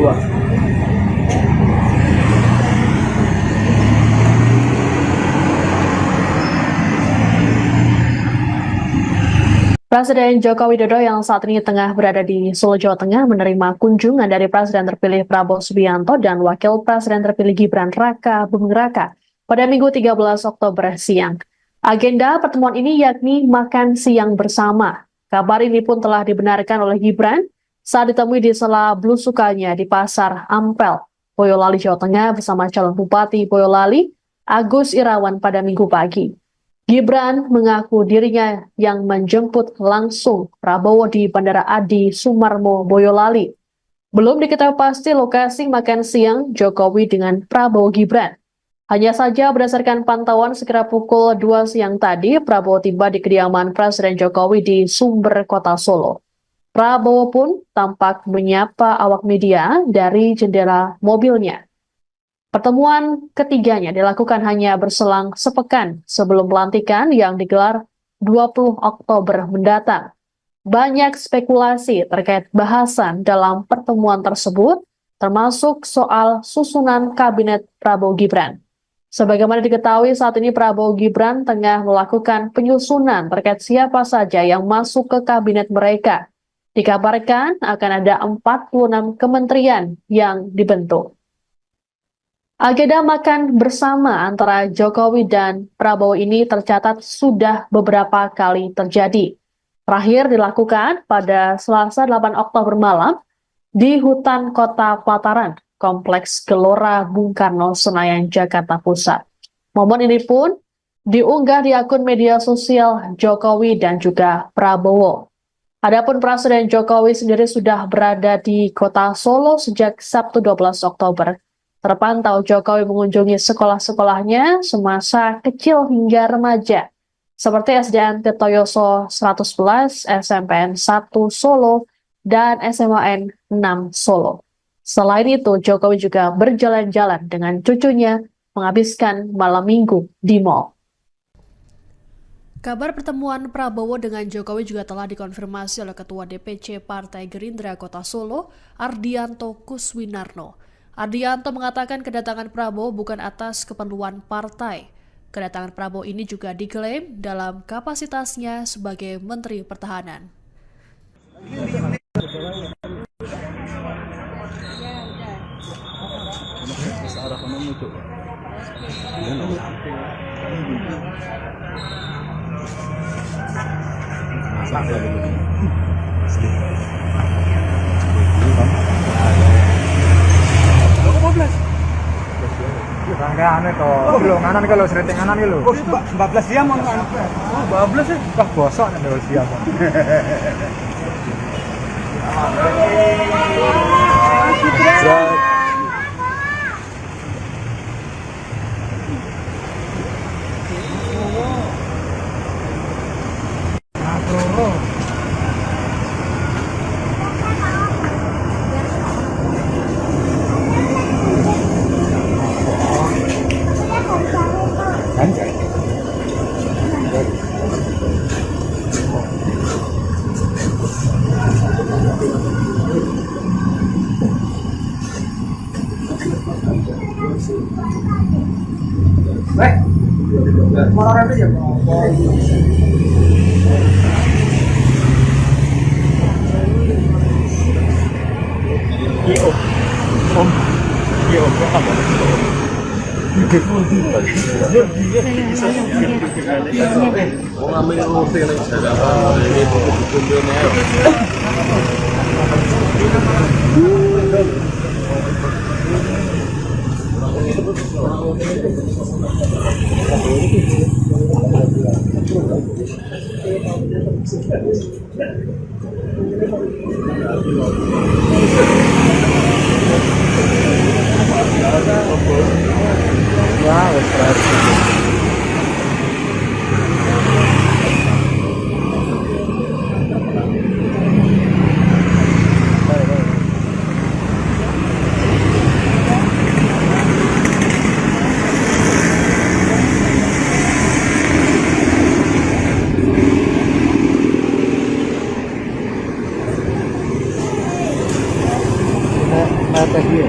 dua. Presiden Joko Widodo yang saat ini tengah berada di Solo, Jawa Tengah menerima kunjungan dari Presiden terpilih Prabowo Subianto dan Wakil Presiden terpilih Gibran Raka Buming Raka pada Minggu 13 Oktober siang. Agenda pertemuan ini yakni makan siang bersama. Kabar ini pun telah dibenarkan oleh Gibran saat ditemui di sela belusukannya di Pasar Ampel, Boyolali, Jawa Tengah bersama calon Bupati Boyolali, Agus Irawan pada Minggu pagi. Gibran mengaku dirinya yang menjemput langsung Prabowo di Bandara Adi Sumarmo, Boyolali. Belum diketahui pasti lokasi makan siang Jokowi dengan Prabowo Gibran. Hanya saja berdasarkan pantauan sekira pukul 2 siang tadi, Prabowo tiba di kediaman Presiden Jokowi di Sumber, Kota Solo. Prabowo pun tampak menyapa awak media dari jendela mobilnya. Pertemuan ketiganya dilakukan hanya berselang sepekan sebelum pelantikan yang digelar 20 Oktober mendatang. Banyak spekulasi terkait bahasan dalam pertemuan tersebut, termasuk soal susunan kabinet Prabowo Gibran. Sebagaimana diketahui saat ini Prabowo Gibran tengah melakukan penyusunan terkait siapa saja yang masuk ke kabinet mereka. Dikabarkan akan ada 46 kementerian yang dibentuk. Agenda makan bersama antara Jokowi dan Prabowo ini tercatat sudah beberapa kali terjadi. Terakhir dilakukan pada Selasa 8 Oktober malam di hutan Kota Pelataran, Kompleks Gelora Bung Karno, Senayan, Jakarta Pusat. Momen ini pun diunggah di akun media sosial Jokowi dan juga Prabowo. Adapun Presiden Jokowi sendiri sudah berada di Kota Solo sejak Sabtu 12 Oktober. Terpantau Jokowi mengunjungi sekolah-sekolahnya semasa kecil hingga remaja, seperti SDN Tirtoyoso 111, SMPN 1 Solo, dan SMAN 6 Solo. Selain itu, Jokowi juga berjalan-jalan dengan cucunya menghabiskan malam minggu di mal. Kabar pertemuan Prabowo dengan Jokowi juga telah dikonfirmasi oleh Ketua DPC Partai Gerindra Kota Solo, Ardianto Kuswinarno. Ardianto mengatakan kedatangan Prabowo bukan atas keperluan partai. Kedatangan Prabowo ini juga diklaim dalam kapasitasnya sebagai Menteri Pertahanan. Rangkaian itu, belum nganan kalau sering nganan itu. 14 jam mau nganan. 14 sih. Wah bosok nih 12 jam. tes dia.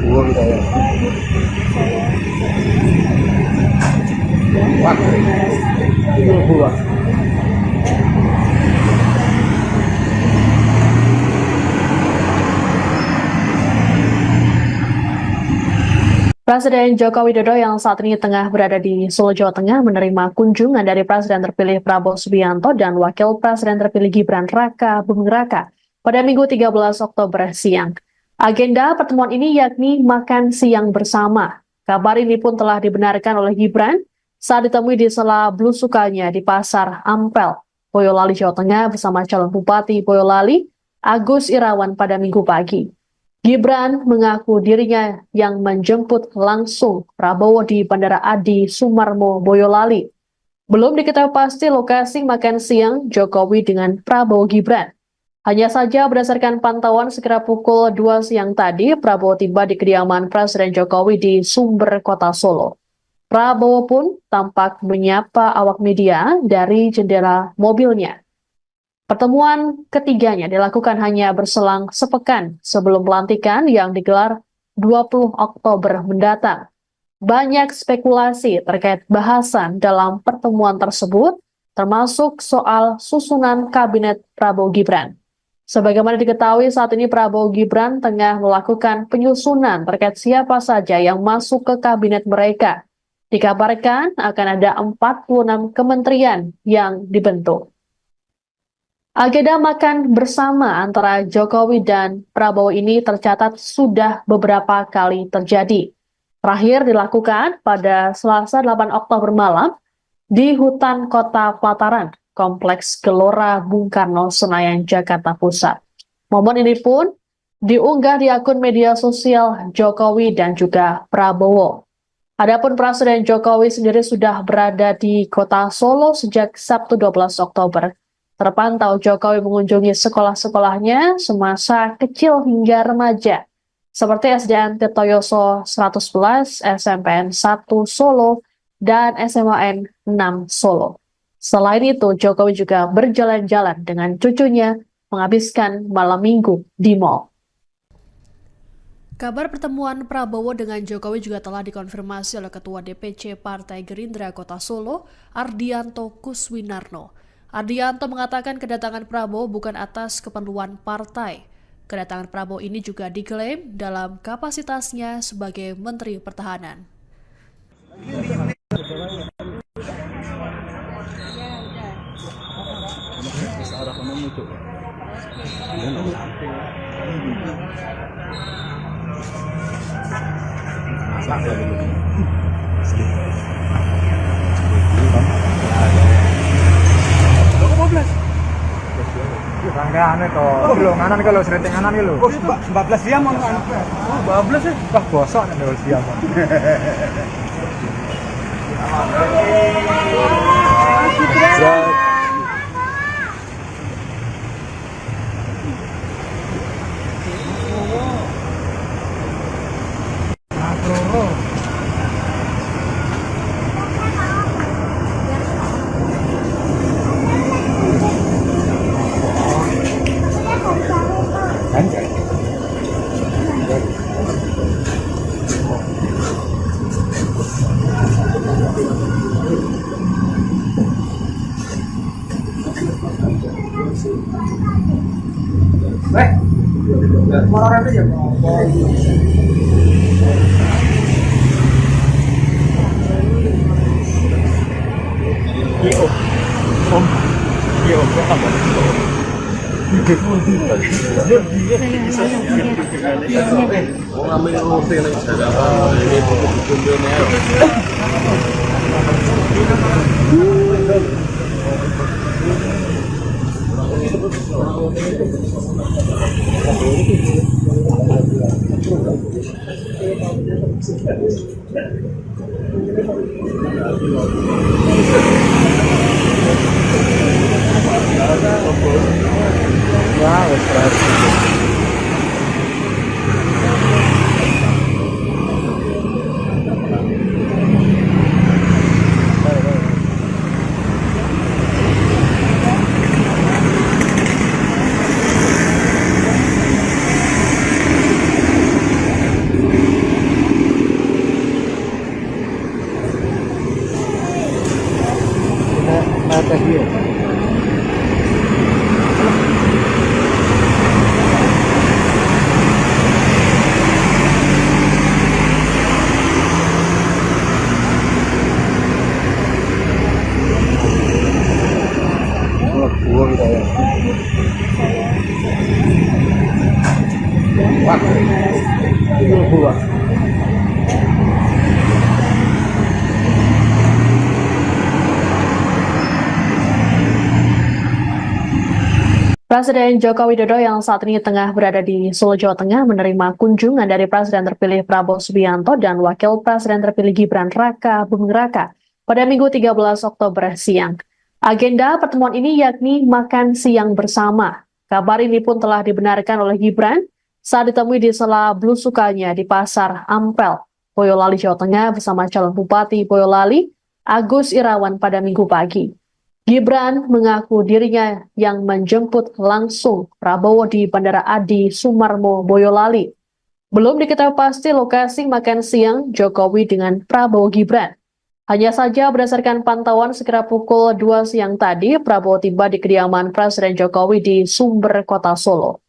Gua kita ya. Wah, itu gua. Presiden Joko Widodo yang saat ini tengah berada di Solo, Jawa Tengah menerima kunjungan dari Presiden terpilih Prabowo Subianto dan Wakil Presiden terpilih Gibran Raka Buming Raka pada Minggu 13 Oktober siang. Agenda pertemuan ini yakni makan siang bersama. Kabar ini pun telah dibenarkan oleh Gibran saat ditemui di sela belusukannya di Pasar Ampel, Boyolali, Jawa Tengah bersama calon Bupati Boyolali, Agus Irawan pada Minggu pagi. Gibran mengaku dirinya yang menjemput langsung Prabowo di Bandara Adi Sumarmo, Boyolali. Belum diketahui pasti lokasi makan siang Jokowi dengan Prabowo Gibran. Hanya saja berdasarkan pantauan sekitar pukul 2 siang tadi, Prabowo tiba di kediaman Presiden Jokowi di Sumber, Kota Solo. Prabowo pun tampak menyapa awak media dari jendela mobilnya. Pertemuan ketiganya dilakukan hanya berselang sepekan sebelum pelantikan yang digelar 20 Oktober mendatang. Banyak spekulasi terkait bahasan dalam pertemuan tersebut, termasuk soal susunan kabinet Prabowo Gibran. Sebagaimana diketahui saat ini Prabowo Gibran tengah melakukan penyusunan terkait siapa saja yang masuk ke kabinet mereka. Dikabarkan akan ada 46 kementerian yang dibentuk. Agenda makan bersama antara Jokowi dan Prabowo ini tercatat sudah beberapa kali terjadi. Terakhir dilakukan pada Selasa 8 Oktober malam di hutan Kota Pelataran, Kompleks Gelora Bung Karno, Senayan, Jakarta Pusat. Momen ini pun diunggah di akun media sosial Jokowi dan juga Prabowo. Adapun Presiden Jokowi sendiri sudah berada di Kota Solo sejak Sabtu 12 Oktober. Terpantau Jokowi mengunjungi sekolah-sekolahnya semasa kecil hingga remaja, seperti SDN Tirtoyoso 111, SMPN 1 Solo, dan SMAN 6 Solo. Selain itu, Jokowi juga berjalan-jalan dengan cucunya menghabiskan malam minggu di mal. Kabar pertemuan Prabowo dengan Jokowi juga telah dikonfirmasi oleh Ketua DPC Partai Gerindra Kota Solo, Ardianto Kuswinarno. Ardianto mengatakan kedatangan Prabowo bukan atas keperluan partai. Kedatangan Prabowo ini juga diklaim dalam kapasitasnya sebagai Menteri Pertahanan. Anu itu, belum nganan kalau sering nganan gitu. 14 jam mau anu. 14 ya? Wah, bosok nek 12 jam. Presiden Joko Widodo yang saat ini tengah berada di Solo, Jawa Tengah menerima kunjungan dari Presiden terpilih Prabowo Subianto dan Wakil Presiden terpilih Gibran Raka Buming Raka pada Minggu 13 Oktober siang. Agenda pertemuan ini yakni makan siang bersama. Kabar ini pun telah dibenarkan oleh Gibran saat ditemui di sela belusukannya di Pasar Ampel, Boyolali, Jawa Tengah bersama calon Bupati Boyolali, Agus Irawan pada Minggu pagi. Gibran mengaku dirinya yang menjemput langsung Prabowo di Bandara Adi Sumarmo, Boyolali. Belum diketahui pasti lokasi makan siang Jokowi dengan Prabowo Gibran. Hanya saja berdasarkan pantauan sekira pukul 2 siang tadi, Prabowo tiba di kediaman Presiden Jokowi di Sumber, Kota Solo.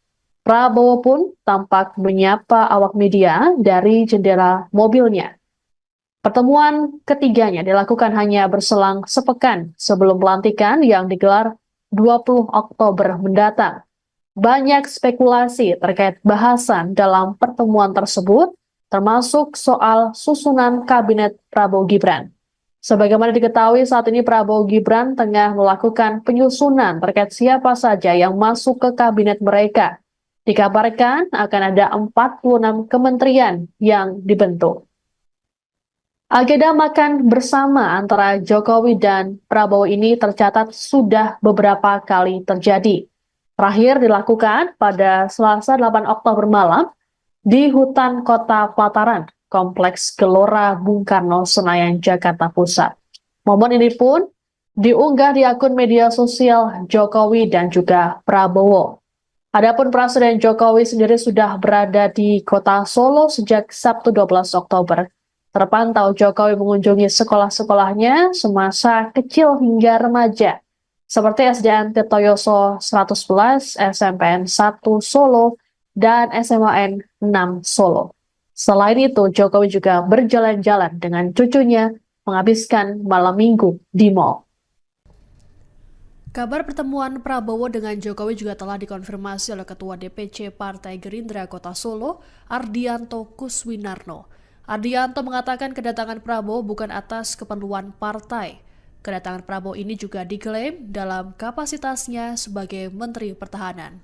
Prabowo pun tampak menyapa awak media dari jendela mobilnya. Pertemuan ketiganya dilakukan hanya berselang sepekan sebelum pelantikan yang digelar 20 Oktober mendatang. Banyak spekulasi terkait bahasan dalam pertemuan tersebut, termasuk soal susunan kabinet Prabowo Gibran. Sebagaimana diketahui saat ini Prabowo Gibran tengah melakukan penyusunan terkait siapa saja yang masuk ke kabinet mereka. Dikabarkan akan ada 46 kementerian yang dibentuk. Agenda makan bersama antara Jokowi dan Prabowo ini tercatat sudah beberapa kali terjadi. Terakhir dilakukan pada Selasa 8 Oktober malam di hutan Kota Pelataran, Kompleks Gelora Bung Karno, Senayan, Jakarta Pusat. Momen ini pun diunggah di akun media sosial Jokowi dan juga Prabowo. Adapun Presiden Jokowi sendiri sudah berada di Kota Solo sejak Sabtu 12 Oktober. Terpantau Jokowi mengunjungi sekolah-sekolahnya semasa kecil hingga remaja, seperti SDN Tirtoyoso 111, SMPN 1 Solo, dan SMAN 6 Solo. Selain itu, Jokowi juga berjalan-jalan dengan cucunya menghabiskan malam minggu di mal. Kabar pertemuan Prabowo dengan Jokowi juga telah dikonfirmasi oleh Ketua DPC Partai Gerindra Kota Solo, Ardianto Kuswinarno. Ardianto mengatakan kedatangan Prabowo bukan atas keperluan partai. Kedatangan Prabowo ini juga diklaim dalam kapasitasnya sebagai Menteri Pertahanan.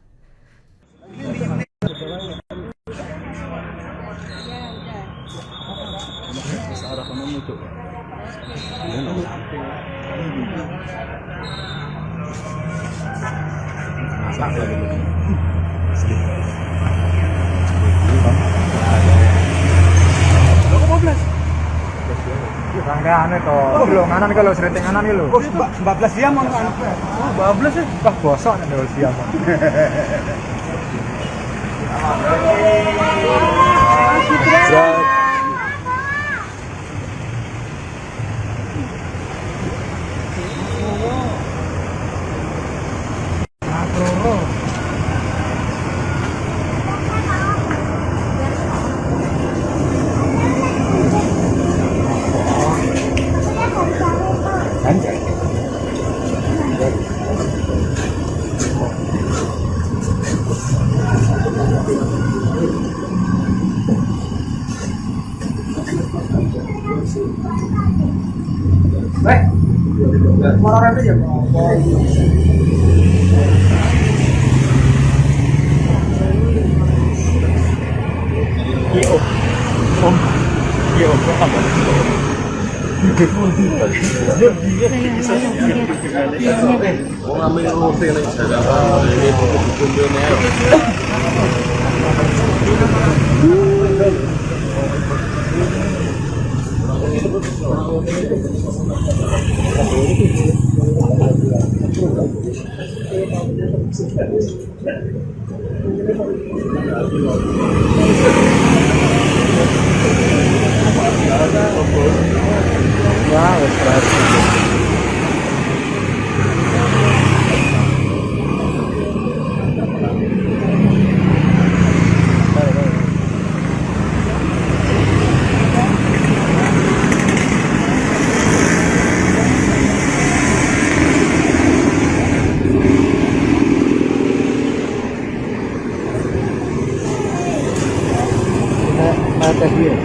Rangkaian itu, lo nganan kalau sering nganan lo. 14 jam mau nganan. 14 ya? Wah bosok nih 12 jam. Orang aja Tes dia.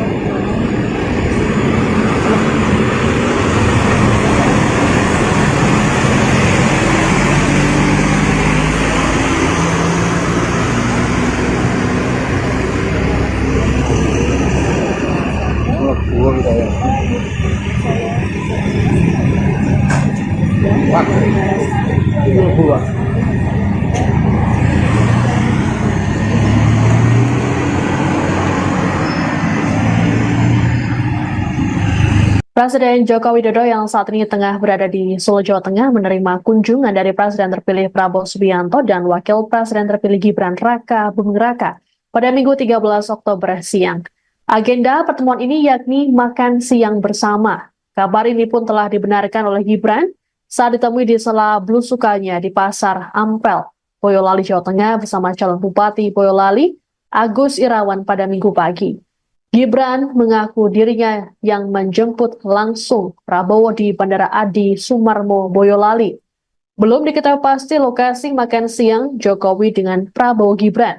Buang saya. Wah. Buang. Presiden Joko Widodo yang saat ini tengah berada di Solo, Jawa Tengah menerima kunjungan dari Presiden terpilih Prabowo Subianto dan Wakil Presiden terpilih Gibran Raka Buming Raka pada Minggu 13 Oktober siang. Agenda pertemuan ini yakni makan siang bersama. Kabar ini pun telah dibenarkan oleh Gibran saat ditemui di sela belusukannya di Pasar Ampel, Boyolali, Jawa Tengah bersama calon Bupati Boyolali, Agus Irawan pada Minggu pagi. Gibran mengaku dirinya yang menjemput langsung Prabowo di Bandara Adi Sumarmo, Boyolali. Belum diketahui pasti lokasi makan siang Jokowi dengan Prabowo Gibran.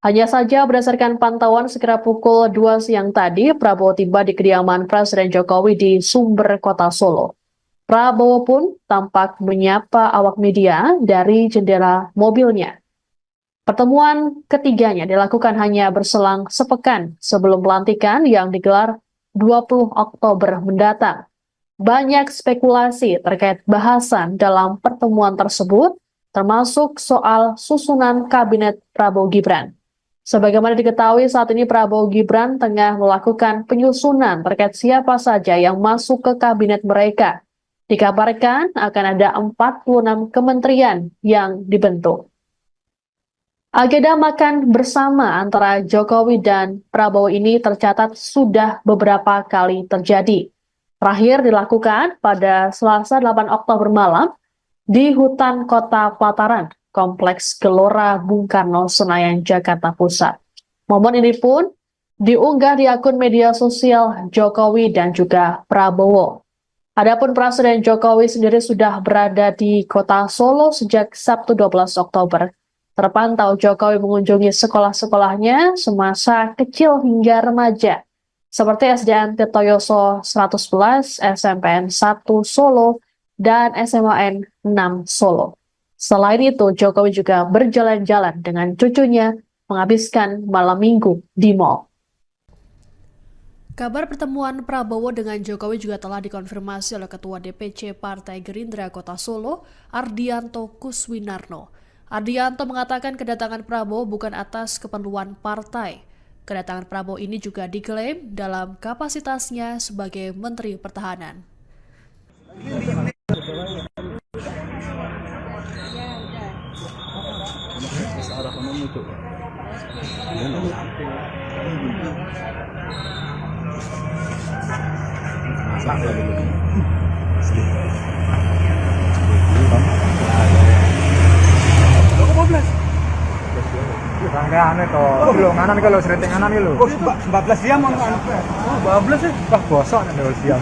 Hanya saja berdasarkan pantauan sekira pukul 2 siang tadi, Prabowo tiba di kediaman Presiden Jokowi di Sumber, Kota Solo. Prabowo pun tampak menyapa awak media dari jendela mobilnya. Pertemuan ketiganya dilakukan hanya berselang sepekan sebelum pelantikan yang digelar 20 Oktober mendatang. Banyak spekulasi terkait bahasan dalam pertemuan tersebut, termasuk soal susunan kabinet Prabowo Gibran. Sebagaimana diketahui saat ini Prabowo Gibran tengah melakukan penyusunan terkait siapa saja yang masuk ke kabinet mereka. Dikabarkan akan ada 46 kementerian yang dibentuk. Agenda makan bersama antara Jokowi dan Prabowo ini tercatat sudah beberapa kali terjadi. Terakhir dilakukan pada Selasa 8 Oktober malam di hutan Kota Pelataran, Kompleks Gelora Bung Karno, Senayan, Jakarta Pusat. Momen ini pun diunggah di akun media sosial Jokowi dan juga Prabowo. Adapun Presiden Jokowi sendiri sudah berada di Kota Solo sejak Sabtu 12 Oktober. Terpantau Jokowi mengunjungi sekolah-sekolahnya semasa kecil hingga remaja, seperti SDN Tirtoyoso 111, SMPN 1 Solo, dan SMAN 6 Solo. Selain itu, Jokowi juga berjalan-jalan dengan cucunya menghabiskan malam minggu di mal. Kabar pertemuan Prabowo dengan Jokowi juga telah dikonfirmasi oleh Ketua DPC Partai Gerindra Kota Solo, Ardianto Kuswinarno. Ardianto mengatakan kedatangan Prabowo bukan atas keperluan partai. Kedatangan Prabowo ini juga diklaim dalam kapasitasnya sebagai Menteri Pertahanan. Anu itu, belum nganan kalau sering nganan itu. 14 jam anu. 14 sih. Wah, bosok nek 12 jam.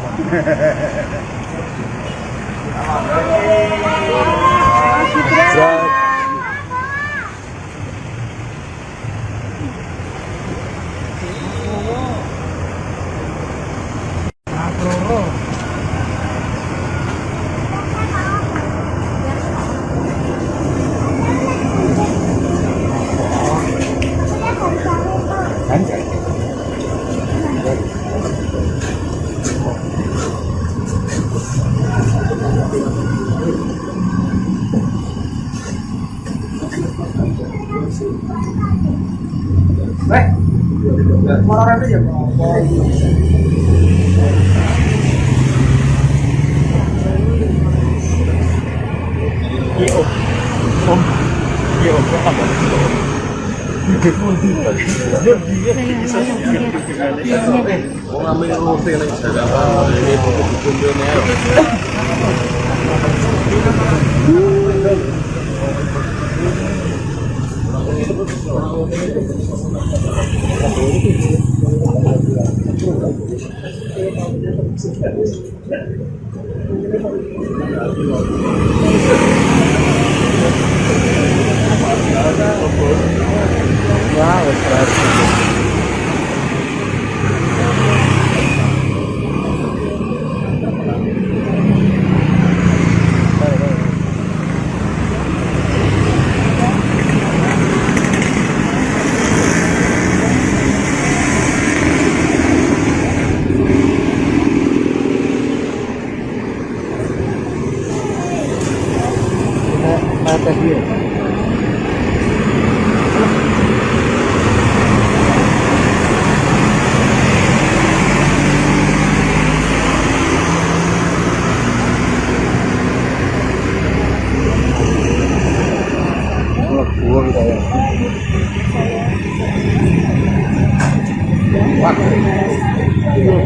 Presiden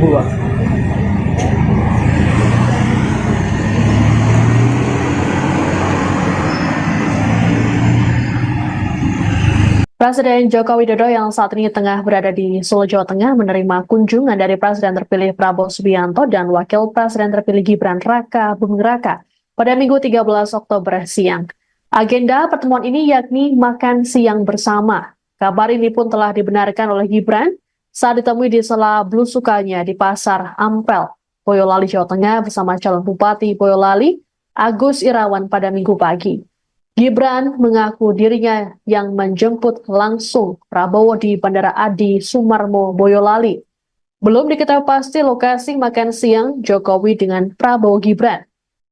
Joko Widodo yang saat ini tengah berada di Solo, Jawa Tengah menerima kunjungan dari Presiden terpilih Prabowo Subianto dan Wakil Presiden terpilih Gibran Raka Buming Raka pada Minggu 13 Oktober siang. Agenda pertemuan ini yakni makan siang bersama. Kabar ini pun telah dibenarkan oleh Gibran saat ditemui di sela belusukannya di Pasar Ampel, Boyolali, Jawa Tengah bersama calon Bupati Boyolali, Agus Irawan pada Minggu pagi. Gibran mengaku dirinya yang menjemput langsung Prabowo di Bandara Adi Sumarmo, Boyolali. Belum diketahui pasti lokasi makan siang Jokowi dengan Prabowo Gibran.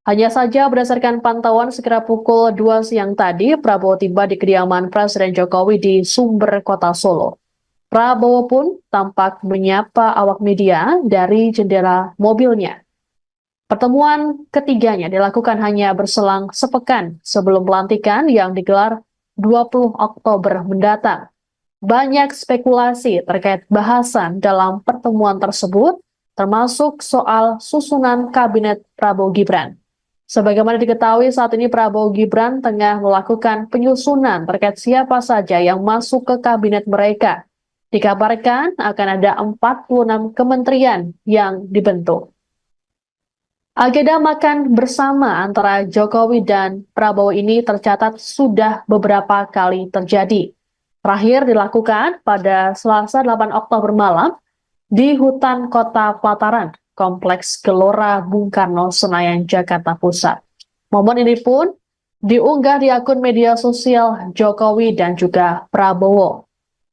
Hanya saja berdasarkan pantauan sekitar pukul 2 siang tadi, Prabowo tiba di kediaman Presiden Jokowi di Sumber, Kota Solo. Prabowo pun tampak menyapa awak media dari jendela mobilnya. Pertemuan ketiganya dilakukan hanya berselang sepekan sebelum pelantikan yang digelar 20 Oktober mendatang. Banyak spekulasi terkait bahasan dalam pertemuan tersebut, termasuk soal susunan kabinet Prabowo Gibran. Sebagaimana diketahui saat ini Prabowo Gibran tengah melakukan penyusunan terkait siapa saja yang masuk ke kabinet mereka. Dikabarkan akan ada 46 kementerian yang dibentuk. Agenda makan bersama antara Jokowi dan Prabowo ini tercatat sudah beberapa kali terjadi. Terakhir dilakukan pada Selasa 8 Oktober malam di hutan Kota Pelataran, Kompleks Gelora Bung Karno, Senayan, Jakarta Pusat. Momen ini pun diunggah di akun media sosial Jokowi dan juga Prabowo.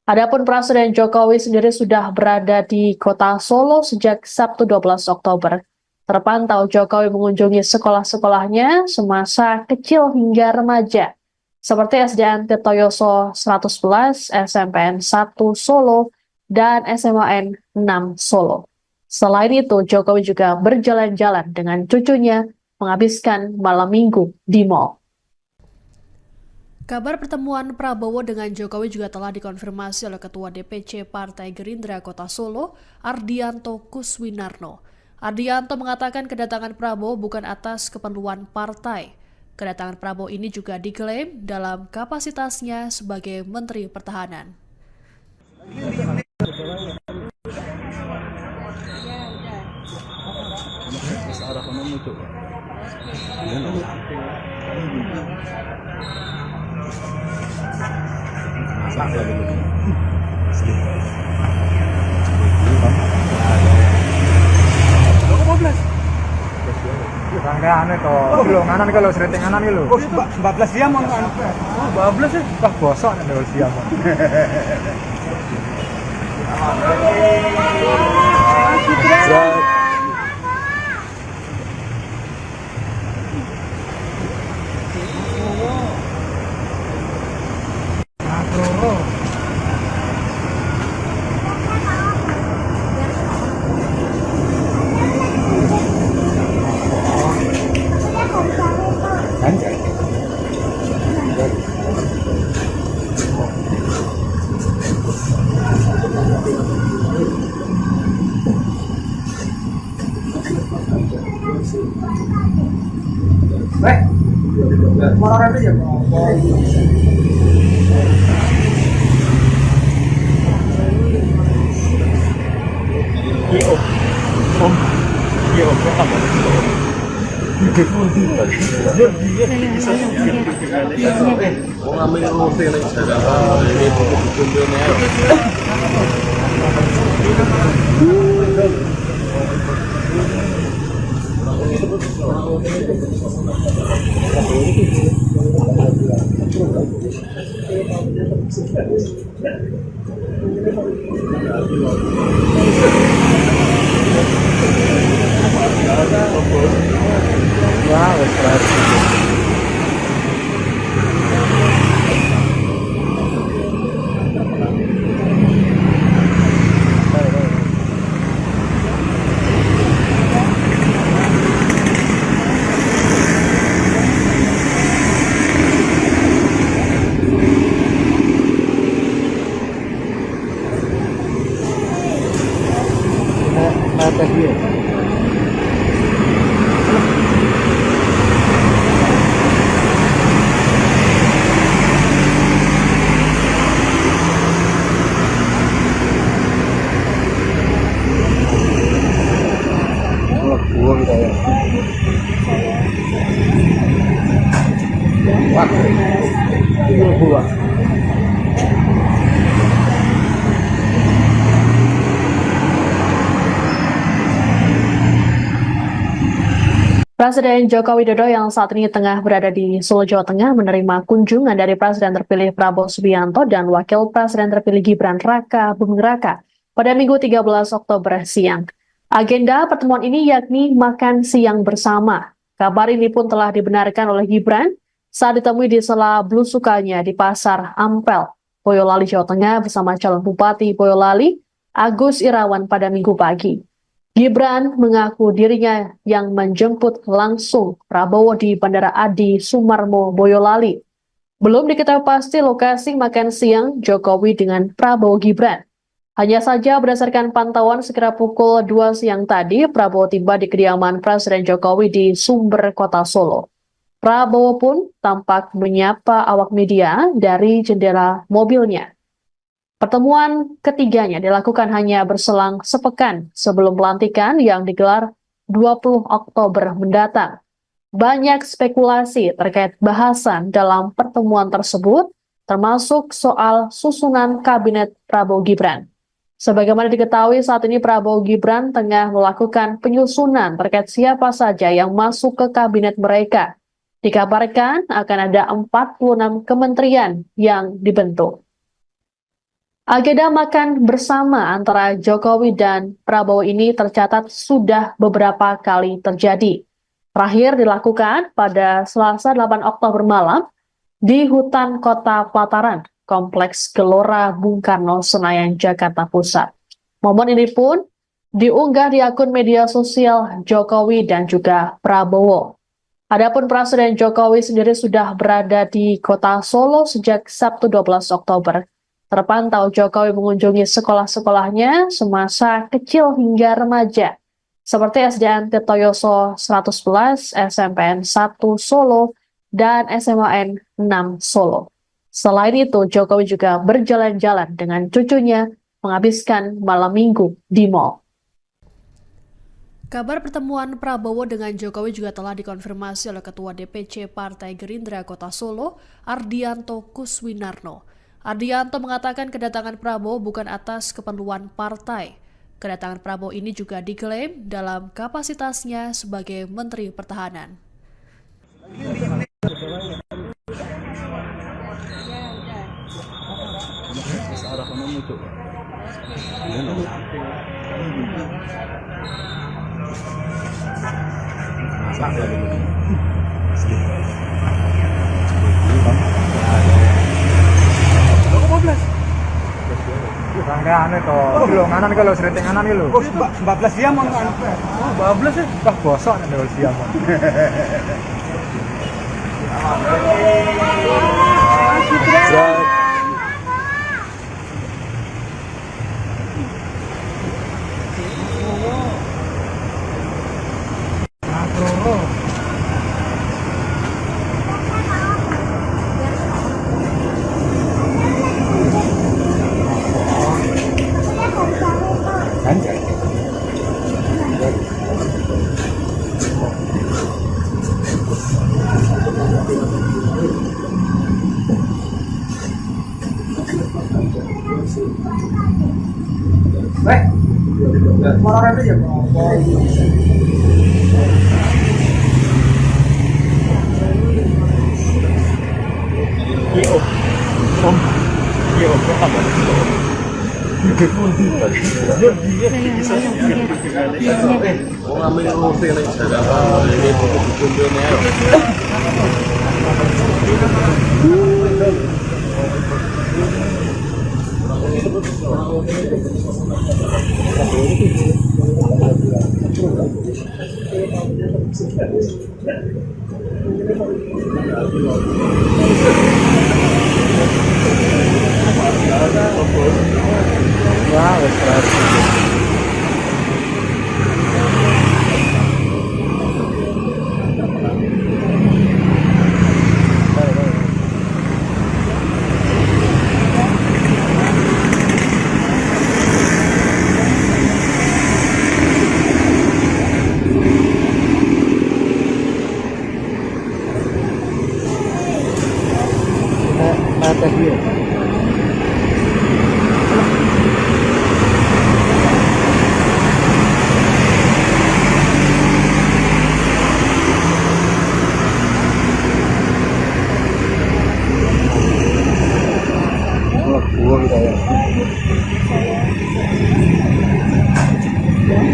Adapun Presiden Jokowi sendiri sudah berada di Kota Solo sejak Sabtu 12 Oktober. Terpantau Jokowi mengunjungi sekolah-sekolahnya semasa kecil hingga remaja, seperti SDN Tirtoyoso 111, SMPN 1 Solo, dan SMAN 6 Solo. Selain itu, Jokowi juga berjalan-jalan dengan cucunya menghabiskan malam minggu di mal. Kabar pertemuan Prabowo dengan Jokowi juga telah dikonfirmasi oleh Ketua DPC Partai Gerindra Kota Solo, Ardianto Kuswinarno. Ardianto mengatakan kedatangan Prabowo bukan atas keperluan partai. Kedatangan Prabowo ini juga diklaim dalam kapasitasnya sebagai Menteri Pertahanan. Bangga anu to. Belum nganan iki lho sriting nganan iki lho. 14 jam ono anu. 14 ya. Wah, bosok nek 12 jam. Atas dia. Buang kita ya. Wah, itu buah. Presiden Joko Widodo yang saat ini tengah berada di Solo, Jawa Tengah menerima kunjungan dari Presiden terpilih Prabowo Subianto dan Wakil Presiden terpilih Gibran Raka Buming Raka pada Minggu 13 Oktober siang. Agenda pertemuan ini yakni makan siang bersama. Kabar ini pun telah dibenarkan oleh Gibran saat ditemui di sela belusukannya di Pasar Ampel, Boyolali, Jawa Tengah bersama calon Bupati Boyolali, Agus Irawan pada Minggu pagi. Gibran mengaku dirinya yang menjemput langsung Prabowo di Bandara Adi Sumarmo, Boyolali. Belum diketahui pasti lokasi makan siang Jokowi dengan Prabowo Gibran. Hanya saja berdasarkan pantauan sekira pukul 2 siang tadi, Prabowo tiba di kediaman Presiden Jokowi di Sumber, Kota Solo. Prabowo pun tampak menyapa awak media dari jendela mobilnya. Pertemuan ketiganya dilakukan hanya berselang sepekan sebelum pelantikan yang digelar 20 Oktober mendatang. Banyak spekulasi terkait bahasan dalam pertemuan tersebut, termasuk soal susunan kabinet Prabowo Gibran. Sebagaimana diketahui saat ini Prabowo Gibran tengah melakukan penyusunan terkait siapa saja yang masuk ke kabinet mereka. Dikabarkan akan ada 46 kementerian yang dibentuk. Agenda makan bersama antara Jokowi dan Prabowo ini tercatat sudah beberapa kali terjadi. Terakhir dilakukan pada Selasa 8 Oktober malam di hutan Kota Pelataran, Kompleks Gelora Bung Karno, Senayan, Jakarta Pusat. Momen ini pun diunggah di akun media sosial Jokowi dan juga Prabowo. Adapun Presiden Jokowi sendiri sudah berada di Kota Solo sejak Sabtu 12 Oktober. Terpantau Jokowi mengunjungi sekolah-sekolahnya semasa kecil hingga remaja, seperti SDN Tirtoyoso 111, SMPN 1 Solo, dan SMAN 6 Solo. Selain itu, Jokowi juga berjalan-jalan dengan cucunya menghabiskan malam minggu di mal. Kabar pertemuan Prabowo dengan Jokowi juga telah dikonfirmasi oleh Ketua DPC Partai Gerindra Kota Solo, Ardianto Kuswinarno. Ardianto mengatakan kedatangan Prabowo bukan atas keperluan partai. Kedatangan Prabowo ini juga diklaim dalam kapasitasnya sebagai Menteri Pertahanan. Anu itu, kilo nganan kalau serinting nganan kilo. 14 jam mau anu. 14 ya. Wah, bosok nek 12 jam. Orang itu ya.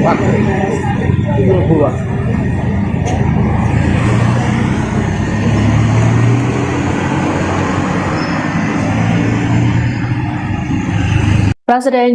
Presiden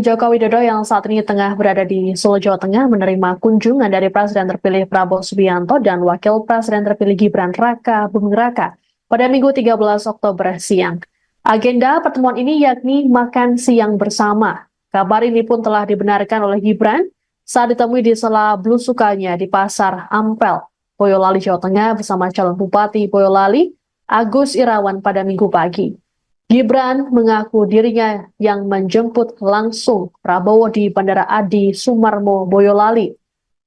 Joko Widodo yang saat ini tengah berada di Solo, Jawa Tengah menerima kunjungan dari Presiden terpilih Prabowo Subianto dan Wakil Presiden terpilih Gibran Raka Buming Raka pada Minggu 13 Oktober siang. Agenda pertemuan ini yakni makan siang bersama. Kabar ini pun telah dibenarkan oleh Gibran saat ditemui di sela belusukannya di Pasar Ampel, Boyolali, Jawa Tengah bersama calon Bupati Boyolali, Agus Irawan pada Minggu pagi. Gibran mengaku dirinya yang menjemput langsung Prabowo di Bandara Adi Sumarmo, Boyolali.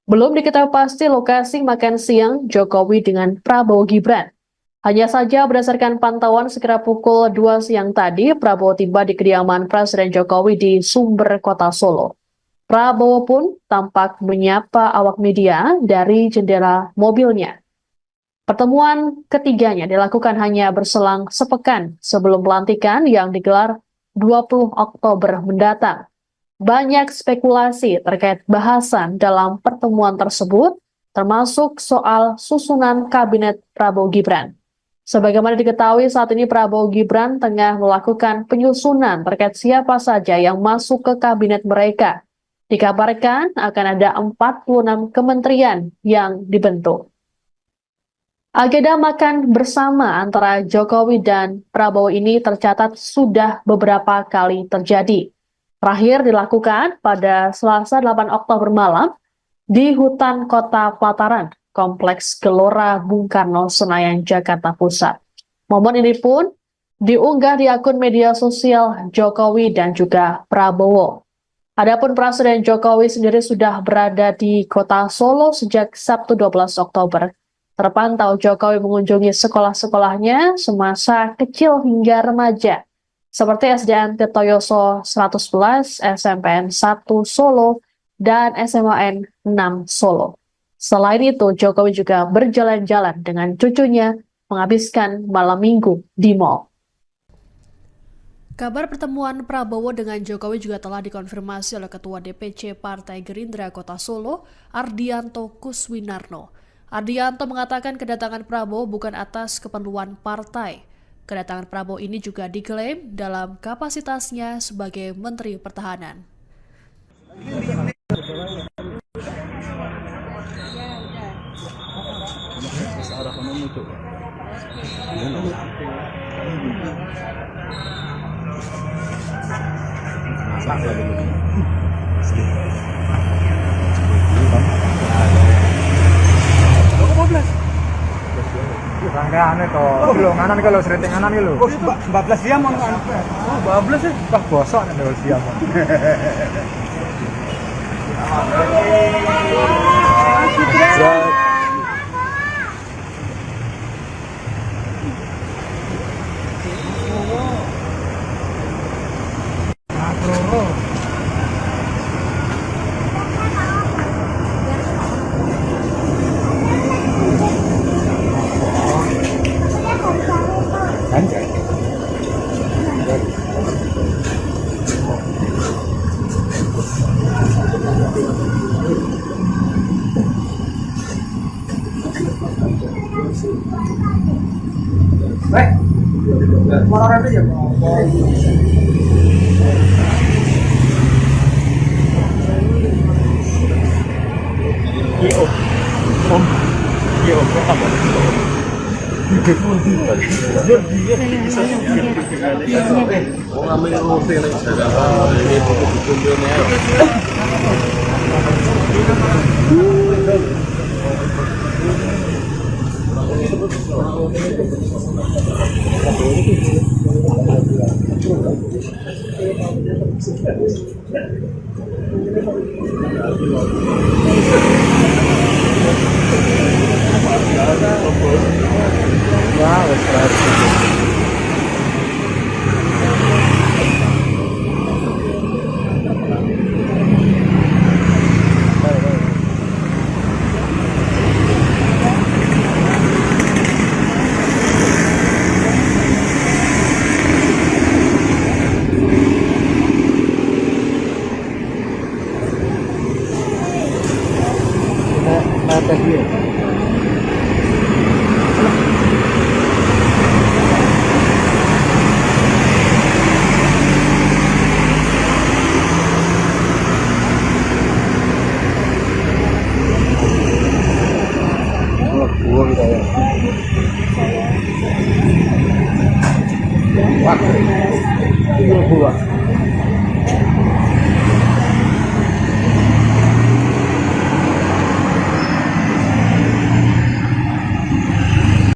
Belum diketahui pasti lokasi makan siang Jokowi dengan Prabowo Gibran. Hanya saja berdasarkan pantauan sekira pukul 2 siang tadi, Prabowo tiba di kediaman Presiden Jokowi di Sumber, Kota Solo. Prabowo pun tampak menyapa awak media dari jendela mobilnya. Pertemuan ketiganya dilakukan hanya berselang sepekan sebelum pelantikan yang digelar 20 Oktober mendatang. Banyak spekulasi terkait bahasan dalam pertemuan tersebut, termasuk soal susunan kabinet Prabowo Gibran. Sebagaimana diketahui saat ini Prabowo Gibran tengah melakukan penyusunan terkait siapa saja yang masuk ke kabinet mereka. Dikabarkan akan ada 46 kementerian yang dibentuk. Agenda makan bersama antara Jokowi dan Prabowo ini tercatat sudah beberapa kali terjadi. Terakhir dilakukan pada Selasa 8 Oktober malam di hutan Kota Pelataran, Kompleks Gelora Bung Karno, Senayan, Jakarta Pusat. Momen ini pun diunggah di akun media sosial Jokowi dan juga Prabowo. Adapun Presiden Jokowi sendiri sudah berada di Kota Solo sejak Sabtu 12 Oktober. Terpantau Jokowi mengunjungi sekolah-sekolahnya semasa kecil hingga remaja, seperti SDN Tirtoyoso 111, SMPN 1 Solo, dan SMAN 6 Solo. Selain itu, Jokowi juga berjalan-jalan dengan cucunya menghabiskan malam minggu di mal. Kabar pertemuan Prabowo dengan Jokowi juga telah dikonfirmasi oleh Ketua DPC Partai Gerindra Kota Solo, Ardianto Kuswinarno. Ardianto mengatakan kedatangan Prabowo bukan atas keperluan partai. Kedatangan Prabowo ini juga diklaim dalam kapasitasnya sebagai Menteri Pertahanan. Rangkaian itu, nganan kalau sering nganan itu. Bablas siam mau anu. Oh, bablas sih. Wah, bosok nih dulu siam. Motor itu ya.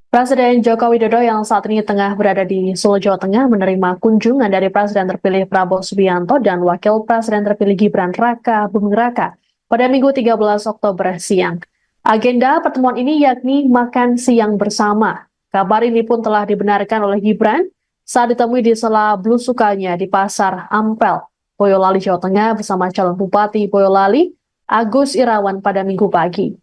Presiden Joko Widodo yang saat ini tengah berada di Solo, Jawa Tengah menerima kunjungan dari Presiden terpilih Prabowo Subianto dan Wakil Presiden terpilih Gibran Raka Buming Raka pada Minggu 13 Oktober siang. Agenda pertemuan ini yakni makan siang bersama. Kabar ini pun telah dibenarkan oleh Gibran saat ditemui di sela belusukannya di Pasar Ampel, Boyolali, Jawa Tengah bersama calon Bupati Boyolali, Agus Irawan pada Minggu pagi.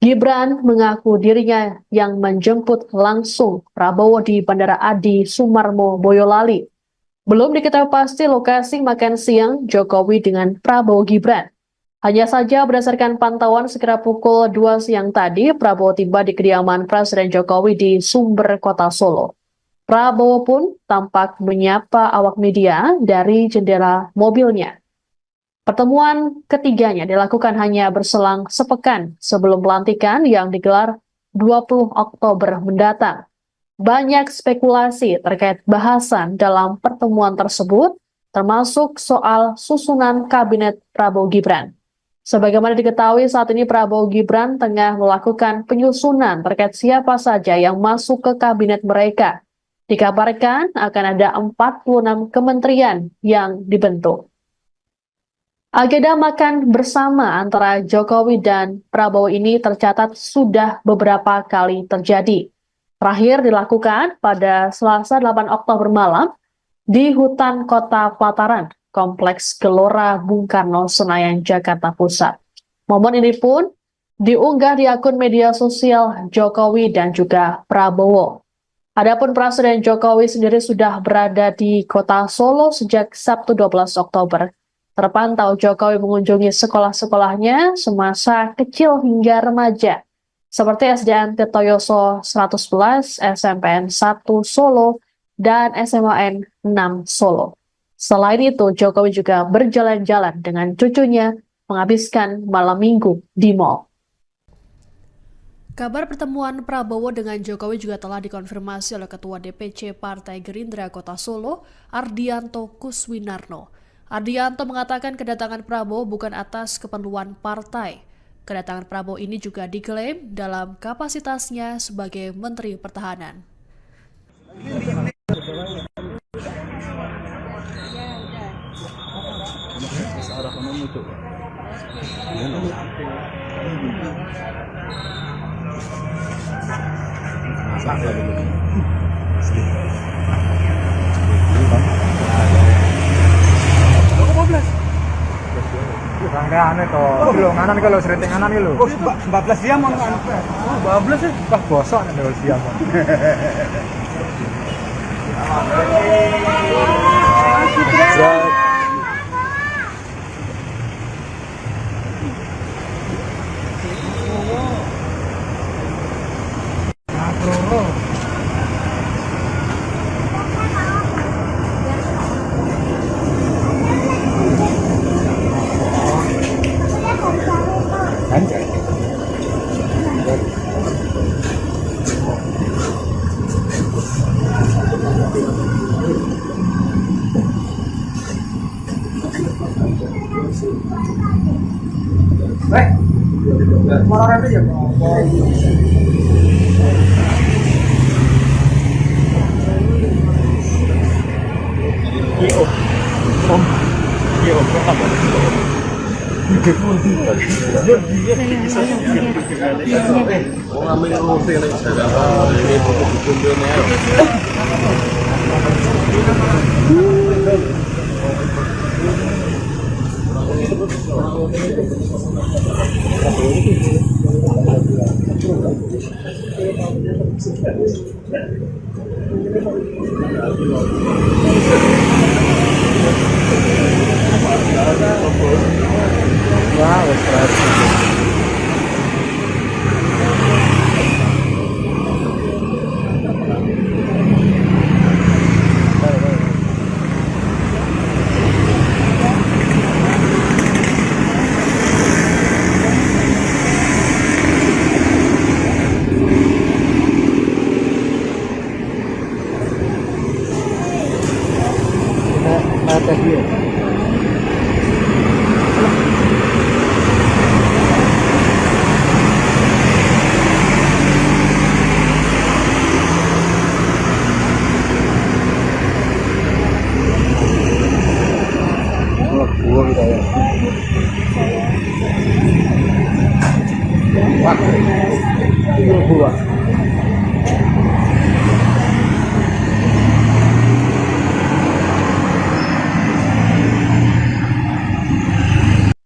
Gibran mengaku dirinya yang menjemput langsung Prabowo di Bandara Adi Sumarmo, Boyolali. Belum diketahui pasti lokasi makan siang Jokowi dengan Prabowo Gibran. Hanya saja berdasarkan pantauan sekitar pukul 2 siang tadi, Prabowo tiba di kediaman Presiden Jokowi di Sumber, Kota Solo. Prabowo pun tampak menyapa awak media dari jendela mobilnya. Pertemuan ketiganya dilakukan hanya berselang sepekan sebelum pelantikan yang digelar 20 Oktober mendatang. Banyak spekulasi terkait bahasan dalam pertemuan tersebut, termasuk soal susunan kabinet Prabowo Gibran. Sebagaimana diketahui saat ini Prabowo Gibran tengah melakukan penyusunan terkait siapa saja yang masuk ke kabinet mereka. Dikabarkan akan ada 46 kementerian yang dibentuk. Agenda makan bersama antara Jokowi dan Prabowo ini tercatat sudah beberapa kali terjadi. Terakhir dilakukan pada Selasa 8 Oktober malam di hutan Kota Pelataran, Kompleks Gelora Bung Karno, Senayan, Jakarta Pusat. Momen ini pun diunggah di akun media sosial Jokowi dan juga Prabowo. Adapun Presiden Jokowi sendiri sudah berada di Kota Solo sejak Sabtu 12 Oktober. Terpantau Jokowi mengunjungi sekolah-sekolahnya semasa kecil hingga remaja, seperti SDN Tirtoyoso 111, SMPN 1 Solo, dan SMAN 6 Solo. Selain itu, Jokowi juga berjalan-jalan dengan cucunya menghabiskan malam minggu di mal. Kabar pertemuan Prabowo dengan Jokowi juga telah dikonfirmasi oleh Ketua DPC Partai Gerindra Kota Solo, Ardianto Kuswinarno. Ardianto mengatakan kedatangan Prabowo bukan atas keperluan partai. Kedatangan Prabowo ini juga diklaim dalam kapasitasnya sebagai Menteri Pertahanan. Anu itu, belum nganan kalau sering nganan gitu. 14 jam on anu. 12 sih. Wah, bosok nih kalau siang. Moral aja.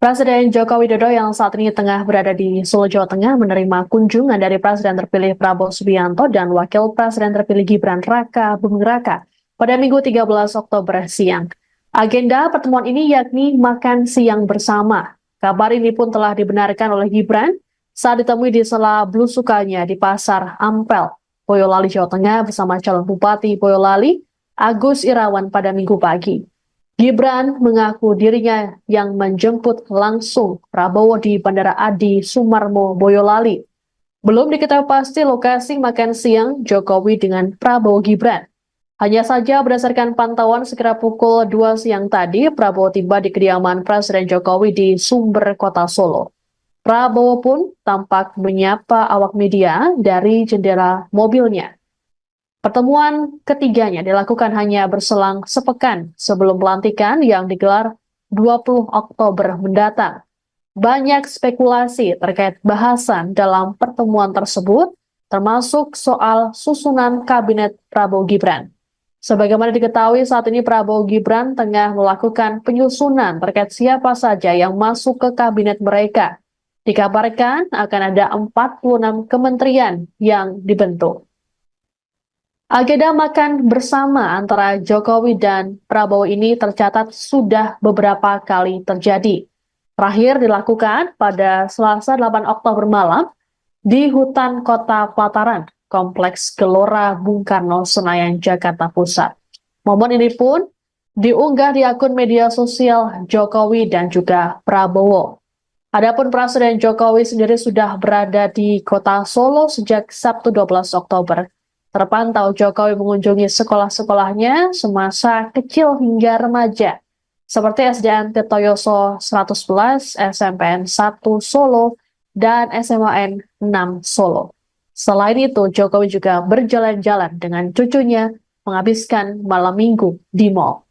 Presiden Joko Widodo yang saat ini tengah berada di Solo, Jawa Tengah menerima kunjungan dari Presiden terpilih Prabowo Subianto dan Wakil Presiden terpilih Gibran Raka Buming Raka pada Minggu 13 Oktober siang. Agenda pertemuan ini yakni makan siang bersama. Kabar ini pun telah dibenarkan oleh Gibran saat ditemui di sela belusukannya di Pasar Ampel, Boyolali, Jawa Tengah bersama calon Bupati Boyolali, Agus Irawan pada Minggu pagi. Gibran mengaku dirinya yang menjemput langsung Prabowo di Bandara Adi Sumarmo, Boyolali. Belum diketahui pasti lokasi makan siang Jokowi dengan Prabowo Gibran. Hanya saja berdasarkan pantauan sekira pukul 2 siang tadi, Prabowo tiba di kediaman Presiden Jokowi di Sumber, Kota Solo. Prabowo pun tampak menyapa awak media dari jendela mobilnya. Pertemuan ketiganya dilakukan hanya berselang sepekan sebelum pelantikan yang digelar 20 Oktober mendatang. Banyak spekulasi terkait bahasan dalam pertemuan tersebut, termasuk soal susunan kabinet Prabowo Gibran. Sebagaimana diketahui saat ini Prabowo Gibran tengah melakukan penyusunan terkait siapa saja yang masuk ke kabinet mereka. Dikabarkan akan ada 46 kementerian yang dibentuk. Agenda makan bersama antara Jokowi dan Prabowo ini tercatat sudah beberapa kali terjadi. Terakhir dilakukan pada Selasa 8 Oktober malam di hutan Kota Pelataran, Kompleks Gelora Bung Karno, Senayan, Jakarta Pusat. Momen ini pun diunggah di akun media sosial Jokowi dan juga Prabowo. Adapun Presiden Jokowi sendiri sudah berada di Kota Solo sejak Sabtu 12 Oktober. Terpantau Jokowi mengunjungi sekolah-sekolahnya semasa kecil hingga remaja, seperti SDN Tirtoyoso 111, SMPN 1 Solo, dan SMAN 6 Solo. Selain itu, Jokowi juga berjalan-jalan dengan cucunya menghabiskan malam minggu di mal.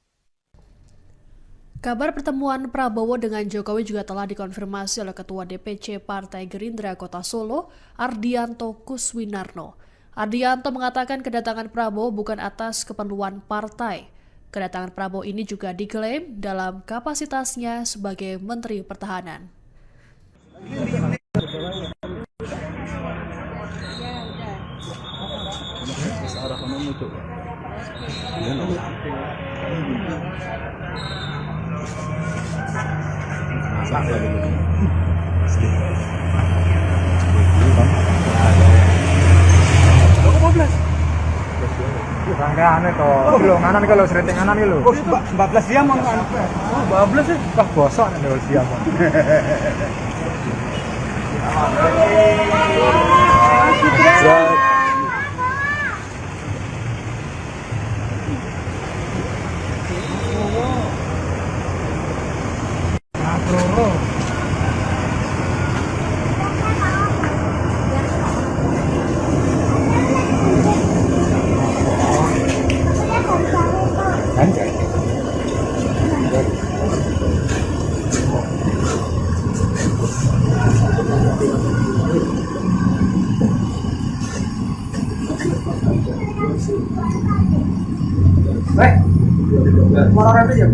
Kabar pertemuan Prabowo dengan Jokowi juga telah dikonfirmasi oleh Ketua DPC Partai Gerindra Kota Solo, Ardianto Kuswinarno. Ardianto mengatakan kedatangan Prabowo bukan atas keperluan partai. Kedatangan Prabowo ini juga diklaim dalam kapasitasnya sebagai Menteri Pertahanan. Rangga anu to, lo nganan ke lo sering nganan ke lo. 14 jam mau anu. 14 sih. Wah bosok nih lo siang. Orang itu ya.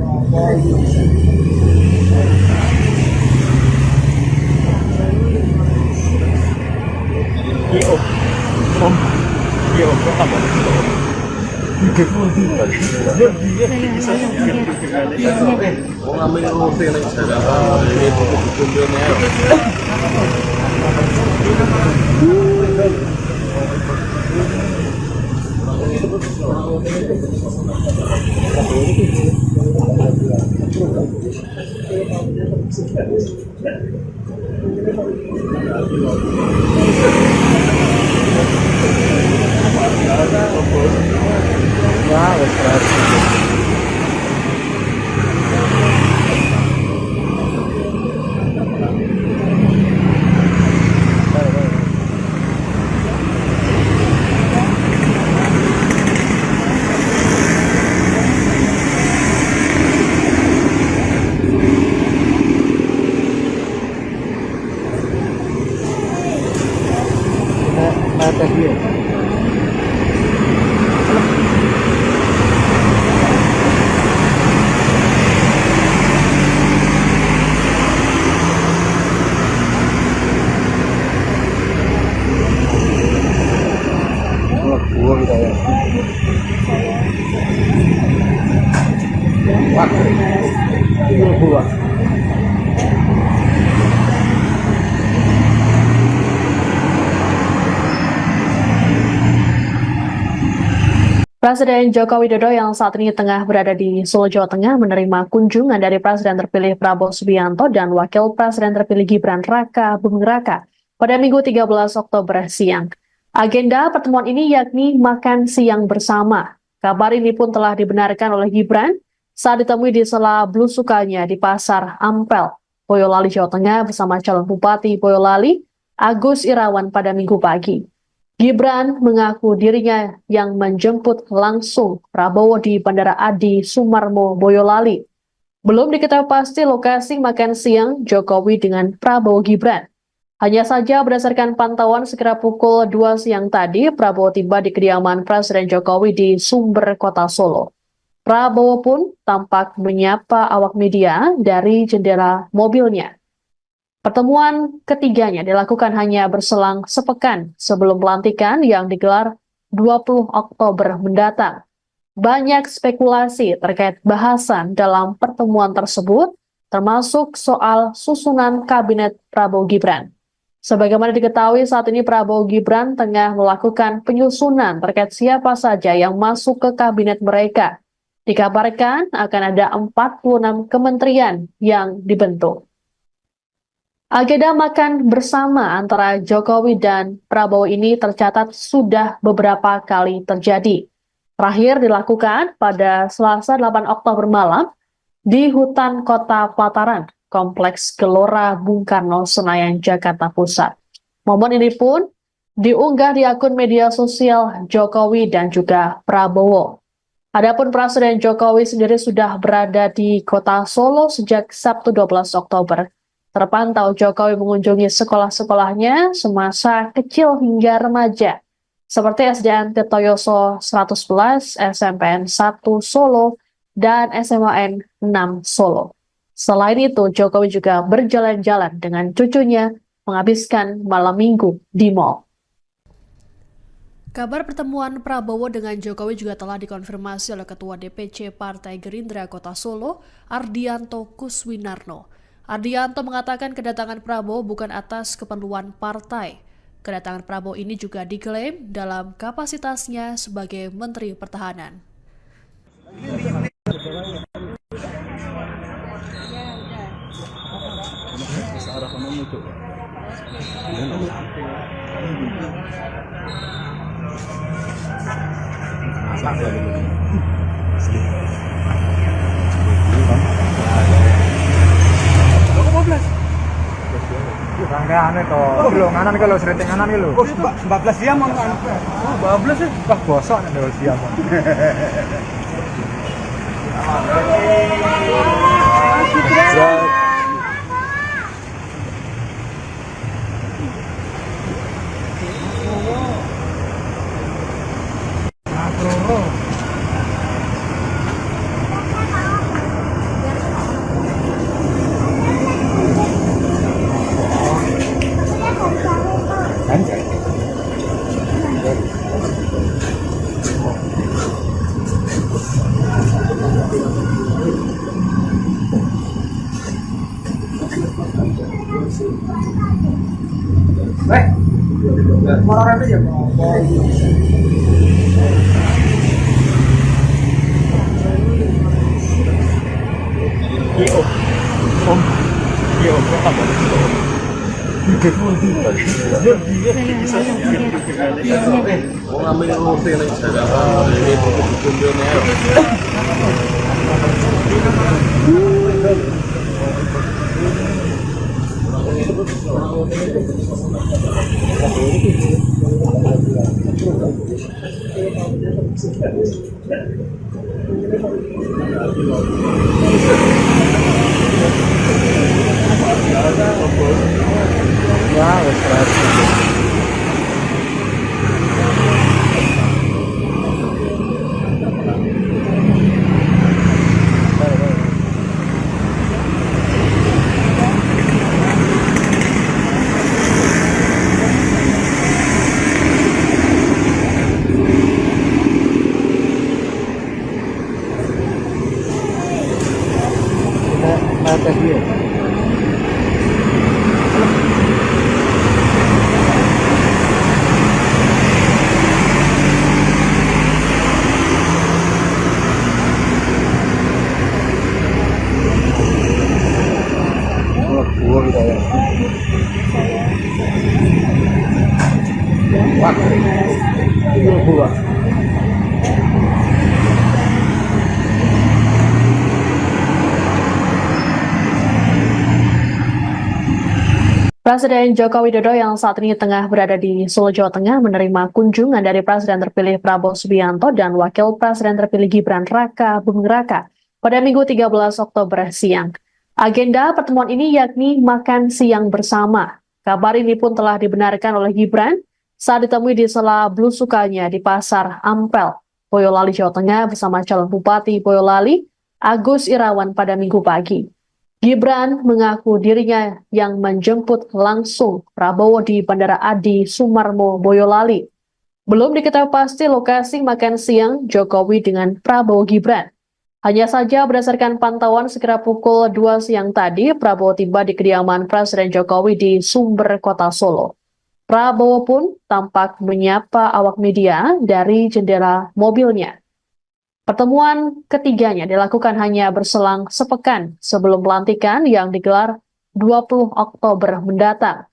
Presiden Joko Widodo yang saat ini tengah berada di Solo, Jawa Tengah menerima kunjungan dari Presiden terpilih Prabowo Subianto dan Wakil Presiden terpilih Gibran Raka Buming Raka pada Minggu 13 Oktober siang. Agenda pertemuan ini yakni makan siang bersama. Kabar ini pun telah dibenarkan oleh Gibran saat ditemui di sela belusukannya di Pasar Ampel, Boyolali, Jawa Tengah bersama calon Bupati Boyolali, Agus Irawan pada Minggu pagi. Gibran mengaku dirinya yang menjemput langsung Prabowo di Bandara Adi Sumarmo, Boyolali. Belum diketahui pasti lokasi makan siang Jokowi dengan Prabowo Gibran. Hanya saja berdasarkan pantauan sekira pukul 2 siang tadi, Prabowo tiba di kediaman Presiden Jokowi di Sumber, Kota Solo. Prabowo pun tampak menyapa awak media dari jendela mobilnya. Pertemuan ketiganya dilakukan hanya berselang sepekan sebelum pelantikan yang digelar 20 Oktober mendatang. Banyak spekulasi terkait bahasan dalam pertemuan tersebut, termasuk soal susunan kabinet Prabowo Gibran. Sebagaimana diketahui saat ini Prabowo Gibran tengah melakukan penyusunan terkait siapa saja yang masuk ke kabinet mereka. Dikabarkan akan ada 46 kementerian yang dibentuk. Agenda makan bersama antara Jokowi dan Prabowo ini tercatat sudah beberapa kali terjadi. Terakhir dilakukan pada Selasa 8 Oktober malam di hutan Kota Pelataran, Kompleks Gelora Bung Karno, Senayan, Jakarta Pusat. Momen ini pun diunggah di akun media sosial Jokowi dan juga Prabowo. Adapun Presiden Jokowi sendiri sudah berada di Kota Solo sejak Sabtu 12 Oktober. Terpantau Jokowi mengunjungi sekolah-sekolahnya semasa kecil hingga remaja, seperti SDN Tirtoyoso 111, SMPN 1 Solo, dan SMAN 6 Solo. Selain itu, Jokowi juga berjalan-jalan dengan cucunya menghabiskan malam minggu di mal. Kabar pertemuan Prabowo dengan Jokowi juga telah dikonfirmasi oleh Ketua DPC Partai Gerindra Kota Solo, Ardianto Kuswinarno. Ardianto mengatakan kedatangan Prabowo bukan atas keperluan partai. Kedatangan Prabowo ini juga diklaim dalam kapasitasnya sebagai Menteri Pertahanan. Anu itu, belum nganan kalau sering nganan gitu. 14 jam on anu. Oh, bablas ya. Wah, bosok nih dewasa siang. Moral itu ya. Mau ngambil roti lagi Jakarta ini kumpulnya. Ya, wes Presiden Joko Widodo yang saat ini tengah berada di Solo, Jawa Tengah menerima kunjungan dari Presiden terpilih Prabowo Subianto dan Wakil Presiden terpilih Gibran Raka Buming Raka pada Minggu 13 Oktober siang. Agenda pertemuan ini yakni makan siang bersama. Kabar ini pun telah dibenarkan oleh Gibran saat ditemui di sela belusukannya di Pasar Ampel, Boyolali, Jawa Tengah bersama calon Bupati Boyolali, Agus Irawan pada Minggu pagi. Gibran mengaku dirinya yang menjemput langsung Prabowo di Bandara Adi Sumarmo, Boyolali. Belum diketahui pasti lokasi makan siang Jokowi dengan Prabowo Gibran. Hanya saja berdasarkan pantauan sekira pukul 2 siang tadi, Prabowo tiba di kediaman Presiden Jokowi di Sumber, Kota Solo. Prabowo pun tampak menyapa awak media dari jendela mobilnya. Pertemuan ketiganya dilakukan hanya berselang sepekan sebelum pelantikan yang digelar 20 Oktober mendatang.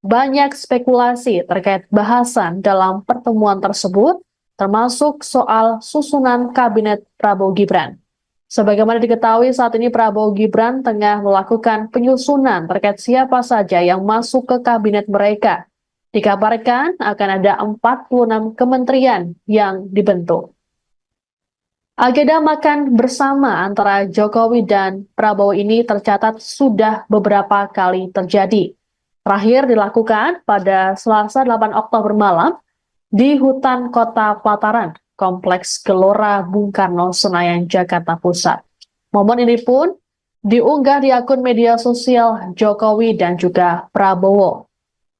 Banyak spekulasi terkait bahasan dalam pertemuan tersebut, termasuk soal susunan kabinet Prabowo Gibran. Sebagaimana diketahui saat ini Prabowo Gibran tengah melakukan penyusunan terkait siapa saja yang masuk ke kabinet mereka. Dikabarkan akan ada 46 kementerian yang dibentuk. Agenda makan bersama antara Jokowi dan Prabowo ini tercatat sudah beberapa kali terjadi. Terakhir dilakukan pada Selasa 8 Oktober malam di hutan Kota Pelataran, Kompleks Gelora Bung Karno, Senayan, Jakarta Pusat. Momen ini pun diunggah di akun media sosial Jokowi dan juga Prabowo.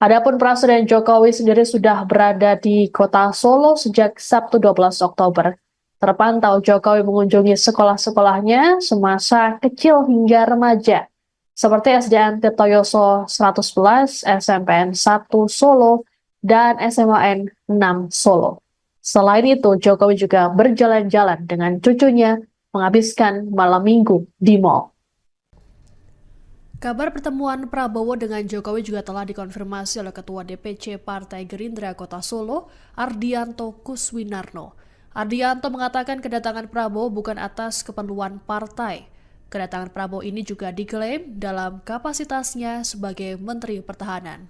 Adapun Presiden Jokowi sendiri sudah berada di Kota Solo sejak Sabtu 12 Oktober. Terpantau Jokowi mengunjungi sekolah-sekolahnya semasa kecil hingga remaja, seperti SDN Tirtoyoso 111, SMPN 1 Solo, dan SMAN 6 Solo. Selain itu, Jokowi juga berjalan-jalan dengan cucunya menghabiskan malam minggu di mal. Kabar pertemuan Prabowo dengan Jokowi juga telah dikonfirmasi oleh Ketua DPC Partai Gerindra Kota Solo, Ardianto Kuswinarno. Ardianto mengatakan kedatangan Prabowo bukan atas keperluan partai. Kedatangan Prabowo ini juga diklaim dalam kapasitasnya sebagai Menteri Pertahanan.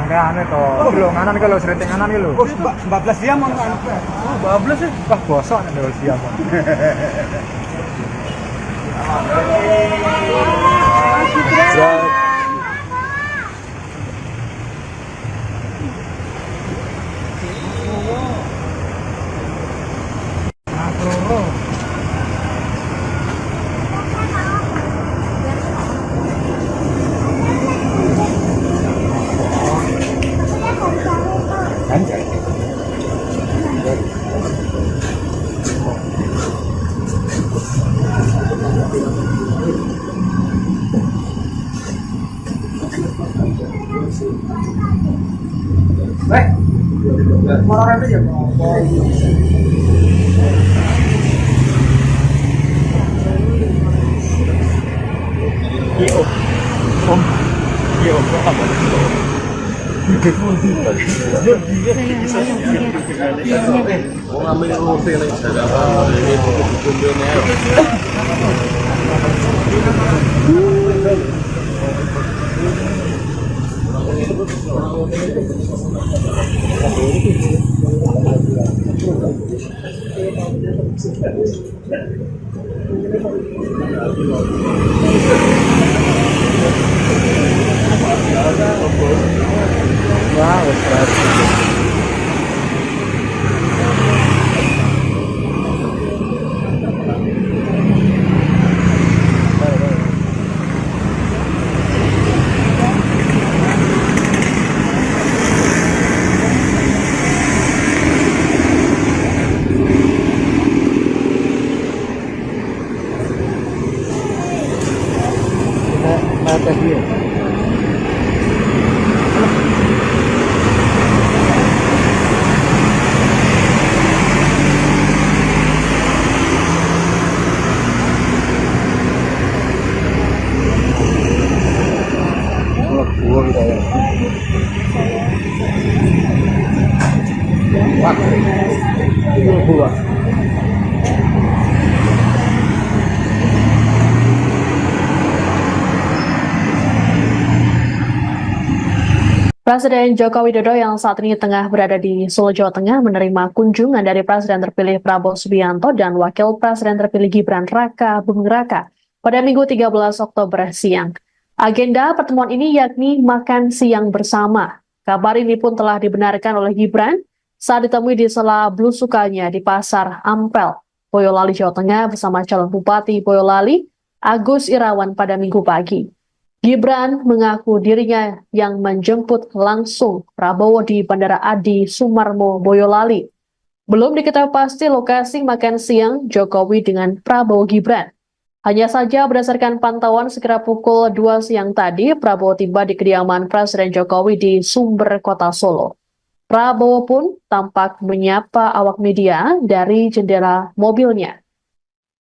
Anu to, belum nganan ke lo, sering nganan ke lo. 14 jam on anu. 14 ya. Wah, bosok nih lo siap. Orang itu ya. Mau ngambil roti nih, saya ini kumpulnya. atas dia. Gua kita ya. Wah, itu gua. Presiden Joko Widodo yang saat ini tengah berada di Solo, Jawa Tengah menerima kunjungan dari Presiden terpilih Prabowo Subianto dan Wakil Presiden terpilih Gibran Raka Buming Raka pada Minggu 13 Oktober siang. Agenda pertemuan ini yakni makan siang bersama. Kabar ini pun telah dibenarkan oleh Gibran saat ditemui di sela belusukannya di Pasar Ampel, Boyolali, Jawa Tengah bersama calon Bupati Boyolali, Agus Irawan pada Minggu pagi. Gibran mengaku dirinya yang menjemput langsung Prabowo di Bandara Adi Sumarmo, Boyolali. Belum diketahui pasti lokasi makan siang Jokowi dengan Prabowo Gibran. Hanya saja berdasarkan pantauan sekira pukul 2 siang tadi, Prabowo tiba di kediaman Presiden Jokowi di Sumber, Kota Solo. Prabowo pun tampak menyapa awak media dari jendela mobilnya.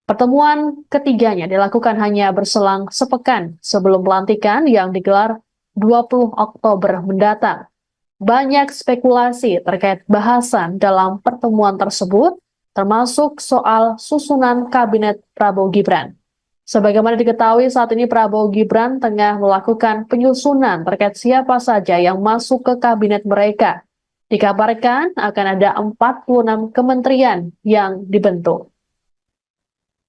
Pertemuan ketiganya dilakukan hanya berselang sepekan sebelum pelantikan yang digelar 20 Oktober mendatang. Banyak spekulasi terkait bahasan dalam pertemuan tersebut, termasuk soal susunan kabinet Prabowo Gibran. Sebagaimana diketahui saat ini Prabowo Gibran tengah melakukan penyusunan terkait siapa saja yang masuk ke kabinet mereka. Dikabarkan akan ada 46 kementerian yang dibentuk.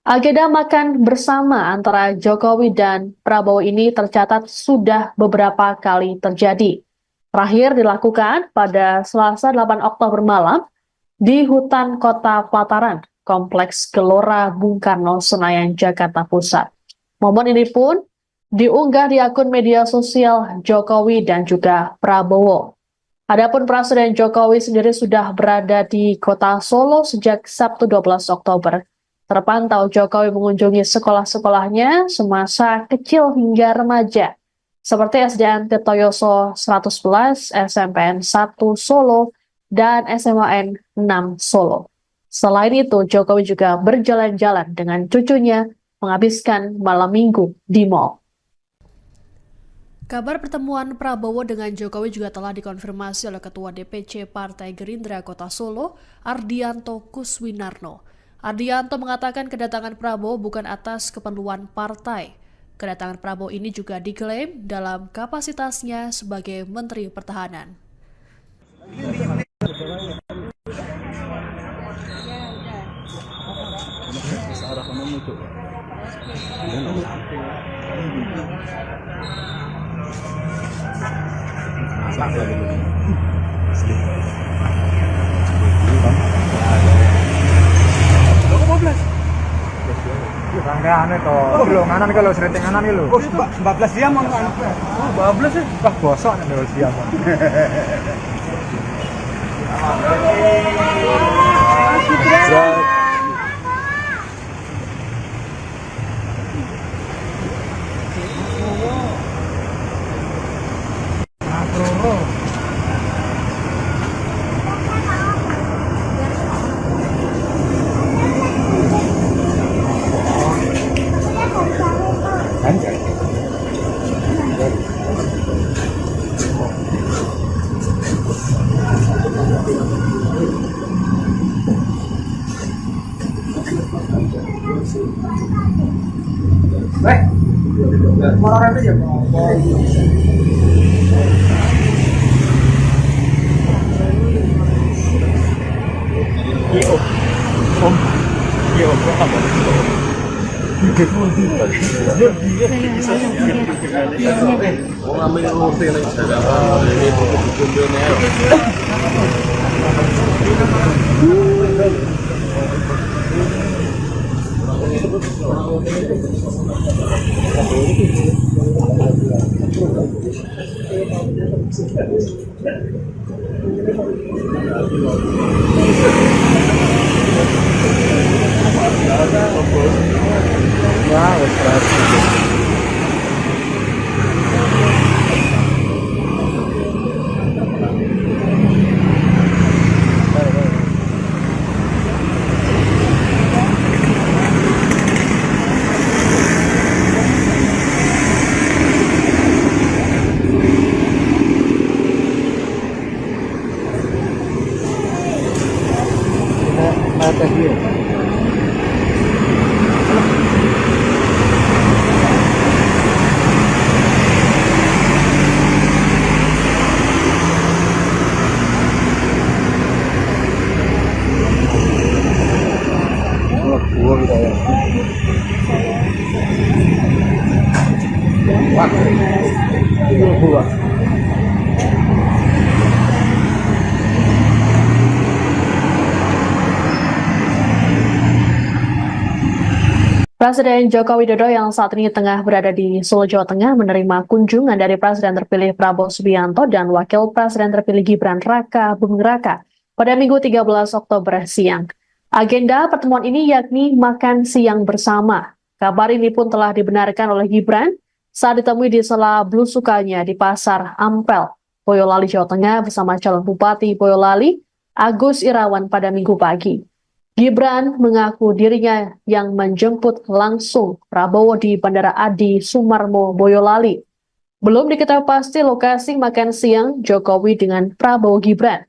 Agenda makan bersama antara Jokowi dan Prabowo ini tercatat sudah beberapa kali terjadi. Terakhir dilakukan pada Selasa 8 Oktober malam di hutan Kota Pelataran, Kompleks Gelora Bung Karno, Senayan, Jakarta Pusat. Momen ini pun diunggah di akun media sosial Jokowi dan juga Prabowo. Adapun Presiden Jokowi sendiri sudah berada di Kota Solo sejak Sabtu 12 Oktober. Terpantau Jokowi mengunjungi sekolah-sekolahnya semasa kecil hingga remaja, seperti SDN Tirtoyoso 111, SMPN 1 Solo, dan SMAN 6 Solo. Selain itu, Jokowi juga berjalan-jalan dengan cucunya menghabiskan malam minggu di mal. Kabar pertemuan Prabowo dengan Jokowi juga telah dikonfirmasi oleh Ketua DPC Partai Gerindra Kota Solo, Ardianto Kuswinarno. Ardianto mengatakan kedatangan Prabowo bukan atas keperluan partai. Kedatangan Prabowo ini juga diklaim dalam kapasitasnya sebagai Menteri Pertahanan. Rangkaian itu, kilo nganan kalau sering nganan kilo. 14 jam mau anu. 14 ya. Wah, bosok nih kalau siang. Orang itu ya. Mau ngambil roti nih Jakarta ini kumpulnya. Wah, Presiden Joko Widodo yang saat ini tengah berada di Solo, Jawa Tengah menerima kunjungan dari Presiden terpilih Prabowo Subianto dan Wakil Presiden terpilih Gibran Raka Buming Raka pada Minggu 13 Oktober siang. Agenda pertemuan ini yakni makan siang bersama. Kabar ini pun telah dibenarkan oleh Gibran saat ditemui di sela belusukannya di Pasar Ampel, Boyolali, Jawa Tengah bersama calon Bupati Boyolali, Agus Irawan pada Minggu pagi. Gibran mengaku dirinya yang menjemput langsung Prabowo di Bandara Adi Sumarmo, Boyolali. Belum diketahui pasti lokasi makan siang Jokowi dengan Prabowo Gibran.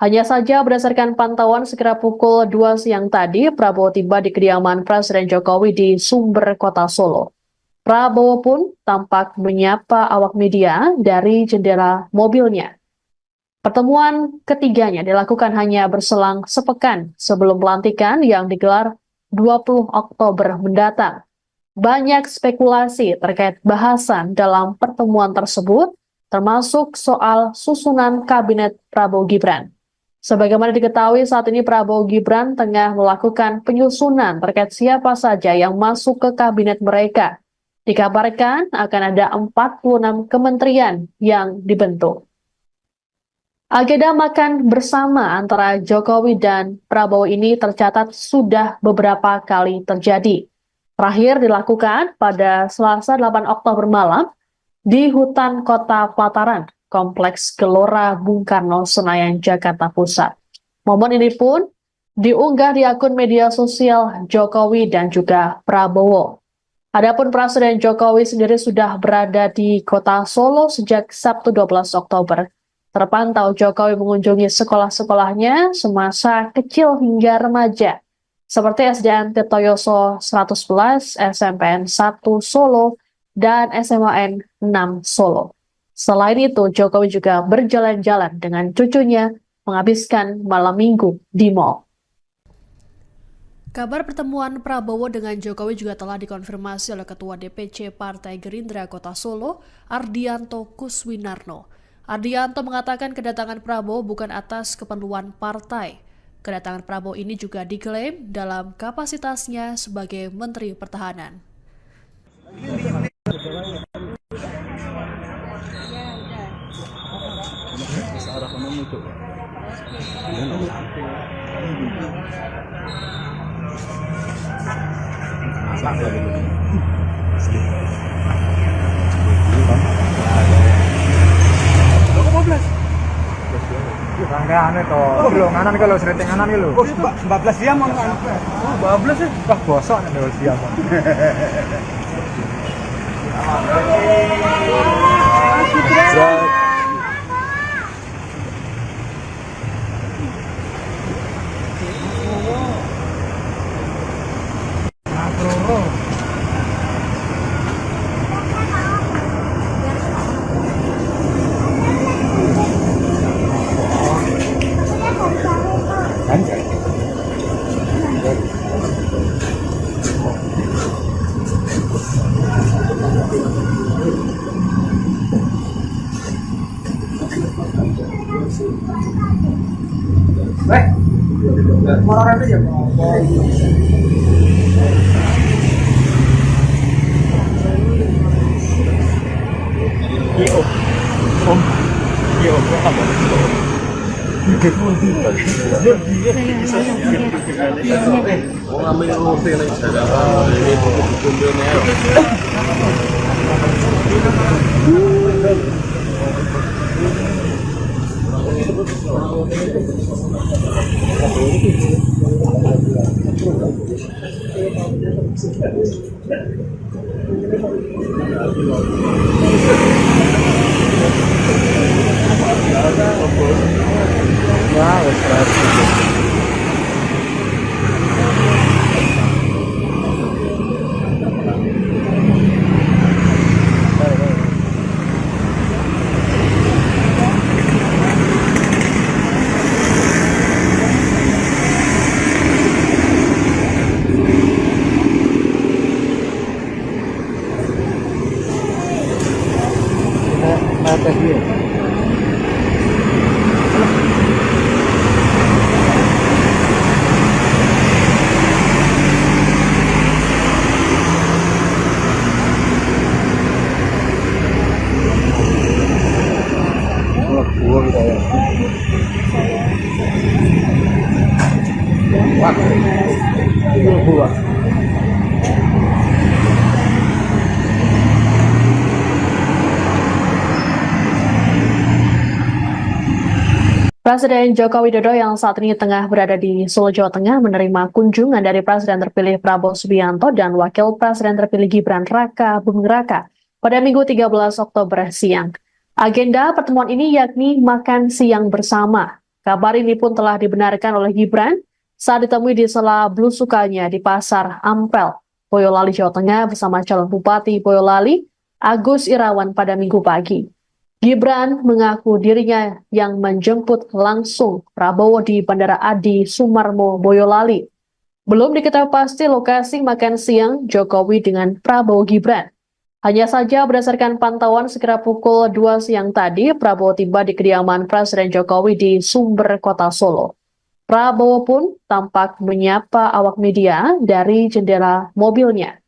Hanya saja berdasarkan pantauan sekira pukul 2 siang tadi, Prabowo tiba di kediaman Presiden Jokowi di Sumber, Kota Solo. Prabowo pun tampak menyapa awak media dari jendela mobilnya. Pertemuan ketiganya dilakukan hanya berselang sepekan sebelum pelantikan yang digelar 20 Oktober mendatang. Banyak spekulasi terkait bahasan dalam pertemuan tersebut, termasuk soal susunan kabinet Prabowo Gibran. Sebagaimana diketahui saat ini Prabowo Gibran tengah melakukan penyusunan terkait siapa saja yang masuk ke kabinet mereka. Dikabarkan akan ada 46 kementerian yang dibentuk. Agenda makan bersama antara Jokowi dan Prabowo ini tercatat sudah beberapa kali terjadi. Terakhir dilakukan pada Selasa 8 Oktober malam di hutan Kota Pelataran, Kompleks Gelora Bung Karno, Senayan, Jakarta Pusat. Momen ini pun diunggah di akun media sosial Jokowi dan juga Prabowo. Adapun Presiden Jokowi sendiri sudah berada di Kota Solo sejak Sabtu 12 Oktober. Terpantau Jokowi mengunjungi sekolah-sekolahnya semasa kecil hingga remaja, seperti SDN Tirtoyoso 111, SMPN 1 Solo, dan SMAN 6 Solo. Selain itu, Jokowi juga berjalan-jalan dengan cucunya menghabiskan malam minggu di mal. Kabar pertemuan Prabowo dengan Jokowi juga telah dikonfirmasi oleh Ketua DPC Partai Gerindra Kota Solo, Ardianto Kuswinarno. Ardianto mengatakan kedatangan Prabowo bukan atas keperluan partai. Kedatangan Prabowo ini juga diklaim dalam kapasitasnya sebagai Menteri Pertahanan. Rangkaian itu, belum nganan kalau sering nganan gitu. Oh, 14 jam mau kan? Oh, 12 ya. Wah, bosok nih kalau siang. Mau orang aja. Mau ngambil roti nih Jakarta ini kumpulnya. Presiden Joko Widodo yang saat ini tengah berada di Solo, Jawa Tengah menerima kunjungan dari Presiden terpilih Prabowo Subianto dan Wakil Presiden terpilih Gibran Raka Buming Raka pada Minggu 13 Oktober siang. Agenda pertemuan ini yakni makan siang bersama. Kabar ini pun telah dibenarkan oleh Gibran saat ditemui di sela belusukannya di Pasar Ampel, Boyolali, Jawa Tengah bersama calon Bupati Boyolali, Agus Irawan pada Minggu pagi. Gibran mengaku dirinya yang menjemput langsung Prabowo di Bandara Adi Sumarmo, Boyolali. Belum diketahui pasti lokasi makan siang Jokowi dengan Prabowo Gibran. Hanya saja berdasarkan pantauan sekira pukul 2 siang tadi, Prabowo tiba di kediaman Presiden Jokowi di Sumber, Kota Solo. Prabowo pun tampak menyapa awak media dari jendela mobilnya.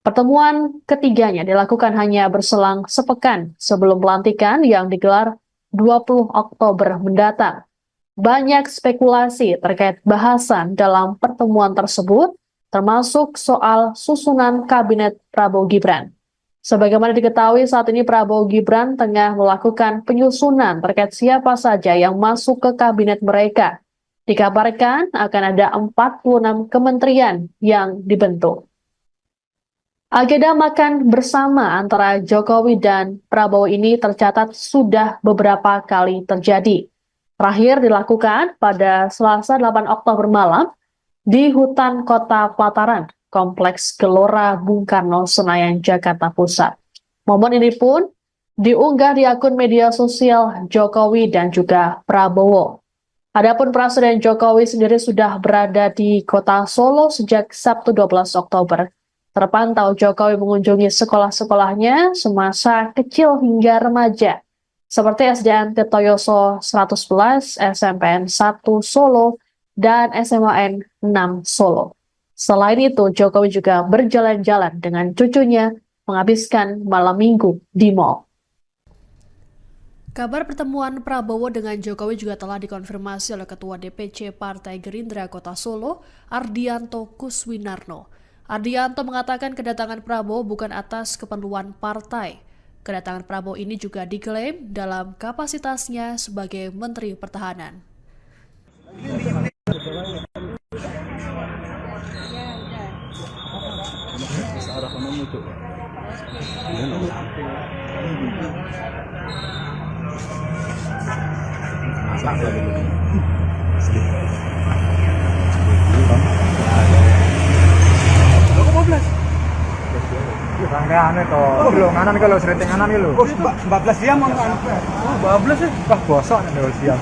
Pertemuan ketiganya dilakukan hanya berselang sepekan sebelum pelantikan yang digelar 20 Oktober mendatang. Banyak spekulasi terkait bahasan dalam pertemuan tersebut, termasuk soal susunan kabinet Prabowo Gibran. Sebagaimana diketahui saat ini Prabowo Gibran tengah melakukan penyusunan terkait siapa saja yang masuk ke kabinet mereka. Dikabarkan akan ada 46 kementerian yang dibentuk. Agenda makan bersama antara Jokowi dan Prabowo ini tercatat sudah beberapa kali terjadi. Terakhir dilakukan pada Selasa 8 Oktober malam di hutan Kota Pelataran, Kompleks Gelora Bung Karno, Senayan, Jakarta Pusat. Momen ini pun diunggah di akun media sosial Jokowi dan juga Prabowo. Adapun Presiden Jokowi sendiri sudah berada di Kota Solo sejak Sabtu 12 Oktober. Terpantau Jokowi mengunjungi sekolah-sekolahnya semasa kecil hingga remaja, seperti SDN Tirtoyoso 111, SMPN 1 Solo, dan SMAN 6 Solo. Selain itu, Jokowi juga berjalan-jalan dengan cucunya menghabiskan malam minggu di mal. Kabar pertemuan Prabowo dengan Jokowi juga telah dikonfirmasi oleh Ketua DPC Partai Gerindra Kota Solo, Ardianto Kuswinarno. Ardianto mengatakan kedatangan Prabowo bukan atas keperluan partai. Kedatangan Prabowo ini juga diklaim dalam kapasitasnya sebagai Menteri Pertahanan. Anu itu, belum nganan kalau sering nganan gitu. 14 jam on anu. Bablas ya. Wah, bosok nih dua siang.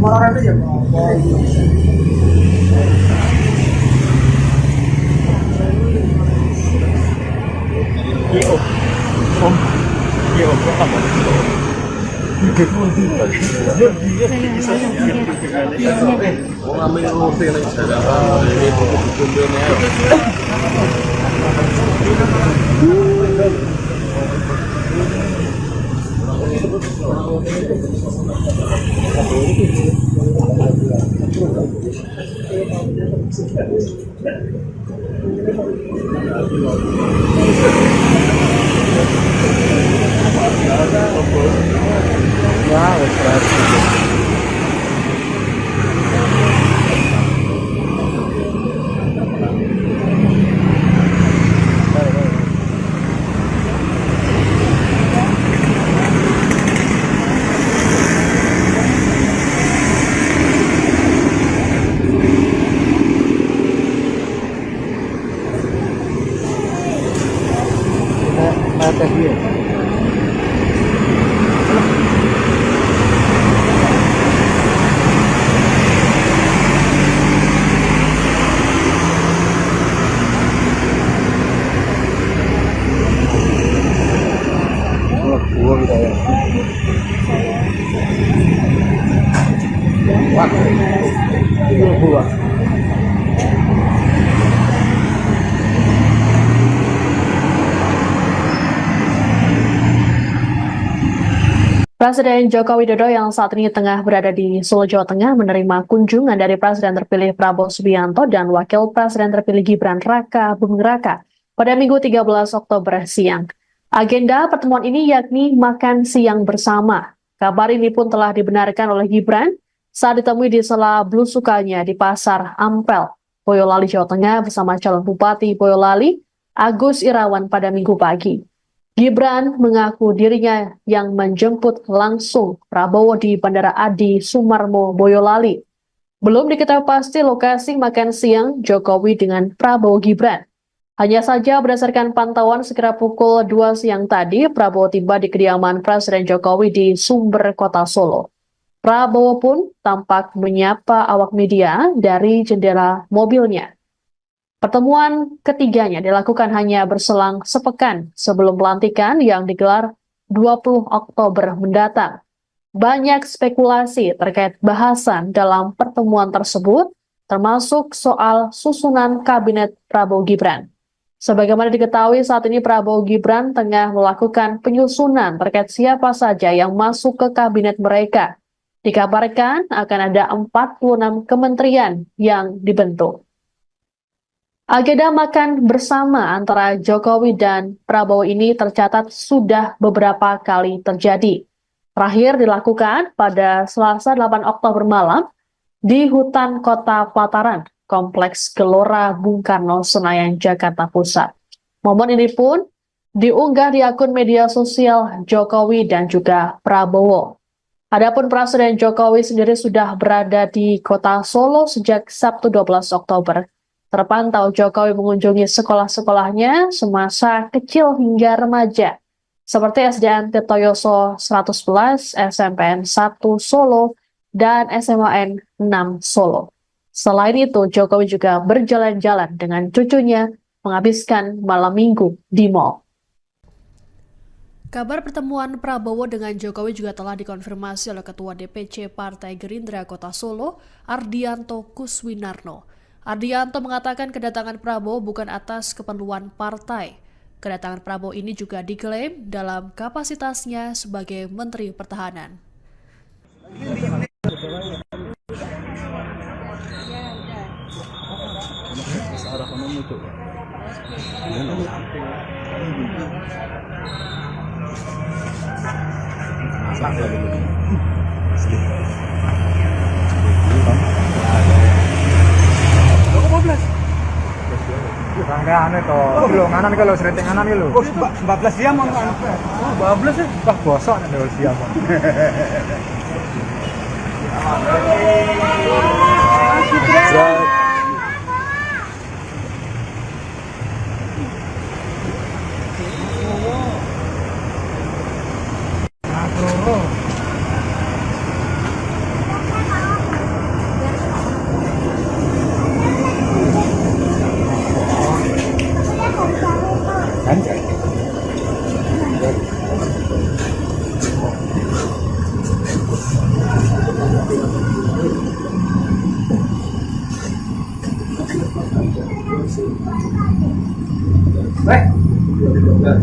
Orang itu ya. Mau ngambil roti nih saya ini buku-buku ini. tes dia. Gua kita ya. Wah, itu gua. Presiden Joko Widodo yang saat ini tengah berada di Solo, Jawa Tengah menerima kunjungan dari Presiden terpilih Prabowo Subianto dan Wakil Presiden terpilih Gibran Raka Buming Raka pada Minggu 13 Oktober siang. Agenda pertemuan ini yakni makan siang bersama. Kabar ini pun telah dibenarkan oleh Gibran saat ditemui di sela belusukannya di Pasar Ampel, Boyolali, Jawa Tengah bersama calon Bupati Boyolali, Agus Irawan pada Minggu pagi. Gibran mengaku dirinya yang menjemput langsung Prabowo di Bandara Adi Sumarmo, Boyolali. Belum diketahui pasti lokasi makan siang Jokowi dengan Prabowo Gibran. Hanya saja berdasarkan pantauan sekira pukul 2 siang tadi, Prabowo tiba di kediaman Presiden Jokowi di Sumber, Kota Solo. Prabowo pun tampak menyapa awak media dari jendela mobilnya. Pertemuan ketiganya dilakukan hanya berselang sepekan sebelum pelantikan yang digelar 20 Oktober mendatang. Banyak spekulasi terkait bahasan dalam pertemuan tersebut, termasuk soal susunan kabinet Prabowo Gibran. Sebagaimana diketahui saat ini Prabowo Gibran tengah melakukan penyusunan terkait siapa saja yang masuk ke kabinet mereka. Dikabarkan akan ada 46 kementerian yang dibentuk. Agenda makan bersama antara Jokowi dan Prabowo ini tercatat sudah beberapa kali terjadi. Terakhir dilakukan pada Selasa 8 Oktober malam di hutan Kota Pelataran, Kompleks Gelora Bung Karno, Senayan, Jakarta Pusat. Momen ini pun diunggah di akun media sosial Jokowi dan juga Prabowo. Adapun Presiden Jokowi sendiri sudah berada di Kota Solo sejak Sabtu 12 Oktober. Terpantau Jokowi mengunjungi sekolah-sekolahnya semasa kecil hingga remaja, seperti SDN Tirtoyoso 111, SMPN 1 Solo, dan SMAN 6 Solo. Selain itu, Jokowi juga berjalan-jalan dengan cucunya menghabiskan malam minggu di mal. Kabar pertemuan Prabowo dengan Jokowi juga telah dikonfirmasi oleh Ketua DPC Partai Gerindra Kota Solo, Ardianto Kuswinarno. Ardianto mengatakan kedatangan Prabowo bukan atas keperluan partai. Kedatangan Prabowo ini juga diklaim dalam kapasitasnya sebagai Menteri Pertahanan. Bangga anu to, lho nganan iki lho sreting nganan iki lho. 14 jam anu. Oh, 12 ya. Wah, bosok nek lho siap.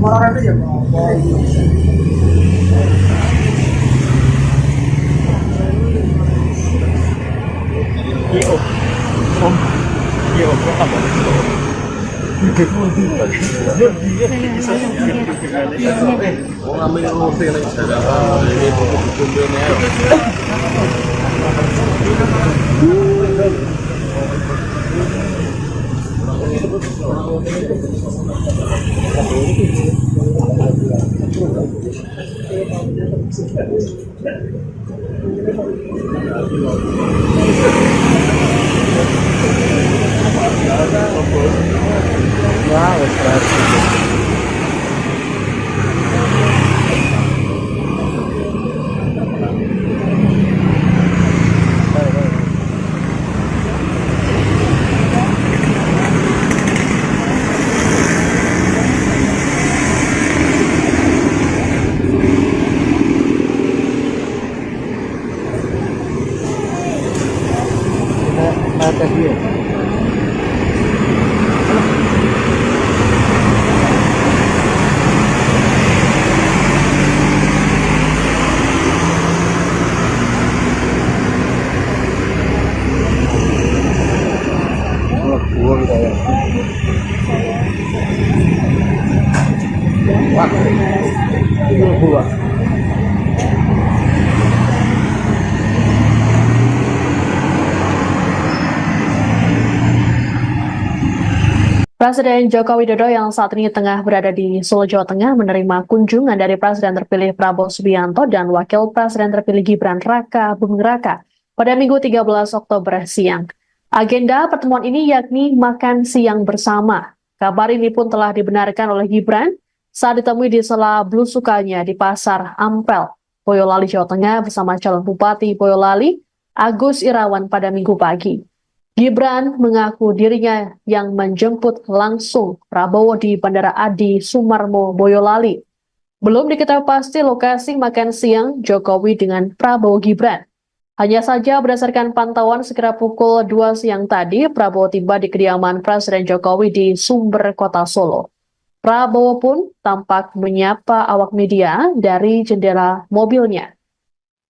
Orang itu ya. Kung aming ruti na isa na ini kumpul na yun. Wah, wes Presiden Joko Widodo yang saat ini tengah berada di Solo, Jawa Tengah menerima kunjungan dari Presiden terpilih Prabowo Subianto dan Wakil Presiden terpilih Gibran Raka Buming Raka pada Minggu 13 Oktober siang. Agenda pertemuan ini yakni makan siang bersama. Kabar ini pun telah dibenarkan oleh Gibran saat ditemui di sela belusukannya di Pasar Ampel, Boyolali, Jawa Tengah bersama calon Bupati Boyolali, Agus Irawan pada Minggu pagi. Gibran mengaku dirinya yang menjemput langsung Prabowo di Bandara Adi Sumarmo, Boyolali. Belum diketahui pasti lokasi makan siang Jokowi dengan Prabowo Gibran. Hanya saja berdasarkan pantauan sekira pukul 2 siang tadi, Prabowo tiba di kediaman Presiden Jokowi di Sumber, Kota Solo. Prabowo pun tampak menyapa awak media dari jendela mobilnya.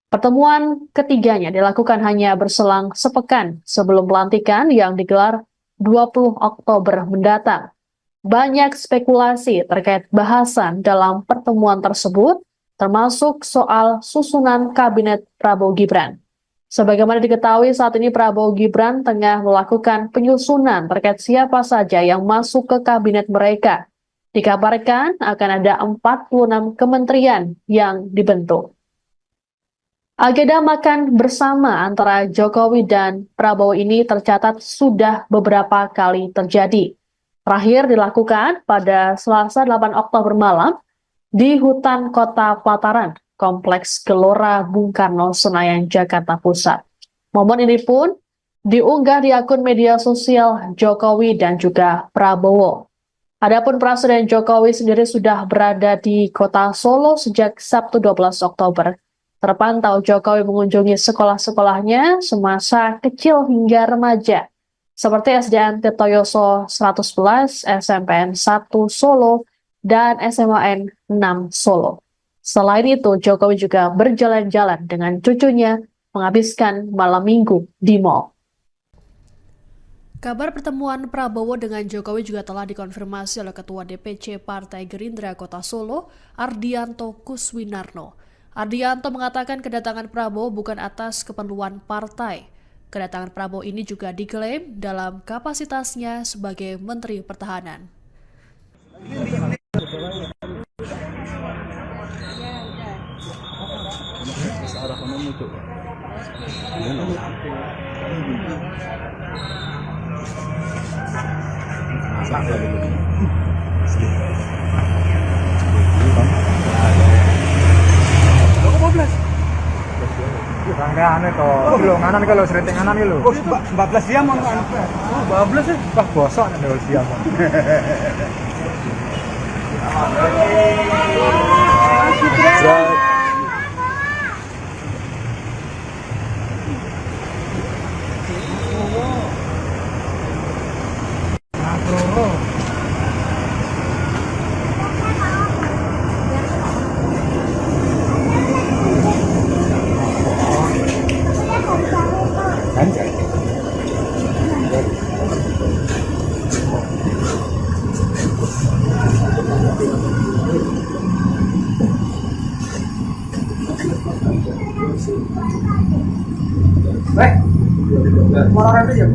Pertemuan ketiganya dilakukan hanya berselang sepekan sebelum pelantikan yang digelar 20 Oktober mendatang. Banyak spekulasi terkait bahasan dalam pertemuan tersebut, termasuk soal susunan kabinet Prabowo Gibran. Sebagaimana diketahui saat ini Prabowo Gibran tengah melakukan penyusunan terkait siapa saja yang masuk ke kabinet mereka. Dikabarkan akan ada 46 kementerian yang dibentuk. Agenda makan bersama antara Jokowi dan Prabowo ini tercatat sudah beberapa kali terjadi. Terakhir dilakukan pada Selasa 8 Oktober malam di hutan Kota Pelataran, Kompleks Gelora Bung Karno, Senayan, Jakarta Pusat. Momen ini pun diunggah di akun media sosial Jokowi dan juga Prabowo. Adapun Presiden Jokowi sendiri sudah berada di Kota Solo sejak Sabtu 12 Oktober. Terpantau Jokowi mengunjungi sekolah-sekolahnya semasa kecil hingga remaja, seperti SDN Tirtoyoso 111, SMPN 1 Solo, dan SMAN 6 Solo. Selain itu, Jokowi juga berjalan-jalan dengan cucunya menghabiskan malam minggu di mal. Kabar pertemuan Prabowo dengan Jokowi juga telah dikonfirmasi oleh Ketua DPC Partai Gerindra Kota Solo, Ardianto Kuswinarno. Ardianto mengatakan kedatangan Prabowo bukan atas keperluan partai. Kedatangan Prabowo ini juga diklaim dalam kapasitasnya sebagai Menteri Pertahanan. Rangkaian itu, belum nganan kalau sering nganan itu. 14 jam mau anu. 14 ya. Wah bosok nih dulu siang. Orang itu ya.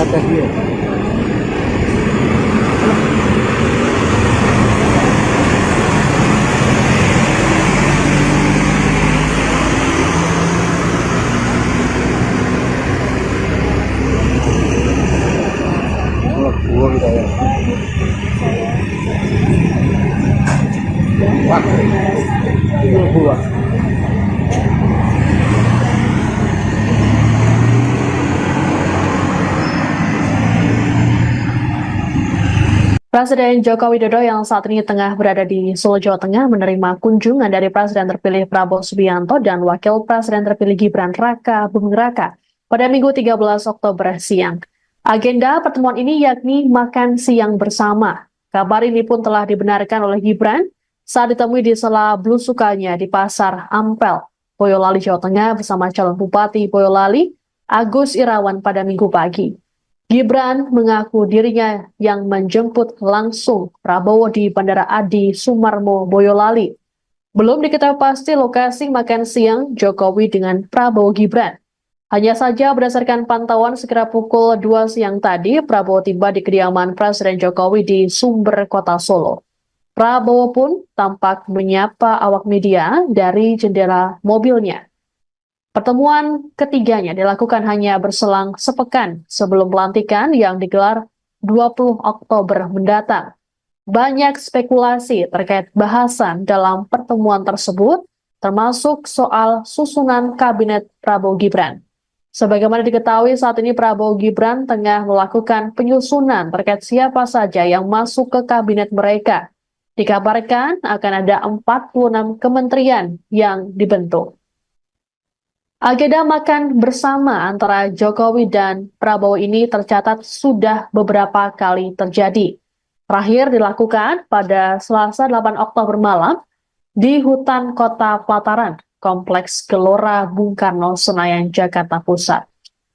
tes dia. Buah kita ya. Wah, buah. Presiden Joko Widodo yang saat ini tengah berada di Solo, Jawa Tengah menerima kunjungan dari Presiden terpilih Prabowo Subianto dan Wakil Presiden terpilih Gibran Raka Buming Raka pada Minggu 13 Oktober siang. Agenda pertemuan ini yakni makan siang bersama. Kabar ini pun telah dibenarkan oleh Gibran saat ditemui di sela belusukannya di Pasar Ampel, Boyolali, Jawa Tengah bersama calon Bupati Boyolali, Agus Irawan pada Minggu pagi. Gibran mengaku dirinya yang menjemput langsung Prabowo di Bandara Adi Sumarmo, Boyolali. Belum diketahui pasti lokasi makan siang Jokowi dengan Prabowo Gibran. Hanya saja berdasarkan pantauan sekira pukul 2 siang tadi, Prabowo tiba di kediaman Presiden Jokowi di Sumber, Kota Solo. Prabowo pun tampak menyapa awak media dari jendela mobilnya. Pertemuan ketiganya dilakukan hanya berselang sepekan sebelum pelantikan yang digelar 20 Oktober mendatang. Banyak spekulasi terkait bahasan dalam pertemuan tersebut, termasuk soal susunan kabinet Prabowo Gibran. Sebagaimana diketahui saat ini Prabowo Gibran tengah melakukan penyusunan terkait siapa saja yang masuk ke kabinet mereka. Dikabarkan akan ada 46 kementerian yang dibentuk. Agenda makan bersama antara Jokowi dan Prabowo ini tercatat sudah beberapa kali terjadi. Terakhir dilakukan pada Selasa 8 Oktober malam di hutan Kota Pelataran, Kompleks Gelora Bung Karno, Senayan, Jakarta Pusat.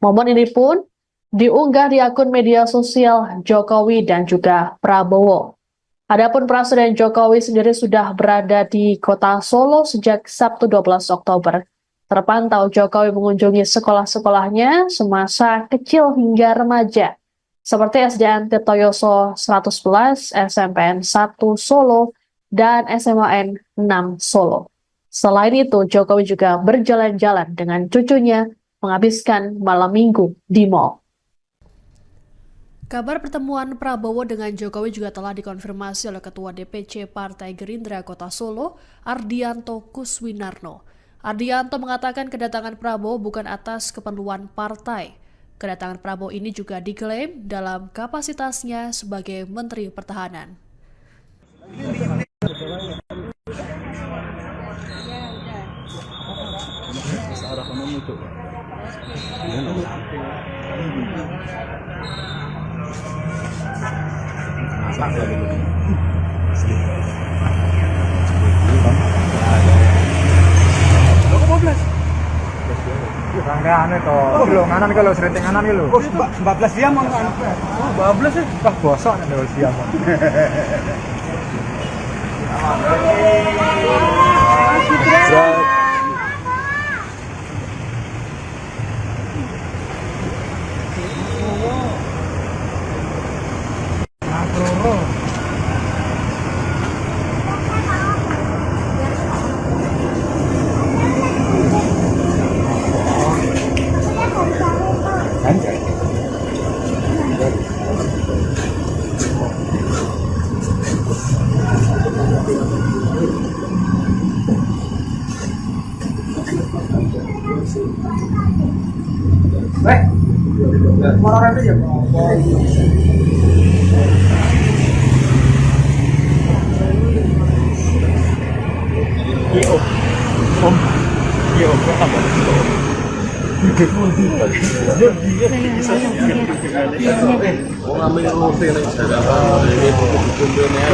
Momen ini pun diunggah di akun media sosial Jokowi dan juga Prabowo. Adapun Presiden Jokowi sendiri sudah berada di Kota Solo sejak Sabtu 12 Oktober. Terpantau Jokowi mengunjungi sekolah-sekolahnya semasa kecil hingga remaja, seperti SDN Tirtoyoso 111, SMPN 1 Solo, dan SMAN 6 Solo. Selain itu, Jokowi juga berjalan-jalan dengan cucunya menghabiskan malam minggu di mal. Kabar pertemuan Prabowo dengan Jokowi juga telah dikonfirmasi oleh Ketua DPC Partai Gerindra Kota Solo, Ardianto Kuswinarno. Ardianto mengatakan kedatangan Prabowo bukan atas keperluan partai. Kedatangan Prabowo ini juga diklaim dalam kapasitasnya sebagai Menteri Pertahanan. Anu itu, belum nganan kalau sering nganan gitu. 14 jam anu. 14 ya. Wah, bosok nih dulu siang. Orang itu ya. Mau ngambil roti nih Jakarta ini dikumpulin ya.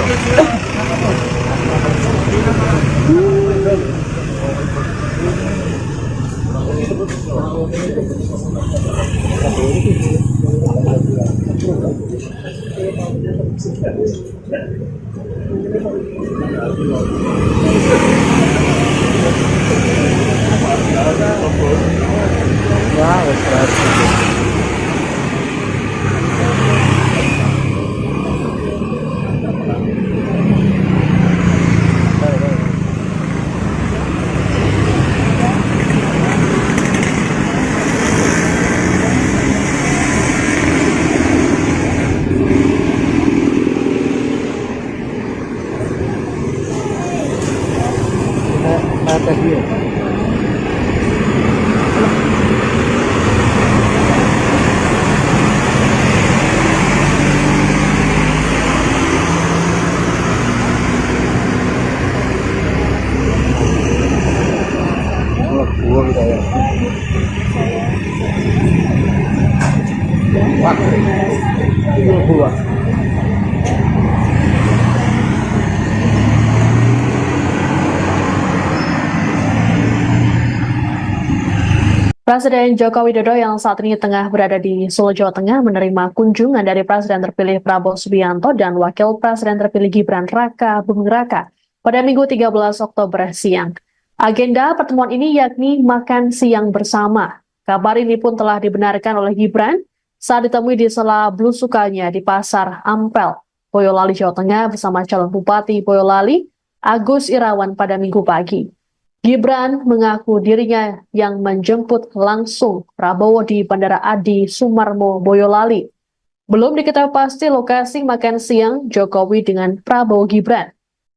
Presiden Joko Widodo yang saat ini tengah berada di Solo, Jawa Tengah menerima kunjungan dari Presiden terpilih Prabowo Subianto dan Wakil Presiden terpilih Gibran Raka Buming Raka pada Minggu 13 Oktober siang. Agenda pertemuan ini yakni makan siang bersama. Kabar ini pun telah dibenarkan oleh Gibran saat ditemui di sela belusukannya di Pasar Ampel, Boyolali, Jawa Tengah bersama calon Bupati Boyolali, Agus Irawan pada Minggu pagi. Gibran mengaku dirinya yang menjemput langsung Prabowo di Bandara Adi Sumarmo, Boyolali. Belum diketahui pasti lokasi makan siang Jokowi dengan Prabowo Gibran.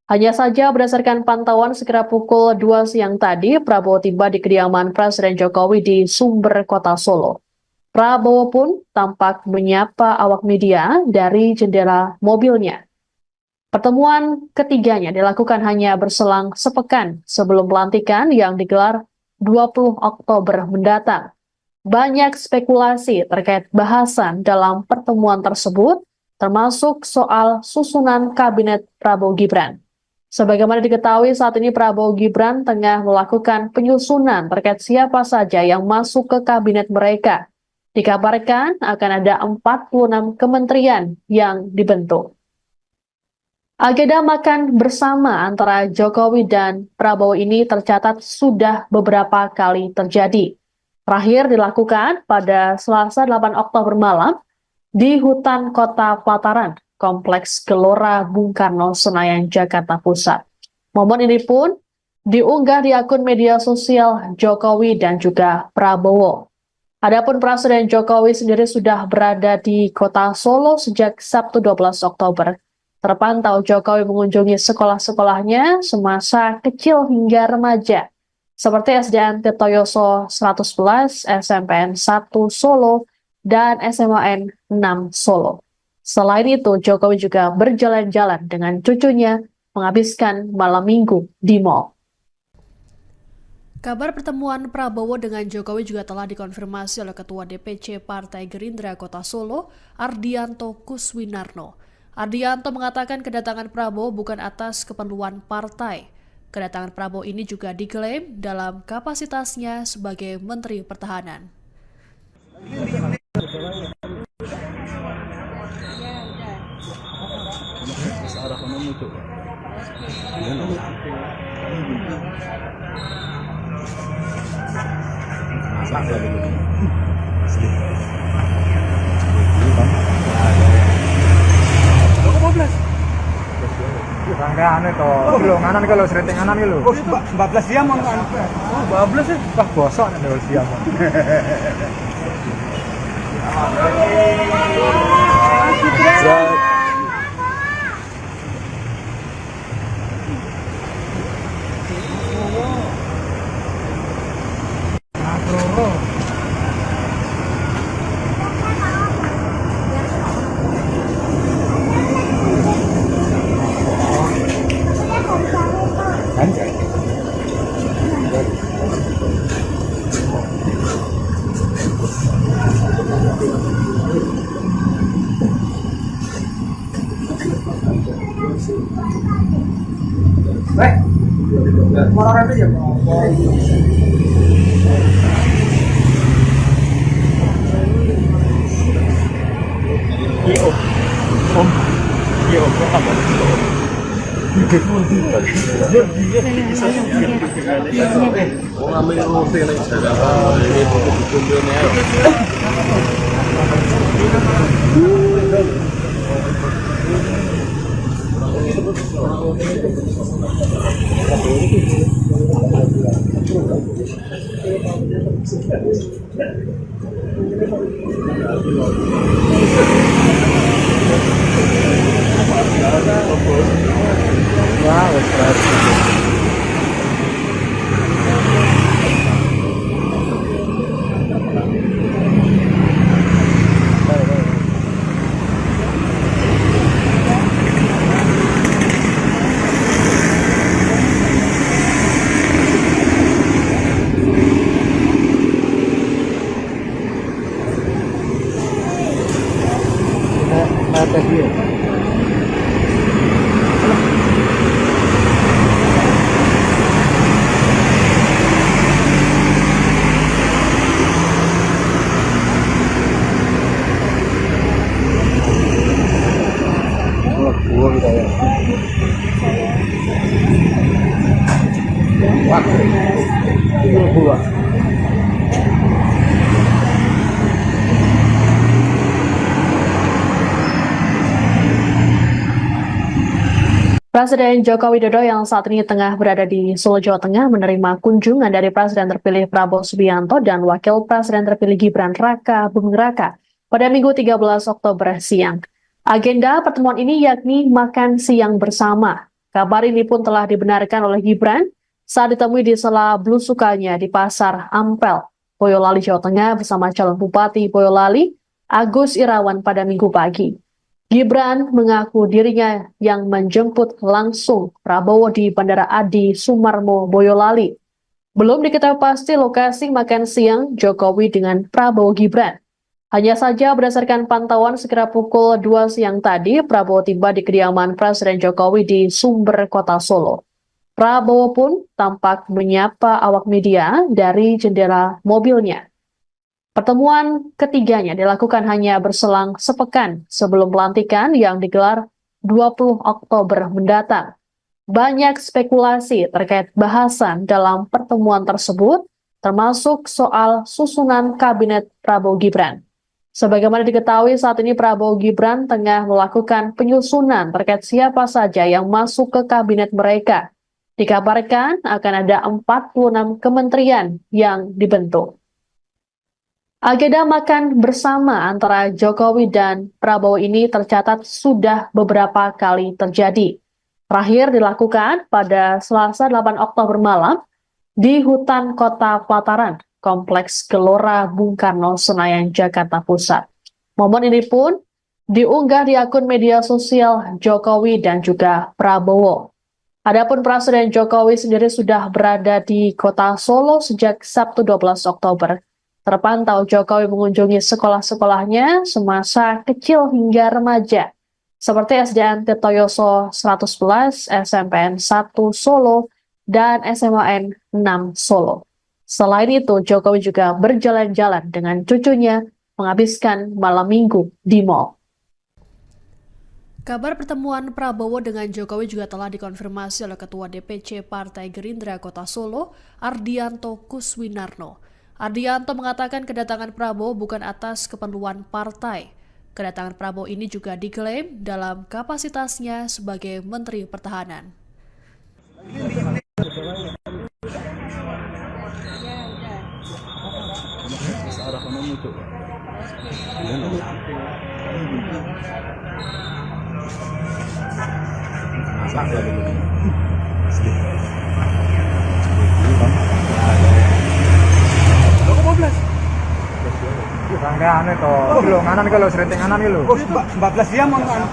Hanya saja berdasarkan pantauan sekira pukul 2 siang tadi, Prabowo tiba di kediaman Presiden Jokowi di Sumber, Kota Solo. Prabowo pun tampak menyapa awak media dari jendela mobilnya. Pertemuan ketiganya dilakukan hanya berselang sepekan sebelum pelantikan yang digelar 20 Oktober mendatang. Banyak spekulasi terkait bahasan dalam pertemuan tersebut, termasuk soal susunan kabinet Prabowo Gibran. Sebagaimana diketahui saat ini Prabowo Gibran tengah melakukan penyusunan terkait siapa saja yang masuk ke kabinet mereka. Dikabarkan akan ada 46 kementerian yang dibentuk. Agenda makan bersama antara Jokowi dan Prabowo ini tercatat sudah beberapa kali terjadi. Terakhir dilakukan pada Selasa 8 Oktober malam di hutan Kota Pelataran, Kompleks Gelora Bung Karno, Senayan, Jakarta Pusat. Momen ini pun diunggah di akun media sosial Jokowi dan juga Prabowo. Adapun Presiden Jokowi sendiri sudah berada di Kota Solo sejak Sabtu 12 Oktober. Terpantau Jokowi mengunjungi sekolah-sekolahnya semasa kecil hingga remaja, seperti SDN Tirtoyoso 111, SMPN 1 Solo, dan SMAN 6 Solo. Selain itu, Jokowi juga berjalan-jalan dengan cucunya menghabiskan malam minggu di mal. Kabar pertemuan Prabowo dengan Jokowi juga telah dikonfirmasi oleh Ketua DPC Partai Gerindra Kota Solo, Ardianto Kuswinarno. Ardianto mengatakan kedatangan Prabowo bukan atas keperluan partai. Kedatangan Prabowo ini juga diklaim dalam kapasitasnya sebagai Menteri Pertahanan. Bangga anu to, belum nganan kalau sering nganan gitu. 14 jam mau anu. 14 ya. Wah bosok nih kalau siang. Orang itu ya. Orang ambil roti yang saya ini kumpulnya. atas dia. Gua kita ya. Wah, itu gua. Presiden Joko Widodo yang saat ini tengah berada di Solo, Jawa Tengah menerima kunjungan dari Presiden terpilih Prabowo Subianto dan Wakil Presiden terpilih Gibran Raka Buming Raka pada Minggu 13 Oktober siang. Agenda pertemuan ini yakni makan siang bersama. Kabar ini pun telah dibenarkan oleh Gibran saat ditemui di sela belusukannya di Pasar Ampel, Boyolali, Jawa Tengah bersama calon Bupati Boyolali, Agus Irawan pada Minggu pagi. Gibran mengaku dirinya yang menjemput langsung Prabowo di Bandara Adi Sumarmo, Boyolali. Belum diketahui pasti lokasi makan siang Jokowi dengan Prabowo Gibran. Hanya saja berdasarkan pantauan sekira pukul 2 siang tadi, Prabowo tiba di kediaman Presiden Jokowi di Sumber, Kota Solo. Prabowo pun tampak menyapa awak media dari jendela mobilnya. Pertemuan ketiganya dilakukan hanya berselang sepekan sebelum pelantikan yang digelar 20 Oktober mendatang. Banyak spekulasi terkait bahasan dalam pertemuan tersebut, termasuk soal susunan kabinet Prabowo Gibran. Sebagaimana diketahui saat ini Prabowo Gibran tengah melakukan penyusunan terkait siapa saja yang masuk ke kabinet mereka. Dikabarkan akan ada 46 kementerian yang dibentuk. Agenda makan bersama antara Jokowi dan Prabowo ini tercatat sudah beberapa kali terjadi. Terakhir dilakukan pada Selasa 8 Oktober malam di hutan Kota Pelataran, Kompleks Gelora Bung Karno, Senayan, Jakarta Pusat. Momen ini pun diunggah di akun media sosial Jokowi dan juga Prabowo. Adapun Presiden Jokowi sendiri sudah berada di Kota Solo sejak Sabtu 12 Oktober. Terpantau Jokowi mengunjungi sekolah-sekolahnya semasa kecil hingga remaja, seperti SDN Tirtoyoso 111, SMPN 1 Solo, dan SMAN 6 Solo. Selain itu, Jokowi juga berjalan-jalan dengan cucunya menghabiskan malam minggu di mal. Kabar pertemuan Prabowo dengan Jokowi juga telah dikonfirmasi oleh Ketua DPC Partai Gerindra Kota Solo, Ardianto Kuswinarno. Ardianto mengatakan kedatangan Prabowo bukan atas keperluan partai. Kedatangan Prabowo ini juga diklaim dalam kapasitasnya sebagai Menteri Pertahanan. Rangkaian itu, kilo nganan kalau serinting nganan kilo. 14 jam mau anu.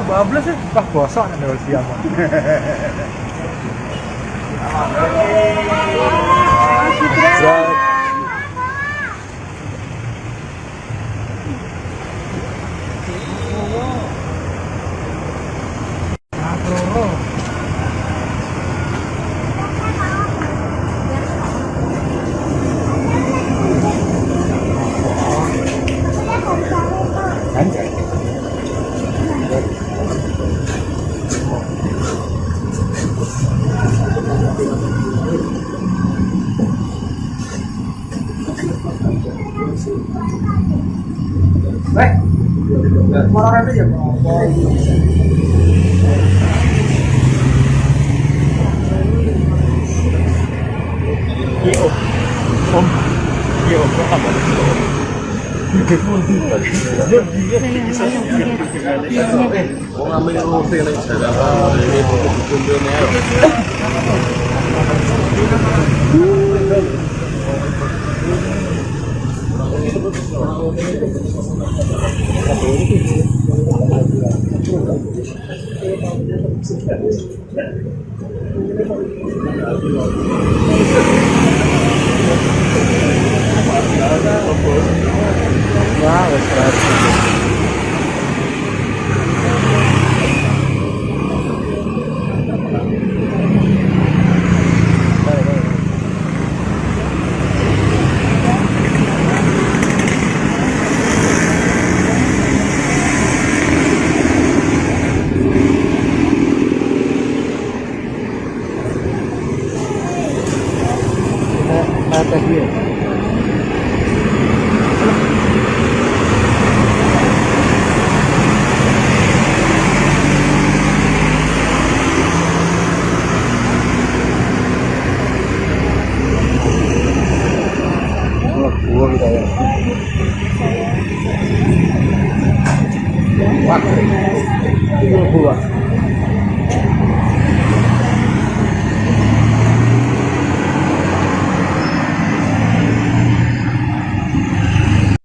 Oh, 12 ya. Wah, bosok nih kalau siang. Baik. Orang itu ya. Mau ngambil roti nih saya ini kumpulnya. Wah,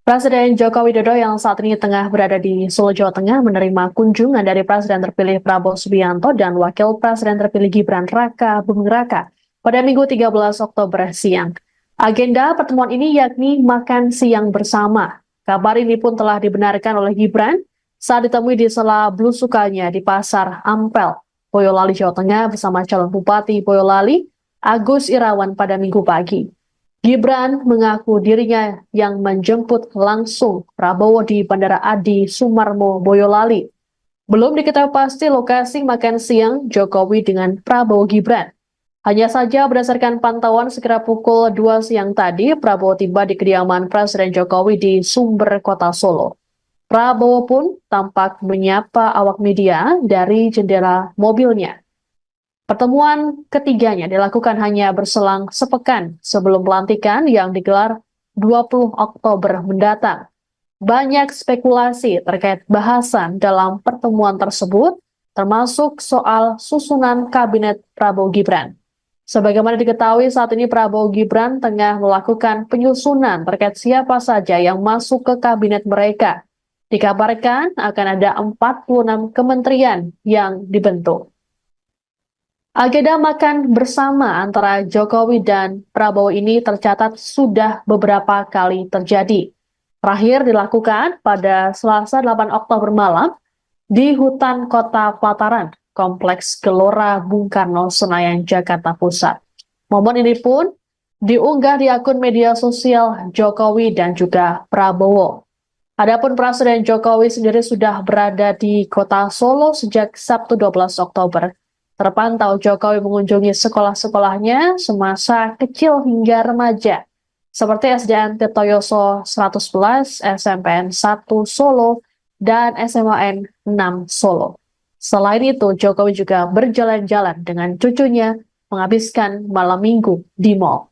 Presiden Joko Widodo yang saat ini tengah berada di Solo, Jawa Tengah menerima kunjungan dari Presiden terpilih Prabowo Subianto dan Wakil Presiden terpilih Gibran Raka Buming Raka pada Minggu 13 Oktober siang. Agenda pertemuan ini yakni makan siang bersama. Kabar ini pun telah dibenarkan oleh Gibran saat ditemui di sela belusukannya di Pasar Ampel, Boyolali, Jawa Tengah bersama calon Bupati Boyolali, Agus Irawan pada Minggu pagi. Gibran mengaku dirinya yang menjemput langsung Prabowo di Bandara Adi Sumarmo, Boyolali. Belum diketahui pasti lokasi makan siang Jokowi dengan Prabowo Gibran. Hanya saja berdasarkan pantauan sekira pukul 2 siang tadi, Prabowo tiba di kediaman Presiden Jokowi di Sumber, Kota Solo. Prabowo pun tampak menyapa awak media dari jendela mobilnya. Pertemuan ketiganya dilakukan hanya berselang sepekan sebelum pelantikan yang digelar 20 Oktober mendatang. Banyak spekulasi terkait bahasan dalam pertemuan tersebut, termasuk soal susunan kabinet Prabowo Gibran. Sebagaimana diketahui saat ini Prabowo Gibran tengah melakukan penyusunan terkait siapa saja yang masuk ke kabinet mereka. Dikabarkan akan ada 46 kementerian yang dibentuk. Agenda makan bersama antara Jokowi dan Prabowo ini tercatat sudah beberapa kali terjadi. Terakhir dilakukan pada Selasa 8 Oktober malam di hutan Kota Pelataran, Kompleks Gelora Bung Karno, Senayan, Jakarta Pusat. Momen ini pun diunggah di akun media sosial Jokowi dan juga Prabowo. Adapun Presiden Jokowi sendiri sudah berada di Kota Solo sejak Sabtu 12 Oktober. Terpantau Jokowi mengunjungi sekolah-sekolahnya semasa kecil hingga remaja, seperti SDN Tirtoyoso 111, SMPN 1 Solo, dan SMAN 6 Solo. Selain itu, Jokowi juga berjalan-jalan dengan cucunya menghabiskan malam minggu di mal.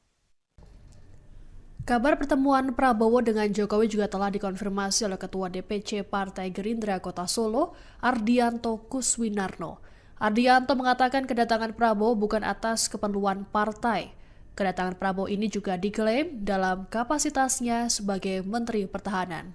Kabar pertemuan Prabowo dengan Jokowi juga telah dikonfirmasi oleh Ketua DPC Partai Gerindra Kota Solo, Ardianto Kuswinarno. Ardianto mengatakan kedatangan Prabowo bukan atas keperluan partai. Kedatangan Prabowo ini juga diklaim dalam kapasitasnya sebagai Menteri Pertahanan.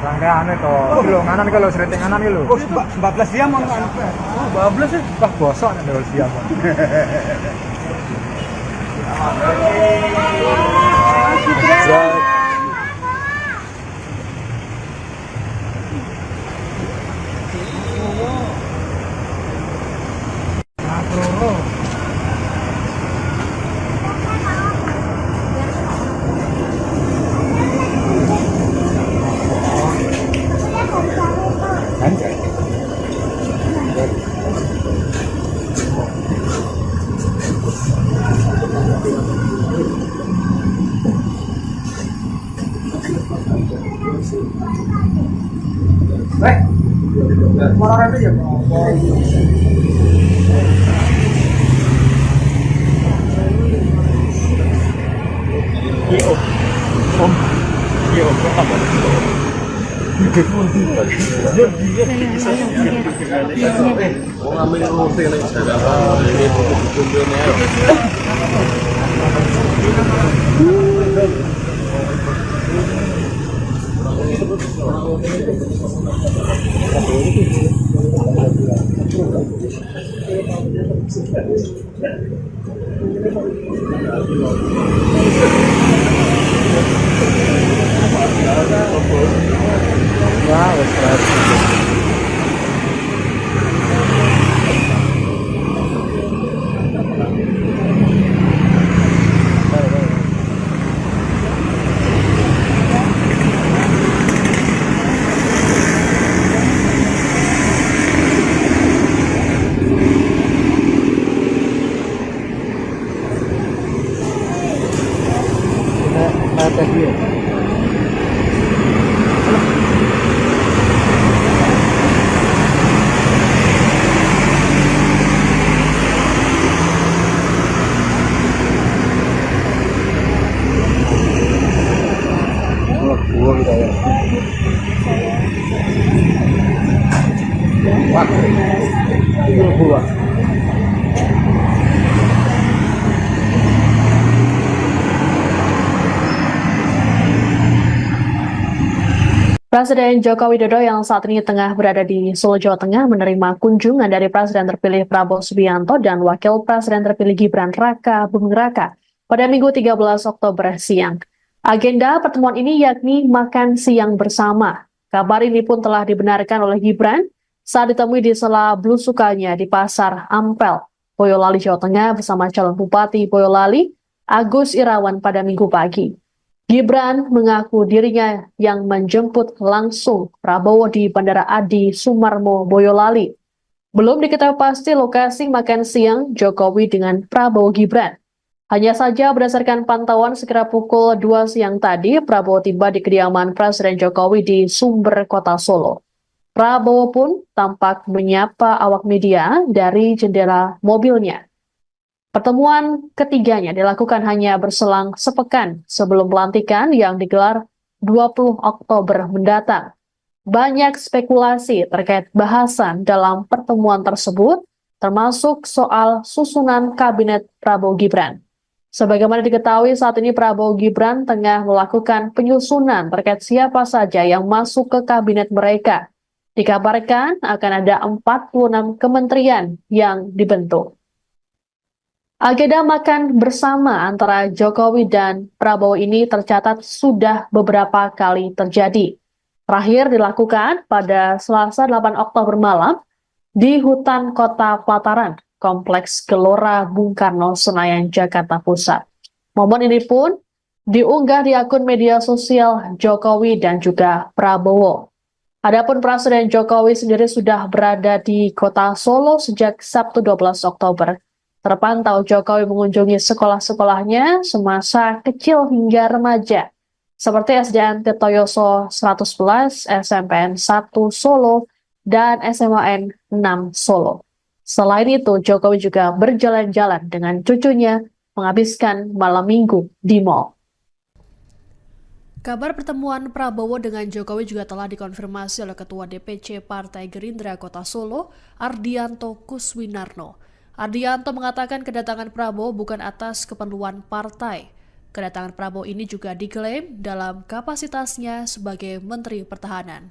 Rangkaian itu, lo nganan kalau sering nganan lo. 14 jam on kan. Oh, bablas ya. Wah, bosok nih dulu siap. Orang itu ya. Mau ngambil roti lagi Jakarta, ini kumpulnya. tes dulu. Gua kita ya. Wah, ini gua. Presiden Joko Widodo yang saat ini tengah berada di Solo, Jawa Tengah menerima kunjungan dari Presiden terpilih Prabowo Subianto dan Wakil Presiden terpilih Gibran Raka Buming Raka pada Minggu 13 Oktober siang. Agenda pertemuan ini yakni makan siang bersama. Kabar ini pun telah dibenarkan oleh Gibran saat ditemui di sela belusukannya di Pasar Ampel, Boyolali, Jawa Tengah bersama calon Bupati Boyolali, Agus Irawan pada Minggu pagi. Gibran mengaku dirinya yang menjemput langsung Prabowo di Bandara Adi Sumarmo, Boyolali. Belum diketahui pasti lokasi makan siang Jokowi dengan Prabowo Gibran. Hanya saja berdasarkan pantauan sekira pukul 2 siang tadi, Prabowo tiba di kediaman Presiden Jokowi di Sumber, Kota Solo. Prabowo pun tampak menyapa awak media dari jendela mobilnya. Pertemuan ketiganya dilakukan hanya berselang sepekan sebelum pelantikan yang digelar 20 Oktober mendatang. Banyak spekulasi terkait bahasan dalam pertemuan tersebut, termasuk soal susunan kabinet Prabowo Gibran. Sebagaimana diketahui saat ini Prabowo Gibran tengah melakukan penyusunan terkait siapa saja yang masuk ke kabinet mereka. Dikabarkan akan ada 46 kementerian yang dibentuk. Agenda makan bersama antara Jokowi dan Prabowo ini tercatat sudah beberapa kali terjadi. Terakhir dilakukan pada Selasa 8 Oktober malam di hutan Kota Pelataran, Kompleks Gelora Bung Karno, Senayan, Jakarta Pusat. Momen ini pun diunggah di akun media sosial Jokowi dan juga Prabowo. Adapun Presiden Jokowi sendiri sudah berada di Kota Solo sejak Sabtu 12 Oktober. Terpantau Jokowi mengunjungi sekolah-sekolahnya semasa kecil hingga remaja, seperti SDN Tirtoyoso 111, SMPN 1 Solo, dan SMAN 6 Solo. Selain itu, Jokowi juga berjalan-jalan dengan cucunya menghabiskan malam minggu di mal. Kabar pertemuan Prabowo dengan Jokowi juga telah dikonfirmasi oleh Ketua DPC Partai Gerindra Kota Solo, Ardianto Kuswinarno. Ardianto mengatakan kedatangan Prabowo bukan atas keperluan partai. Kedatangan Prabowo ini juga diklaim dalam kapasitasnya sebagai Menteri Pertahanan.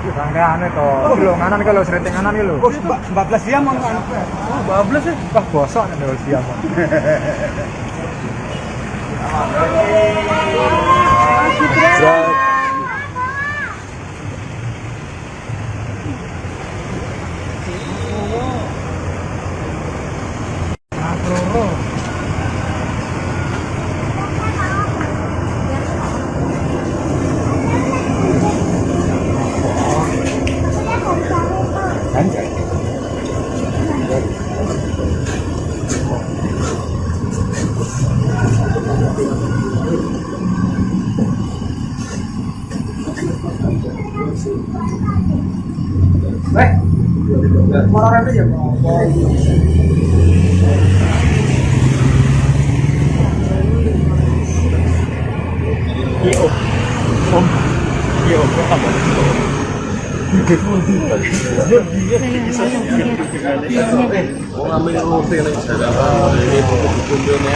Rangkaian itu, kilo nganan kalau sering nganan kilo. 14 jam mau anu. Oh, 12 ya. Wah, bosok nih kalau siang. Orang itu ya. Mau ngambil roti nih Jakarta ini kumpulnya.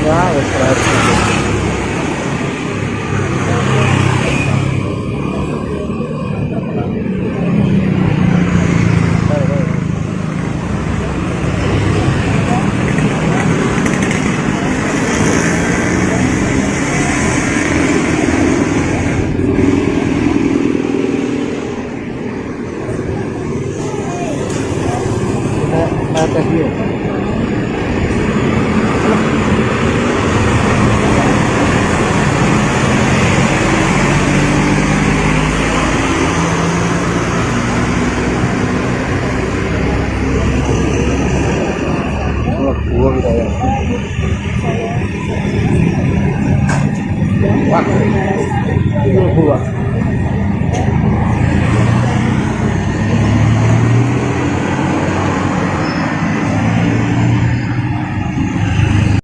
Wah,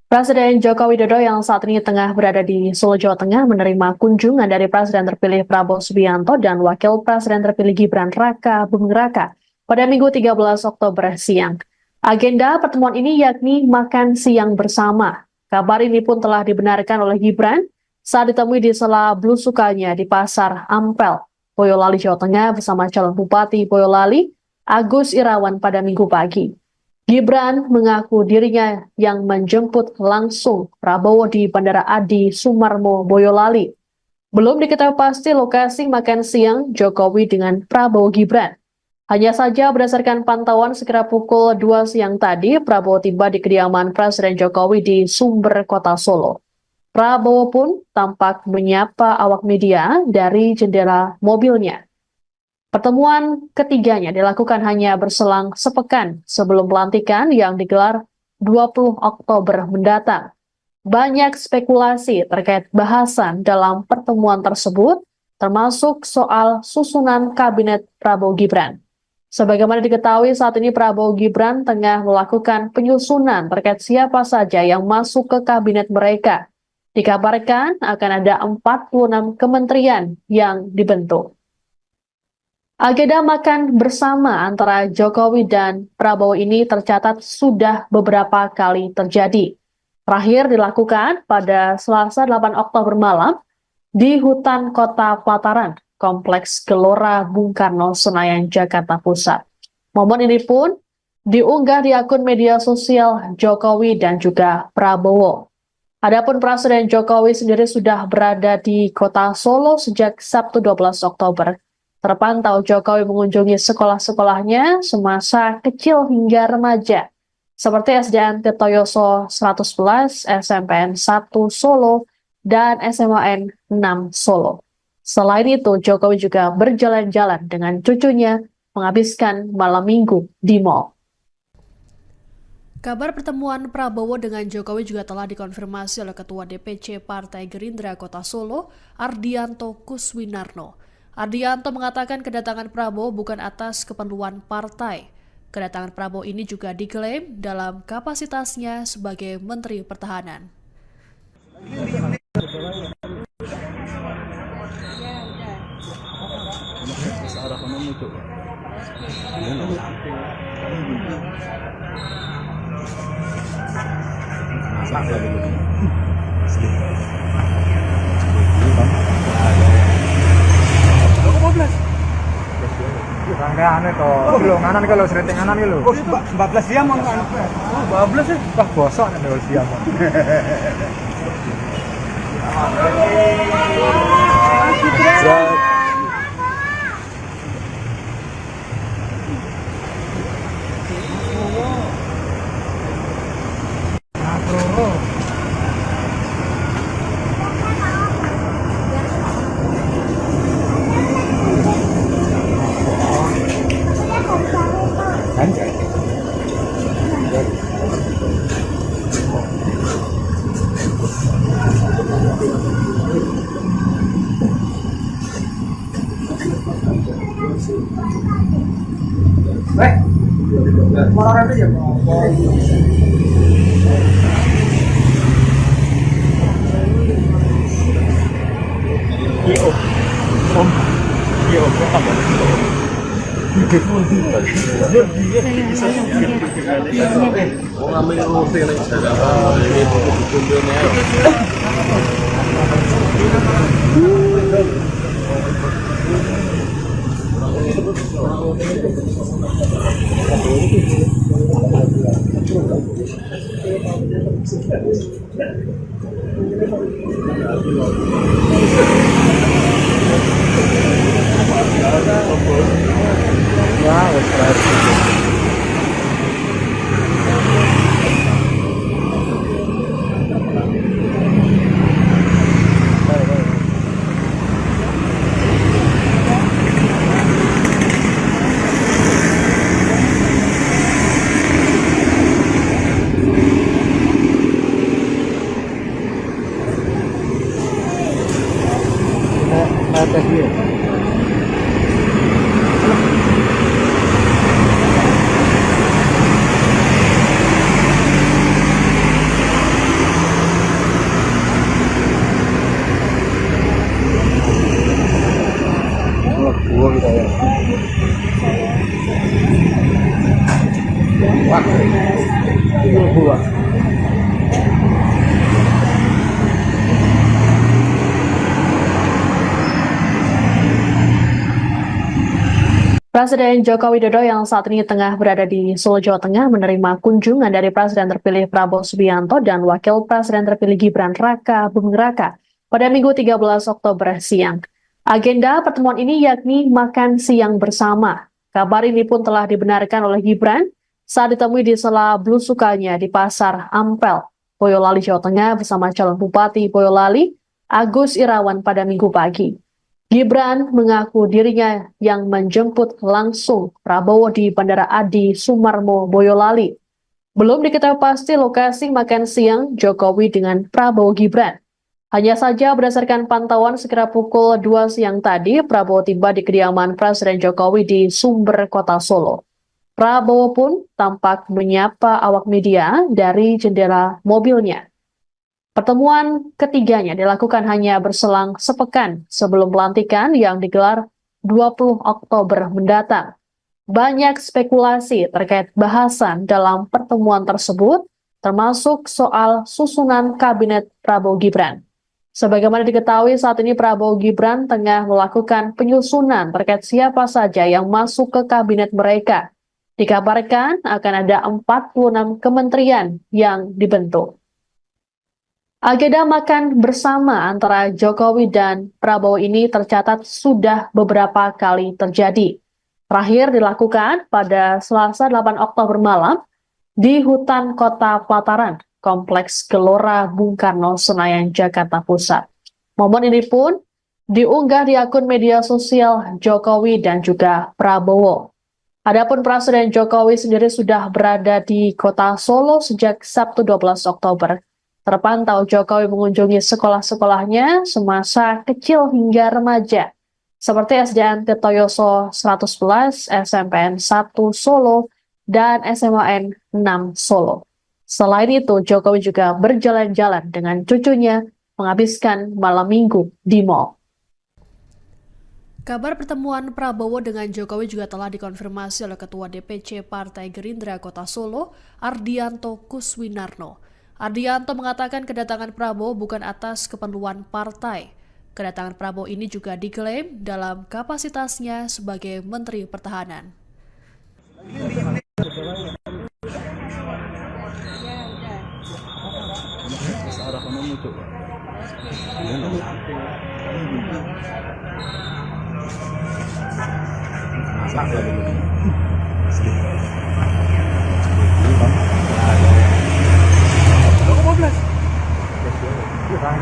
Presiden Joko Widodo yang saat ini tengah berada di Solo, Jawa Tengah menerima kunjungan dari Presiden terpilih Prabowo Subianto dan Wakil Presiden terpilih Gibran Raka Buming Raka pada Minggu 13 Oktober siang. Agenda pertemuan ini yakni makan siang bersama. Kabar ini pun telah dibenarkan oleh Gibran saat ditemui di sela belusukannya di Pasar Ampel, Boyolali, Jawa Tengah bersama calon Bupati Boyolali, Agus Irawan pada Minggu pagi. Gibran mengaku dirinya yang menjemput langsung Prabowo di Bandara Adi Sumarmo, Boyolali. Belum diketahui pasti lokasi makan siang Jokowi dengan Prabowo Gibran. Hanya saja berdasarkan pantauan sekira pukul 2 siang tadi, Prabowo tiba di kediaman Presiden Jokowi di Sumber, Kota Solo. Prabowo pun tampak menyapa awak media dari jendela mobilnya. Pertemuan ketiganya dilakukan hanya berselang sepekan sebelum pelantikan yang digelar 20 Oktober mendatang. Banyak spekulasi terkait bahasan dalam pertemuan tersebut, termasuk soal susunan kabinet Prabowo Gibran. Sebagaimana diketahui saat ini Prabowo Gibran tengah melakukan penyusunan terkait siapa saja yang masuk ke kabinet mereka. Dikabarkan akan ada 46 kementerian yang dibentuk. Agenda makan bersama antara Jokowi dan Prabowo ini tercatat sudah beberapa kali terjadi. Terakhir dilakukan pada Selasa 8 Oktober malam di hutan Kota Pelataran, Kompleks Gelora Bung Karno, Senayan, Jakarta Pusat. Momen ini pun diunggah di akun media sosial Jokowi dan juga Prabowo. Adapun Presiden Jokowi sendiri sudah berada di Kota Solo sejak Sabtu 12 Oktober. Terpantau Jokowi mengunjungi sekolah-sekolahnya semasa kecil hingga remaja, seperti SDN Tirtoyoso 111, SMPN 1 Solo, dan SMAN 6 Solo. Selain itu, Jokowi juga berjalan-jalan dengan cucunya menghabiskan malam minggu di mal. Kabar pertemuan Prabowo dengan Jokowi juga telah dikonfirmasi oleh Ketua DPC Partai Gerindra Kota Solo, Ardianto Kuswinarno. Ardianto mengatakan kedatangan Prabowo bukan atas keperluan partai. Kedatangan Prabowo ini juga diklaim dalam kapasitasnya sebagai Menteri Pertahanan. Anu itu, belum nganan kalau sering nganan gitu. 14 jam anu. 14 ya. Wah, bosok nek dol siang. Orang itu ya. Wong ambil roti nek Jakarta ini kudu-kudune. Presiden Joko Widodo yang saat ini tengah berada di Solo, Jawa Tengah menerima kunjungan dari Presiden terpilih Prabowo Subianto dan Wakil Presiden terpilih Gibran Raka Buming Raka pada Minggu 13 Oktober siang. Agenda pertemuan ini yakni makan siang bersama. Kabar ini pun telah dibenarkan oleh Gibran saat ditemui di sela belusukannya di Pasar Ampel, Boyolali, Jawa Tengah bersama calon Bupati Boyolali, Agus Irawan pada Minggu pagi. Gibran mengaku dirinya yang menjemput langsung Prabowo di Bandara Adi Sumarmo, Boyolali. Belum diketahui pasti lokasi makan siang Jokowi dengan Prabowo Gibran. Hanya saja berdasarkan pantauan sekitar pukul 2 siang tadi, Prabowo tiba di kediaman Presiden Jokowi di Sumber, Kota Solo. Prabowo pun tampak menyapa awak media dari jendela mobilnya. Pertemuan ketiganya dilakukan hanya berselang sepekan sebelum pelantikan yang digelar 20 Oktober mendatang. Banyak spekulasi terkait bahasan dalam pertemuan tersebut, termasuk soal susunan kabinet Prabowo Gibran. Sebagaimana diketahui saat ini Prabowo Gibran tengah melakukan penyusunan terkait siapa saja yang masuk ke kabinet mereka. Dikabarkan akan ada 46 kementerian yang dibentuk. Agenda makan bersama antara Jokowi dan Prabowo ini tercatat sudah beberapa kali terjadi. Terakhir dilakukan pada Selasa 8 Oktober malam di hutan Kota Pelataran, Kompleks Gelora Bung Karno, Senayan, Jakarta Pusat. Momen ini pun diunggah di akun media sosial Jokowi dan juga Prabowo. Adapun Presiden Jokowi sendiri sudah berada di Kota Solo sejak Sabtu 12 Oktober. Terpantau Jokowi mengunjungi sekolah-sekolahnya semasa kecil hingga remaja, seperti SDN Tirtoyoso 111, SMPN 1 Solo, dan SMAN 6 Solo. Selain itu, Jokowi juga berjalan-jalan dengan cucunya menghabiskan malam minggu di mal. Kabar pertemuan Prabowo dengan Jokowi juga telah dikonfirmasi oleh Ketua DPC Partai Gerindra Kota Solo, Ardianto Kuswinarno. Ardianto mengatakan kedatangan Prabowo bukan atas keperluan partai. Kedatangan Prabowo ini juga diklaim dalam kapasitasnya sebagai Menteri Pertahanan.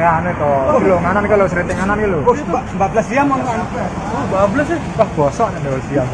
Anu itu, belum nganan kalau sering nganan gitu. 14 jam mau anu. 14 ya. Wah, bosok nih dewasa siang.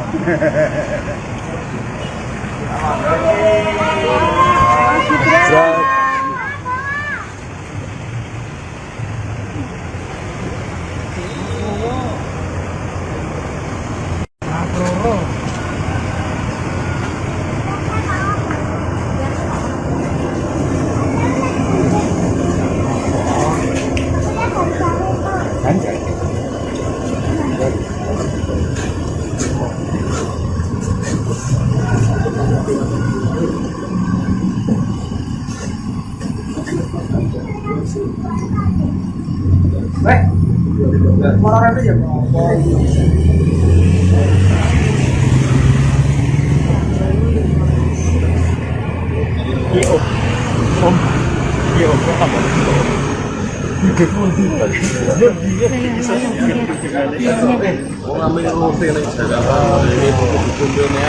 Orang itu ya. Mau ngambil roti nih Jakarta ini kumpulnya.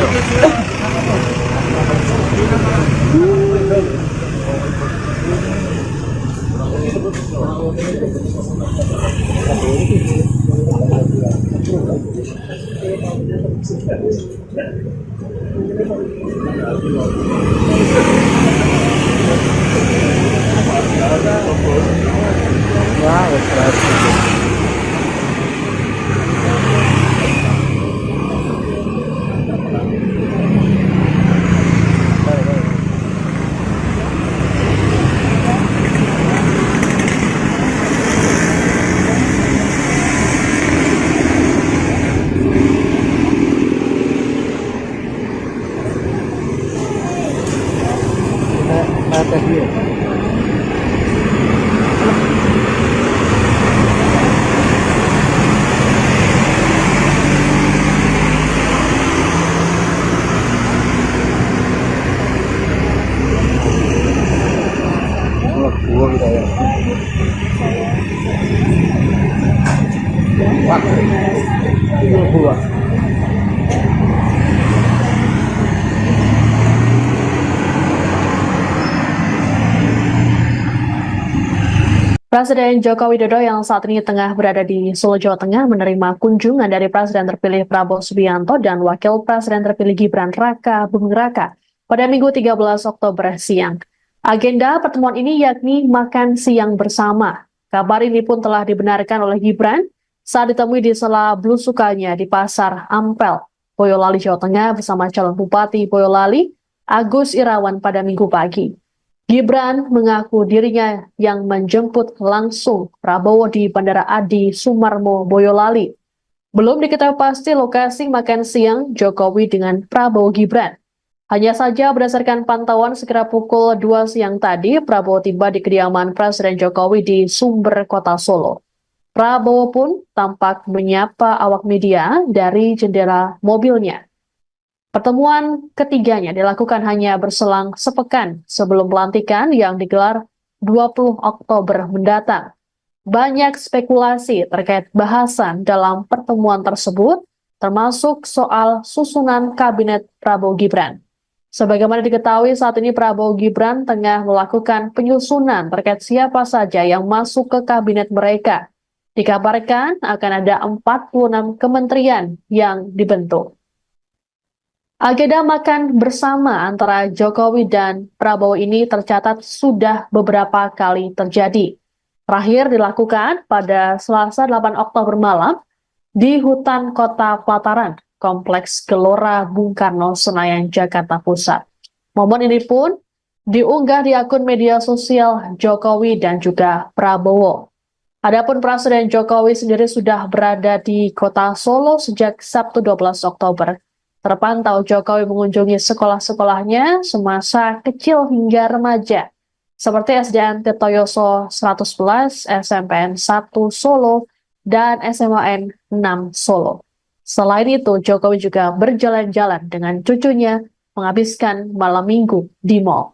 Presiden Joko Widodo yang saat ini tengah berada di Solo, Jawa Tengah menerima kunjungan dari Presiden terpilih Prabowo Subianto dan Wakil Presiden terpilih Gibran Raka Buming Raka pada Minggu 13 Oktober siang. Agenda pertemuan ini yakni makan siang bersama. Kabar ini pun telah dibenarkan oleh Gibran saat ditemui di sela belusukannya di Pasar Ampel, Boyolali, Jawa Tengah bersama calon Bupati Boyolali, Agus Irawan pada Minggu pagi. Gibran mengaku dirinya yang menjemput langsung Prabowo di Bandara Adi Sumarmo, Boyolali. Belum diketahui pasti lokasi makan siang Jokowi dengan Prabowo Gibran. Hanya saja berdasarkan pantauan sekira pukul 2 siang tadi, Prabowo tiba di kediaman Presiden Jokowi di Sumber, Kota Solo. Prabowo pun tampak menyapa awak media dari jendela mobilnya. Pertemuan ketiganya dilakukan hanya berselang sepekan sebelum pelantikan yang digelar 20 Oktober mendatang. Banyak spekulasi terkait bahasan dalam pertemuan tersebut, termasuk soal susunan kabinet Prabowo Gibran. Sebagaimana diketahui saat ini Prabowo Gibran tengah melakukan penyusunan terkait siapa saja yang masuk ke kabinet mereka. Dikabarkan akan ada 46 kementerian yang dibentuk. Agenda makan bersama antara Jokowi dan Prabowo ini tercatat sudah beberapa kali terjadi. Terakhir dilakukan pada Selasa 8 Oktober malam di hutan Kota Pelataran, Kompleks Gelora Bung Karno, Senayan, Jakarta Pusat. Momen ini pun diunggah di akun media sosial Jokowi dan juga Prabowo. Adapun Presiden Jokowi sendiri sudah berada di Kota Solo sejak Sabtu 12 Oktober. Terpantau Jokowi mengunjungi sekolah-sekolahnya semasa kecil hingga remaja, seperti SDN Tirtoyoso 111, SMPN 1 Solo, dan SMAN 6 Solo. Selain itu, Jokowi juga berjalan-jalan dengan cucunya menghabiskan malam minggu di mal.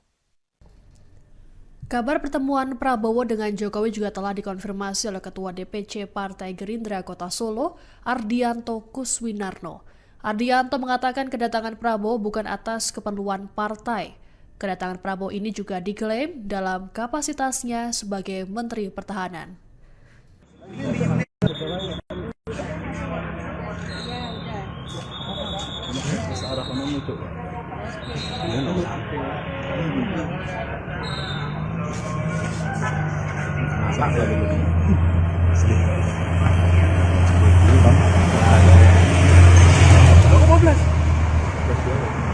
Kabar pertemuan Prabowo dengan Jokowi juga telah dikonfirmasi oleh Ketua DPC Partai Gerindra Kota Solo, Ardianto Kuswinarno. Ardianto mengatakan kedatangan Prabowo bukan atas keperluan partai. Kedatangan Prabowo ini juga diklaim dalam kapasitasnya sebagai Menteri Pertahanan.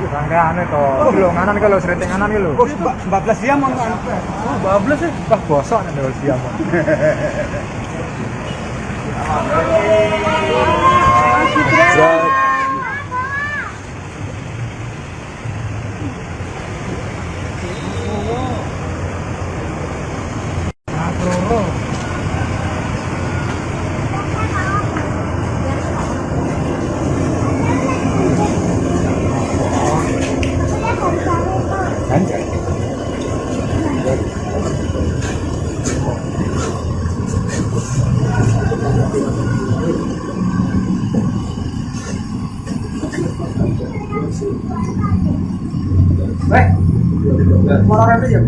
Rangka anu to, kilo nganan kalau serinting nganan kilo. 14 jam anu. 12 ya. Wah bosok nih kalau siang. Orang itu ya.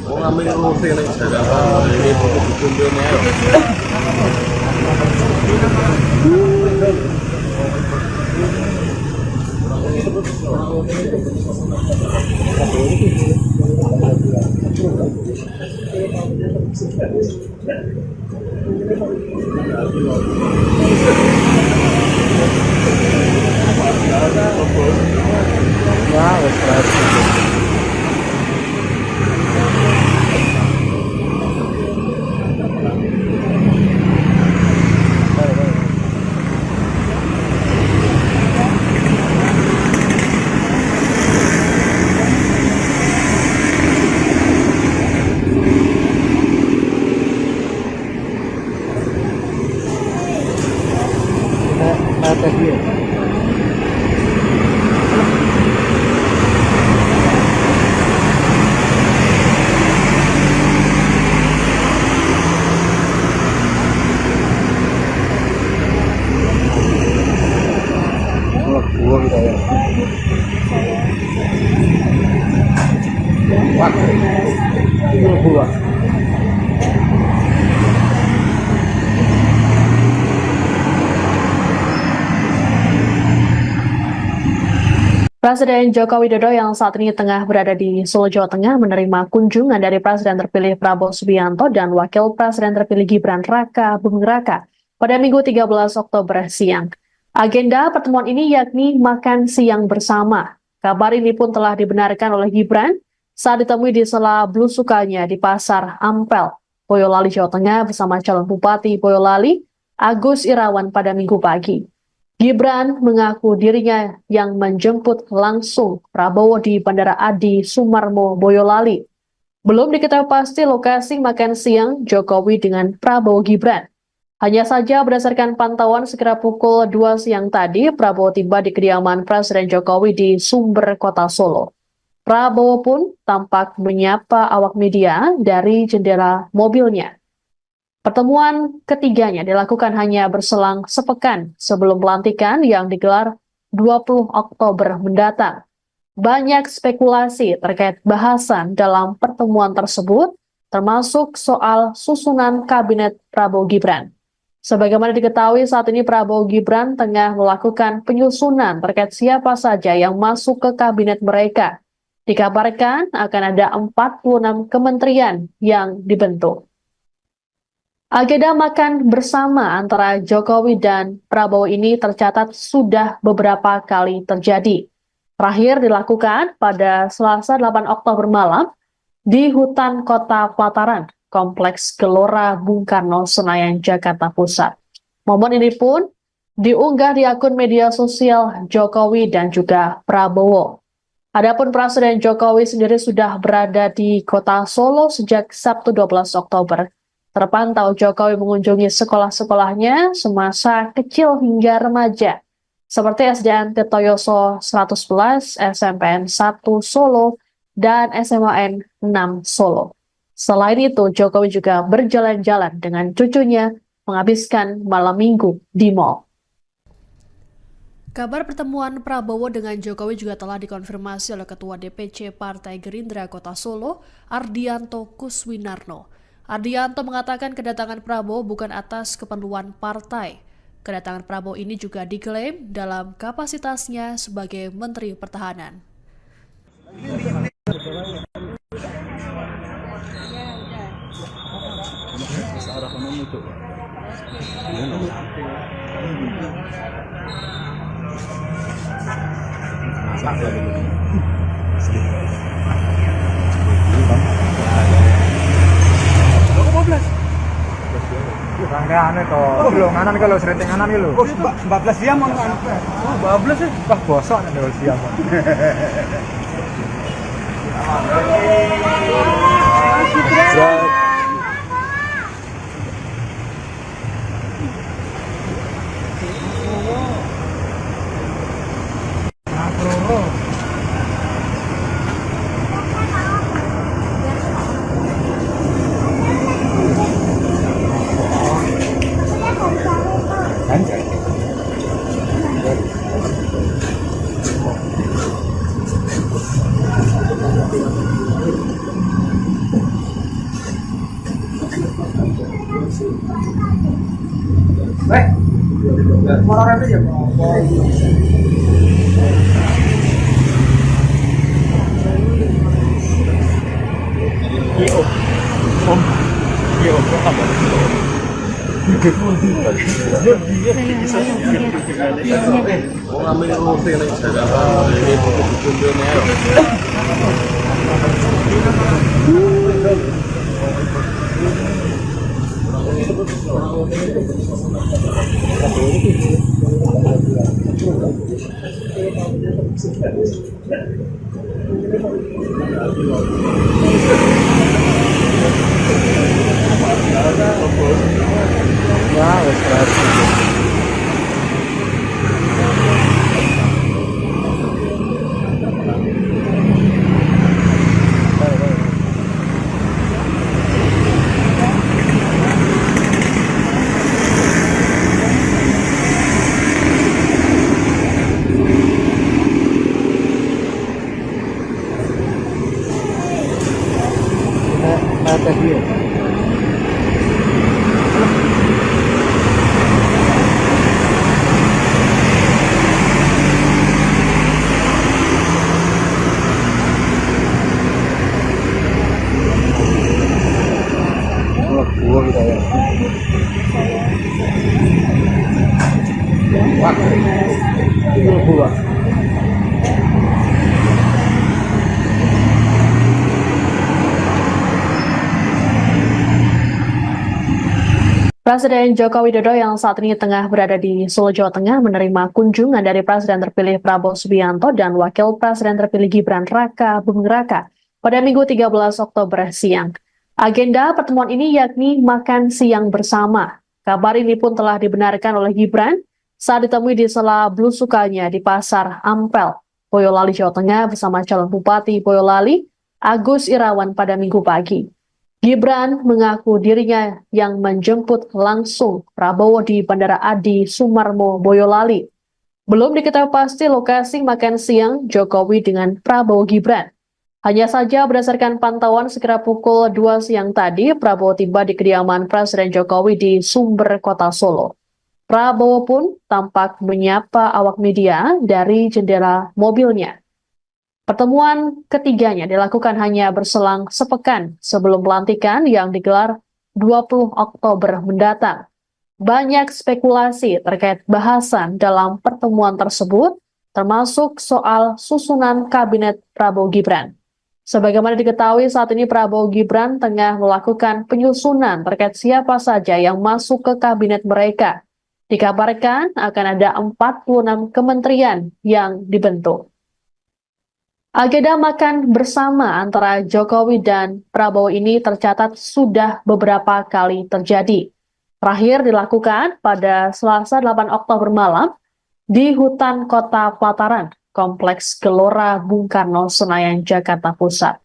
Mau ngambil roti nih Jakarta ini kumpulnya. tes dia. Gua kita ya. Wah. Gua. Presiden Joko Widodo yang saat ini tengah berada di Solo, Jawa Tengah menerima kunjungan dari Presiden terpilih Prabowo Subianto dan Wakil Presiden terpilih Gibran Raka Buming Raka pada Minggu 13 Oktober siang. Agenda pertemuan ini yakni makan siang bersama. Kabar ini pun telah dibenarkan oleh Gibran saat ditemui di sela belusukannya di Pasar Ampel, Boyolali, Jawa Tengah bersama calon Bupati Boyolali, Agus Irawan pada Minggu pagi. Gibran mengaku dirinya yang menjemput langsung Prabowo di Bandara Adi Sumarmo, Boyolali. Belum diketahui pasti lokasi makan siang Jokowi dengan Prabowo Gibran. Hanya saja berdasarkan pantauan sekira pukul 2 siang tadi, Prabowo tiba di kediaman Presiden Jokowi di Sumber, Kota Solo. Prabowo pun tampak menyapa awak media dari jendela mobilnya. Pertemuan ketiganya dilakukan hanya berselang sepekan sebelum pelantikan yang digelar 20 Oktober mendatang. Banyak spekulasi terkait bahasan dalam pertemuan tersebut, termasuk soal susunan kabinet Prabowo Gibran. Sebagaimana diketahui saat ini Prabowo Gibran tengah melakukan penyusunan terkait siapa saja yang masuk ke kabinet mereka. Dikabarkan akan ada 46 kementerian yang dibentuk. Agenda makan bersama antara Jokowi dan Prabowo ini tercatat sudah beberapa kali terjadi. Terakhir dilakukan pada Selasa 8 Oktober malam di hutan Kota Pelataran, Kompleks Gelora Bung Karno, Senayan, Jakarta Pusat. Momen ini pun diunggah di akun media sosial Jokowi dan juga Prabowo. Adapun Presiden Jokowi sendiri sudah berada di Kota Solo sejak Sabtu 12 Oktober. Terpantau Jokowi mengunjungi sekolah-sekolahnya semasa kecil hingga remaja, seperti SDN Tirtoyoso 111, SMPN 1 Solo, dan SMAN 6 Solo. Selain itu, Jokowi juga berjalan-jalan dengan cucunya menghabiskan malam minggu di mal. Kabar pertemuan Prabowo dengan Jokowi juga telah dikonfirmasi oleh Ketua DPC Partai Gerindra Kota Solo, Ardianto Kuswinarno. Ardianto mengatakan kedatangan Prabowo bukan atas keperluan partai. Kedatangan Prabowo ini juga diklaim dalam kapasitasnya sebagai Menteri Pertahanan. Rangkaian itu, belum anan kalau sering anan itu. Oh, 14 jam on anu. Oh, 12 sih. Wah, bosok nih dulu siang. Orang itu ya. Presiden Joko Widodo yang saat ini tengah berada di Solo, Jawa Tengah menerima kunjungan dari Presiden terpilih Prabowo Subianto dan Wakil Presiden terpilih Gibran Raka Buming Raka pada Minggu 13 Oktober siang. Agenda pertemuan ini yakni makan siang bersama. Kabar ini pun telah dibenarkan oleh Gibran saat ditemui di sela belusukannya di Pasar Ampel, Boyolali, Jawa Tengah bersama calon Bupati Boyolali, Agus Irawan pada Minggu pagi. Gibran mengaku dirinya yang menjemput langsung Prabowo di Bandara Adi Sumarmo, Boyolali. Belum diketahui pasti lokasi makan siang Jokowi dengan Prabowo Gibran. Hanya saja berdasarkan pantauan sekira pukul 2 siang tadi, Prabowo tiba di kediaman Presiden Jokowi di Sumber, Kota Solo. Prabowo pun tampak menyapa awak media dari jendela mobilnya. Pertemuan ketiganya dilakukan hanya berselang sepekan sebelum pelantikan yang digelar 20 Oktober mendatang. Banyak spekulasi terkait bahasan dalam pertemuan tersebut, termasuk soal susunan kabinet Prabowo Gibran. Sebagaimana diketahui saat ini Prabowo Gibran tengah melakukan penyusunan terkait siapa saja yang masuk ke kabinet mereka. Dikabarkan akan ada 46 kementerian yang dibentuk. Agenda makan bersama antara Jokowi dan Prabowo ini tercatat sudah beberapa kali terjadi. Terakhir dilakukan pada Selasa 8 Oktober malam di hutan Kota Pelataran, Kompleks Gelora Bung Karno, Senayan, Jakarta Pusat.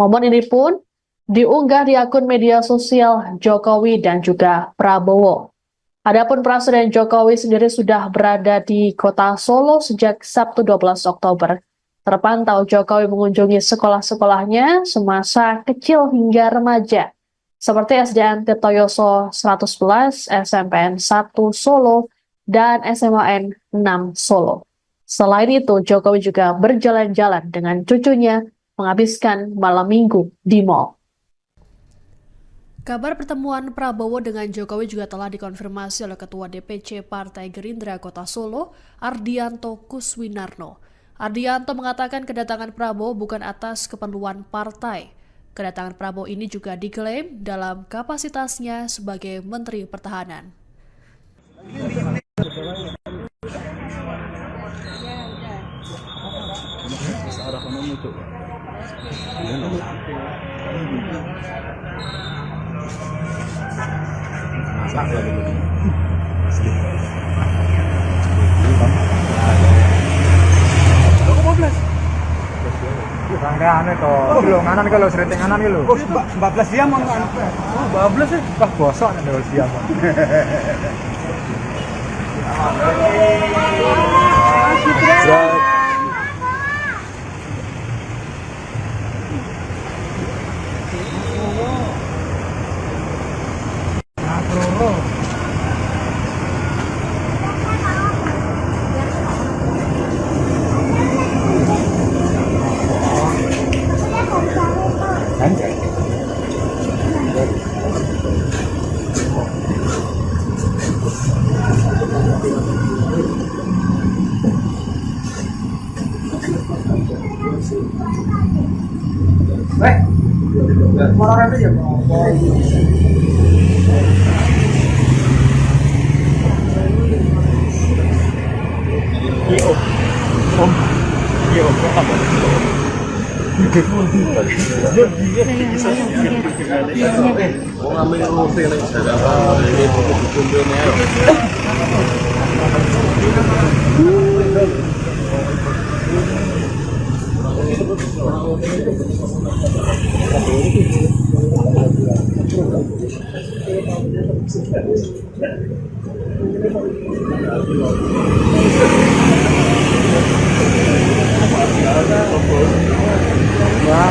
Momen ini pun diunggah di akun media sosial Jokowi dan juga Prabowo. Adapun Presiden Jokowi sendiri sudah berada di Kota Solo sejak Sabtu 12 Oktober. Terpantau Jokowi mengunjungi sekolah-sekolahnya semasa kecil hingga remaja, seperti SDN Tirtoyoso 111, SMPN 1 Solo, dan SMAN 6 Solo. Selain itu, Jokowi juga berjalan-jalan dengan cucunya menghabiskan malam minggu di mal. Kabar pertemuan Prabowo dengan Jokowi juga telah dikonfirmasi oleh Ketua DPC Partai Gerindra Kota Solo, Ardianto Kuswinarno. Ardianto mengatakan kedatangan Prabowo bukan atas keperluan partai. Kedatangan Prabowo ini juga diklaim dalam kapasitasnya sebagai Menteri Pertahanan. Anu itu, belum nganan kalau sering nganan gitu. 14 jam on anu. Oh, bablas sih. Wah, bosok nih 12 jam. Orang itu ya. Mau ngambil roti lagi Jakarta ini buku-buku Wah,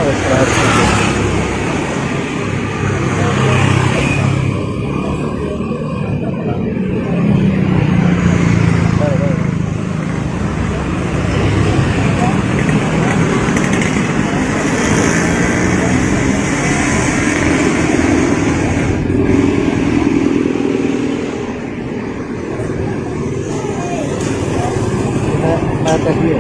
wes berarti. Atas dia.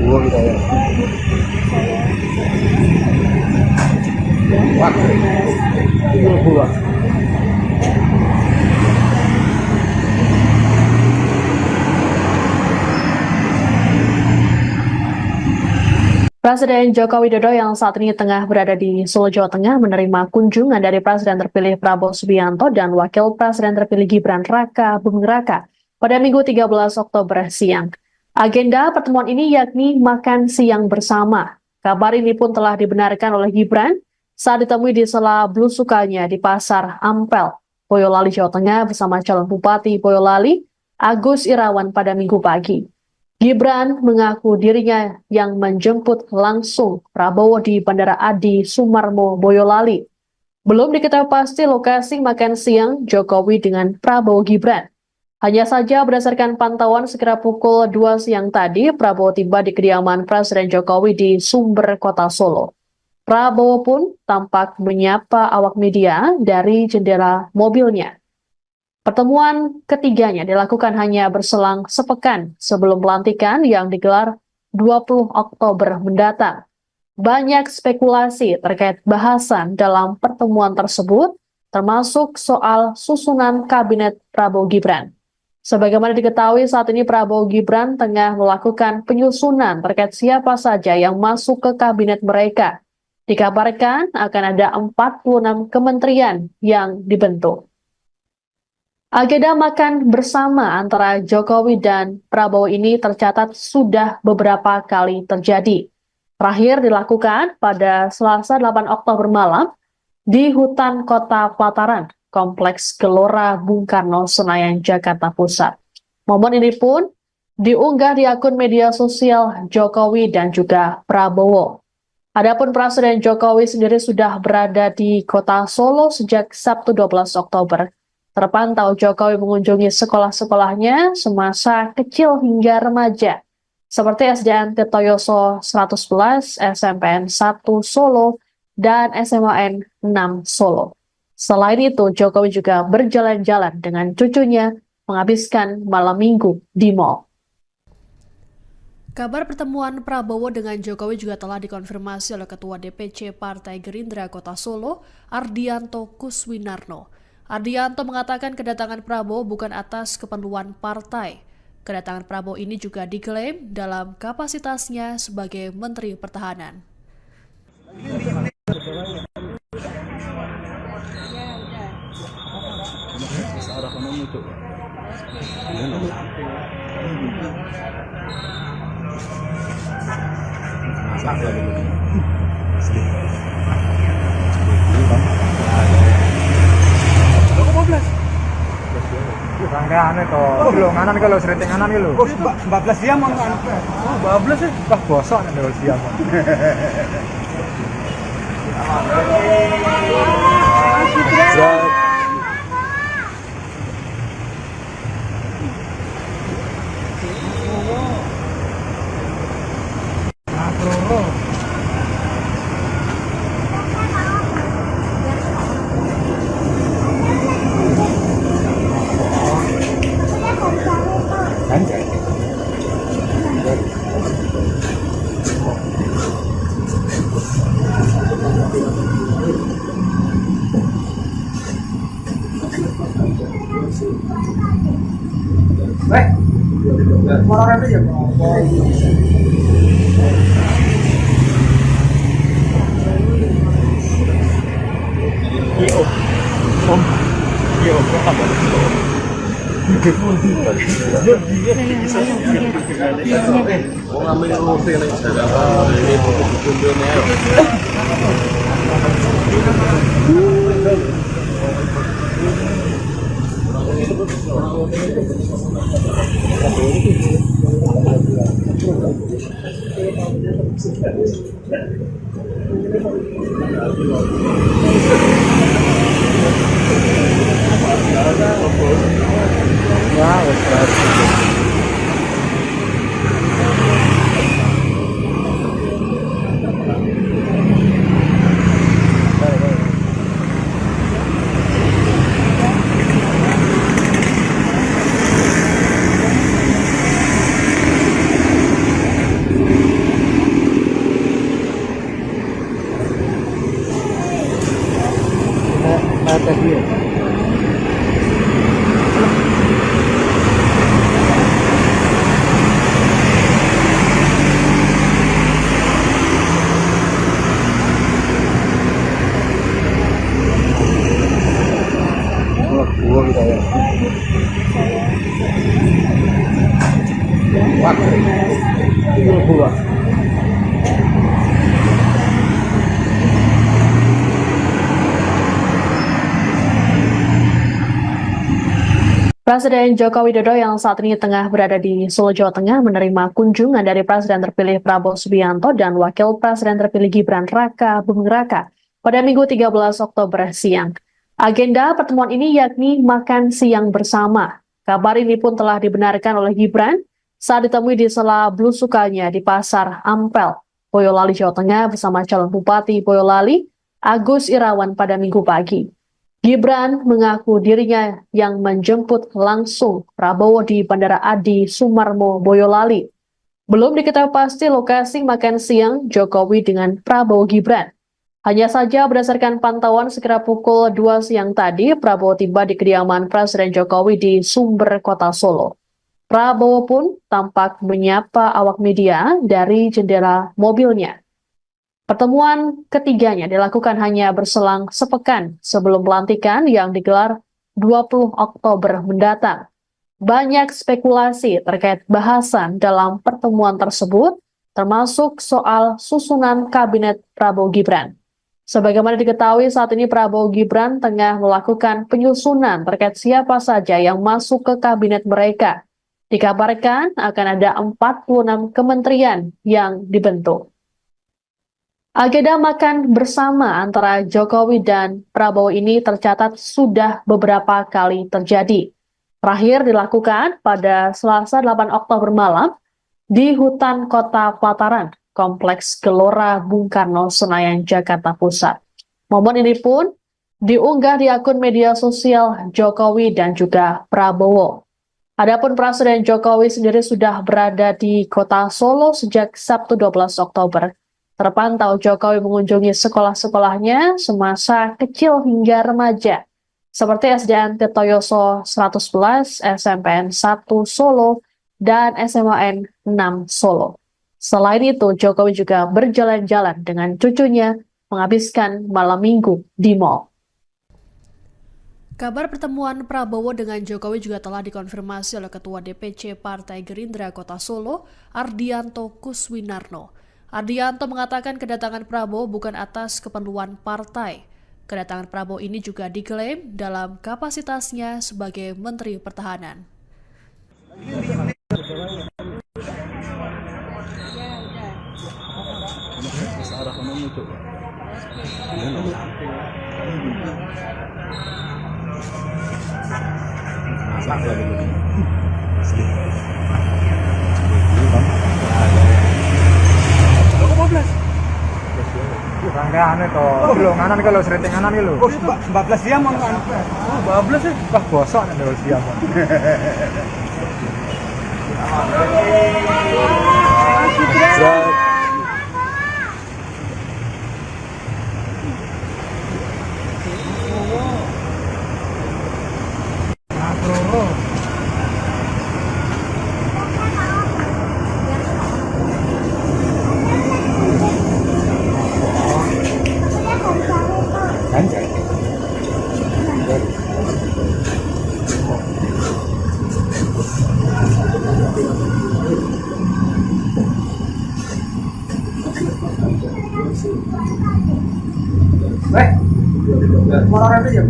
Gua kita ya. Wah. Itu gua. Presiden Joko Widodo yang saat ini tengah berada di Solo, Jawa Tengah menerima kunjungan dari Presiden terpilih Prabowo Subianto dan Wakil Presiden terpilih Gibran Raka Buming Raka pada Minggu 13 Oktober siang. Agenda pertemuan ini yakni makan siang bersama. Kabar ini pun telah dibenarkan oleh Gibran saat ditemui di sela belusukannya di Pasar Ampel, Boyolali, Jawa Tengah bersama calon Bupati Boyolali, Agus Irawan pada Minggu pagi. Gibran mengaku dirinya yang menjemput langsung Prabowo di Bandara Adi Sumarmo, Boyolali. Belum diketahui pasti lokasi makan siang Jokowi dengan Prabowo Gibran. Hanya saja berdasarkan pantauan sekira pukul 2 siang tadi, Prabowo tiba di kediaman Presiden Jokowi di Sumber, Kota Solo. Prabowo pun tampak menyapa awak media dari jendela mobilnya. Pertemuan ketiganya dilakukan hanya berselang sepekan sebelum pelantikan yang digelar 20 Oktober mendatang. Banyak spekulasi terkait bahasan dalam pertemuan tersebut, termasuk soal susunan kabinet Prabowo Gibran. Sebagaimana diketahui saat ini Prabowo Gibran tengah melakukan penyusunan terkait siapa saja yang masuk ke kabinet mereka. Dikabarkan akan ada 46 kementerian yang dibentuk. Agenda makan bersama antara Jokowi dan Prabowo ini tercatat sudah beberapa kali terjadi. Terakhir dilakukan pada Selasa 8 Oktober malam di hutan Kota Pelataran, Kompleks Gelora Bung Karno, Senayan, Jakarta Pusat. Momen ini pun diunggah di akun media sosial Jokowi dan juga Prabowo. Adapun Presiden Jokowi sendiri sudah berada di Kota Solo sejak Sabtu 12 Oktober. Terpantau Jokowi mengunjungi sekolah-sekolahnya semasa kecil hingga remaja, seperti SDN Tirtoyoso 111, SMPN 1 Solo, dan SMAN 6 Solo. Selain itu, Jokowi juga berjalan-jalan dengan cucunya menghabiskan malam minggu di mal. Kabar pertemuan Prabowo dengan Jokowi juga telah dikonfirmasi oleh Ketua DPC Partai Gerindra Kota Solo, Ardianto Kuswinarno. Ardianto mengatakan kedatangan Prabowo bukan atas keperluan partai. Kedatangan Prabowo ini juga diklaim dalam kapasitasnya sebagai Menteri Pertahanan. Rangkaian itu, lo nganan kalau sering nganan lo. 14 jam mau anu. 14 ya. Wah bosok nih kalau siang. Orang itu ya. Om. Iya, Om. Wong ame ngerti nek Jakarta ini kumpulnya. Ya, wes. Presiden Joko Widodo yang saat ini tengah berada di Solo, Jawa Tengah menerima kunjungan dari Presiden terpilih Prabowo Subianto dan Wakil Presiden terpilih Gibran Raka Buming Raka pada Minggu 13 Oktober siang. Agenda pertemuan ini yakni makan siang bersama. Kabar ini pun telah dibenarkan oleh Gibran saat ditemui di sela belusukannya di Pasar Ampel, Boyolali, Jawa Tengah bersama calon Bupati Boyolali, Agus Irawan pada Minggu pagi. Gibran mengaku dirinya yang menjemput langsung Prabowo di Bandara Adi Sumarmo, Boyolali. Belum diketahui pasti lokasi makan siang Jokowi dengan Prabowo Gibran. Hanya saja berdasarkan pantauan sekira pukul 2 siang tadi, Prabowo tiba di kediaman Presiden Jokowi di Sumber, Kota Solo. Prabowo pun tampak menyapa awak media dari jendela mobilnya. Pertemuan ketiganya dilakukan hanya berselang sepekan sebelum pelantikan yang digelar 20 Oktober mendatang. Banyak spekulasi terkait bahasan dalam pertemuan tersebut, termasuk soal susunan kabinet Prabowo Gibran. Sebagaimana diketahui saat ini Prabowo Gibran tengah melakukan penyusunan terkait siapa saja yang masuk ke kabinet mereka. Dikabarkan akan ada 46 kementerian yang dibentuk. Agenda makan bersama antara Jokowi dan Prabowo ini tercatat sudah beberapa kali terjadi. Terakhir dilakukan pada Selasa 8 Oktober malam di hutan Kota Pelataran, Kompleks Gelora Bung Karno, Senayan, Jakarta Pusat. Momen ini pun diunggah di akun media sosial Jokowi dan juga Prabowo. Adapun Presiden Jokowi sendiri sudah berada di Kota Solo sejak Sabtu 12 Oktober. Terpantau Jokowi mengunjungi sekolah-sekolahnya semasa kecil hingga remaja, seperti SDN Tirtoyoso 111, SMPN 1 Solo, dan SMAN 6 Solo. Selain itu, Jokowi juga berjalan-jalan dengan cucunya menghabiskan malam minggu di mal. Kabar pertemuan Prabowo dengan Jokowi juga telah dikonfirmasi oleh Ketua DPC Partai Gerindra Kota Solo, Ardianto Kuswinarno. Ardianto mengatakan kedatangan Prabowo bukan atas keperluan partai. Kedatangan Prabowo ini juga diklaim dalam kapasitasnya sebagai Menteri Pertahanan. Rangkaian itu, lo nganan kalau sering nganan lo. 14 jam mau anu. Oh, 12 sih. Wah, bosok nih kalau siap. Orang aja ya.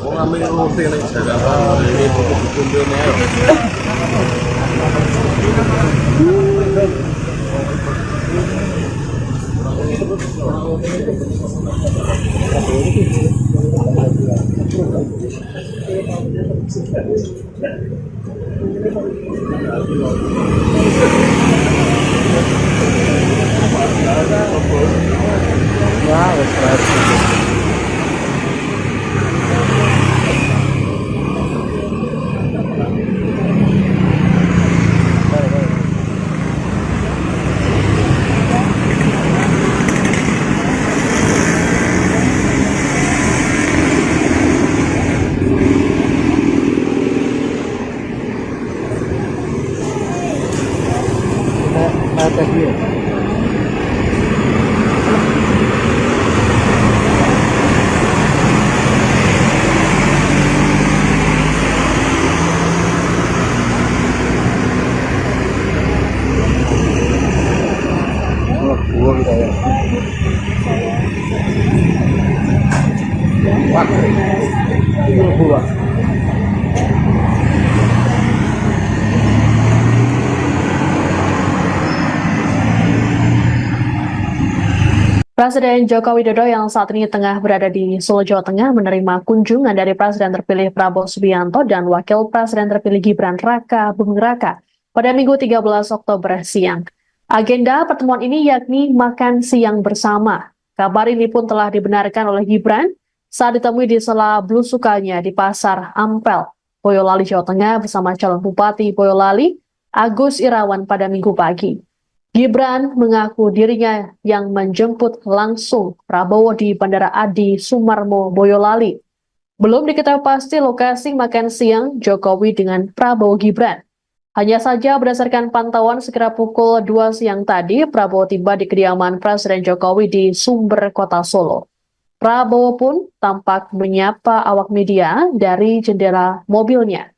Wong ame ngerti nek Jakarta ini kumpul-kumpulnya. Ya, wes Presiden Joko Widodo yang saat ini tengah berada di Solo, Jawa Tengah menerima kunjungan dari Presiden terpilih Prabowo Subianto dan Wakil Presiden terpilih Gibran Raka Buming Raka pada Minggu 13 Oktober siang. Agenda pertemuan ini yakni makan siang bersama. Kabar ini pun telah dibenarkan oleh Gibran saat ditemui di sela belusukannya di Pasar Ampel, Boyolali, Jawa Tengah bersama calon Bupati Boyolali, Agus Irawan pada Minggu pagi. Gibran mengaku dirinya yang menjemput langsung Prabowo di Bandara Adi Sumarmo, Boyolali. Belum diketahui pasti lokasi makan siang Jokowi dengan Prabowo Gibran. Hanya saja berdasarkan pantauan sekira pukul 2 siang tadi, Prabowo tiba di kediaman Presiden Jokowi di Sumber, Kota Solo. Prabowo pun tampak menyapa awak media dari jendela mobilnya.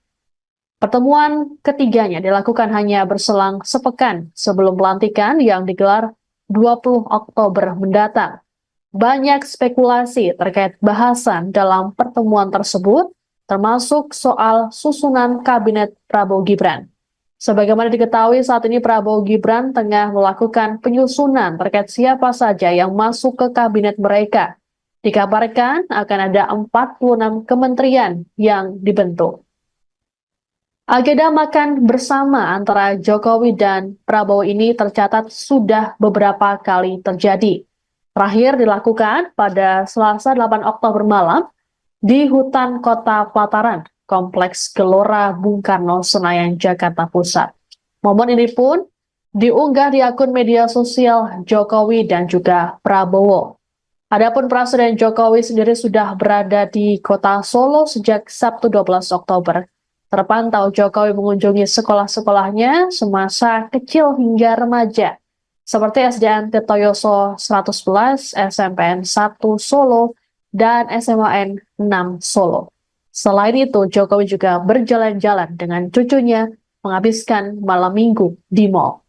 Pertemuan ketiganya dilakukan hanya berselang sepekan sebelum pelantikan yang digelar 20 Oktober mendatang. Banyak spekulasi terkait bahasan dalam pertemuan tersebut, termasuk soal susunan kabinet Prabowo Gibran. Sebagaimana diketahui saat ini Prabowo Gibran tengah melakukan penyusunan terkait siapa saja yang masuk ke kabinet mereka. Dikabarkan akan ada 46 kementerian yang dibentuk. Agenda makan bersama antara Jokowi dan Prabowo ini tercatat sudah beberapa kali terjadi. Terakhir dilakukan pada Selasa 8 Oktober malam di hutan Kota Pelataran, Kompleks Gelora Bung Karno, Senayan, Jakarta Pusat. Momen ini pun diunggah di akun media sosial Jokowi dan juga Prabowo. Adapun Presiden Jokowi sendiri sudah berada di Kota Solo sejak Sabtu 12 Oktober. Terpantau Jokowi mengunjungi sekolah-sekolahnya semasa kecil hingga remaja, seperti SDN Tirtoyoso 111, SMPN 1 Solo, dan SMAN 6 Solo. Selain itu, Jokowi juga berjalan-jalan dengan cucunya menghabiskan malam minggu di mal.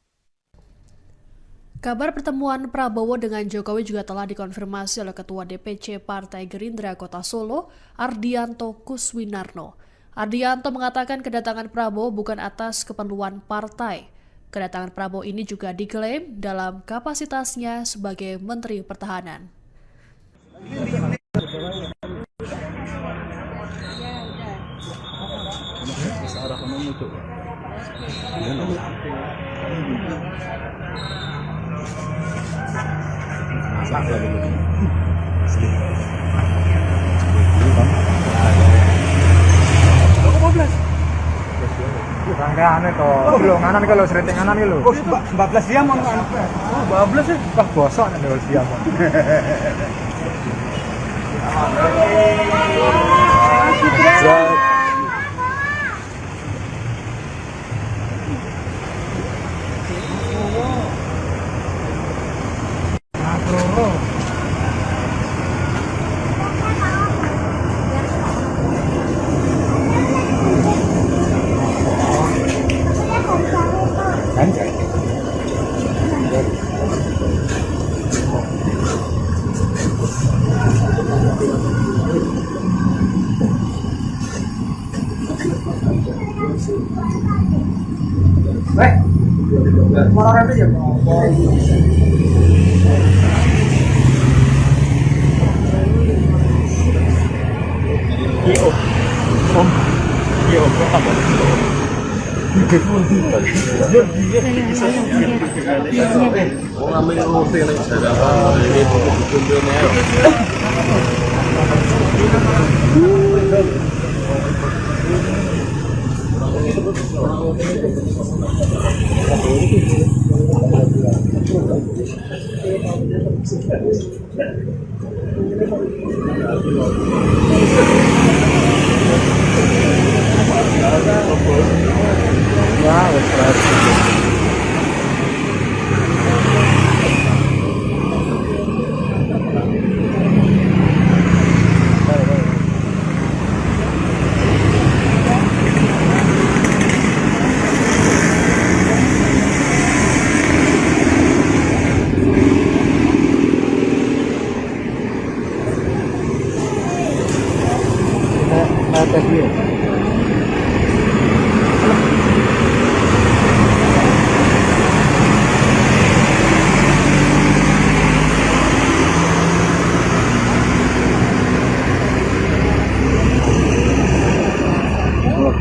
Kabar pertemuan Prabowo dengan Jokowi juga telah dikonfirmasi oleh Ketua DPC Partai Gerindra Kota Solo, Ardianto Kuswinarno. Ardianto mengatakan kedatangan Prabowo bukan atas keperluan partai. Kedatangan Prabowo ini juga diklaim dalam kapasitasnya sebagai Menteri Pertahanan. Anu itu, belum nganan kalau sering nganan itu. 14 jam on anu. 14 ya. Wah, bosok nih kalau siang. Orang itu ya, Wong ambil roti ning Jakarta ini dukun-dukun ya. Wah, wes keren. Atas dia.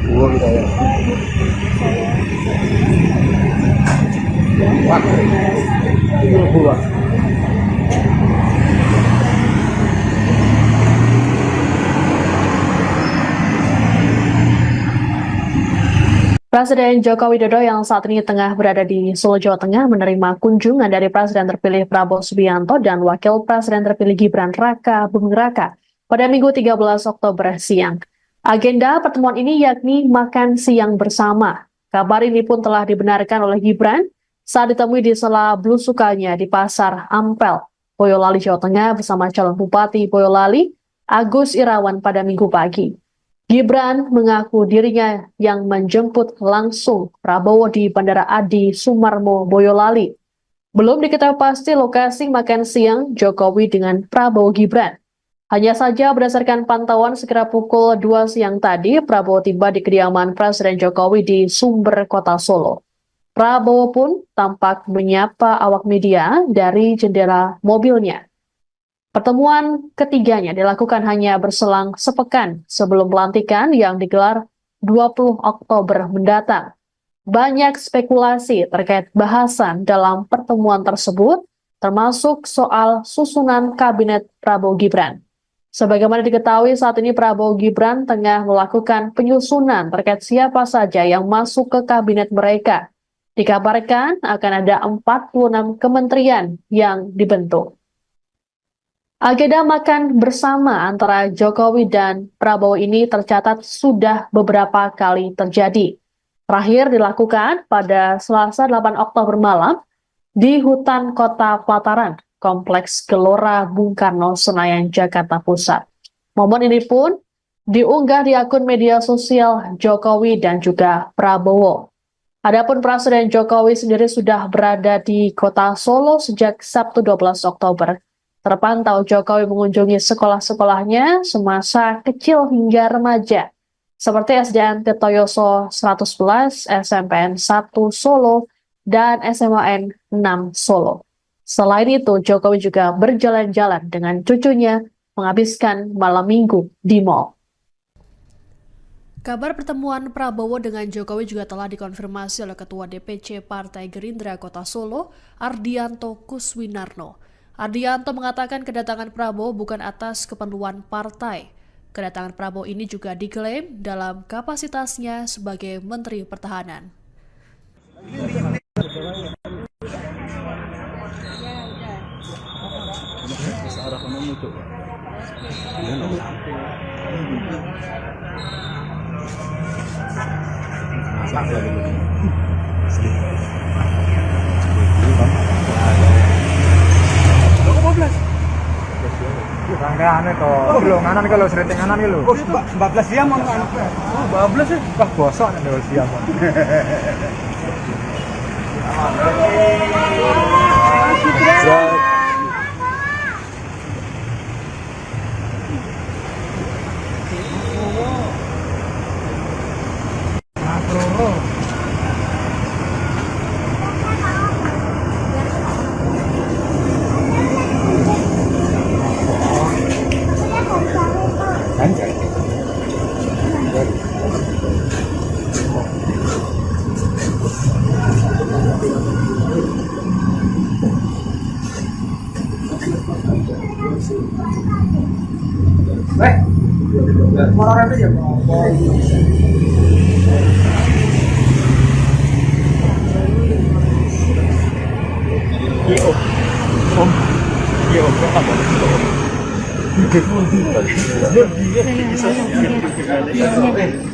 Buah kita ya. Wah, ini buah. Presiden Joko Widodo yang saat ini tengah berada di Solo, Jawa Tengah menerima kunjungan dari Presiden terpilih Prabowo Subianto dan Wakil Presiden terpilih Gibran Raka Buming Raka pada Minggu 13 Oktober siang. Agenda pertemuan ini yakni makan siang bersama. Kabar ini pun telah dibenarkan oleh Gibran saat ditemui di sela belusukannya di Pasar Ampel, Boyolali, Jawa Tengah bersama calon Bupati Boyolali, Agus Irawan pada Minggu pagi. Gibran mengaku dirinya yang menjemput langsung Prabowo di Bandara Adi Sumarmo, Boyolali. Belum diketahui pasti lokasi makan siang Jokowi dengan Prabowo Gibran. Hanya saja berdasarkan pantauan sekira pukul 2 siang tadi, Prabowo tiba di kediaman Presiden Jokowi di Sumber, Kota Solo. Prabowo pun tampak menyapa awak media dari jendela mobilnya. Pertemuan ketiganya dilakukan hanya berselang sepekan sebelum pelantikan yang digelar 20 Oktober mendatang. Banyak spekulasi terkait bahasan dalam pertemuan tersebut, termasuk soal susunan kabinet Prabowo Gibran. Sebagaimana diketahui saat ini Prabowo Gibran tengah melakukan penyusunan terkait siapa saja yang masuk ke kabinet mereka. Dikabarkan akan ada 46 kementerian yang dibentuk. Agenda makan bersama antara Jokowi dan Prabowo ini tercatat sudah beberapa kali terjadi. Terakhir dilakukan pada Selasa 8 Oktober malam di hutan Kota Pelataran, Kompleks Gelora Bung Karno, Senayan, Jakarta Pusat. Momen ini pun diunggah di akun media sosial Jokowi dan juga Prabowo. Adapun Presiden Jokowi sendiri sudah berada di Kota Solo sejak Sabtu 12 Oktober. Terpantau Jokowi mengunjungi sekolah-sekolahnya semasa kecil hingga remaja, seperti SDN Tirtoyoso 111, SMPN 1 Solo, dan SMAN 6 Solo. Selain itu, Jokowi juga berjalan-jalan dengan cucunya menghabiskan malam minggu di mal. Kabar pertemuan Prabowo dengan Jokowi juga telah dikonfirmasi oleh Ketua DPC Partai Gerindra Kota Solo, Ardianto Kuswinarno. Ardianto mengatakan kedatangan Prabowo bukan atas keperluan partai. Kedatangan Prabowo ini juga diklaim dalam kapasitasnya sebagai Menteri Pertahanan. Rangga anu to, belum nganan kalau sering nganan gitu. 14 jam mau anu. 14 ya. Wah, bosok nih dulu siang. Makro orang itu ya.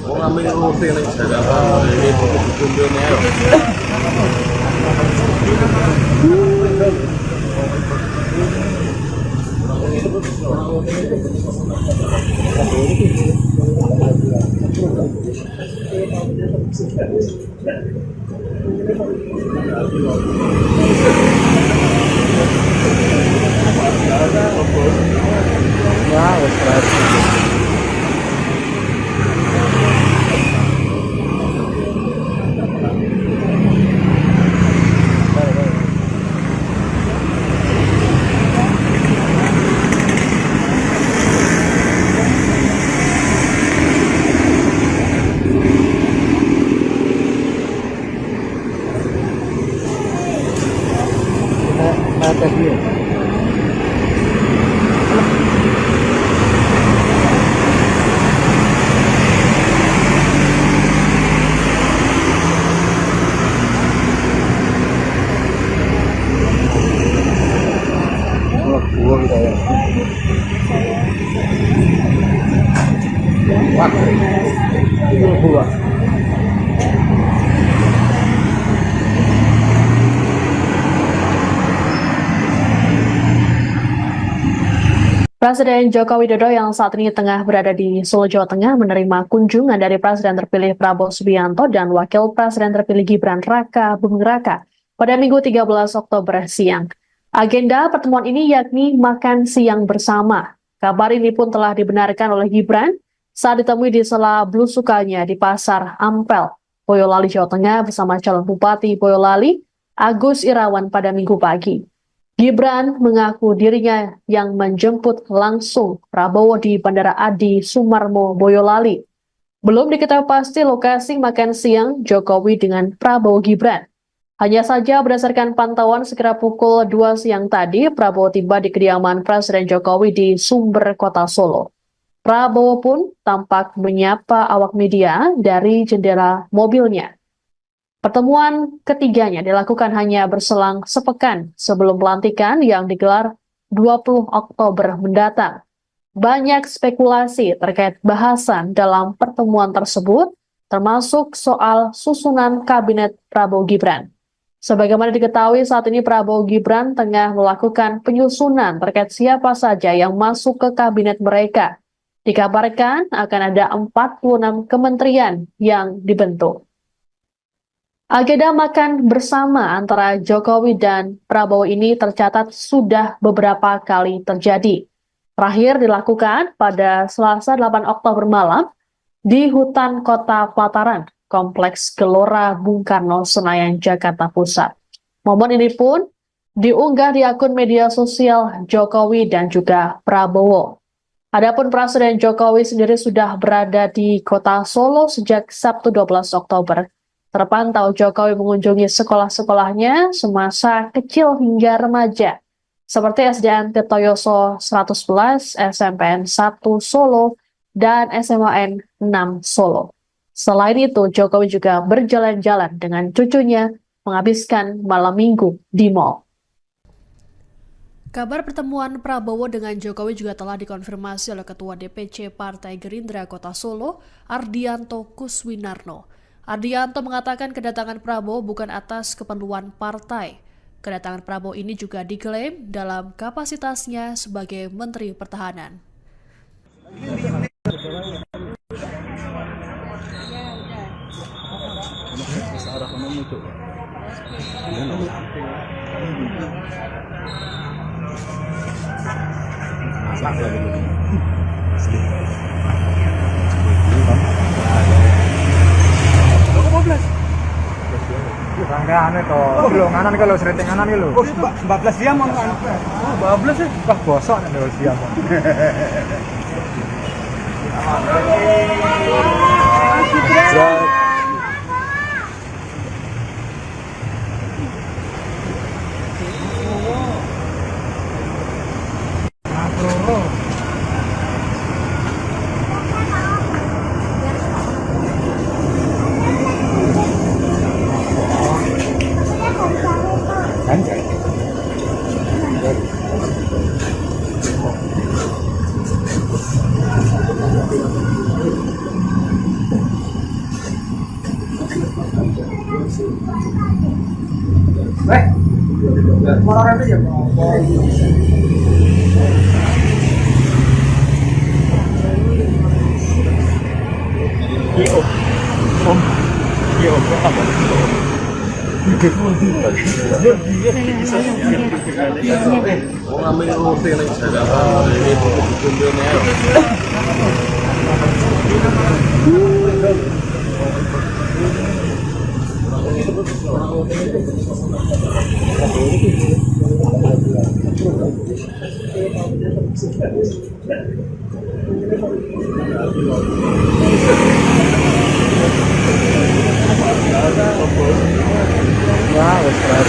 Mau ngambil roti yang Jakarta, ini buku-buku ini ya. Ya, wes berarti. Tes dia. Buah kita ya. Wah, itu buah. Presiden Joko Widodo yang saat ini tengah berada di Solo, Jawa Tengah menerima kunjungan dari Presiden terpilih Prabowo Subianto dan Wakil Presiden terpilih Gibran Raka Buming Raka pada Minggu 13 Oktober siang. Agenda pertemuan ini yakni makan siang bersama. Kabar ini pun telah dibenarkan oleh Gibran saat ditemui di sela belusukannya di Pasar Ampel, Boyolali, Jawa Tengah bersama calon Bupati Boyolali, Agus Irawan pada Minggu pagi. Gibran mengaku dirinya yang menjemput langsung Prabowo di Bandara Adi Sumarmo, Boyolali. Belum diketahui pasti lokasi makan siang Jokowi dengan Prabowo Gibran. Hanya saja berdasarkan pantauan sekira pukul 2 siang tadi, Prabowo tiba di kediaman Presiden Jokowi di Sumber, Kota Solo. Prabowo pun tampak menyapa awak media dari jendela mobilnya. Pertemuan ketiganya dilakukan hanya berselang sepekan sebelum pelantikan yang digelar 20 Oktober mendatang. Banyak spekulasi terkait bahasan dalam pertemuan tersebut, termasuk soal susunan kabinet Prabowo Gibran. Sebagaimana diketahui saat ini Prabowo Gibran tengah melakukan penyusunan terkait siapa saja yang masuk ke kabinet mereka. Dikabarkan akan ada 46 kementerian yang dibentuk. Agenda makan bersama antara Jokowi dan Prabowo ini tercatat sudah beberapa kali terjadi. Terakhir dilakukan pada Selasa 8 Oktober malam di hutan Kota Pelataran, Kompleks Gelora Bung Karno, Senayan, Jakarta Pusat. Momen ini pun diunggah di akun media sosial Jokowi dan juga Prabowo. Adapun Presiden Jokowi sendiri sudah berada di Kota Solo sejak Sabtu 12 Oktober. Terpantau Jokowi mengunjungi sekolah-sekolahnya semasa kecil hingga remaja, seperti SDN Tirtoyoso 111, SMPN 1 Solo, dan SMAN 6 Solo. Selain itu, Jokowi juga berjalan-jalan dengan cucunya menghabiskan malam minggu di mal. Kabar pertemuan Prabowo dengan Jokowi juga telah dikonfirmasi oleh Ketua DPC Partai Gerindra Kota Solo, Ardianto Kuswinarno. Ardianto mengatakan kedatangan Prabowo bukan atas keperluan partai. Kedatangan Prabowo ini juga diklaim dalam kapasitasnya sebagai Menteri Pertahanan. Rangkaian itu, kilo nganan kalau sering nganan kilo. 14 jam mau anu. 14 ya. Wah, bosok nih kalau siang. Orang itu ya. Mau ngambil roti nih Jakarta ini kumpulnya ya. Wah, wes keren.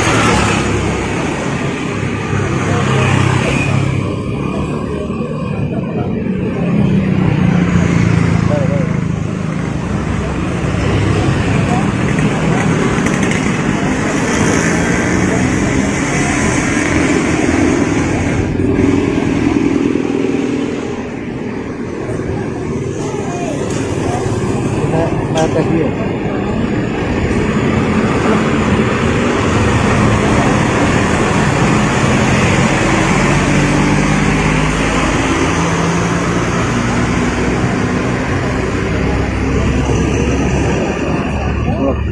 Mata dia.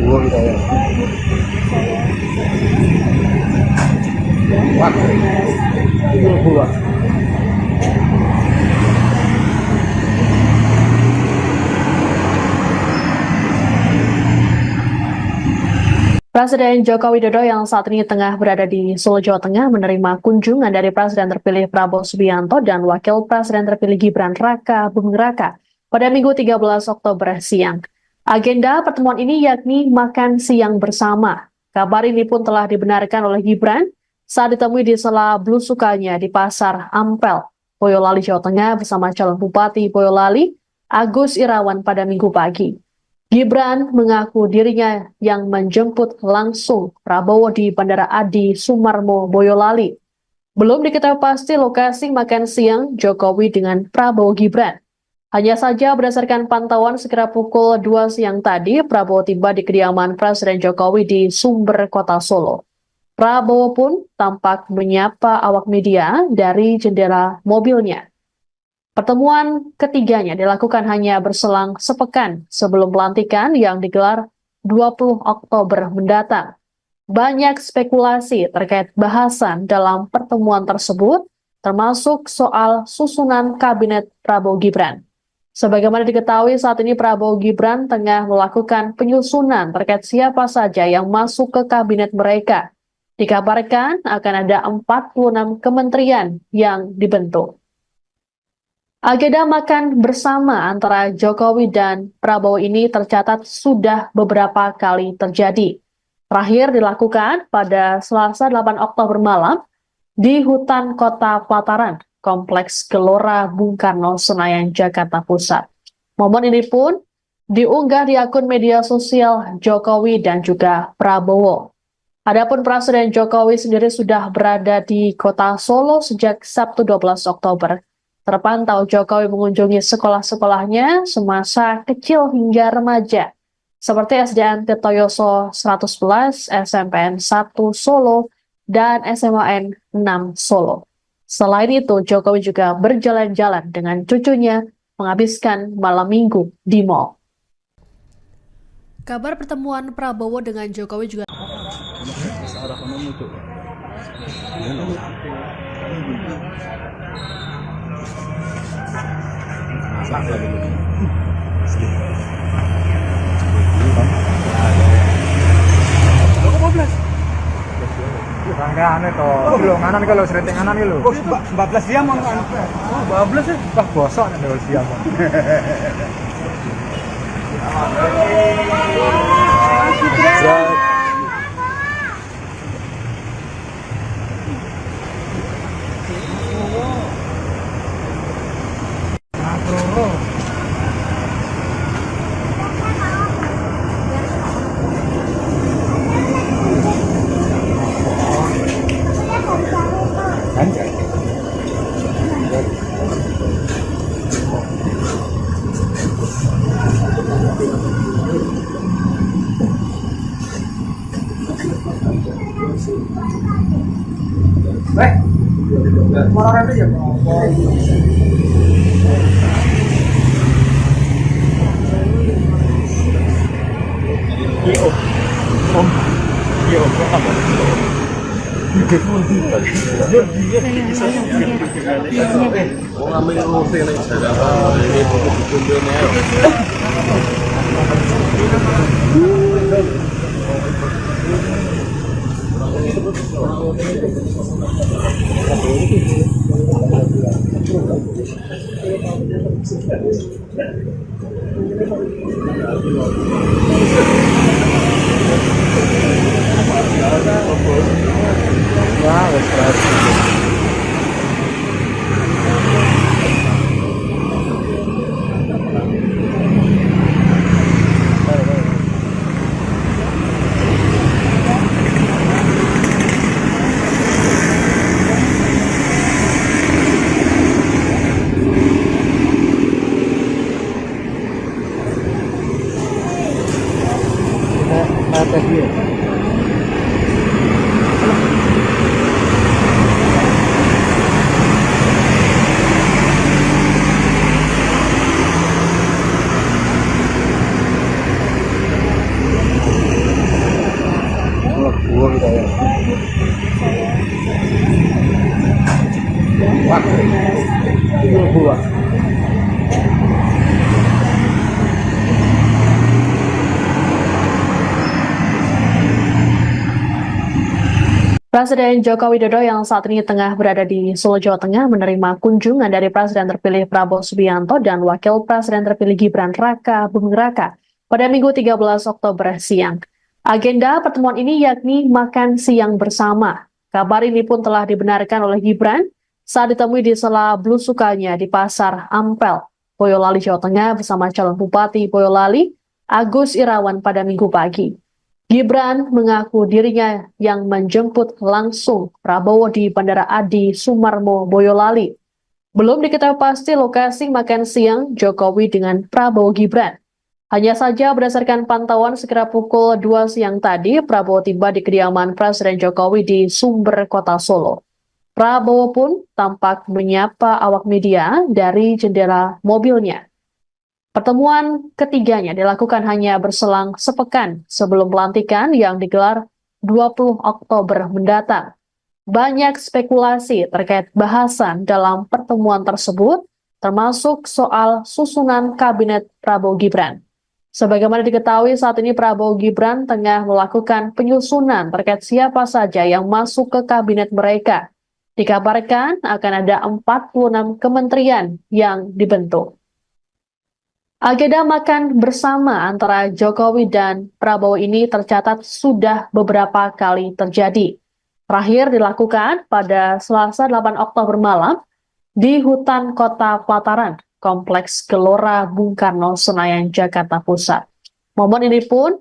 Buah kita ya. Wah, buah. Presiden Joko Widodo yang saat ini tengah berada di Solo, Jawa Tengah menerima kunjungan dari Presiden terpilih Prabowo Subianto dan Wakil Presiden terpilih Gibran Raka Buming Raka pada Minggu 13 Oktober siang. Agenda pertemuan ini yakni makan siang bersama. Kabar ini pun telah dibenarkan oleh Gibran saat ditemui di sela belusukannya di Pasar Ampel, Boyolali, Jawa Tengah bersama calon Bupati Boyolali, Agus Irawan pada Minggu pagi. Gibran mengaku dirinya yang menjemput langsung Prabowo di Bandara Adi Sumarmo, Boyolali. Belum diketahui pasti lokasi makan siang Jokowi dengan Prabowo Gibran. Hanya saja berdasarkan pantauan sekira pukul 2 siang tadi, Prabowo tiba di kediaman Presiden Jokowi di Sumber, Kota Solo. Prabowo pun tampak menyapa awak media dari jendela mobilnya. Pertemuan ketiganya dilakukan hanya berselang sepekan sebelum pelantikan yang digelar 20 Oktober mendatang. Banyak spekulasi terkait bahasan dalam pertemuan tersebut, termasuk soal susunan kabinet Prabowo Gibran. Sebagaimana diketahui saat ini Prabowo Gibran tengah melakukan penyusunan terkait siapa saja yang masuk ke kabinet mereka. Dikabarkan akan ada 46 kementerian yang dibentuk. Agenda makan bersama antara Jokowi dan Prabowo ini tercatat sudah beberapa kali terjadi. Terakhir dilakukan pada Selasa 8 Oktober malam di hutan Kota Pelataran, Kompleks Gelora Bung Karno, Senayan, Jakarta Pusat. Momen ini pun diunggah di akun media sosial Jokowi dan juga Prabowo. Adapun Presiden Jokowi sendiri sudah berada di Kota Solo sejak Sabtu 12 Oktober. Terpantau Jokowi mengunjungi sekolah-sekolahnya semasa kecil hingga remaja, seperti SDN Tirtoyoso 111, SMPN 1 Solo, dan SMAN 6 Solo. Selain itu, Jokowi juga berjalan-jalan dengan cucunya menghabiskan malam minggu di mall. Kabar pertemuan Prabowo dengan Jokowi juga Rangkaian itu, kilo nganan kalau sering nganan kilo. 14 jam mau anu. 14 ya. Wah, bosok nih kalau siang. Orang itu ya. Mau ngambil roti nih Jakarta ini kumpul-kumpul nih. Wah, wes keras. Atas dia. Buang saya. Wah, buang. Presiden Joko Widodo yang saat ini tengah berada di Solo, Jawa Tengah menerima kunjungan dari Presiden terpilih Prabowo Subianto dan Wakil Presiden terpilih Gibran Raka Buming Raka pada Minggu 13 Oktober siang. Agenda pertemuan ini yakni makan siang bersama. Kabar ini pun telah dibenarkan oleh Gibran saat ditemui di sela belusukannya di Pasar Ampel, Boyolali, Jawa Tengah bersama calon Bupati Boyolali, Agus Irawan pada Minggu pagi. Gibran mengaku dirinya yang menjemput langsung Prabowo di Bandara Adi Sumarmo, Boyolali. Belum diketahui pasti lokasi makan siang Jokowi dengan Prabowo Gibran. Hanya saja berdasarkan pantauan sekira pukul 2 siang tadi, Prabowo tiba di kediaman Presiden Jokowi di Sumber, Kota Solo. Prabowo pun tampak menyapa awak media dari jendela mobilnya. Pertemuan ketiganya dilakukan hanya berselang sepekan sebelum pelantikan yang digelar 20 Oktober mendatang. Banyak spekulasi terkait bahasan dalam pertemuan tersebut, termasuk soal susunan kabinet Prabowo Gibran. Sebagaimana diketahui saat ini Prabowo Gibran tengah melakukan penyusunan terkait siapa saja yang masuk ke kabinet mereka. Dikabarkan akan ada 46 kementerian yang dibentuk. Agenda makan bersama antara Jokowi dan Prabowo ini tercatat sudah beberapa kali terjadi. Terakhir dilakukan pada Selasa 8 Oktober malam di hutan Kota Pelataran, Kompleks Gelora Bung Karno, Senayan, Jakarta Pusat. Momen ini pun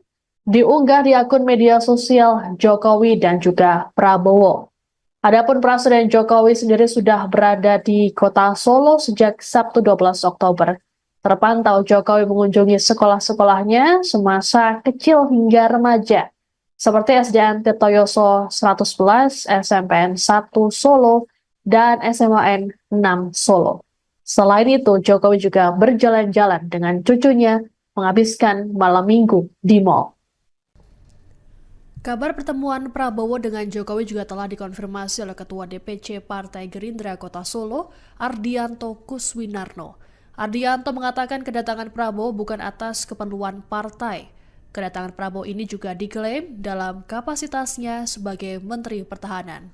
diunggah di akun media sosial Jokowi dan juga Prabowo. Adapun Presiden Jokowi sendiri sudah berada di Kota Solo sejak Sabtu 12 Oktober. Terpantau Jokowi mengunjungi sekolah-sekolahnya semasa kecil hingga remaja, seperti SDN Tirtoyoso 111, SMPN 1 Solo, dan SMAN 6 Solo. Selain itu, Jokowi juga berjalan-jalan dengan cucunya menghabiskan malam minggu di mal. Kabar pertemuan Prabowo dengan Jokowi juga telah dikonfirmasi oleh Ketua DPC Partai Gerindra Kota Solo, Ardianto Kuswinarno. Ardianto mengatakan kedatangan Prabowo bukan atas keperluan partai. Kedatangan Prabowo ini juga diklaim dalam kapasitasnya sebagai Menteri Pertahanan.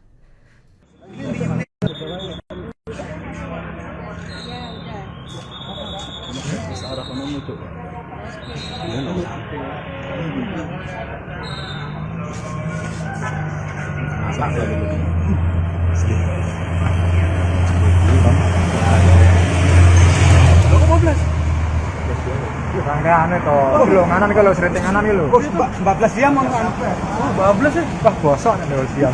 Rangkaian itu, belum nganan kalau sering nganan itu. 14 jam mau anu. 14 ya. Wah, bosok nih dulu siang.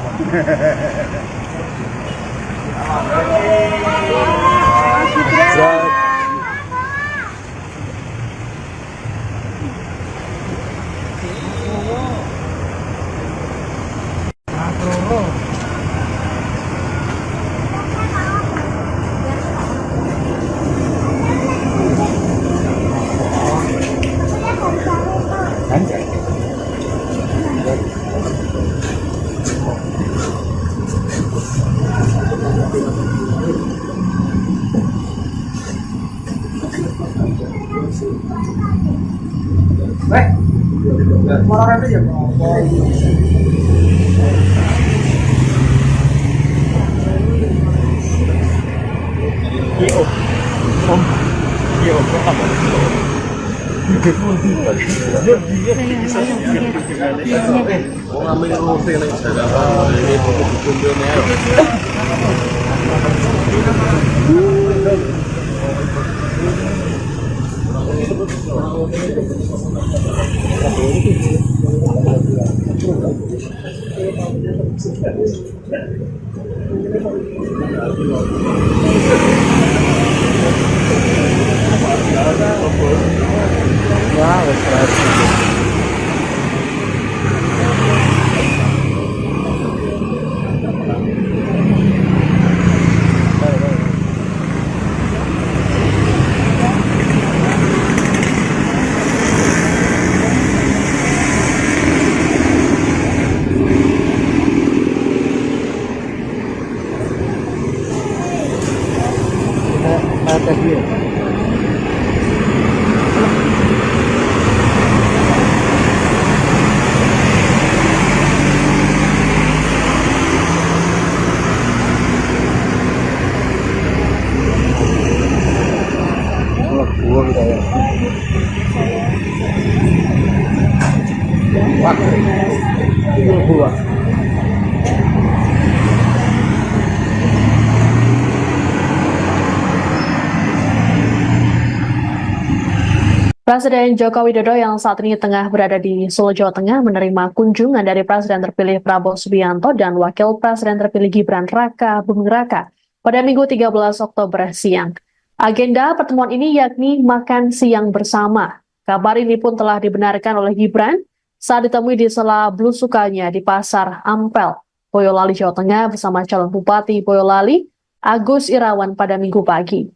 Orang itu ya. Kok ngambil roti nih Jakarta ini butuh dikumpulin ya. Ya, wes keras. Tes dia. Buang kita ya. Wah, buang. Presiden Joko Widodo yang saat ini tengah berada di Solo, Jawa Tengah menerima kunjungan dari Presiden terpilih Prabowo Subianto dan Wakil Presiden terpilih Gibran Raka Buming Raka pada Minggu 13 Oktober siang. Agenda pertemuan ini yakni makan siang bersama. Kabar ini pun telah dibenarkan oleh Gibran saat ditemui di sela belusukannya di Pasar Ampel, Boyolali, Jawa Tengah bersama calon Bupati Boyolali, Agus Irawan pada Minggu pagi.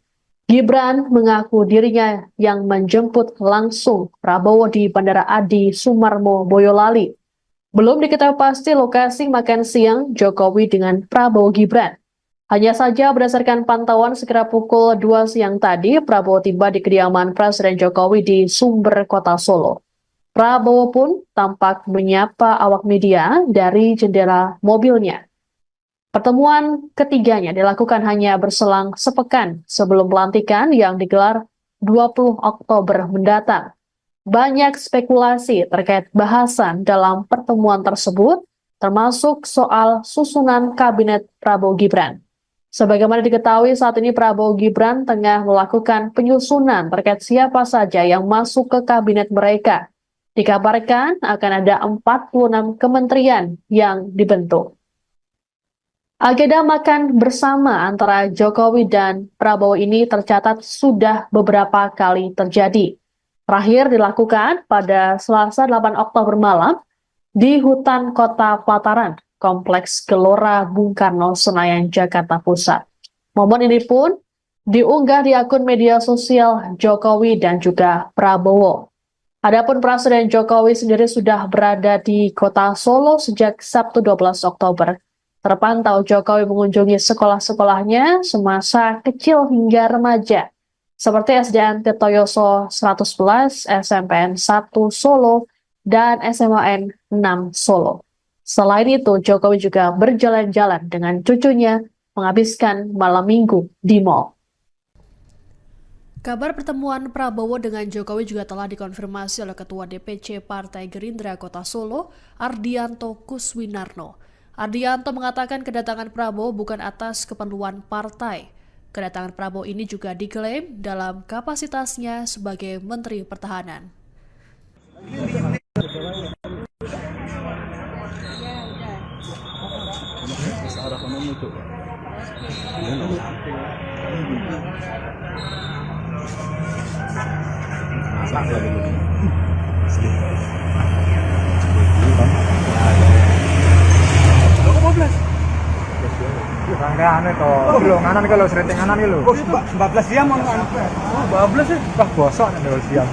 Gibran mengaku dirinya yang menjemput langsung Prabowo di Bandara Adi Sumarmo, Boyolali. Belum diketahui pasti lokasi makan siang Jokowi dengan Prabowo Gibran. Hanya saja berdasarkan pantauan sekira pukul 2 siang tadi, Prabowo tiba di kediaman Presiden Jokowi di Sumber, Kota Solo. Prabowo pun tampak menyapa awak media dari jendela mobilnya. Pertemuan ketiganya dilakukan hanya berselang sepekan sebelum pelantikan yang digelar 20 Oktober mendatang. Banyak spekulasi terkait bahasan dalam pertemuan tersebut, termasuk soal susunan kabinet Prabowo Gibran. Sebagaimana diketahui saat ini Prabowo Gibran tengah melakukan penyusunan terkait siapa saja yang masuk ke kabinet mereka. Dikabarkan akan ada 46 kementerian yang dibentuk. Agenda makan bersama antara Jokowi dan Prabowo ini tercatat sudah beberapa kali terjadi. Terakhir dilakukan pada Selasa 8 Oktober malam di hutan Kota Pelataran, Kompleks Gelora Bung Karno, Senayan, Jakarta Pusat. Momen ini pun diunggah di akun media sosial Jokowi dan juga Prabowo. Adapun Presiden Jokowi sendiri sudah berada di Kota Solo sejak Sabtu 12 Oktober. Terpantau Jokowi mengunjungi sekolah-sekolahnya semasa kecil hingga remaja, seperti SDN Tirtoyoso 111, SMPN 1 Solo, dan SMAN 6 Solo. Selain itu, Jokowi juga berjalan-jalan dengan cucunya menghabiskan malam minggu di mal. Kabar pertemuan Prabowo dengan Jokowi juga telah dikonfirmasi oleh Ketua DPC Partai Gerindra Kota Solo, Ardianto Kuswinarno. Ardianto mengatakan kedatangan Prabowo bukan atas keperluan partai. Kedatangan Prabowo ini juga diklaim dalam kapasitasnya sebagai Menteri Pertahanan. Anu itu, belum nganan kalau sering nganan itu. 14 jam on anu. 14 ya. Wah, bosok nih dulu siang.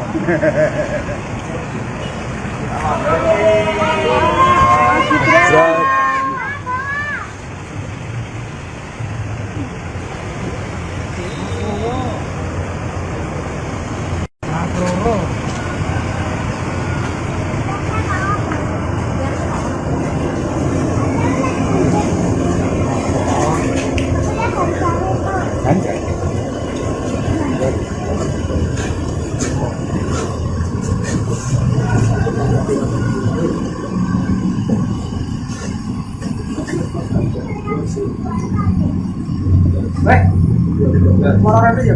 Orang itu ya.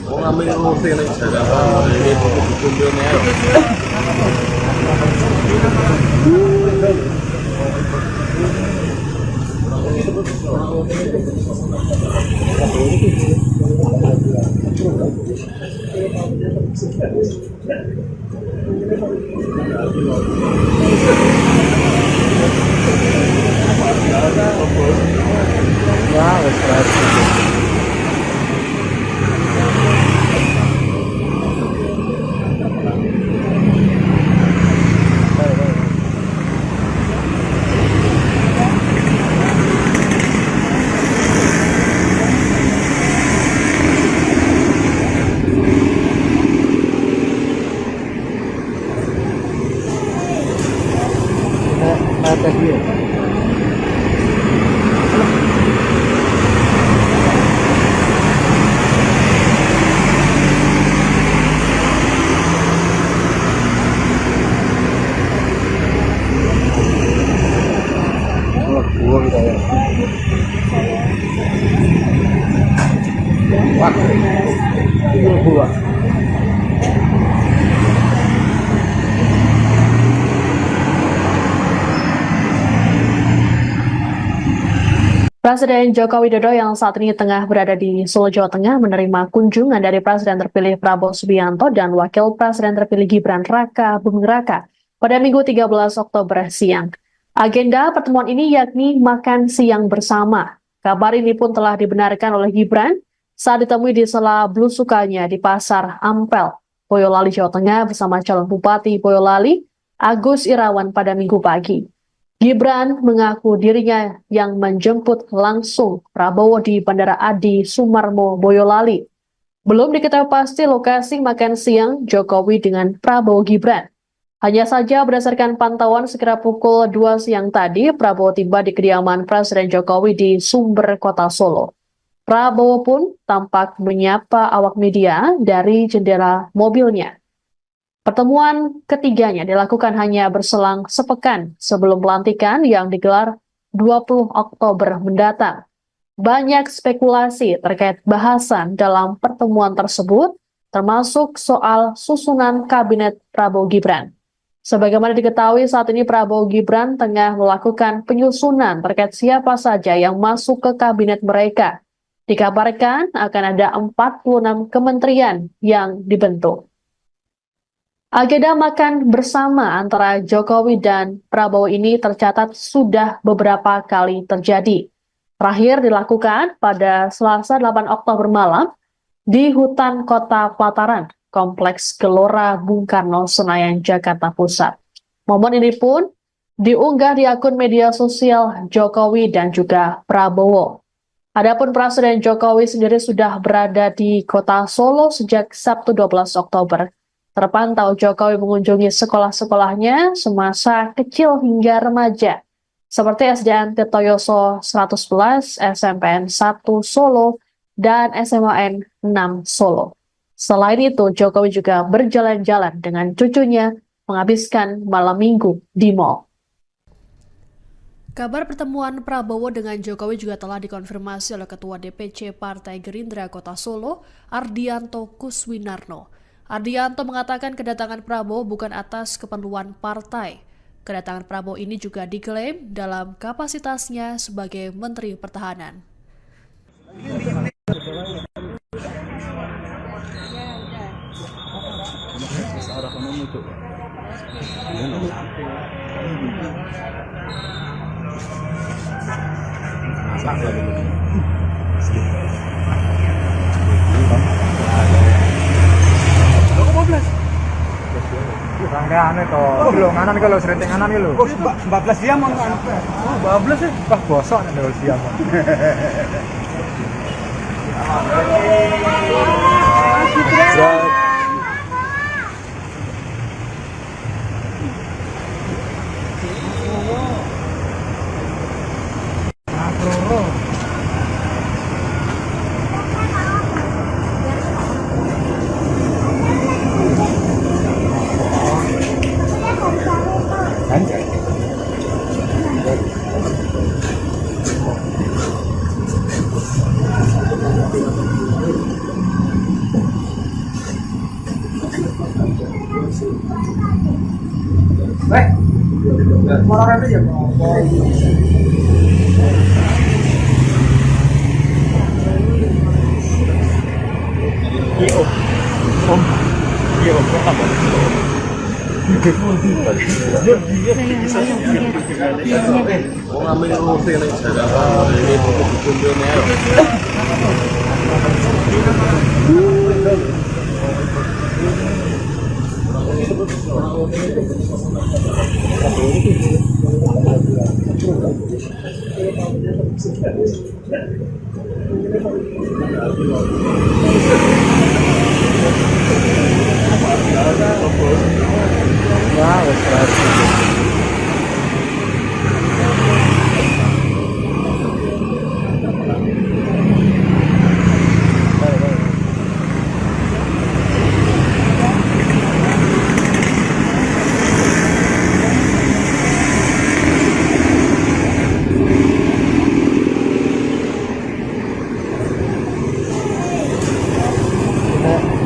Wong ambil roti ning Jakarta ini dikumpulne ayo. Wah, wes atas dia. Gua kita ya. Wah. Itu gua. Presiden Joko Widodo yang saat ini tengah berada di Solo, Jawa Tengah menerima kunjungan dari Presiden terpilih Prabowo Subianto dan Wakil Presiden terpilih Gibran Raka Buming Raka pada Minggu 13 Oktober siang. Agenda pertemuan ini yakni makan siang bersama. Kabar ini pun telah dibenarkan oleh Gibran saat ditemui di sela belusukannya di Pasar Ampel, Boyolali, Jawa Tengah bersama calon Bupati Boyolali, Agus Irawan pada Minggu pagi. Gibran mengaku dirinya yang menjemput langsung Prabowo di Bandara Adi Sumarmo, Boyolali. Belum diketahui pasti lokasi makan siang Jokowi dengan Prabowo Gibran. Hanya saja berdasarkan pantauan sekira pukul 2 siang tadi, Prabowo tiba di kediaman Presiden Jokowi di Sumber, Kota Solo. Prabowo pun tampak menyapa awak media dari jendela mobilnya. Pertemuan ketiganya dilakukan hanya berselang sepekan sebelum pelantikan yang digelar 20 Oktober mendatang. Banyak spekulasi terkait bahasan dalam pertemuan tersebut, termasuk soal susunan kabinet Prabowo Gibran. Sebagaimana diketahui saat ini Prabowo Gibran tengah melakukan penyusunan terkait siapa saja yang masuk ke kabinet mereka. Dikabarkan akan ada 46 kementerian yang dibentuk. Agenda makan bersama antara Jokowi dan Prabowo ini tercatat sudah beberapa kali terjadi. Terakhir dilakukan pada Selasa 8 Oktober malam di hutan Kota Pelataran, Kompleks Gelora Bung Karno, Senayan, Jakarta Pusat. Momen ini pun diunggah di akun media sosial Jokowi dan juga Prabowo. Adapun Presiden Jokowi sendiri sudah berada di Kota Solo sejak Sabtu 12 Oktober. Terpantau Jokowi mengunjungi sekolah-sekolahnya semasa kecil hingga remaja, seperti SDN Tirtoyoso 111, SMPN 1 Solo, dan SMAN 6 Solo. Selain itu, Jokowi juga berjalan-jalan dengan cucunya menghabiskan malam minggu di mal. Kabar pertemuan Prabowo dengan Jokowi juga telah dikonfirmasi oleh Ketua DPC Partai Gerindra Kota Solo, Ardianto Kuswinarno. Ardianto mengatakan kedatangan Prabowo bukan atas keperluan partai. Kedatangan Prabowo ini juga diklaim dalam kapasitasnya sebagai Menteri Pertahanan. Rangkaian itu, belum nganan kalau serinting nganan itu. 14 jam mau anu. 14 ya. Wah, bosok nih kalau siang. Orang itu ya. Wong ame ngerti nek Jakarta ini kumpul-kumpul ayo. Wah, wis keren.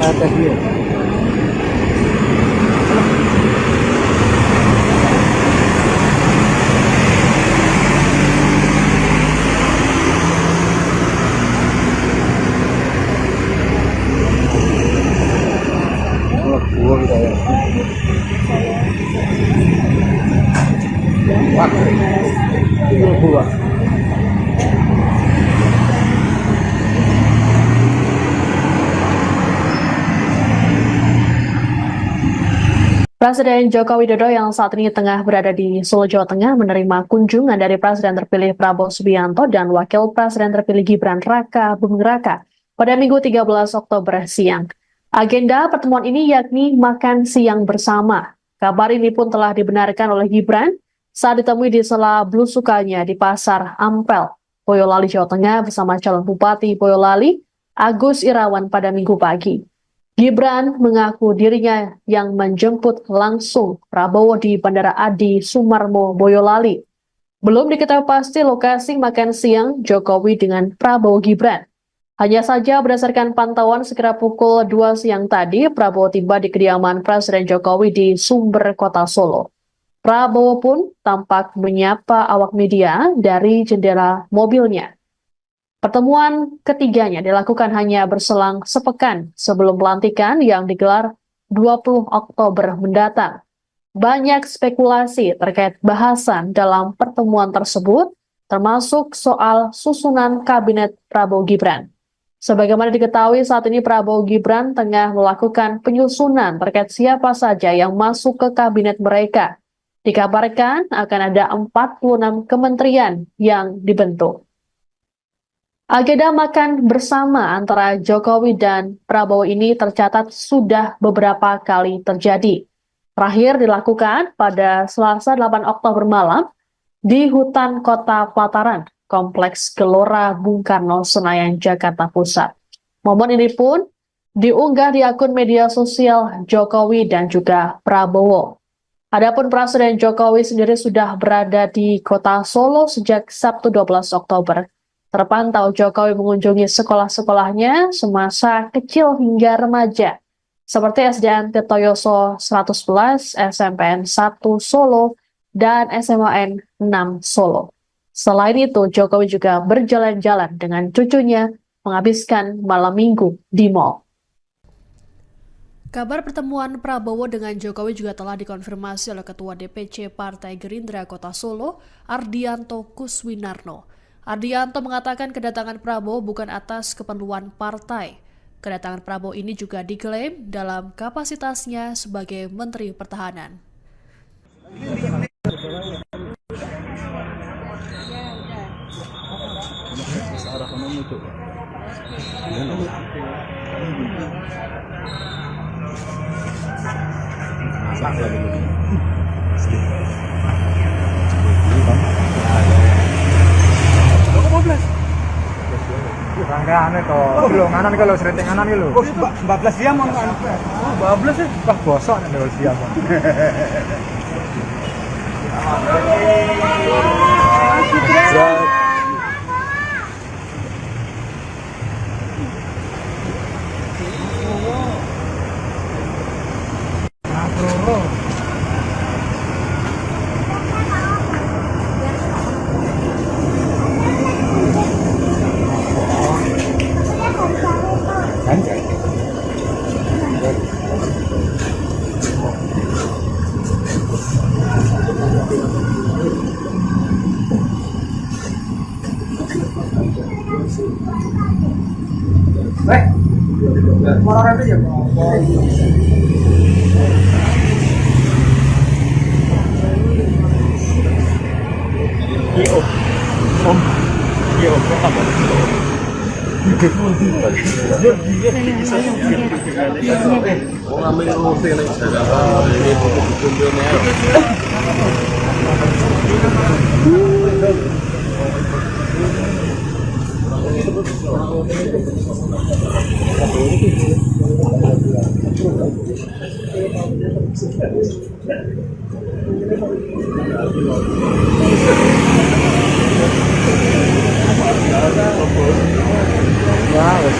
Atas dia. Buah kita ya. Buah. Presiden Joko Widodo yang saat ini tengah berada di Solo, Jawa Tengah menerima kunjungan dari Presiden terpilih Prabowo Subianto dan Wakil Presiden terpilih Gibran Raka Buming Raka pada Minggu 13 Oktober siang. Agenda pertemuan ini yakni makan siang bersama. Kabar ini pun telah dibenarkan oleh Gibran saat ditemui di sela belusukannya di Pasar Ampel, Boyolali, Jawa Tengah bersama calon Bupati Boyolali, Agus Irawan pada Minggu pagi. Gibran mengaku dirinya yang menjemput langsung Prabowo di Bandara Adi Sumarmo, Boyolali. Belum diketahui pasti lokasi makan siang Jokowi dengan Prabowo Gibran. Hanya saja berdasarkan pantauan sekira pukul 2 siang tadi, Prabowo tiba di kediaman Presiden Jokowi di Sumber, Kota Solo. Prabowo pun tampak menyapa awak media dari jendela mobilnya. Pertemuan ketiganya dilakukan hanya berselang sepekan sebelum pelantikan yang digelar 20 Oktober mendatang. Banyak spekulasi terkait bahasan dalam pertemuan tersebut, termasuk soal susunan kabinet Prabowo Gibran. Sebagaimana diketahui saat ini Prabowo Gibran tengah melakukan penyusunan terkait siapa saja yang masuk ke kabinet mereka. Dikabarkan akan ada 46 kementerian yang dibentuk. Agenda makan bersama antara Jokowi dan Prabowo ini tercatat sudah beberapa kali terjadi. Terakhir dilakukan pada Selasa 8 Oktober malam di hutan Kota Pelataran, Kompleks Gelora Bung Karno, Senayan, Jakarta Pusat. Momen ini pun diunggah di akun media sosial Jokowi dan juga Prabowo. Adapun Presiden Jokowi sendiri sudah berada di Kota Solo sejak Sabtu 12 Oktober. Terpantau Jokowi mengunjungi sekolah-sekolahnya semasa kecil hingga remaja, seperti SDN Tirtoyoso 111, SMPN 1 Solo, dan SMAN 6 Solo. Selain itu, Jokowi juga berjalan-jalan dengan cucunya menghabiskan malam minggu di mal. Kabar pertemuan Prabowo dengan Jokowi juga telah dikonfirmasi oleh Ketua DPC Partai Gerindra Kota Solo, Ardianto Kuswinarno. Ardianto mengatakan kedatangan Prabowo bukan atas keperluan partai. Kedatangan Prabowo ini juga diklaim dalam kapasitasnya sebagai Menteri Pertahanan. Rangkaian itu, belum nganan kalau sering nganan itu. Oh, 14 jam mau anu. Oh, 12 ya. Wah, bosok nih kalau siap. Orang itu ya. Wong ame ngerti nek Jakarta ini kumpul-kumpulnya. Ya, wes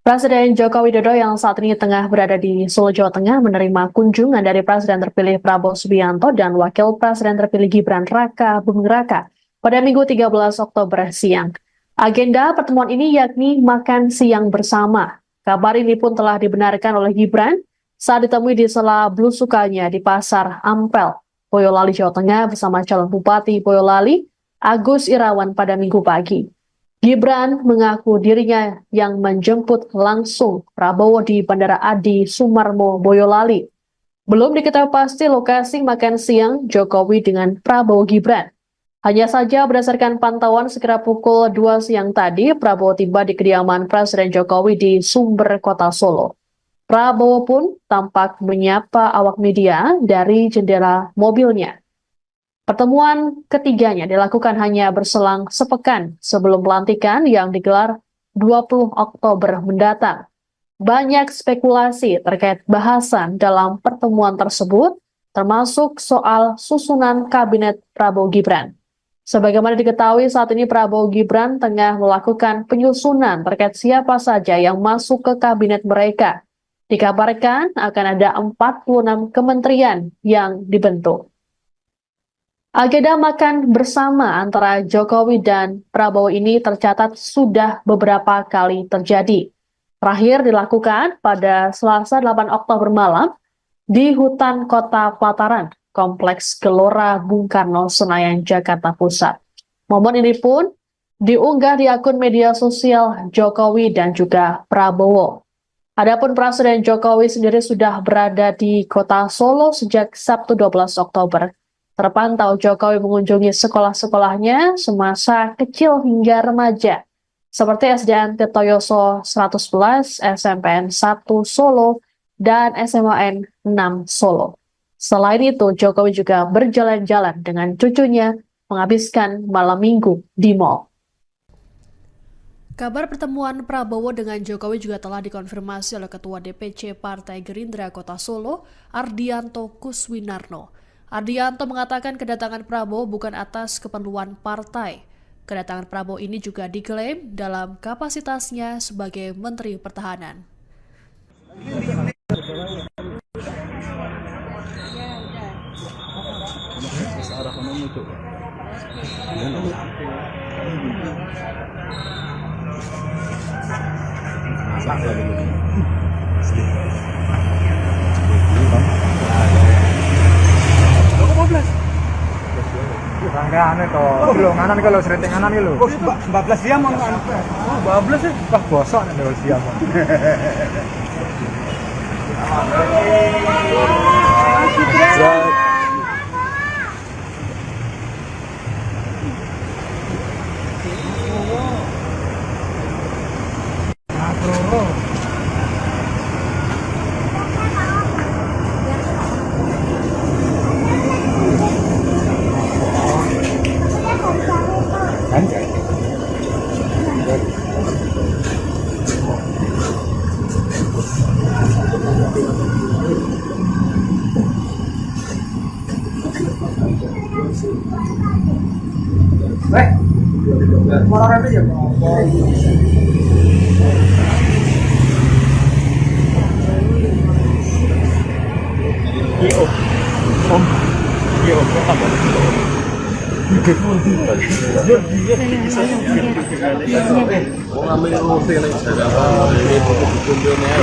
Presiden Joko Widodo yang saat ini tengah berada di Solo, Jawa Tengah menerima kunjungan dari Presiden terpilih Prabowo Subianto dan Wakil Presiden terpilih Gibran Raka Buming Raka pada Minggu 13 Oktober siang. Agenda pertemuan ini yakni makan siang bersama. Kabar ini pun telah dibenarkan oleh Gibran saat ditemui di sela belusukannya di Pasar Ampel, Boyolali, Jawa Tengah bersama calon Bupati Boyolali, Agus Irawan pada Minggu pagi. Gibran mengaku dirinya yang menjemput langsung Prabowo di Bandara Adi Sumarmo, Boyolali. Belum diketahui pasti lokasi makan siang Jokowi dengan Prabowo Gibran. Hanya saja berdasarkan pantauan sekira pukul 2 siang tadi, Prabowo tiba di kediaman Presiden Jokowi di Sumber, Kota Solo. Prabowo pun tampak menyapa awak media dari jendela mobilnya. Pertemuan ketiganya dilakukan hanya berselang sepekan sebelum pelantikan yang digelar 20 Oktober mendatang. Banyak spekulasi terkait bahasan dalam pertemuan tersebut, termasuk soal susunan kabinet Prabowo Gibran. Sebagaimana diketahui saat ini Prabowo Gibran tengah melakukan penyusunan terkait siapa saja yang masuk ke kabinet mereka. Dikabarkan akan ada 46 kementerian yang dibentuk. Agenda makan bersama antara Jokowi dan Prabowo ini tercatat sudah beberapa kali terjadi. Terakhir dilakukan pada Selasa 8 Oktober malam di hutan Kota Pelataran, Kompleks Gelora Bung Karno, Senayan, Jakarta Pusat. Momen ini pun diunggah di akun media sosial Jokowi dan juga Prabowo. Adapun Presiden Jokowi sendiri sudah berada di Kota Solo sejak Sabtu 12 Oktober. Terpantau Jokowi mengunjungi sekolah-sekolahnya semasa kecil hingga remaja, seperti SDN Tirtoyoso 111, SMPN 1 Solo, dan SMAN 6 Solo. Selain itu, Jokowi juga berjalan-jalan dengan cucunya menghabiskan malam minggu di mal. Kabar pertemuan Prabowo dengan Jokowi juga telah dikonfirmasi oleh Ketua DPC Partai Gerindra Kota Solo, Ardianto Kuswinarno. Ardianto mengatakan kedatangan Prabowo bukan atas keperluan partai. Kedatangan Prabowo ini juga diklaim dalam kapasitasnya sebagai Menteri Pertahanan. Anu to, lho nganan iki lho sriting nganan iki lho. Kok 14 jam ono anu. 14 sih. Wah, bosok nek lho siang. Orang itu ya. Mau ngambil roti lagi saya ini buku kumpulnya.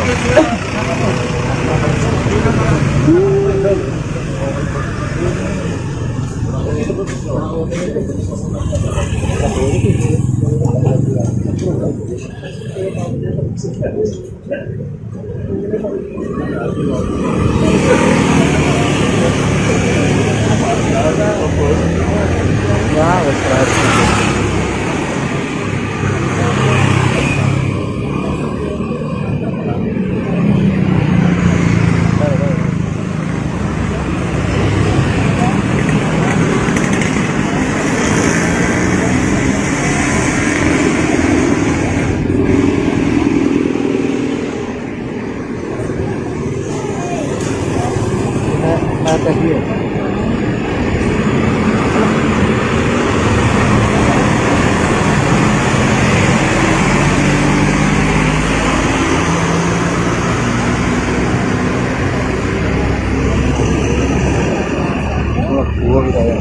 Wah, wes keren. Ada dia. Buah kita ya.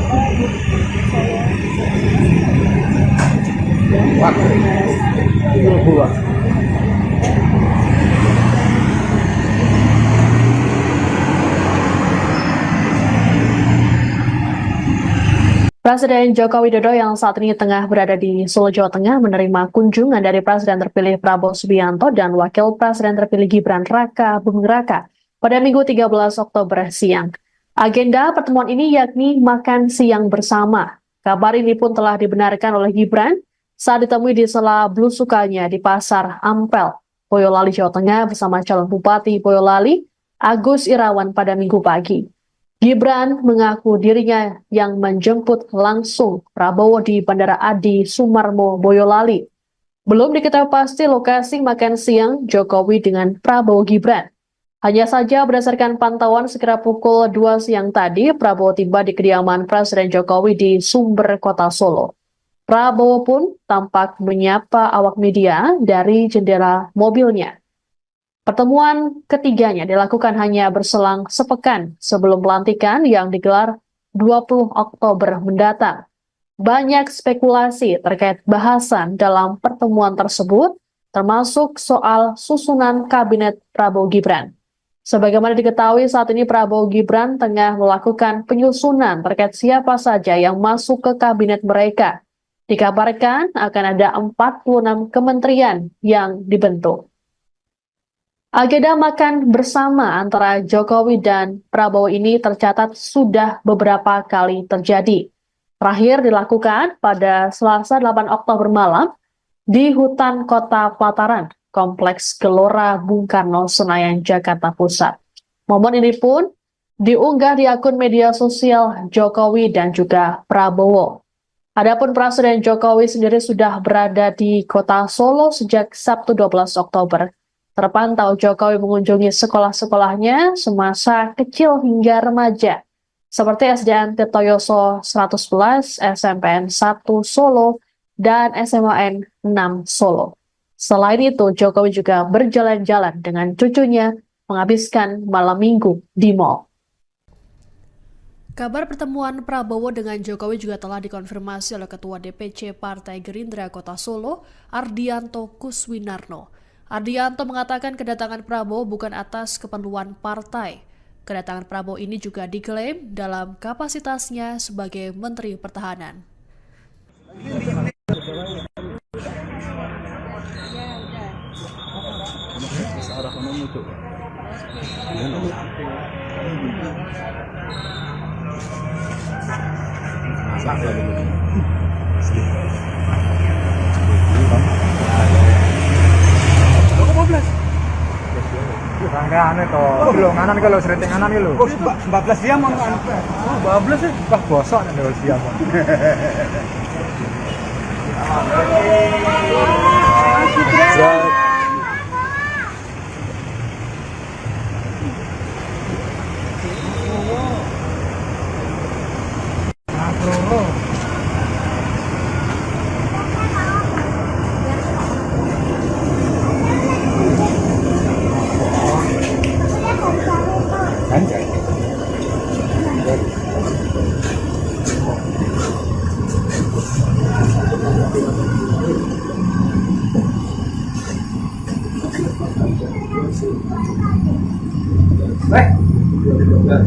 Wah, ini buah. Presiden Joko Widodo yang saat ini tengah berada di Solo, Jawa Tengah menerima kunjungan dari Presiden terpilih Prabowo Subianto dan Wakil Presiden terpilih Gibran Raka Buming Raka pada Minggu 13 Oktober siang. Agenda pertemuan ini yakni makan siang bersama. Kabar ini pun telah dibenarkan oleh Gibran saat ditemui di sela belusukannya di Pasar Ampel, Boyolali, Jawa Tengah bersama calon Bupati Boyolali, Agus Irawan pada Minggu pagi. Gibran mengaku dirinya yang menjemput langsung Prabowo di Bandara Adi Sumarmo, Boyolali. Belum diketahui pasti lokasi makan siang Jokowi dengan Prabowo Gibran. Hanya saja berdasarkan pantauan sekira pukul 2 siang tadi, Prabowo tiba di kediaman Presiden Jokowi di Sumber, Kota Solo. Prabowo pun tampak menyapa awak media dari jendela mobilnya. Pertemuan ketiganya dilakukan hanya berselang sepekan sebelum pelantikan yang digelar 20 Oktober mendatang. Banyak spekulasi terkait bahasan dalam pertemuan tersebut, termasuk soal susunan kabinet Prabowo Gibran. Sebagaimana diketahui saat ini Prabowo Gibran tengah melakukan penyusunan terkait siapa saja yang masuk ke kabinet mereka. Dikabarkan akan ada 46 kementerian yang dibentuk. Agenda makan bersama antara Jokowi dan Prabowo ini tercatat sudah beberapa kali terjadi. Terakhir dilakukan pada Selasa 8 Oktober malam di hutan Kota Pelataran, Kompleks Gelora Bung Karno, Senayan, Jakarta Pusat. Momen ini pun diunggah di akun media sosial Jokowi dan juga Prabowo. Adapun Presiden Jokowi sendiri sudah berada di Kota Solo sejak Sabtu 12 Oktober. Terpantau Jokowi mengunjungi sekolah-sekolahnya semasa kecil hingga remaja, seperti SDN Tirtoyoso 111, SMPN 1 Solo, dan SMAN 6 Solo. Selain itu, Jokowi juga berjalan-jalan dengan cucunya menghabiskan malam minggu di mal. Kabar pertemuan Prabowo dengan Jokowi juga telah dikonfirmasi oleh Ketua DPC Partai Gerindra Kota Solo, Ardianto Kuswinarno. Ardianto mengatakan kedatangan Prabowo bukan atas keperluan partai. Kedatangan Prabowo ini juga diklaim dalam kapasitasnya sebagai Menteri Pertahanan. Rangga anu to, belum nganan iki lho, serinting nganan iki lho. 14 jam on anu. 14 ya. Wah, bosok nek lho siang.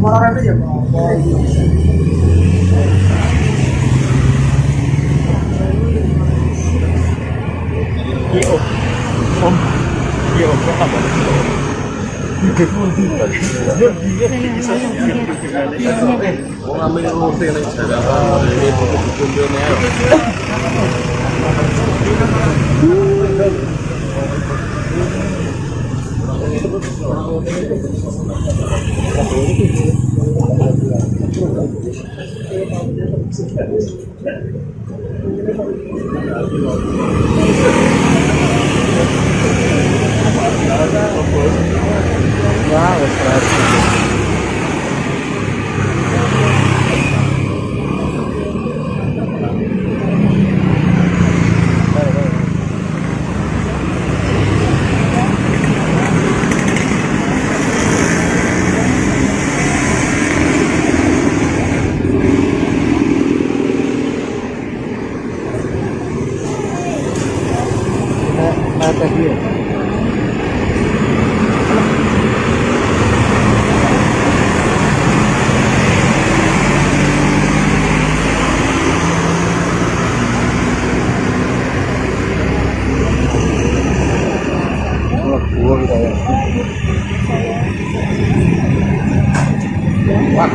Orang itu ya. Wong ambil roti ning Jakarta ini buku-buku ini. Wah, wes keren. Tadi ya. Buah kita ya. Wah,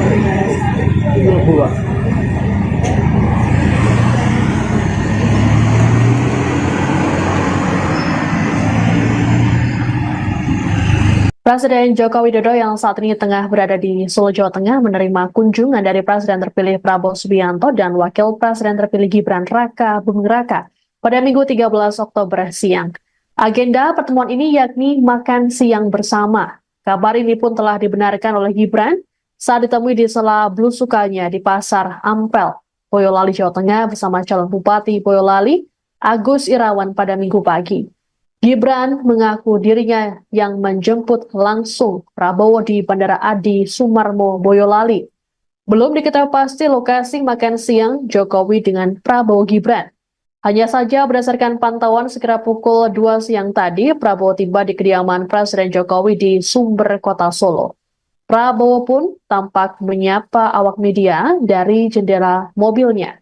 itu buah. Presiden Joko Widodo yang saat ini tengah berada di Solo, Jawa Tengah menerima kunjungan dari Presiden terpilih Prabowo Subianto dan Wakil Presiden terpilih Gibran Raka Buming Raka pada Minggu 13 Oktober siang. Agenda pertemuan ini yakni makan siang bersama. Kabar ini pun telah dibenarkan oleh Gibran saat ditemui di sela belusukannya di Pasar Ampel, Boyolali, Jawa Tengah bersama calon Bupati Boyolali, Agus Irawan pada Minggu pagi. Gibran mengaku dirinya yang menjemput langsung Prabowo di Bandara Adi Sumarmo, Boyolali. Belum diketahui pasti lokasi makan siang Jokowi dengan Prabowo Gibran. Hanya saja berdasarkan pantauan sekira pukul 2 siang tadi, Prabowo tiba di kediaman Presiden Jokowi di Sumber, Kota Solo. Prabowo pun tampak menyapa awak media dari jendela mobilnya.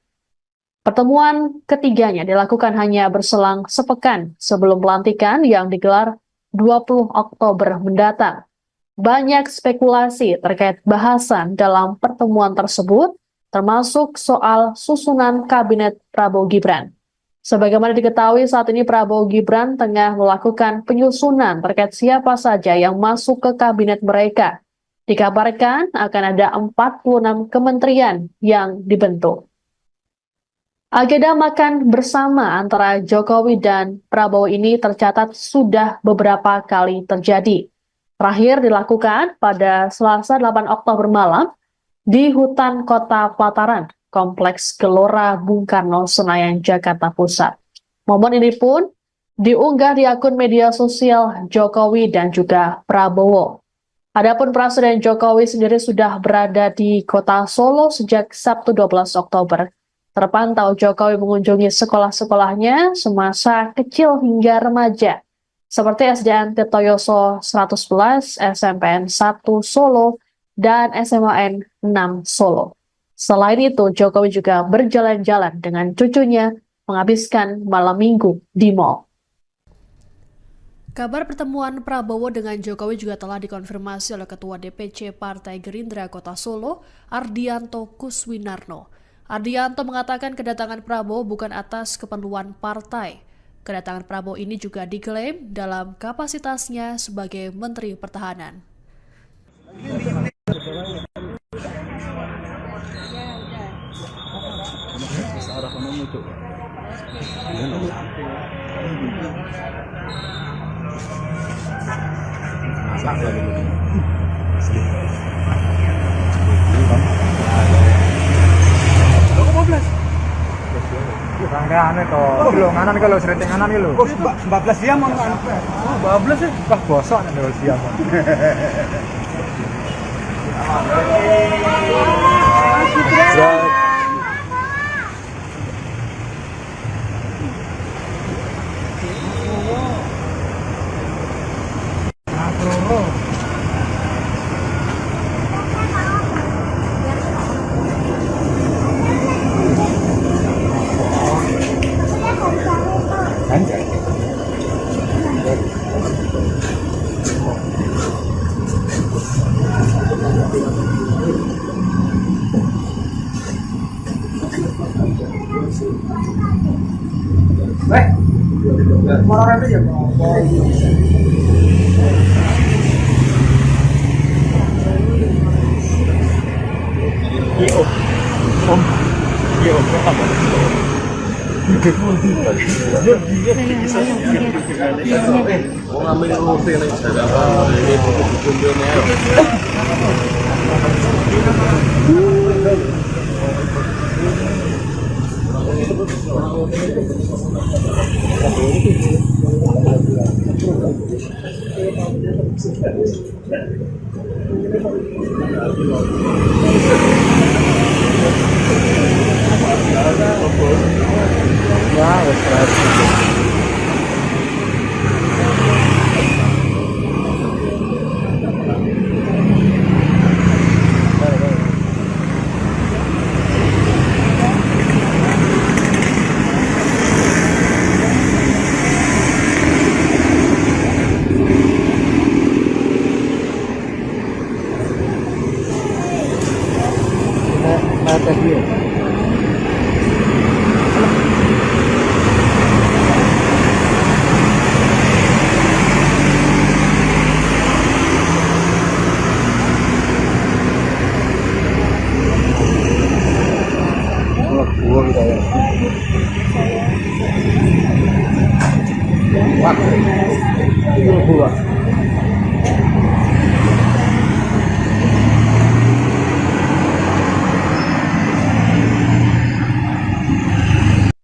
Pertemuan ketiganya dilakukan hanya berselang sepekan sebelum pelantikan yang digelar 20 Oktober mendatang. Banyak spekulasi terkait bahasan dalam pertemuan tersebut, termasuk soal susunan kabinet Prabowo Gibran. Sebagaimana diketahui saat ini Prabowo Gibran tengah melakukan penyusunan terkait siapa saja yang masuk ke kabinet mereka. Dikabarkan akan ada 46 kementerian yang dibentuk. Agenda makan bersama antara Jokowi dan Prabowo ini tercatat sudah beberapa kali terjadi. Terakhir dilakukan pada Selasa 8 Oktober malam di hutan Kota Pelataran, Kompleks Gelora Bung Karno, Senayan, Jakarta Pusat. Momen ini pun diunggah di akun media sosial Jokowi dan juga Prabowo. Adapun Presiden Jokowi sendiri sudah berada di Kota Solo sejak Sabtu 12 Oktober. Terpantau Jokowi mengunjungi sekolah-sekolahnya semasa kecil hingga remaja, seperti SDN Tirtoyoso 111, SMPN 1 Solo, dan SMAN 6 Solo. Selain itu, Jokowi juga berjalan-jalan dengan cucunya menghabiskan malam minggu di mal. Kabar pertemuan Prabowo dengan Jokowi juga telah dikonfirmasi oleh Ketua DPC Partai Gerindra Kota Solo, Ardianto Kuswinarno. Ardianto mengatakan kedatangan Prabowo bukan atas keperluan partai. Kedatangan Prabowo ini juga diklaim dalam kapasitasnya sebagai Menteri Pertahanan. Rangkaian itu, kilo nganan kalau serinting nganan kilo. 14 jam mau anu. 14 ya. Wah, bosok nih kalau siang. Orang itu ya. Mau ngambil roti nih jalan ini kumpul-kumpul nih. Ya, wes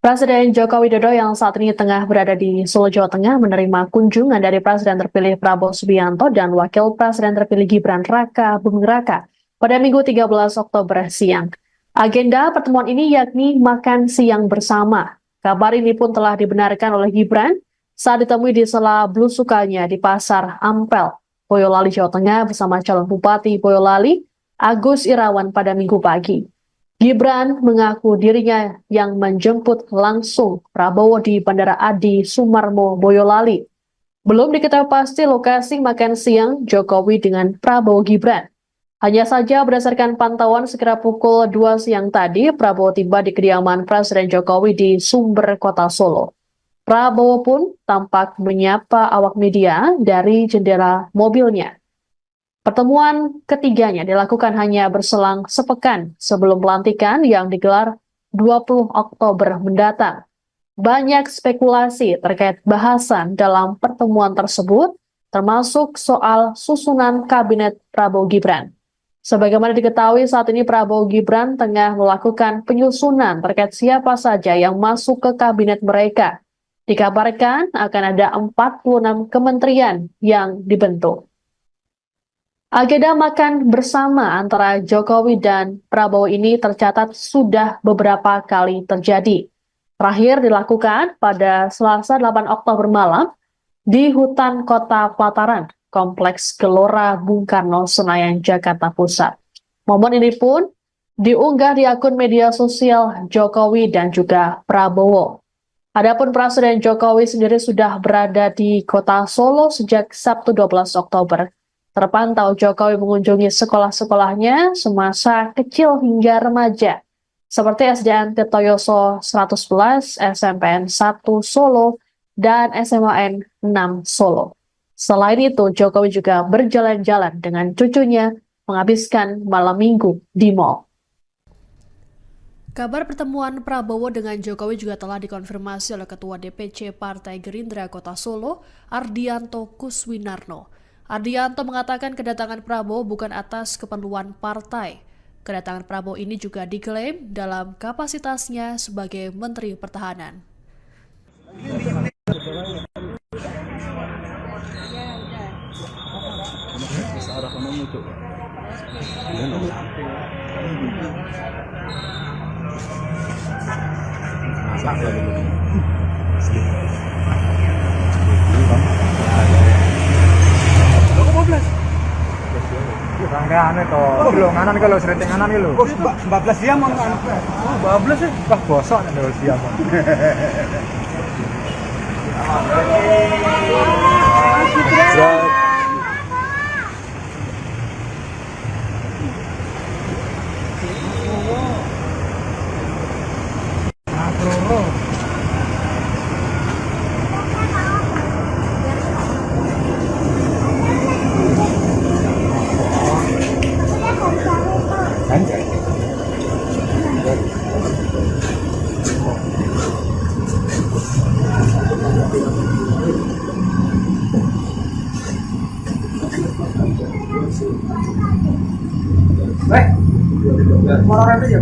Presiden Joko Widodo yang saat ini tengah berada di Solo, Jawa Tengah menerima kunjungan dari Presiden terpilih Prabowo Subianto dan Wakil Presiden terpilih Gibran Raka Buming Raka pada Minggu 13 Oktober siang. Agenda pertemuan ini yakni makan siang bersama. Kabar ini pun telah dibenarkan oleh Gibran saat ditemui di sela belusukannya di Pasar Ampel, Boyolali, Jawa Tengah bersama calon Bupati Boyolali, Agus Irawan pada Minggu pagi. Gibran mengaku dirinya yang menjemput langsung Prabowo di Bandara Adi Sumarmo, Boyolali. Belum diketahui pasti lokasi makan siang Jokowi dengan Prabowo Gibran. Hanya saja berdasarkan pantauan sekira pukul 2 siang tadi, Prabowo tiba di kediaman Presiden Jokowi di Sumber, Kota Solo. Prabowo pun tampak menyapa awak media dari jendela mobilnya. Pertemuan ketiganya dilakukan hanya berselang sepekan sebelum pelantikan yang digelar 20 Oktober mendatang. Banyak spekulasi terkait bahasan dalam pertemuan tersebut, termasuk soal susunan kabinet Prabowo Gibran. Sebagaimana diketahui saat ini Prabowo Gibran tengah melakukan penyusunan terkait siapa saja yang masuk ke kabinet mereka. Dikabarkan akan ada 46 kementerian yang dibentuk. Agenda makan bersama antara Jokowi dan Prabowo ini tercatat sudah beberapa kali terjadi. Terakhir dilakukan pada Selasa 8 Oktober malam di hutan Kota Pelataran, Kompleks Gelora Bung Karno, Senayan, Jakarta Pusat. Momen ini pun diunggah di akun media sosial Jokowi dan juga Prabowo. Adapun Presiden Jokowi sendiri sudah berada di Kota Solo sejak Sabtu 12 Oktober. Terpantau Jokowi mengunjungi sekolah-sekolahnya semasa kecil hingga remaja, seperti SDN Tirtoyoso 111, SMPN 1 Solo, dan SMAN 6 Solo. Selain itu, Jokowi juga berjalan-jalan dengan cucunya menghabiskan malam minggu di mal. Kabar pertemuan Prabowo dengan Jokowi juga telah dikonfirmasi oleh Ketua DPC Partai Gerindra Kota Solo, Ardianto Kuswinarno. Ardianto mengatakan kedatangan Prabowo bukan atas keperluan partai. Kedatangan Prabowo ini juga diklaim dalam kapasitasnya sebagai Menteri Pertahanan. Rangkaian itu, belum nganan kalau sering nganan gitu. 14 jam mau anu. 14 sih. Wah bosok nih kalau siang. Orang itu ya.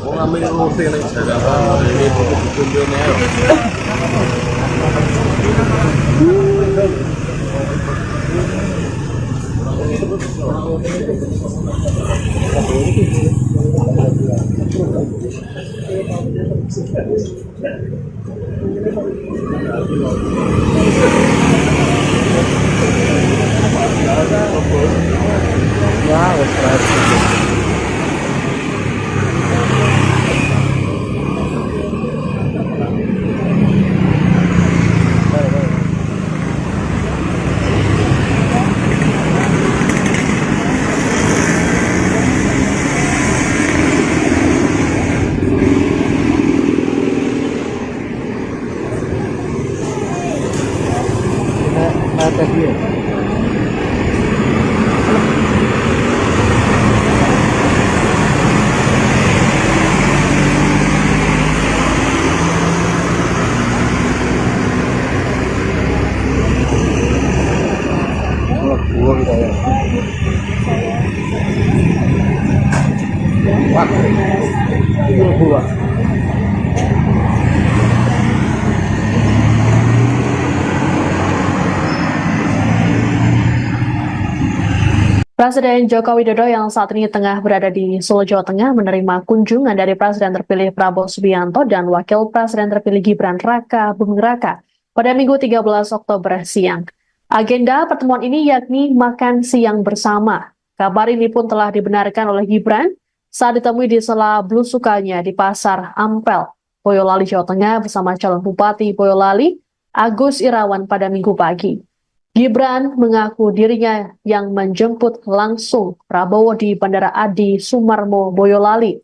Wong ame ngerti ning Jakarta ini kudu-kudune ae. Ya, wes keras. Atas dia. Buang kita ya. Wah, buang. Presiden Joko Widodo yang saat ini tengah berada di Solo, Jawa Tengah menerima kunjungan dari Presiden terpilih Prabowo Subianto dan Wakil Presiden terpilih Gibran Raka Buming Raka pada Minggu 13 Oktober siang. Agenda pertemuan ini yakni makan siang bersama. Kabar ini pun telah dibenarkan oleh Gibran saat ditemui di sela belusukannya di Pasar Ampel, Boyolali, Jawa Tengah bersama calon Bupati Boyolali, Agus Irawan pada Minggu pagi. Gibran mengaku dirinya yang menjemput langsung Prabowo di Bandara Adi Sumarmo, Boyolali.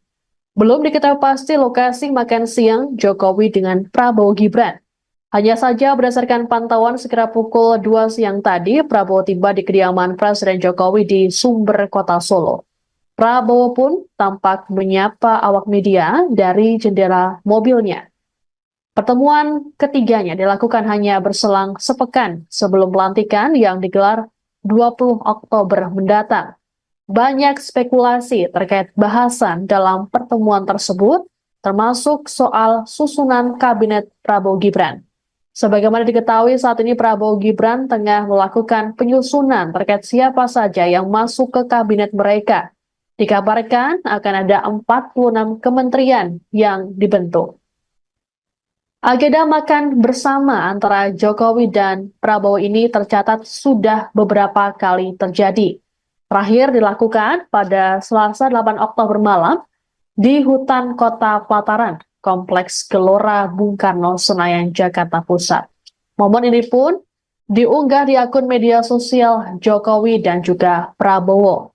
Belum diketahui pasti lokasi makan siang Jokowi dengan Prabowo Gibran. Hanya saja berdasarkan pantauan sekira pukul 2 siang tadi, Prabowo tiba di kediaman Presiden Jokowi di Sumber, Kota Solo. Prabowo pun tampak menyapa awak media dari jendela mobilnya. Pertemuan ketiganya dilakukan hanya berselang sepekan sebelum pelantikan yang digelar 20 Oktober mendatang. Banyak spekulasi terkait bahasan dalam pertemuan tersebut, termasuk soal susunan kabinet Prabowo Gibran. Sebagaimana diketahui saat ini Prabowo Gibran tengah melakukan penyusunan terkait siapa saja yang masuk ke kabinet mereka. Dikabarkan akan ada 46 kementerian yang dibentuk. Agenda makan bersama antara Jokowi dan Prabowo ini tercatat sudah beberapa kali terjadi. Terakhir dilakukan pada Selasa 8 Oktober malam di hutan Kota Pelataran, Kompleks Gelora Bung Karno, Senayan, Jakarta Pusat. Momen ini pun diunggah di akun media sosial Jokowi dan juga Prabowo.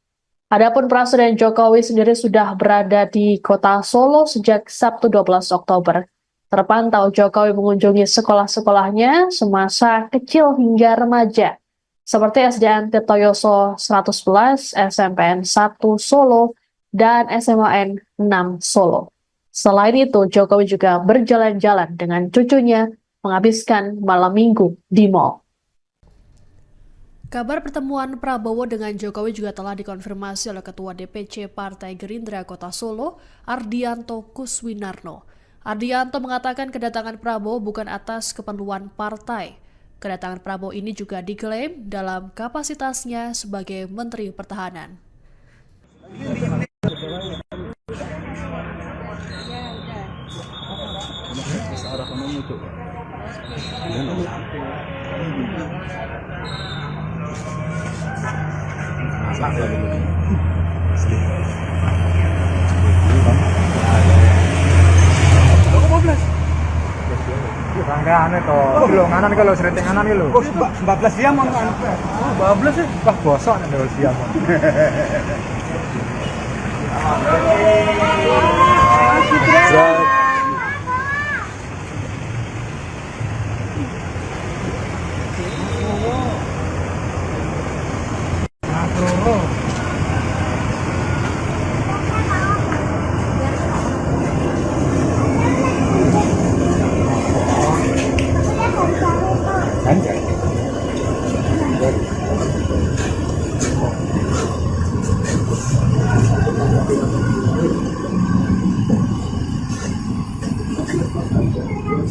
Adapun Presiden Jokowi sendiri sudah berada di Kota Solo sejak Sabtu 12 Oktober. Terpantau Jokowi mengunjungi sekolah-sekolahnya semasa kecil hingga remaja, seperti SDN Tirtoyoso 111, SMPN 1 Solo, dan SMAN 6 Solo. Selain itu, Jokowi juga berjalan-jalan dengan cucunya menghabiskan malam minggu di mal. Kabar pertemuan Prabowo dengan Jokowi juga telah dikonfirmasi oleh Ketua DPC Partai Gerindra Kota Solo, Ardianto Kuswinarno. Ardianto mengatakan kedatangan Prabowo bukan atas keperluan partai. Kedatangan Prabowo ini juga diklaim dalam kapasitasnya sebagai Menteri Pertahanan. Rangga anu to, belum nganan kalau sering nganan gitu. 14 jam on kan. 14 sih. Wah, bosok nih kalau siang. Sutra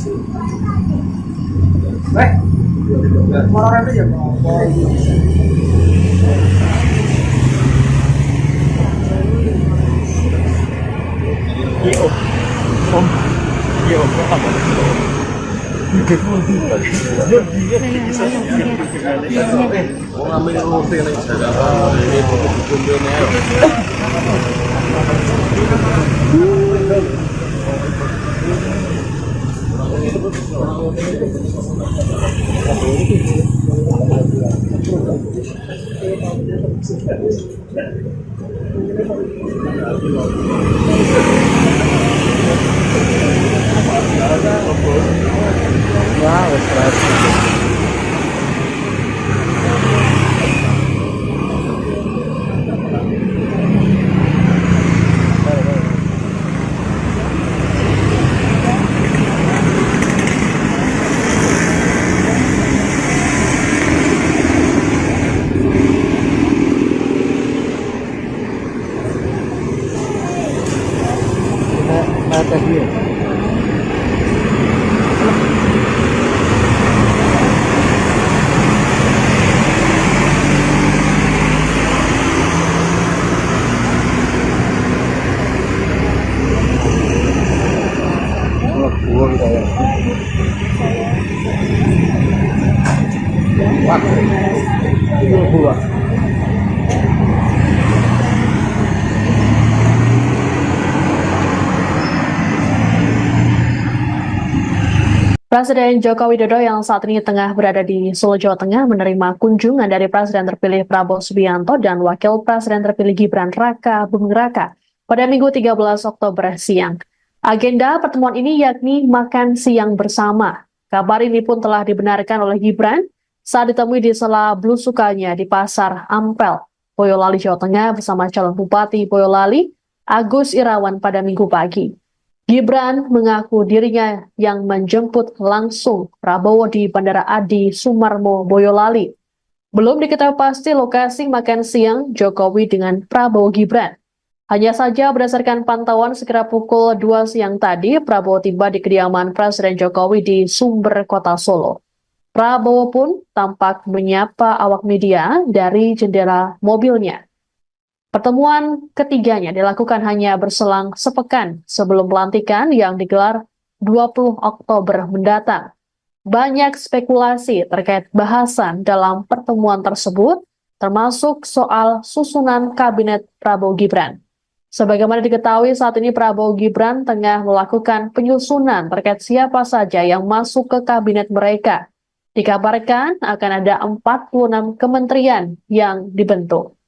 Orang itu ya. Mau ngambil roti nih jalan ini buku-buku ini ayo. Wah, wes tadi. Wah, itu buah. Presiden Joko Widodo yang saat ini tengah berada di Solo, Jawa Tengah menerima kunjungan dari Presiden terpilih Prabowo Subianto dan Wakil Presiden terpilih Gibran Raka Buming Raka pada Minggu 13 Oktober siang. Agenda pertemuan ini yakni makan siang bersama. Kabar ini pun telah dibenarkan oleh Gibran saat ditemui di sela belusukannya di Pasar Ampel, Boyolali, Jawa Tengah bersama calon Bupati Boyolali, Agus Irawan pada Minggu pagi. Gibran mengaku dirinya yang menjemput langsung Prabowo di Bandara Adi Sumarmo, Boyolali. Belum diketahui pasti lokasi makan siang Jokowi dengan Prabowo Gibran. Hanya saja berdasarkan pantauan sekira pukul 2 siang tadi, Prabowo tiba di kediaman Presiden Jokowi di Sumber, Kota Solo. Prabowo pun tampak menyapa awak media dari jendela mobilnya. Pertemuan ketiganya dilakukan hanya berselang sepekan sebelum pelantikan yang digelar 20 Oktober mendatang. Banyak spekulasi terkait bahasan dalam pertemuan tersebut, termasuk soal susunan kabinet Prabowo Gibran. Sebagaimana diketahui saat ini Prabowo Gibran tengah melakukan penyusunan terkait siapa saja yang masuk ke kabinet mereka. Dikabarkan akan ada 46 kementerian yang dibentuk.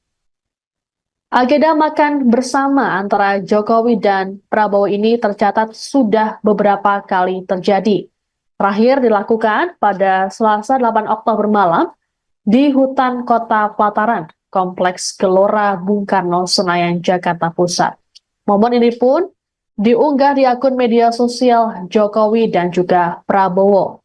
Agenda makan bersama antara Jokowi dan Prabowo ini tercatat sudah beberapa kali terjadi. Terakhir dilakukan pada Selasa 8 Oktober malam di hutan Kota Pelataran, Kompleks Gelora Bung Karno, Senayan, Jakarta Pusat. Momen ini pun diunggah di akun media sosial Jokowi dan juga Prabowo.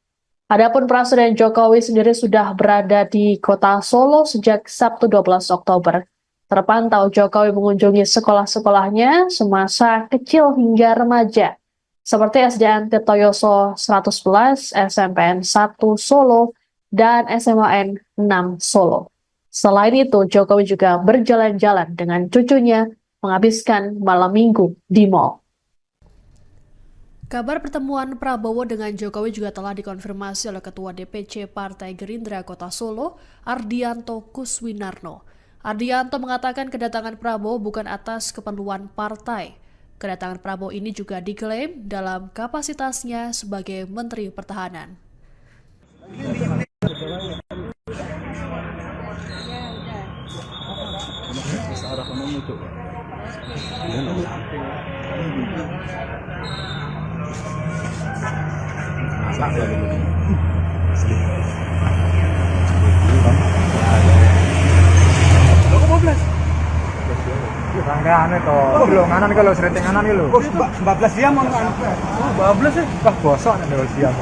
Adapun Presiden Jokowi sendiri sudah berada di Kota Solo sejak Sabtu 12 Oktober. Terpantau Jokowi mengunjungi sekolah-sekolahnya semasa kecil hingga remaja, seperti SDN Tirtoyoso 111, SMPN 1 Solo, dan SMAN 6 Solo. Selain itu, Jokowi juga berjalan-jalan dengan cucunya menghabiskan malam minggu di mal. Kabar pertemuan Prabowo dengan Jokowi juga telah dikonfirmasi oleh Ketua DPC Partai Gerindra Kota Solo, Ardianto Kuswinarno. Ardianto mengatakan kedatangan Prabowo bukan atas keperluan partai. Kedatangan Prabowo ini juga diklaim dalam kapasitasnya sebagai Menteri Pertahanan. Rangkaian itu, belum nganan kalau sering nganan itu. 14 jam mau anu. 14 ya. Wah, bosok nih kalau siang.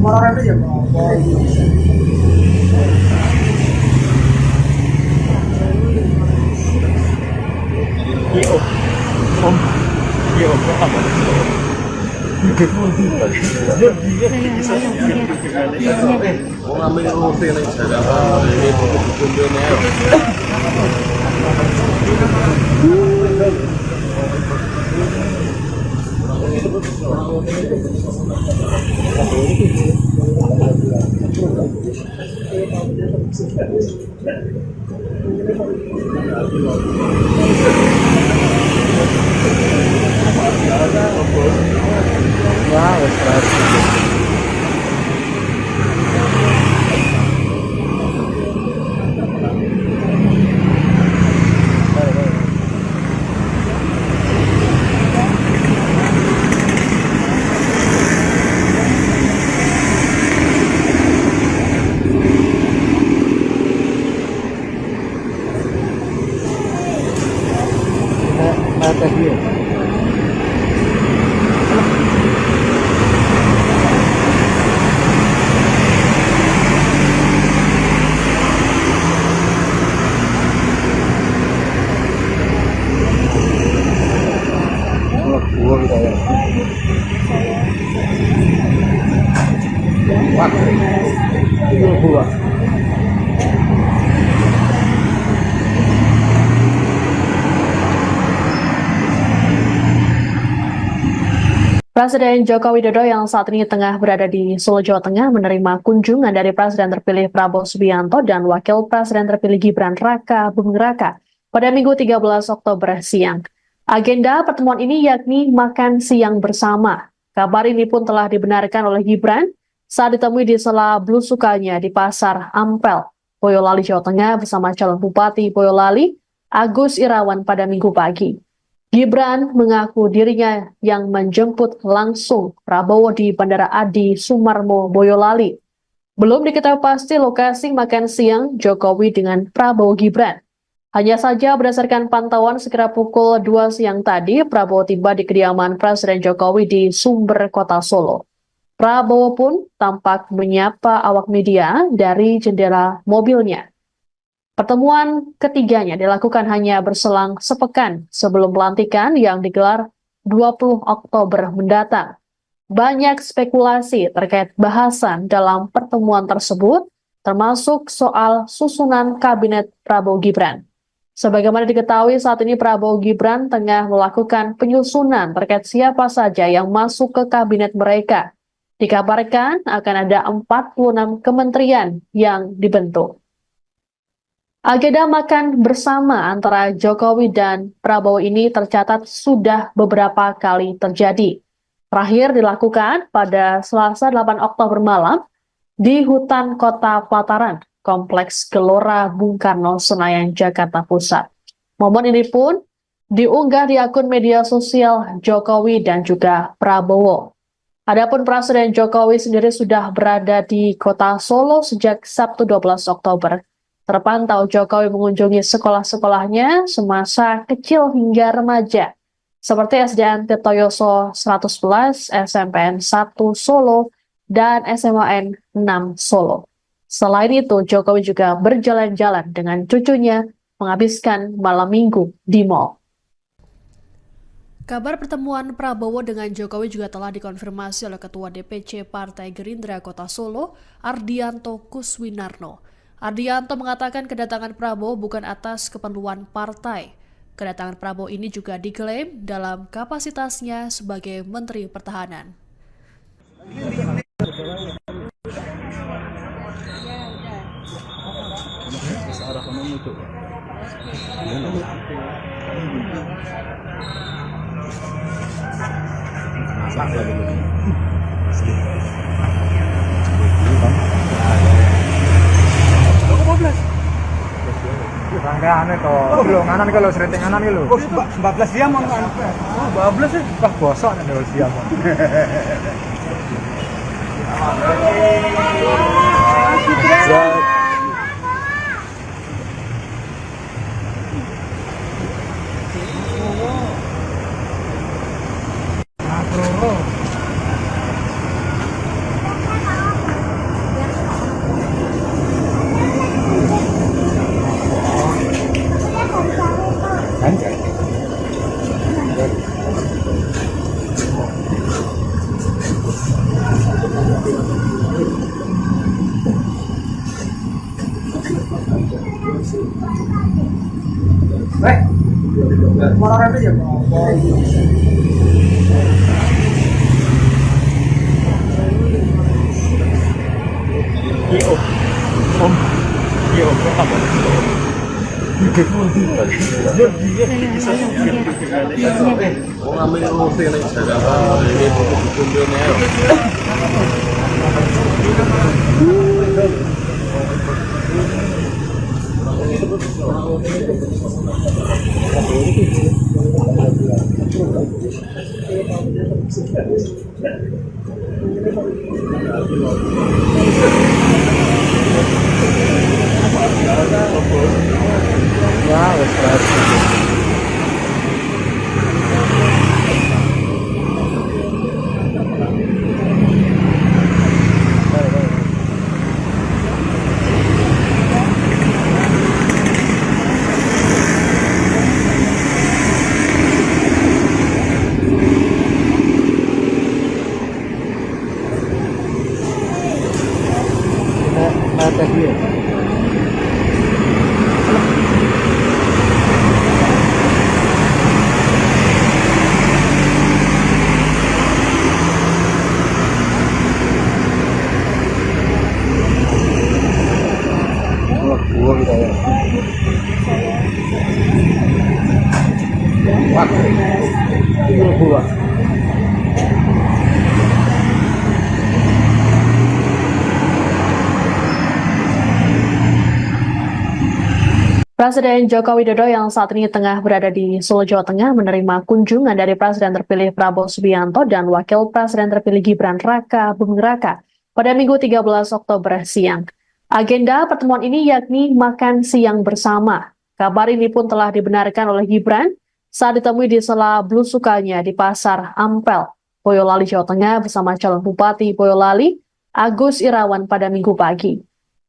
Orang itu ya. Mau ngambil roti nih jalan ini kumpul-kumpul nih. Wah, wes keras. Atas dia. Presiden Joko Widodo yang saat ini tengah berada di Solo, Jawa Tengah menerima kunjungan dari Presiden terpilih Prabowo Subianto dan Wakil Presiden terpilih Gibran Raka Buming Raka pada Minggu 13 Oktober siang. Agenda pertemuan ini yakni makan siang bersama. Kabar ini pun telah dibenarkan oleh Gibran saat ditemui di sela belusukannya di Pasar Ampel, Boyolali, Jawa Tengah bersama calon Bupati Boyolali, Agus Irawan pada Minggu pagi. Gibran mengaku dirinya yang menjemput langsung Prabowo di Bandara Adi Sumarmo, Boyolali. Belum diketahui pasti lokasi makan siang Jokowi dengan Prabowo Gibran. Hanya saja berdasarkan pantauan sekitar pukul 2 siang tadi, Prabowo tiba di kediaman Presiden Jokowi di Sumber, Kota Solo. Prabowo pun tampak menyapa awak media dari jendela mobilnya. Pertemuan ketiganya dilakukan hanya berselang sepekan sebelum pelantikan yang digelar 20 Oktober mendatang. Banyak spekulasi terkait bahasan dalam pertemuan tersebut, termasuk soal susunan kabinet Prabowo Gibran. Sebagaimana diketahui saat ini Prabowo Gibran tengah melakukan penyusunan terkait siapa saja yang masuk ke kabinet mereka. Dikabarkan akan ada 46 kementerian yang dibentuk. Agenda makan bersama antara Jokowi dan Prabowo ini tercatat sudah beberapa kali terjadi. Terakhir dilakukan pada Selasa 8 Oktober malam di hutan Kota Pelataran, Kompleks Gelora Bung Karno, Senayan, Jakarta Pusat. Momen ini pun diunggah di akun media sosial Jokowi dan juga Prabowo. Adapun Presiden Jokowi sendiri sudah berada di Kota Solo sejak Sabtu 12 Oktober. Terpantau Jokowi mengunjungi sekolah-sekolahnya semasa kecil hingga remaja, seperti SDN Tirtoyoso 111, SMPN 1 Solo, dan SMAN 6 Solo. Selain itu, Jokowi juga berjalan-jalan dengan cucunya menghabiskan malam minggu di mal. Kabar pertemuan Prabowo dengan Jokowi juga telah dikonfirmasi oleh Ketua DPC Partai Gerindra Kota Solo, Ardianto Kuswinarno. Ardianto mengatakan kedatangan Prabowo bukan atas keperluan partai. Kedatangan Prabowo ini juga diklaim dalam kapasitasnya sebagai Menteri Pertahanan. enggak anu to. Lho, nganan iki lho sriting nganan iki lho. Bablas diamond kan. Bablas sih. Wah, bosok nek wis siap. Orang itu ya. Mau ngambil roti nih Jakarta ini buku kumpulnya. Ya, wis Presiden Joko Widodo yang saat ini tengah berada di Solo, Jawa Tengah menerima kunjungan dari Presiden terpilih Prabowo Subianto dan Wakil Presiden terpilih Gibran Raka Buming Raka pada Minggu 13 Oktober siang. Agenda pertemuan ini yakni makan siang bersama. Kabar ini pun telah dibenarkan oleh Gibran saat ditemui di sela belusukannya di Pasar Ampel, Boyolali, Jawa Tengah bersama calon Bupati Boyolali, Agus Irawan pada Minggu pagi.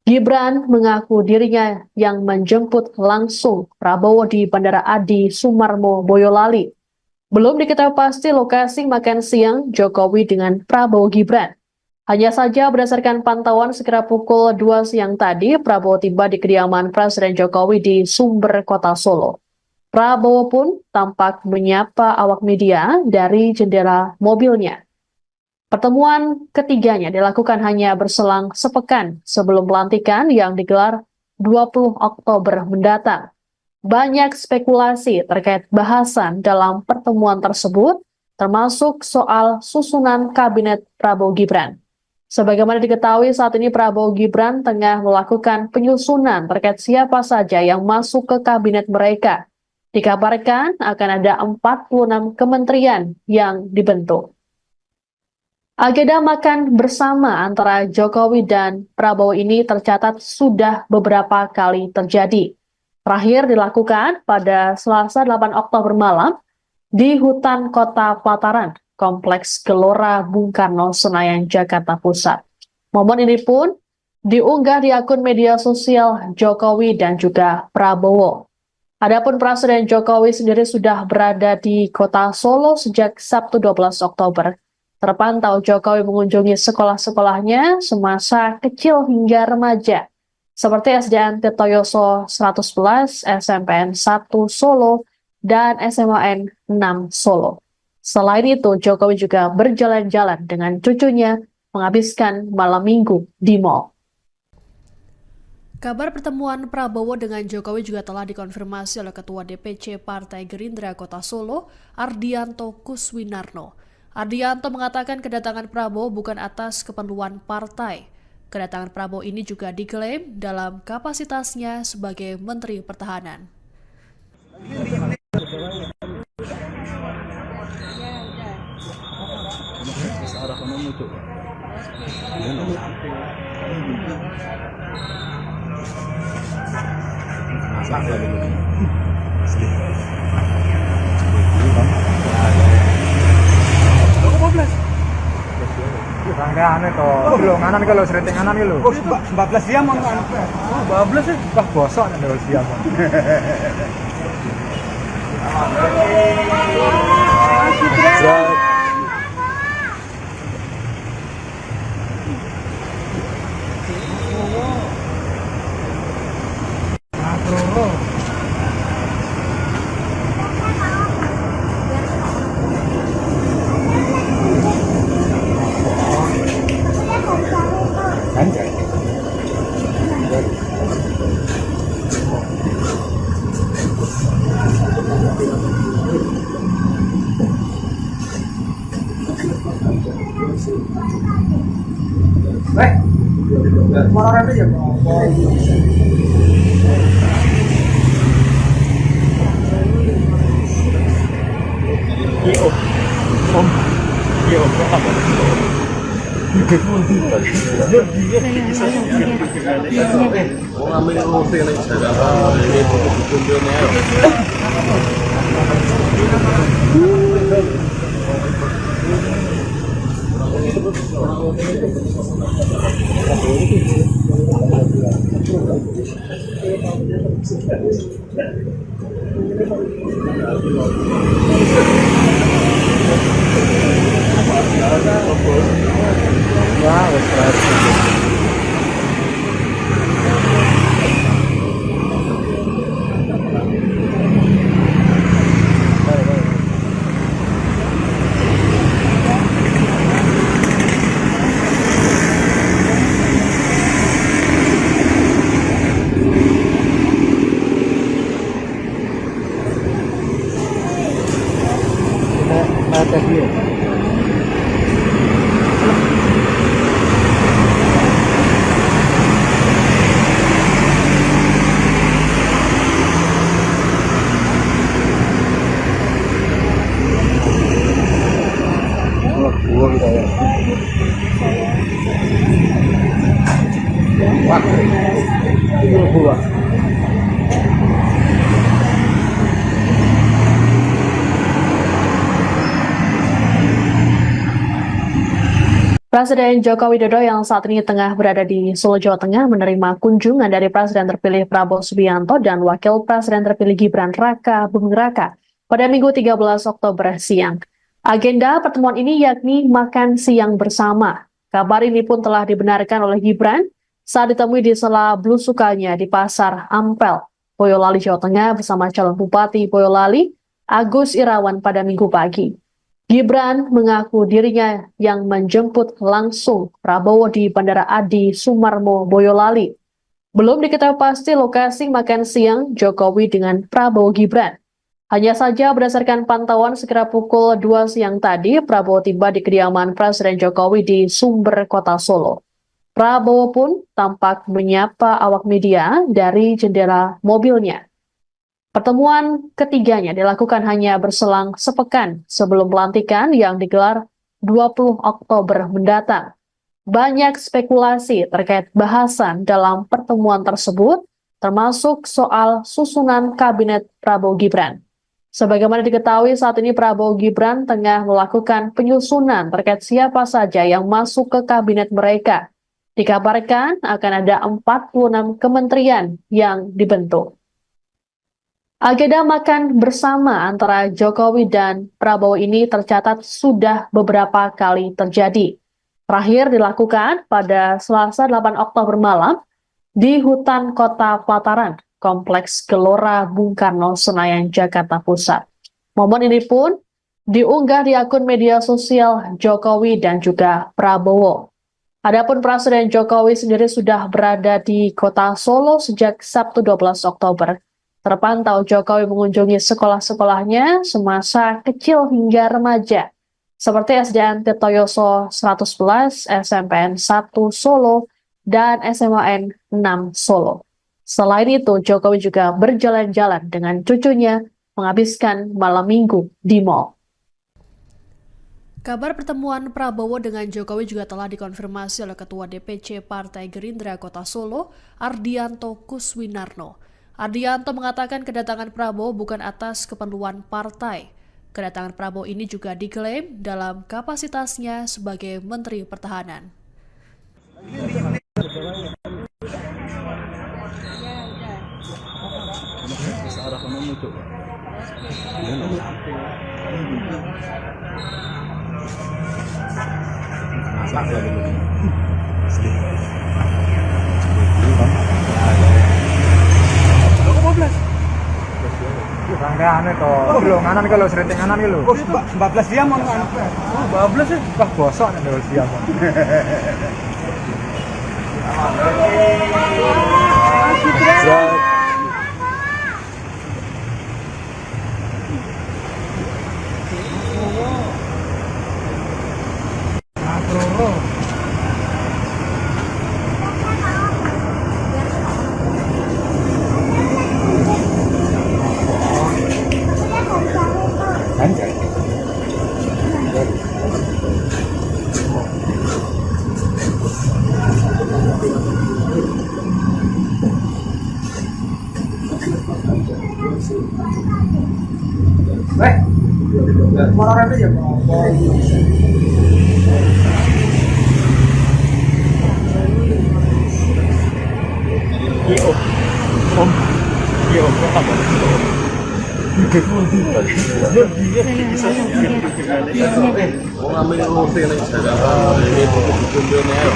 Gibran mengaku dirinya yang menjemput langsung Prabowo di Bandara Adi Sumarmo, Boyolali. Belum diketahui pasti lokasi makan siang Jokowi dengan Prabowo Gibran. Hanya saja berdasarkan pantauan sekira pukul 2 siang tadi, Prabowo tiba di kediaman Presiden Jokowi di Sumber, Kota Solo. Prabowo pun tampak menyapa awak media dari jendela mobilnya. Pertemuan ketiganya dilakukan hanya berselang sepekan sebelum pelantikan yang digelar 20 Oktober mendatang. Banyak spekulasi terkait bahasan dalam pertemuan tersebut, termasuk soal susunan kabinet Prabowo Gibran. Sebagaimana diketahui saat ini Prabowo Gibran tengah melakukan penyusunan terkait siapa saja yang masuk ke kabinet mereka. Dikabarkan akan ada 46 kementerian yang dibentuk. Agenda makan bersama antara Jokowi dan Prabowo ini tercatat sudah beberapa kali terjadi. Terakhir dilakukan pada Selasa 8 Oktober malam di hutan Kota Pelataran, Kompleks Gelora Bung Karno, Senayan, Jakarta Pusat. Momen ini pun diunggah di akun media sosial Jokowi dan juga Prabowo. Adapun Presiden Jokowi sendiri sudah berada di Kota Solo sejak Sabtu 12 Oktober. Terpantau Jokowi mengunjungi sekolah-sekolahnya semasa kecil hingga remaja, seperti SDN Tirtoyoso 111, SMPN 1 Solo, dan SMAN 6 Solo. Selain itu, Jokowi juga berjalan-jalan dengan cucunya menghabiskan malam minggu di mal. Kabar pertemuan Prabowo dengan Jokowi juga telah dikonfirmasi oleh Ketua DPC Partai Gerindra Kota Solo, Ardianto Kuswinarno. Ardianto mengatakan kedatangan Prabowo bukan atas keperluan partai. Kedatangan Prabowo ini juga diklaim dalam kapasitasnya sebagai Menteri Pertahanan. Rangga anu to, lho nganan iki lho sriting nganan iki lho. 14 jam on anu. Oh, bablas ya. Wah, bosok nek lho siap. Orang itu ya. Mau ngambil roti nih Jakarta ini dikumpulin ya. Wah, wis Presiden Joko Widodo yang saat ini tengah berada di Solo, Jawa Tengah menerima kunjungan dari Presiden terpilih Prabowo Subianto dan Wakil Presiden terpilih Gibran Raka Buming Raka pada Minggu 13 Oktober siang. Agenda pertemuan ini yakni makan siang bersama. Kabar ini pun telah dibenarkan oleh Gibran saat ditemui di sela belusukannya di Pasar Ampel, Boyolali, Jawa Tengah bersama calon Bupati Boyolali, Agus Irawan pada Minggu pagi. Gibran mengaku dirinya yang menjemput langsung Prabowo di Bandara Adi Sumarmo, Boyolali. Belum diketahui pasti lokasi makan siang Jokowi dengan Prabowo Gibran. Hanya saja berdasarkan pantauan sekira pukul 2 siang tadi, Prabowo tiba di kediaman Presiden Jokowi di Sumber, Kota Solo. Prabowo pun tampak menyapa awak media dari jendela mobilnya. Pertemuan ketiganya dilakukan hanya berselang sepekan sebelum pelantikan yang digelar 20 Oktober mendatang. Banyak spekulasi terkait bahasan dalam pertemuan tersebut, termasuk soal susunan kabinet Prabowo Gibran. Sebagaimana diketahui saat ini Prabowo Gibran tengah melakukan penyusunan terkait siapa saja yang masuk ke kabinet mereka. Dikabarkan akan ada 46 kementerian yang dibentuk. Agenda makan bersama antara Jokowi dan Prabowo ini tercatat sudah beberapa kali terjadi. Terakhir dilakukan pada Selasa 8 Oktober malam di hutan Kota Pelataran, Kompleks Gelora Bung Karno, Senayan, Jakarta Pusat. Momen ini pun diunggah di akun media sosial Jokowi dan juga Prabowo. Adapun Presiden Jokowi sendiri sudah berada di Kota Solo sejak Sabtu 12 Oktober. Terpantau Jokowi mengunjungi sekolah-sekolahnya semasa kecil hingga remaja, seperti SDN Tirtoyoso 111, SMPN 1 Solo, dan SMAN 6 Solo. Selain itu, Jokowi juga berjalan-jalan dengan cucunya menghabiskan malam minggu di mal. Kabar pertemuan Prabowo dengan Jokowi juga telah dikonfirmasi oleh Ketua DPC Partai Gerindra Kota Solo, Ardianto Kuswinarno. Ardianto mengatakan kedatangan Prabowo bukan atas keperluan partai. Kedatangan Prabowo ini juga diklaim dalam kapasitasnya sebagai Menteri Pertahanan. Rangkaian itu, belum nganan kalau sering nganan gitu. 14 jam on anu. Bablas ya. Wah bosok nih dulu siap. Orang itu ya. Mau ngambil roti nih Jakarta ini dikumpulin ya.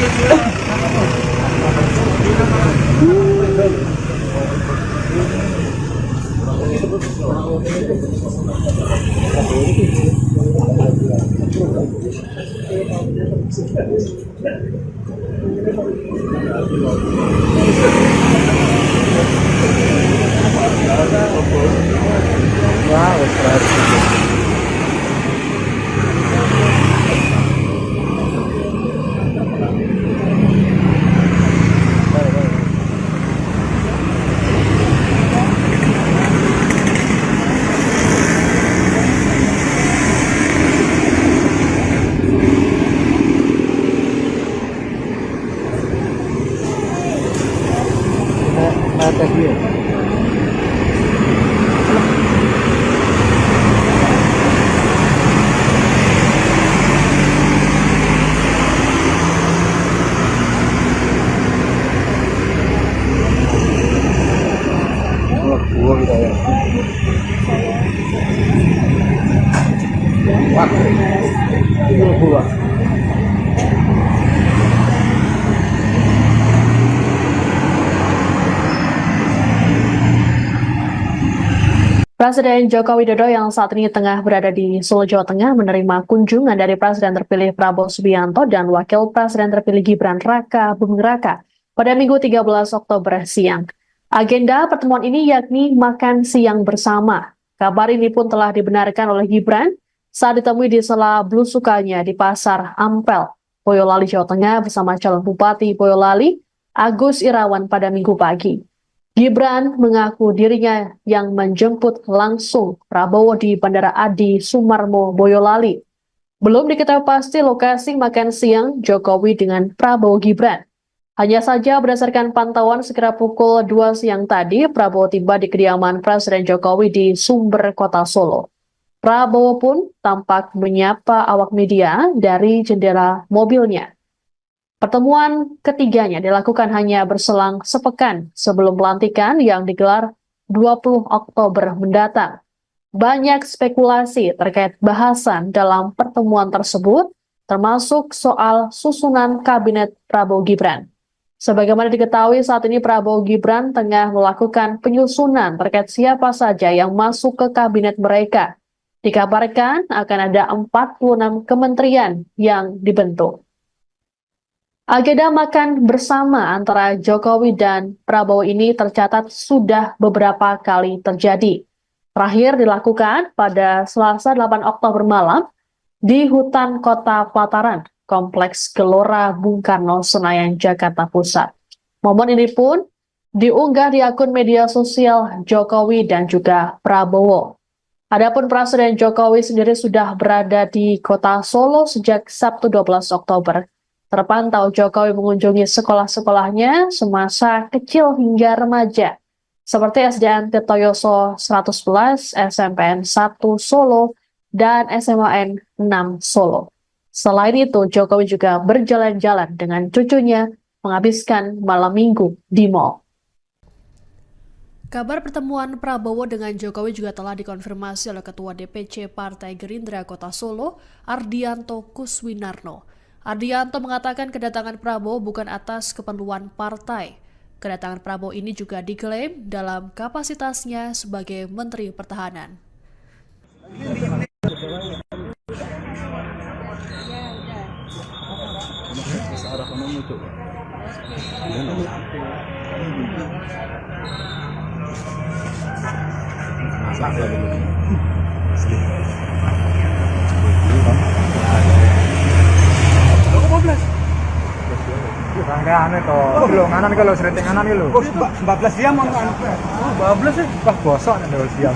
Presiden Joko Widodo yang saat ini tengah berada di Solo, Jawa Tengah menerima kunjungan dari Presiden terpilih Prabowo Subianto dan Wakil Presiden terpilih Gibran Raka Buming Raka pada Minggu 13 Oktober siang. Agenda pertemuan ini yakni makan siang bersama. Kabar ini pun telah dibenarkan oleh Gibran saat ditemui di sela belusukannya di Pasar Ampel, Boyolali, Jawa Tengah bersama calon Bupati Boyolali, Agus Irawan pada Minggu pagi. Gibran mengaku dirinya yang menjemput langsung Prabowo di Bandara Adi Sumarmo, Boyolali. Belum diketahui pasti lokasi makan siang Jokowi dengan Prabowo Gibran. Hanya saja berdasarkan pantauan sekira pukul 2 siang tadi, Prabowo tiba di kediaman Presiden Jokowi di Sumber, Kota Solo. Prabowo pun tampak menyapa awak media dari jendela mobilnya. Pertemuan ketiganya dilakukan hanya berselang sepekan sebelum pelantikan yang digelar 20 Oktober mendatang. Banyak spekulasi terkait bahasan dalam pertemuan tersebut, termasuk soal susunan kabinet Prabowo Gibran. Sebagaimana diketahui saat ini Prabowo Gibran tengah melakukan penyusunan terkait siapa saja yang masuk ke kabinet mereka. Dikabarkan akan ada 46 kementerian yang dibentuk. Agenda makan bersama antara Jokowi dan Prabowo ini tercatat sudah beberapa kali terjadi. Terakhir dilakukan pada Selasa 8 Oktober malam di hutan Kota Pelataran, Kompleks Gelora Bung Karno, Senayan, Jakarta Pusat. Momen ini pun diunggah di akun media sosial Jokowi dan juga Prabowo. Adapun Presiden Jokowi sendiri sudah berada di kota Solo sejak Sabtu 12 Oktober. Terpantau Jokowi mengunjungi sekolah-sekolahnya semasa kecil hingga remaja, seperti SDN Tirtoyoso 111, SMPN 1 Solo, dan SMAN 6 Solo. Selain itu, Jokowi juga berjalan-jalan dengan cucunya menghabiskan malam minggu di mal. Kabar pertemuan Prabowo dengan Jokowi juga telah dikonfirmasi oleh Ketua DPC Partai Gerindra Kota Solo, Ardianto Kuswinarno. Ardianto mengatakan kedatangan Prabowo bukan atas keperluan partai. Kedatangan Prabowo ini juga diklaim dalam kapasitasnya sebagai Menteri Pertahanan. Anu itu, belum nganan kalau sering nganan gitu. 14 jam on anu. Bablas sih. Wah, bosok nih 12 jam.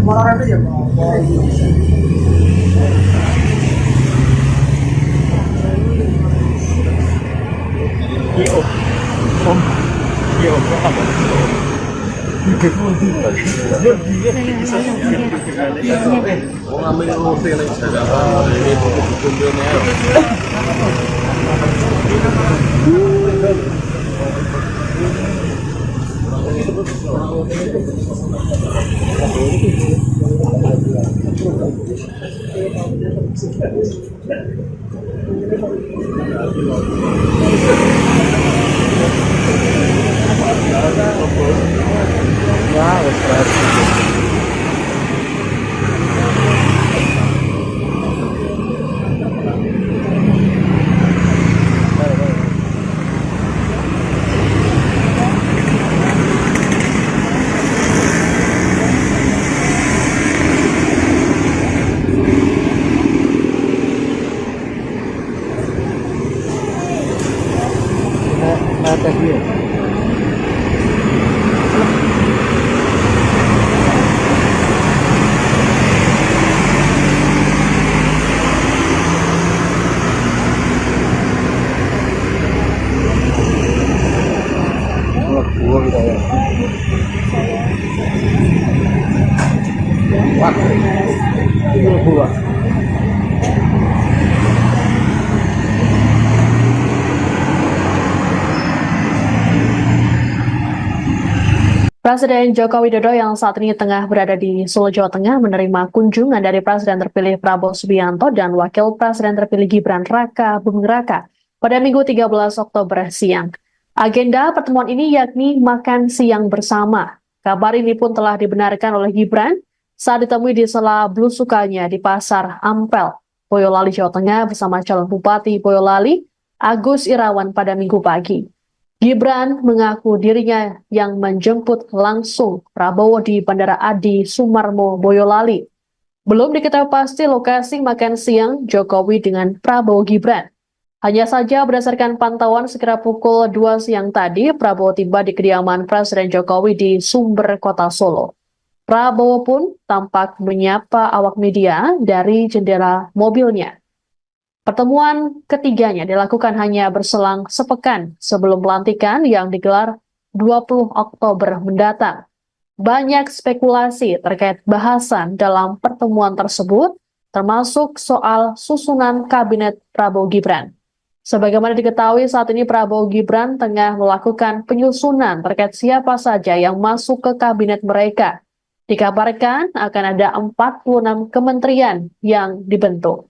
Monorail aja. Mau ngambil roti lagi Jakarta ini dikumpulin ya. Presiden Joko Widodo yang saat ini tengah berada di Solo, Jawa Tengah menerima kunjungan dari Presiden terpilih Prabowo Subianto dan Wakil Presiden terpilih Gibran Raka Buming Raka pada Minggu 13 Oktober siang. Agenda pertemuan ini yakni makan siang bersama. Kabar ini pun telah dibenarkan oleh Gibran saat ditemui di sela belusukannya di Pasar Ampel, Boyolali, Jawa Tengah bersama calon Bupati Boyolali, Agus Irawan pada Minggu pagi. Gibran mengaku dirinya yang menjemput langsung Prabowo di Bandara Adi Sumarmo, Boyolali. Belum diketahui pasti lokasi makan siang Jokowi dengan Prabowo Gibran. Hanya saja berdasarkan pantauan sekira pukul 2 siang tadi, Prabowo tiba di kediaman Presiden Jokowi di Sumber, Kota Solo. Prabowo pun tampak menyapa awak media dari jendela mobilnya. Pertemuan ketiganya dilakukan hanya berselang sepekan sebelum pelantikan yang digelar 20 Oktober mendatang. Banyak spekulasi terkait bahasan dalam pertemuan tersebut, termasuk soal susunan kabinet Prabowo Gibran. Sebagaimana diketahui saat ini Prabowo Gibran tengah melakukan penyusunan terkait siapa saja yang masuk ke kabinet mereka. Dikabarkan akan ada 46 kementerian yang dibentuk.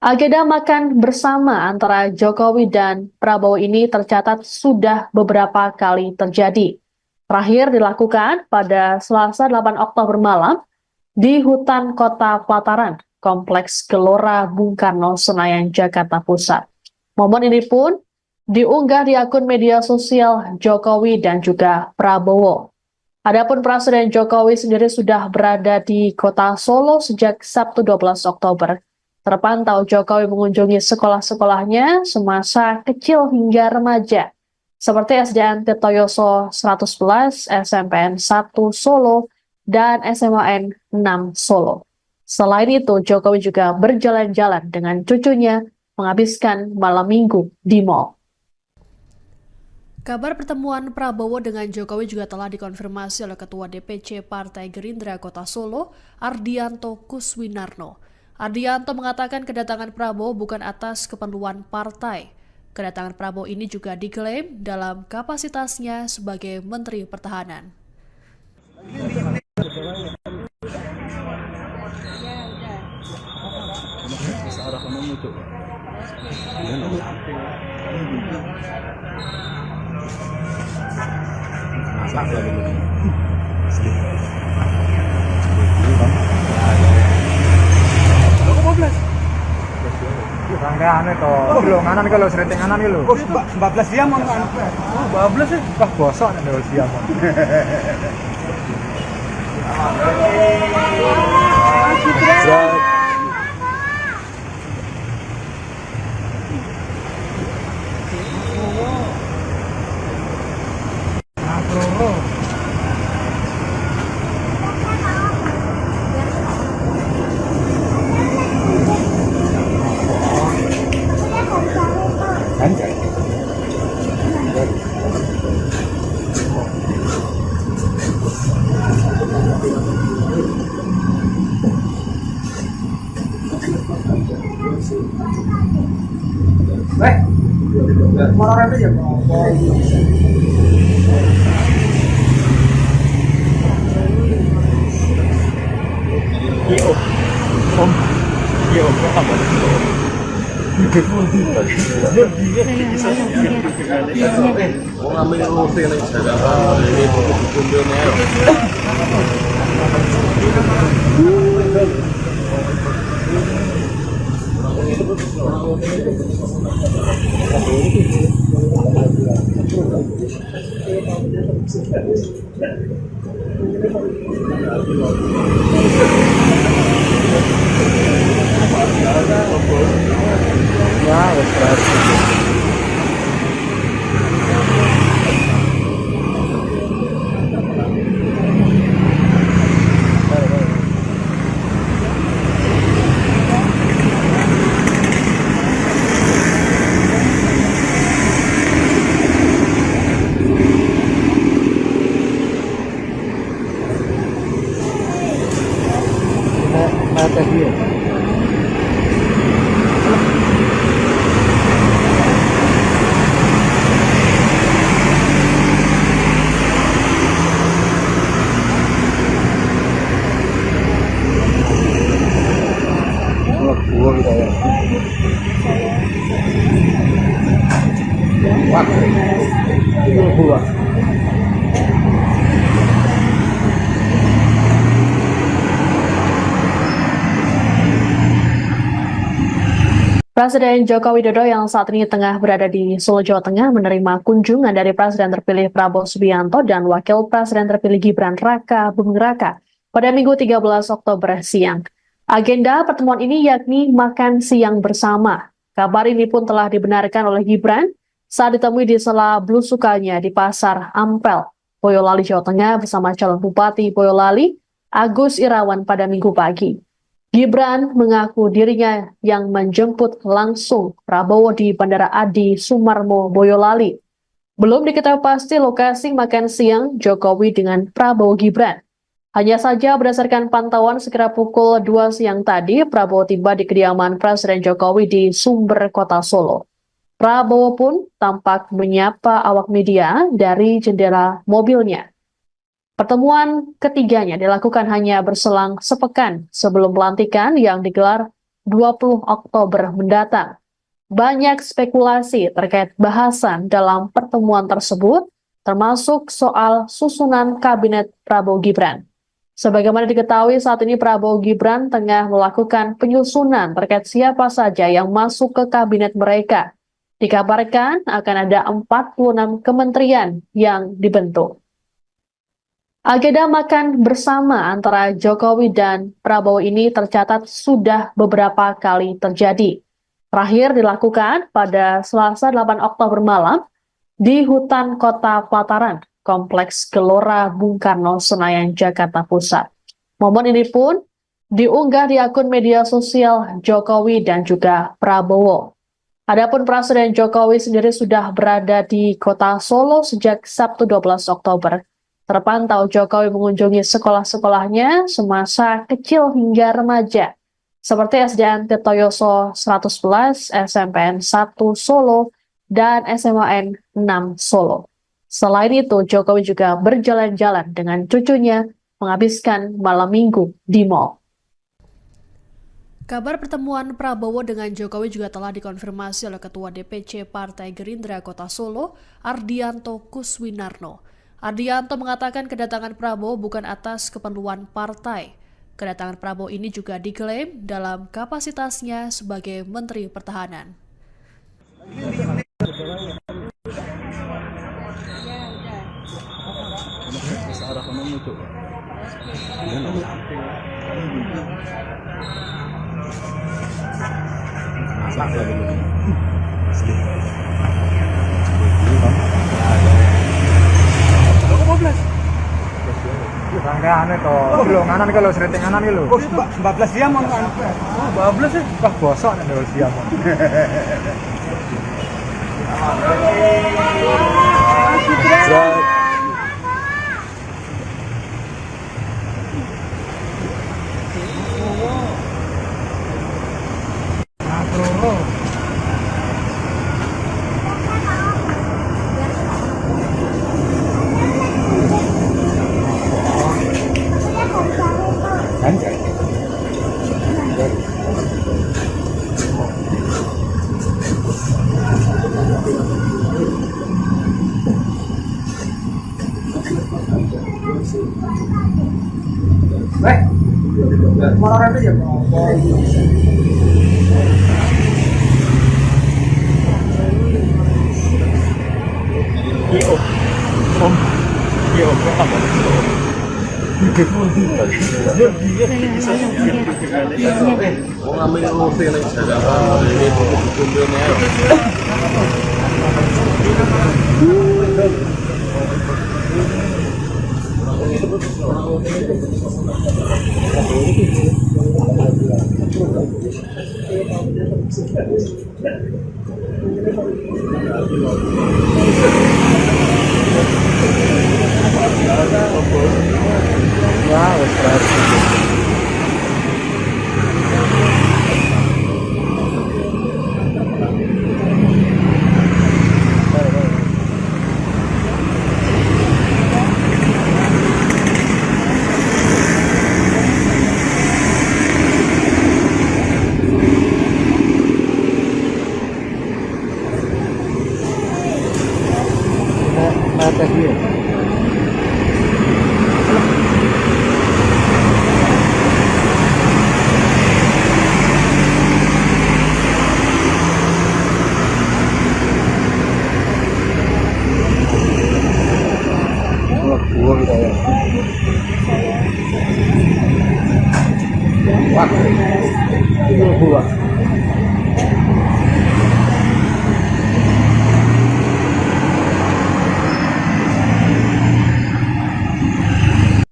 Agenda makan bersama antara Jokowi dan Prabowo ini tercatat sudah beberapa kali terjadi. Terakhir dilakukan pada Selasa 8 Oktober malam di hutan kota Pelataran, Kompleks Gelora Bung Karno, Senayan, Jakarta Pusat. Momen ini pun diunggah di akun media sosial Jokowi dan juga Prabowo. Adapun Presiden Jokowi sendiri sudah berada di kota Solo sejak Sabtu 12 Oktober. Terpantau Jokowi mengunjungi sekolah-sekolahnya semasa kecil hingga remaja, seperti SDN Tirtoyoso 111, SMPN 1 Solo, dan SMAN 6 Solo. Selain itu, Jokowi juga berjalan-jalan dengan cucunya menghabiskan malam minggu di mal. Kabar pertemuan Prabowo dengan Jokowi juga telah dikonfirmasi oleh Ketua DPC Partai Gerindra Kota Solo, Ardianto Kuswinarno. Ardianto mengatakan kedatangan Prabowo bukan atas keperluan partai. Kedatangan Prabowo ini juga diklaim dalam kapasitasnya sebagai Menteri Pertahanan. Rangga anu to, lho nganan iki lho sriting nganan iki lho. 14 jam on anu. 12 sih. Wah, bosok nek 12 jam. Motor itu ya. Mau ngambil roti nih Jakarta ini kumpulnya. Ya, wis mata dia. Buah kita ya. Wah, buah. Presiden Joko Widodo yang saat ini tengah berada di Solo, Jawa Tengah menerima kunjungan dari Presiden terpilih Prabowo Subianto dan Wakil Presiden terpilih Gibran Raka Buming Raka pada Minggu 13 Oktober siang. Agenda pertemuan ini yakni makan siang bersama. Kabar ini pun telah dibenarkan oleh Gibran saat ditemui di sela belusukannya di Pasar Ampel, Boyolali, Jawa Tengah bersama calon Bupati Boyolali, Agus Irawan pada Minggu pagi. Gibran mengaku dirinya yang menjemput langsung Prabowo di Bandara Adi Sumarmo, Boyolali. Belum diketahui pasti lokasi makan siang Jokowi dengan Prabowo Gibran. Hanya saja berdasarkan pantauan sekira pukul 2 siang tadi, Prabowo tiba di kediaman Presiden Jokowi di Sumber Kota Solo. Prabowo pun tampak menyapa awak media dari jendela mobilnya. Pertemuan ketiganya dilakukan hanya berselang sepekan sebelum pelantikan yang digelar 20 Oktober mendatang. Banyak spekulasi terkait bahasan dalam pertemuan tersebut, termasuk soal susunan kabinet Prabowo Gibran. Sebagaimana diketahui saat ini Prabowo Gibran tengah melakukan penyusunan terkait siapa saja yang masuk ke kabinet mereka. Dikabarkan akan ada 46 kementerian yang dibentuk. Agenda makan bersama antara Jokowi dan Prabowo ini tercatat sudah beberapa kali terjadi. Terakhir dilakukan pada Selasa 8 Oktober malam di hutan Kota Pelataran, Kompleks Gelora Bung Karno, Senayan, Jakarta Pusat. Momen ini pun diunggah di akun media sosial Jokowi dan juga Prabowo. Adapun Presiden Jokowi sendiri sudah berada di Kota Solo sejak Sabtu 12 Oktober. Terpantau Jokowi mengunjungi sekolah-sekolahnya semasa kecil hingga remaja, seperti SDN Tirtoyoso 111, SMPN 1 Solo, dan SMAN 6 Solo. Selain itu, Jokowi juga berjalan-jalan dengan cucunya menghabiskan malam minggu di mal. Kabar pertemuan Prabowo dengan Jokowi juga telah dikonfirmasi oleh Ketua DPC Partai Gerindra Kota Solo, Ardianto Kuswinarno. Ardianto mengatakan kedatangan Prabowo bukan atas keperluan partai. Kedatangan Prabowo ini juga diklaim dalam kapasitasnya sebagai Menteri Pertahanan. Rangkaian itu, kilo nganan kalau sering nganan kilo. 14 jam on anu. Bablas ya. Wah bosok nih dulu siang. Mana aja ya? Mau ngambil kopi nih Jakarta ini kumpulnya.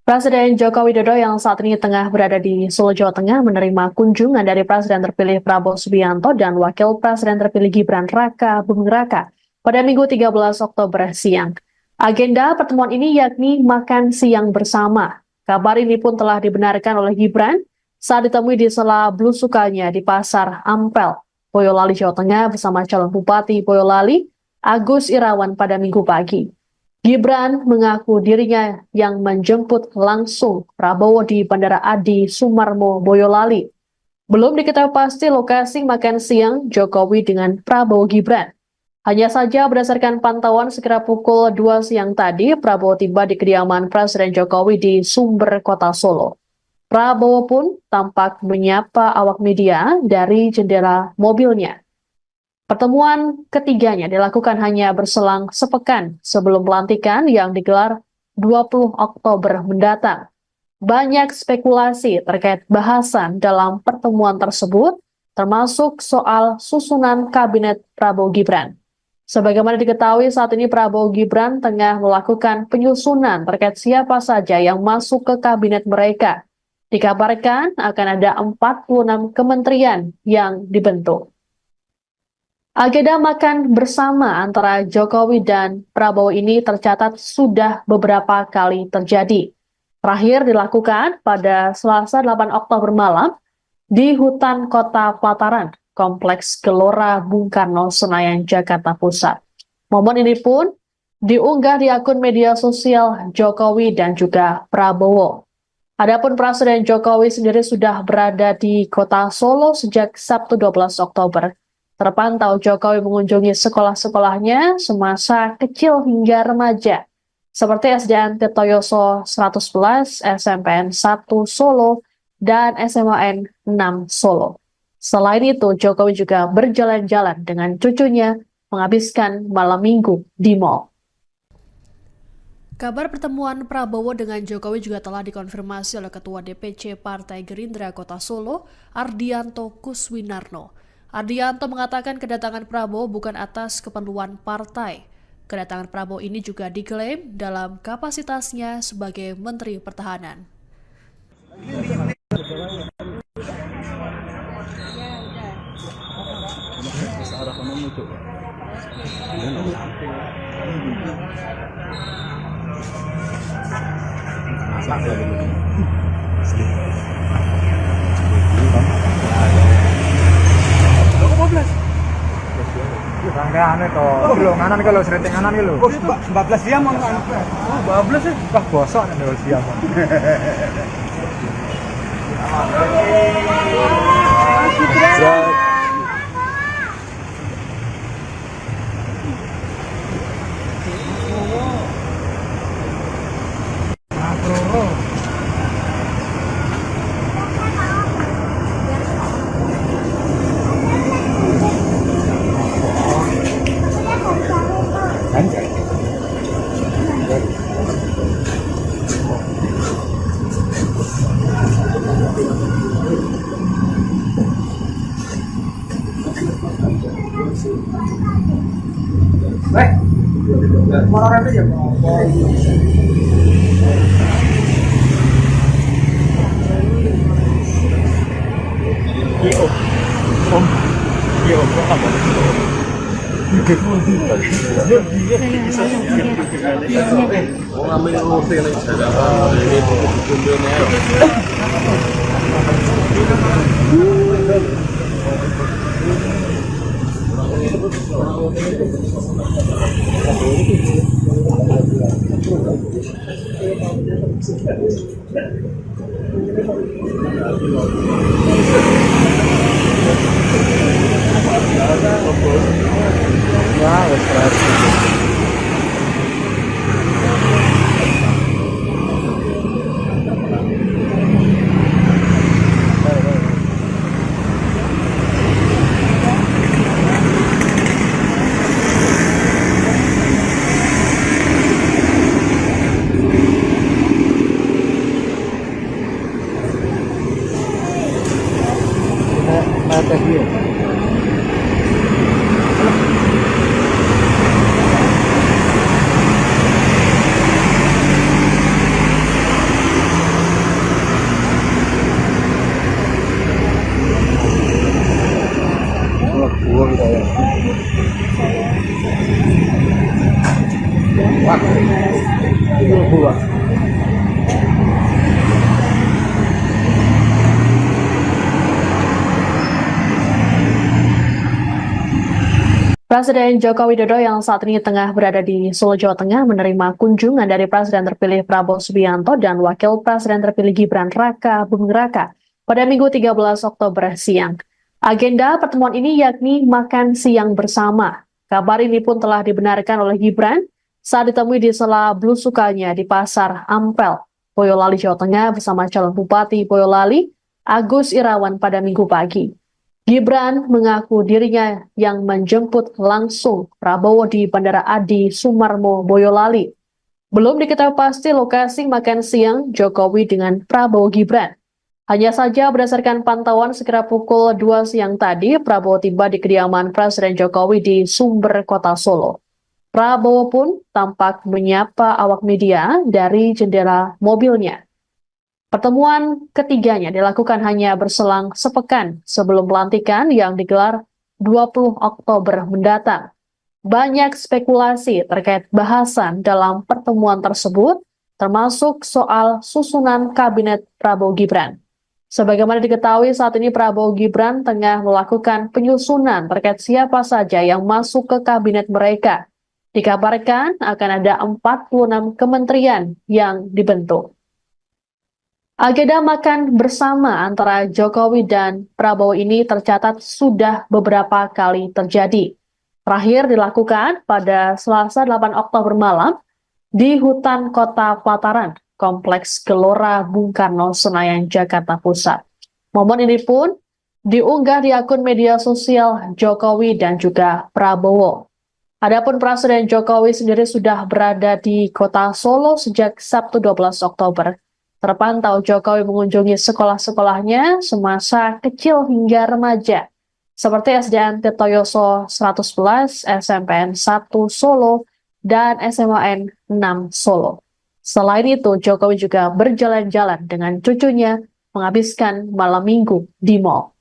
Presiden Joko Widodo yang saat ini tengah berada di Solo, Jawa Tengah menerima kunjungan dari Presiden terpilih Prabowo Subianto dan Wakil Presiden terpilih Gibran Raka Buming Raka pada Minggu 13 Oktober siang. Agenda pertemuan ini yakni makan siang bersama. Kabar ini pun telah dibenarkan oleh Gibran saat ditemui di sela belusukannya di Pasar Ampel, Boyolali, Jawa Tengah bersama calon Bupati Boyolali, Agus Irawan pada Minggu pagi. Gibran mengaku dirinya yang menjemput langsung Prabowo di Bandara Adi Sumarmo, Boyolali. Belum diketahui pasti lokasi makan siang Jokowi dengan Prabowo Gibran. Hanya saja berdasarkan pantauan sekira pukul 2 siang tadi, Prabowo tiba di kediaman Presiden Jokowi di Sumber, Kota Solo. Prabowo pun tampak menyapa awak media dari jendela mobilnya. Pertemuan ketiganya dilakukan hanya berselang sepekan sebelum pelantikan yang digelar 20 Oktober mendatang. Banyak spekulasi terkait bahasan dalam pertemuan tersebut, termasuk soal susunan kabinet Prabowo Gibran. Sebagaimana diketahui saat ini Prabowo Gibran tengah melakukan penyusunan terkait siapa saja yang masuk ke kabinet mereka. Dikabarkan akan ada 46 kementerian yang dibentuk. Agenda makan bersama antara Jokowi dan Prabowo ini tercatat sudah beberapa kali terjadi. Terakhir dilakukan pada Selasa 8 Oktober malam di hutan Kota Pelataran, Kompleks Gelora Bung Karno, Senayan, Jakarta Pusat. Momen ini pun diunggah di akun media sosial Jokowi dan juga Prabowo. Adapun Presiden Jokowi sendiri sudah berada di Kota Solo sejak Sabtu 12 Oktober. Terpantau Jokowi mengunjungi sekolah-sekolahnya semasa kecil hingga remaja, seperti SDN Tirtoyoso 111, SMPN 1 Solo, dan SMAN 6 Solo. Selain itu, Jokowi juga berjalan-jalan dengan cucunya menghabiskan malam minggu di mal. Kabar pertemuan Prabowo dengan Jokowi juga telah dikonfirmasi oleh Ketua DPC Partai Gerindra Kota Solo, Ardianto Kuswinarno. Ardianto mengatakan kedatangan Prabowo bukan atas keperluan partai. Kedatangan Prabowo ini juga diklaim dalam kapasitasnya sebagai Menteri Pertahanan. Anu itu, belum nganan kalau sering nganan gitu. 14 jam anu. 14 ya. Wah, bosok nih dulu siang. Mana ada ya? Mau ngambil roti nih saya ini kumpulin ya. Presiden Joko Widodo yang saat ini tengah berada di Solo, Jawa Tengah menerima kunjungan dari Presiden terpilih Prabowo Subianto dan Wakil Presiden terpilih Gibran Raka Buming Raka pada Minggu 13 Oktober siang. Agenda pertemuan ini yakni makan siang bersama. Kabar ini pun telah dibenarkan oleh Gibran saat ditemui di sela belusukannya di Pasar Ampel, Boyolali, Jawa Tengah bersama calon Bupati Boyolali, Agus Irawan pada Minggu pagi. Gibran mengaku dirinya yang menjemput langsung Prabowo di Bandara Adi Sumarmo, Boyolali. Belum diketahui pasti lokasi makan siang Jokowi dengan Prabowo Gibran. Hanya saja berdasarkan pantauan sekira pukul 2 siang tadi, Prabowo tiba di kediaman Presiden Jokowi di Sumber, Kota Solo. Prabowo pun tampak menyapa awak media dari jendela mobilnya. Pertemuan ketiganya dilakukan hanya berselang sepekan sebelum pelantikan yang digelar 20 Oktober mendatang. Banyak spekulasi terkait bahasan dalam pertemuan tersebut, termasuk soal susunan kabinet Prabowo Gibran. Sebagaimana diketahui saat ini Prabowo Gibran tengah melakukan penyusunan terkait siapa saja yang masuk ke kabinet mereka. Dikabarkan akan ada 46 kementerian yang dibentuk. Agenda makan bersama antara Jokowi dan Prabowo ini tercatat sudah beberapa kali terjadi. Terakhir dilakukan pada Selasa 8 Oktober malam di hutan Kota Pelataran, Kompleks Gelora Bung Karno, Senayan, Jakarta Pusat. Momen ini pun diunggah di akun media sosial Jokowi dan juga Prabowo. Adapun Presiden Jokowi sendiri sudah berada di Kota Solo sejak Sabtu 12 Oktober. Terpantau Jokowi mengunjungi sekolah-sekolahnya semasa kecil hingga remaja, seperti SDN Tirtoyoso 111, SMPN 1 Solo, dan SMAN 6 Solo. Selain itu, Jokowi juga berjalan-jalan dengan cucunya menghabiskan malam minggu di mal.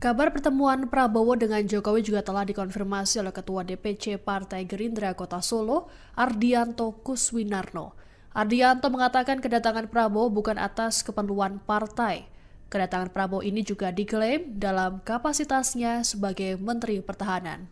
Kabar pertemuan Prabowo dengan Jokowi juga telah dikonfirmasi oleh Ketua DPC Partai Gerindra Kota Solo, Ardianto Kuswinarno. Ardianto mengatakan kedatangan Prabowo bukan atas keperluan partai. Kedatangan Prabowo ini juga diklaim dalam kapasitasnya sebagai Menteri Pertahanan.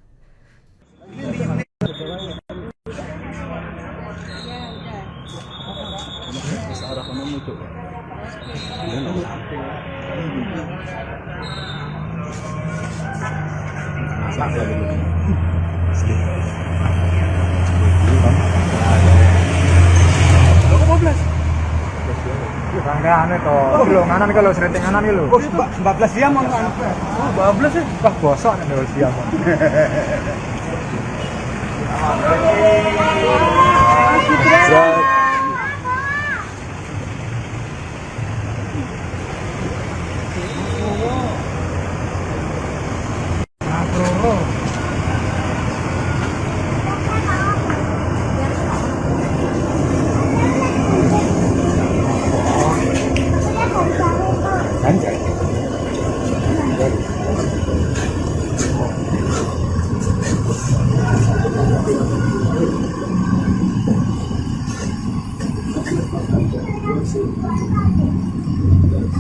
Bangga anu to. Belum nganan iki lho sreting nganan iki lho. 14 jam on anu. 12 ya. Wah, bosok nek wis siap.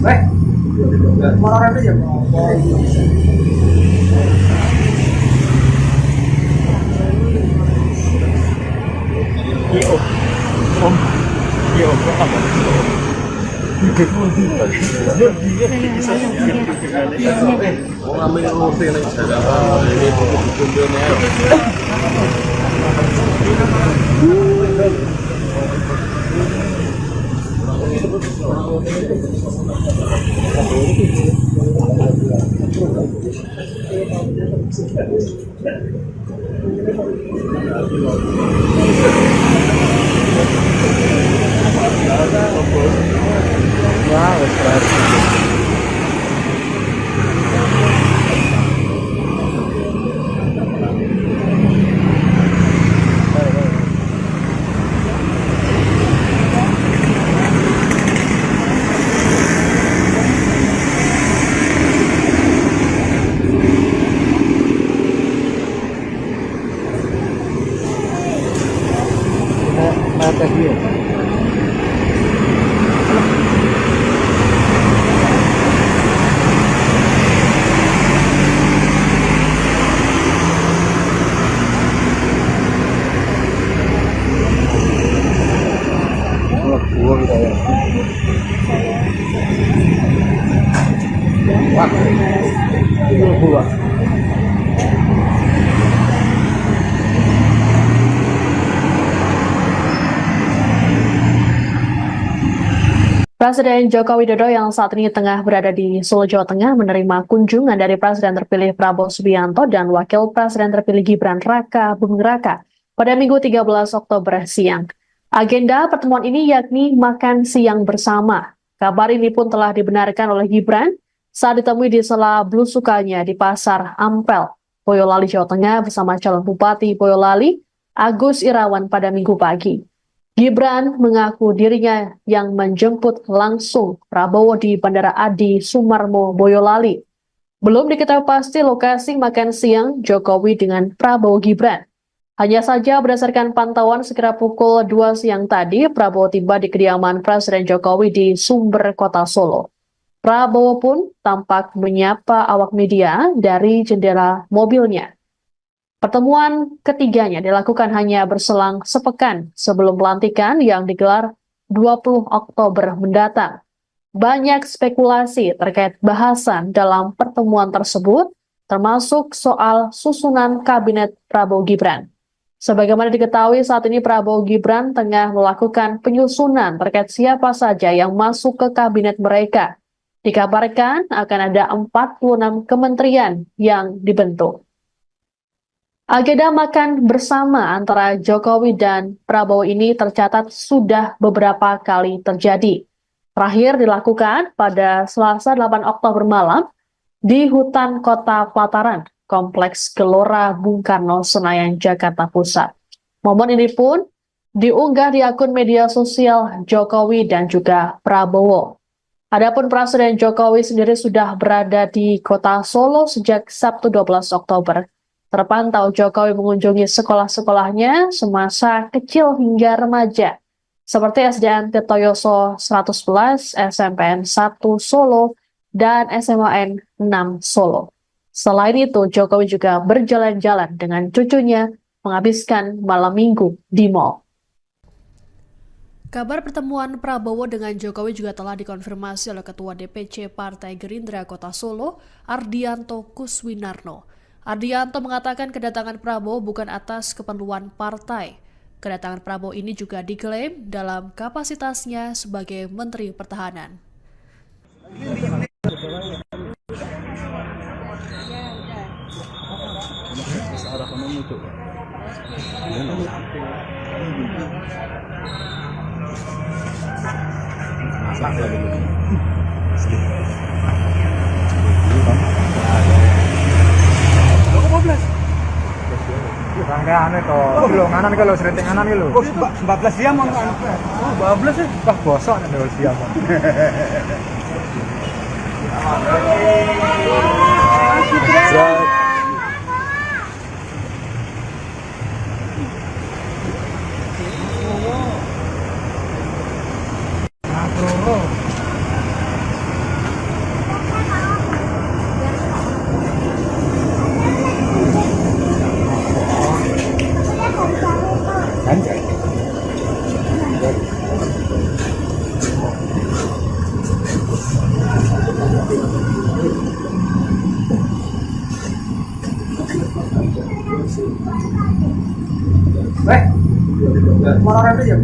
Baik. Mau orang aja. Mau ngambil roti nih Jakarta ini kumpulnya. Wah, wis keren. Pak. Presiden Joko Widodo yang saat ini tengah berada di Solo, Jawa Tengah menerima kunjungan dari Presiden terpilih Prabowo Subianto dan Wakil Presiden terpilih Gibran Raka Buming Raka pada Minggu 13 Oktober siang. Agenda pertemuan ini yakni makan siang bersama. Kabar ini pun telah dibenarkan oleh Gibran saat ditemui di sela belusukannya di Pasar Ampel, Boyolali, Jawa Tengah bersama calon Bupati Boyolali, Agus Irawan pada Minggu pagi. Gibran mengaku dirinya yang menjemput langsung Prabowo di Bandara Adi Sumarmo, Boyolali. Belum diketahui pasti lokasi makan siang Jokowi dengan Prabowo Gibran. Hanya saja berdasarkan pantauan sekira pukul 2 siang tadi, Prabowo tiba di kediaman Presiden Jokowi di Sumber, Kota Solo. Prabowo pun tampak menyapa awak media dari jendela mobilnya. Pertemuan ketiganya dilakukan hanya berselang sepekan sebelum pelantikan yang digelar 20 Oktober mendatang. Banyak spekulasi terkait bahasan dalam pertemuan tersebut, termasuk soal susunan kabinet Prabowo Gibran. Sebagaimana diketahui saat ini Prabowo Gibran tengah melakukan penyusunan terkait siapa saja yang masuk ke kabinet mereka. Dikabarkan akan ada 46 kementerian yang dibentuk. Agenda makan bersama antara Jokowi dan Prabowo ini tercatat sudah beberapa kali terjadi. Terakhir dilakukan pada Selasa 8 Oktober malam di hutan Kota Pelataran, Kompleks Gelora Bung Karno, Senayan, Jakarta Pusat. Momen ini pun diunggah di akun media sosial Jokowi dan juga Prabowo. Adapun Presiden Jokowi sendiri sudah berada di Kota Solo sejak Sabtu 12 Oktober. Terpantau Jokowi mengunjungi sekolah-sekolahnya semasa kecil hingga remaja, seperti SDN Tirtoyoso 111, SMPN 1 Solo, dan SMAN 6 Solo. Selain itu, Jokowi juga berjalan-jalan dengan cucunya menghabiskan malam minggu di mal. Kabar pertemuan Prabowo dengan Jokowi juga telah dikonfirmasi oleh Ketua DPC Partai Gerindra Kota Solo, Ardianto Kuswinarno. Ardianto mengatakan kedatangan Prabowo bukan atas keperluan partai. Kedatangan Prabowo ini juga diklaim dalam kapasitasnya sebagai Menteri Pertahanan. Rangka anu to, kilo nganan kalau serinting nganan kilo. 14 jam anu. Oh, 12 ya. Wah, bosok nih kalau siang. Mana ada ya?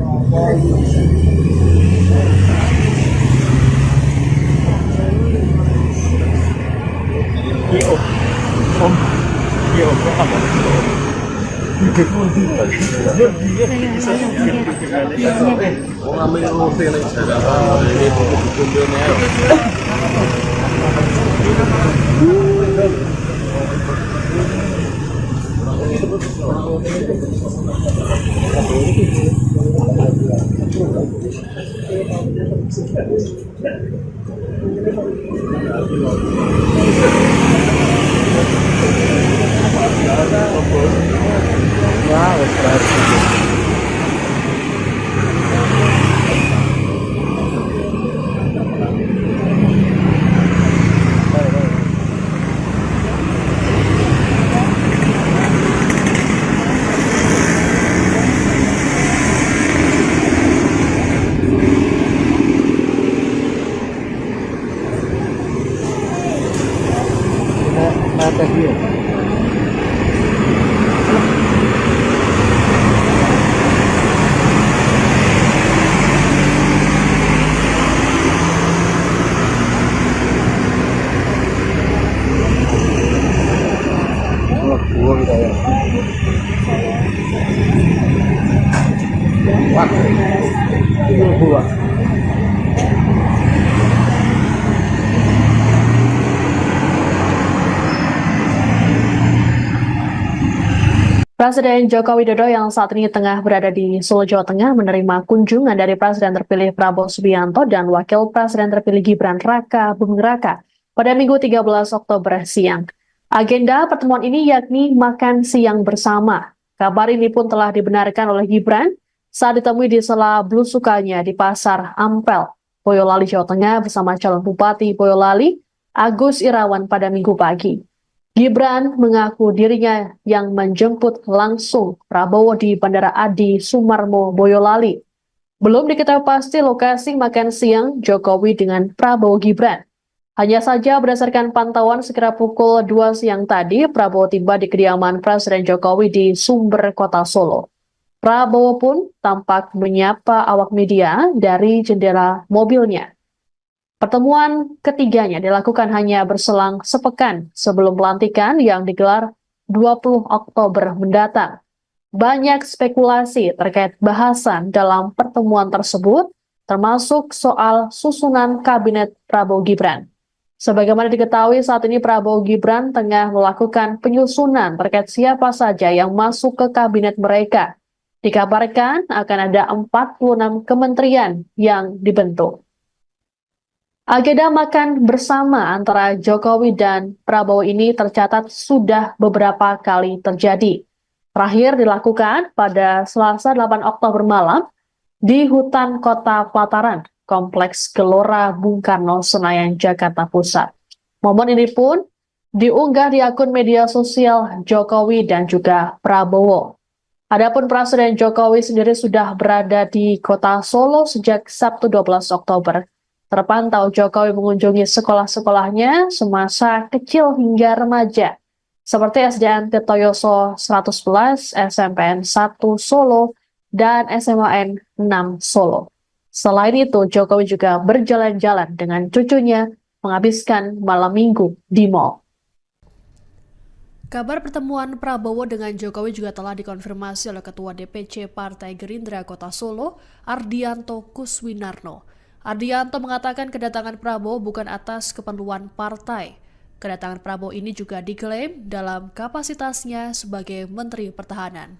Mau ngambil roti nih saya ini kumpulnya. Wah, Presiden Joko Widodo yang saat ini tengah berada di Solo, Jawa Tengah menerima kunjungan dari Presiden terpilih Prabowo Subianto dan Wakil Presiden terpilih Gibran Raka Buming Raka pada Minggu 13 Oktober siang. Agenda pertemuan ini yakni makan siang bersama. Kabar ini pun telah dibenarkan oleh Gibran saat ditemui di sela belusukannya di Pasar Ampel, Boyolali, Jawa Tengah bersama calon Bupati Boyolali, Agus Irawan pada Minggu pagi. Gibran mengaku dirinya yang menjemput langsung Prabowo di Bandara Adi Sumarmo, Boyolali. Belum diketahui pasti lokasi makan siang Jokowi dengan Prabowo Gibran. Hanya saja berdasarkan pantauan sekira pukul 2 siang tadi, Prabowo tiba di kediaman Presiden Jokowi di Sumber, Kota Solo. Prabowo pun tampak menyapa awak media dari jendela mobilnya. Pertemuan ketiganya dilakukan hanya berselang sepekan sebelum pelantikan yang digelar 20 Oktober mendatang. Banyak spekulasi terkait bahasan dalam pertemuan tersebut, termasuk soal susunan kabinet Prabowo Gibran. Sebagaimana diketahui saat ini Prabowo Gibran tengah melakukan penyusunan terkait siapa saja yang masuk ke kabinet mereka. Dikabarkan akan ada 46 kementerian yang dibentuk. Agenda makan bersama antara Jokowi dan Prabowo ini tercatat sudah beberapa kali terjadi. Terakhir dilakukan pada Selasa 8 Oktober malam di hutan Kota Pelataran, Kompleks Gelora Bung Karno, Senayan, Jakarta Pusat. Momen ini pun diunggah di akun media sosial Jokowi dan juga Prabowo. Adapun Presiden Jokowi sendiri sudah berada di Kota Solo sejak Sabtu 12 Oktober. Terpantau Jokowi mengunjungi sekolah-sekolahnya semasa kecil hingga remaja, seperti SDN Tirtoyoso 111, SMPN 1 Solo, dan SMAN 6 Solo. Selain itu, Jokowi juga berjalan-jalan dengan cucunya menghabiskan malam minggu di mal. Kabar pertemuan Prabowo dengan Jokowi juga telah dikonfirmasi oleh Ketua DPC Partai Gerindra Kota Solo, Ardianto Kuswinarno. Ardianto mengatakan kedatangan Prabowo bukan atas keperluan partai. Kedatangan Prabowo ini juga diklaim dalam kapasitasnya sebagai Menteri Pertahanan.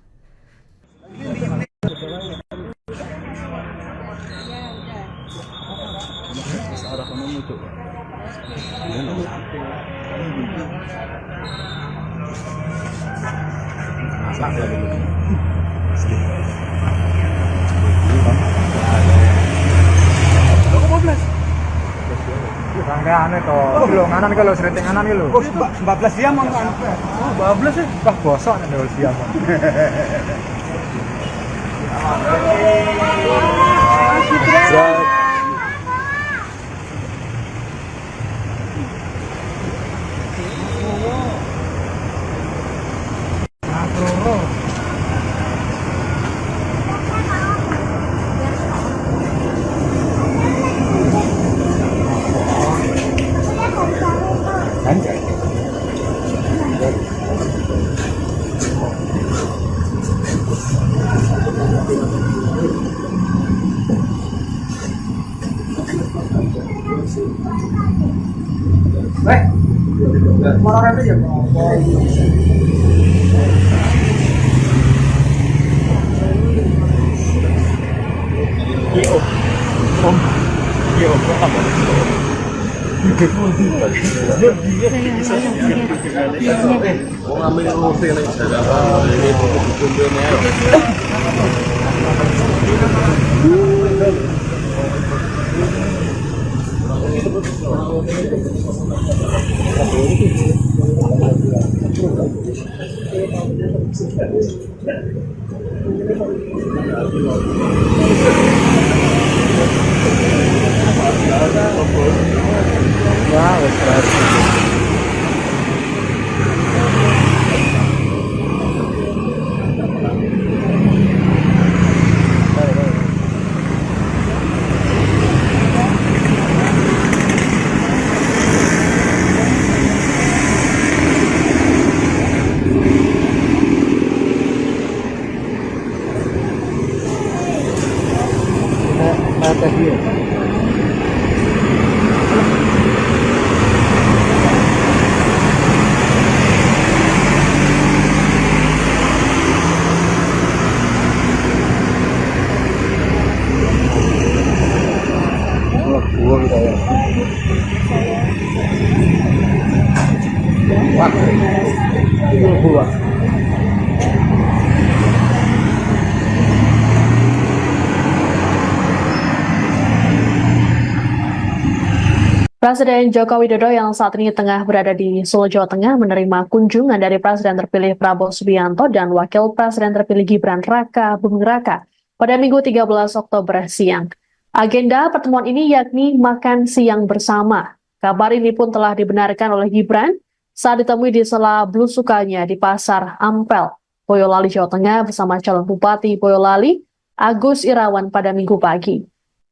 Rangkaian itu, nganan kalau sering nganan itu. 14 jam mau anu. Oh, 12 sih. Wah, bosok nih dulu siang. Mana ada ya? Mau ngambil roti nih saya ini kumpulnya. Presiden Joko Widodo yang saat ini tengah berada di Solo, Jawa Tengah menerima kunjungan dari Presiden terpilih Prabowo Subianto dan Wakil Presiden terpilih Gibran Raka Buming Raka pada Minggu 13 Oktober siang. Agenda pertemuan ini yakni makan siang bersama. Kabar ini pun telah dibenarkan oleh Gibran saat ditemui di sela belusukannya di Pasar Ampel, Boyolali, Jawa Tengah bersama calon Bupati Boyolali, Agus Irawan pada Minggu pagi.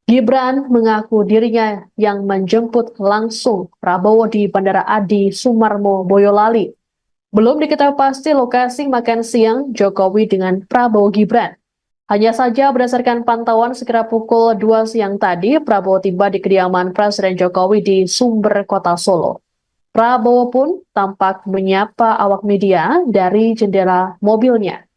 Gibran mengaku dirinya yang menjemput langsung Prabowo di Bandara Adi Sumarmo, Boyolali. Belum diketahui pasti lokasi makan siang Jokowi dengan Prabowo Gibran. Hanya saja berdasarkan pantauan sekira pukul 2 siang tadi, Prabowo tiba di kediaman Presiden Jokowi di Sumber, Kota Solo. Prabowo pun tampak menyapa awak media dari jendela mobilnya.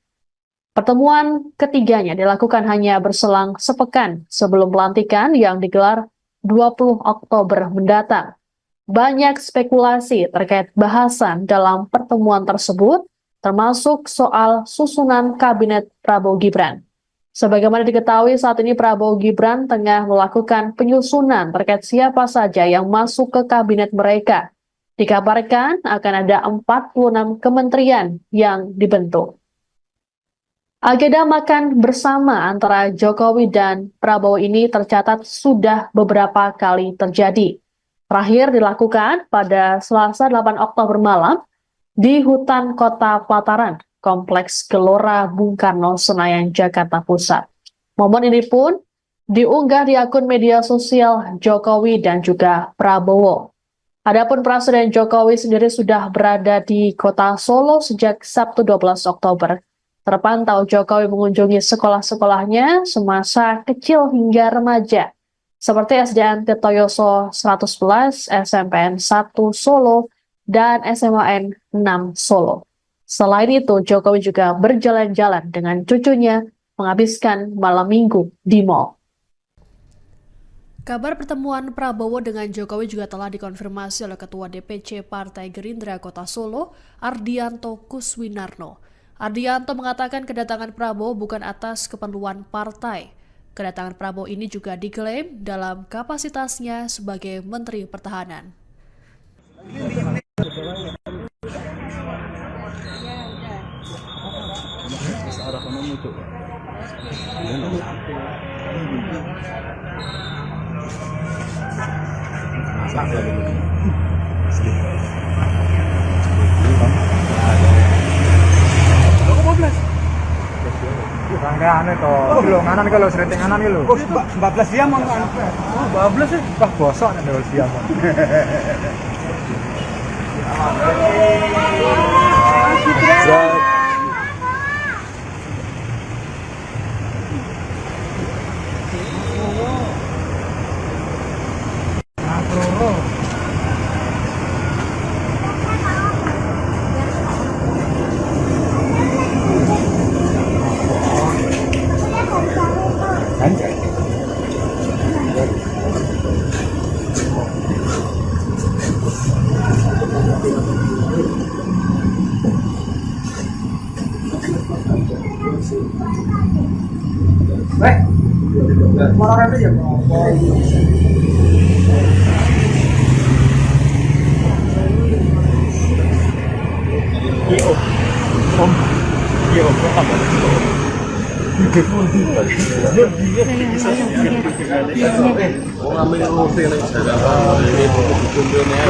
Pertemuan ketiganya dilakukan hanya berselang sepekan sebelum pelantikan yang digelar 20 Oktober mendatang. Banyak spekulasi terkait bahasan dalam pertemuan tersebut, termasuk soal susunan kabinet Prabowo Gibran. Sebagaimana diketahui saat ini Prabowo Gibran tengah melakukan penyusunan terkait siapa saja yang masuk ke kabinet mereka. Dikabarkan akan ada 46 kementerian yang dibentuk. Agenda makan bersama antara Jokowi dan Prabowo ini tercatat sudah beberapa kali terjadi. Terakhir dilakukan pada Selasa 8 Oktober malam di hutan Kota Pelataran, Kompleks Gelora Bung Karno, Senayan, Jakarta Pusat. Momen ini pun diunggah di akun media sosial Jokowi dan juga Prabowo. Adapun Presiden Jokowi sendiri sudah berada di Kota Solo sejak Sabtu 12 Oktober. Terpantau Jokowi mengunjungi sekolah-sekolahnya semasa kecil hingga remaja, seperti SDN Tirtoyoso 111, SMPN 1 Solo, dan SMAN 6 Solo. Selain itu, Jokowi juga berjalan-jalan dengan cucunya menghabiskan malam minggu di mal. Kabar pertemuan Prabowo dengan Jokowi juga telah dikonfirmasi oleh Ketua DPC Partai Gerindra Kota Solo, Ardianto Kuswinarno. Ardianto mengatakan kedatangan Prabowo bukan atas keperluan partai. Kedatangan Prabowo ini juga diklaim dalam kapasitasnya sebagai Menteri Pertahanan. Anu itu, belum nganan kalau sering nganan gitu. 14 jam mau anu. Oh, bablas sih. Wah, bosok nih dulu siang. Mau orang aja. Mau ngambil roti nih Jakarta ini kumpulnya ya.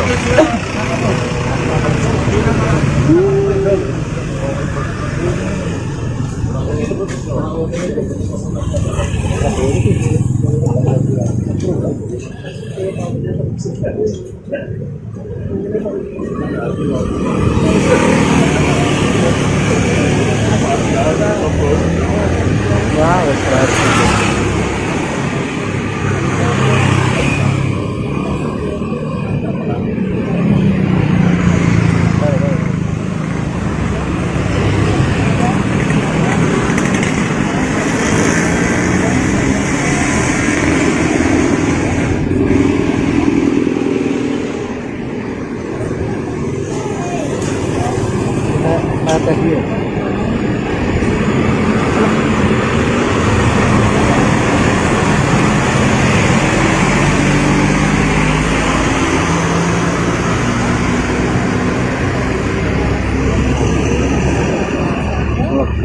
atas dia.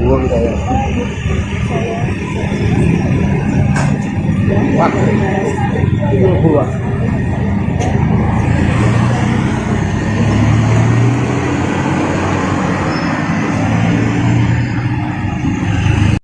Buang kita ya. Wah, itu buah.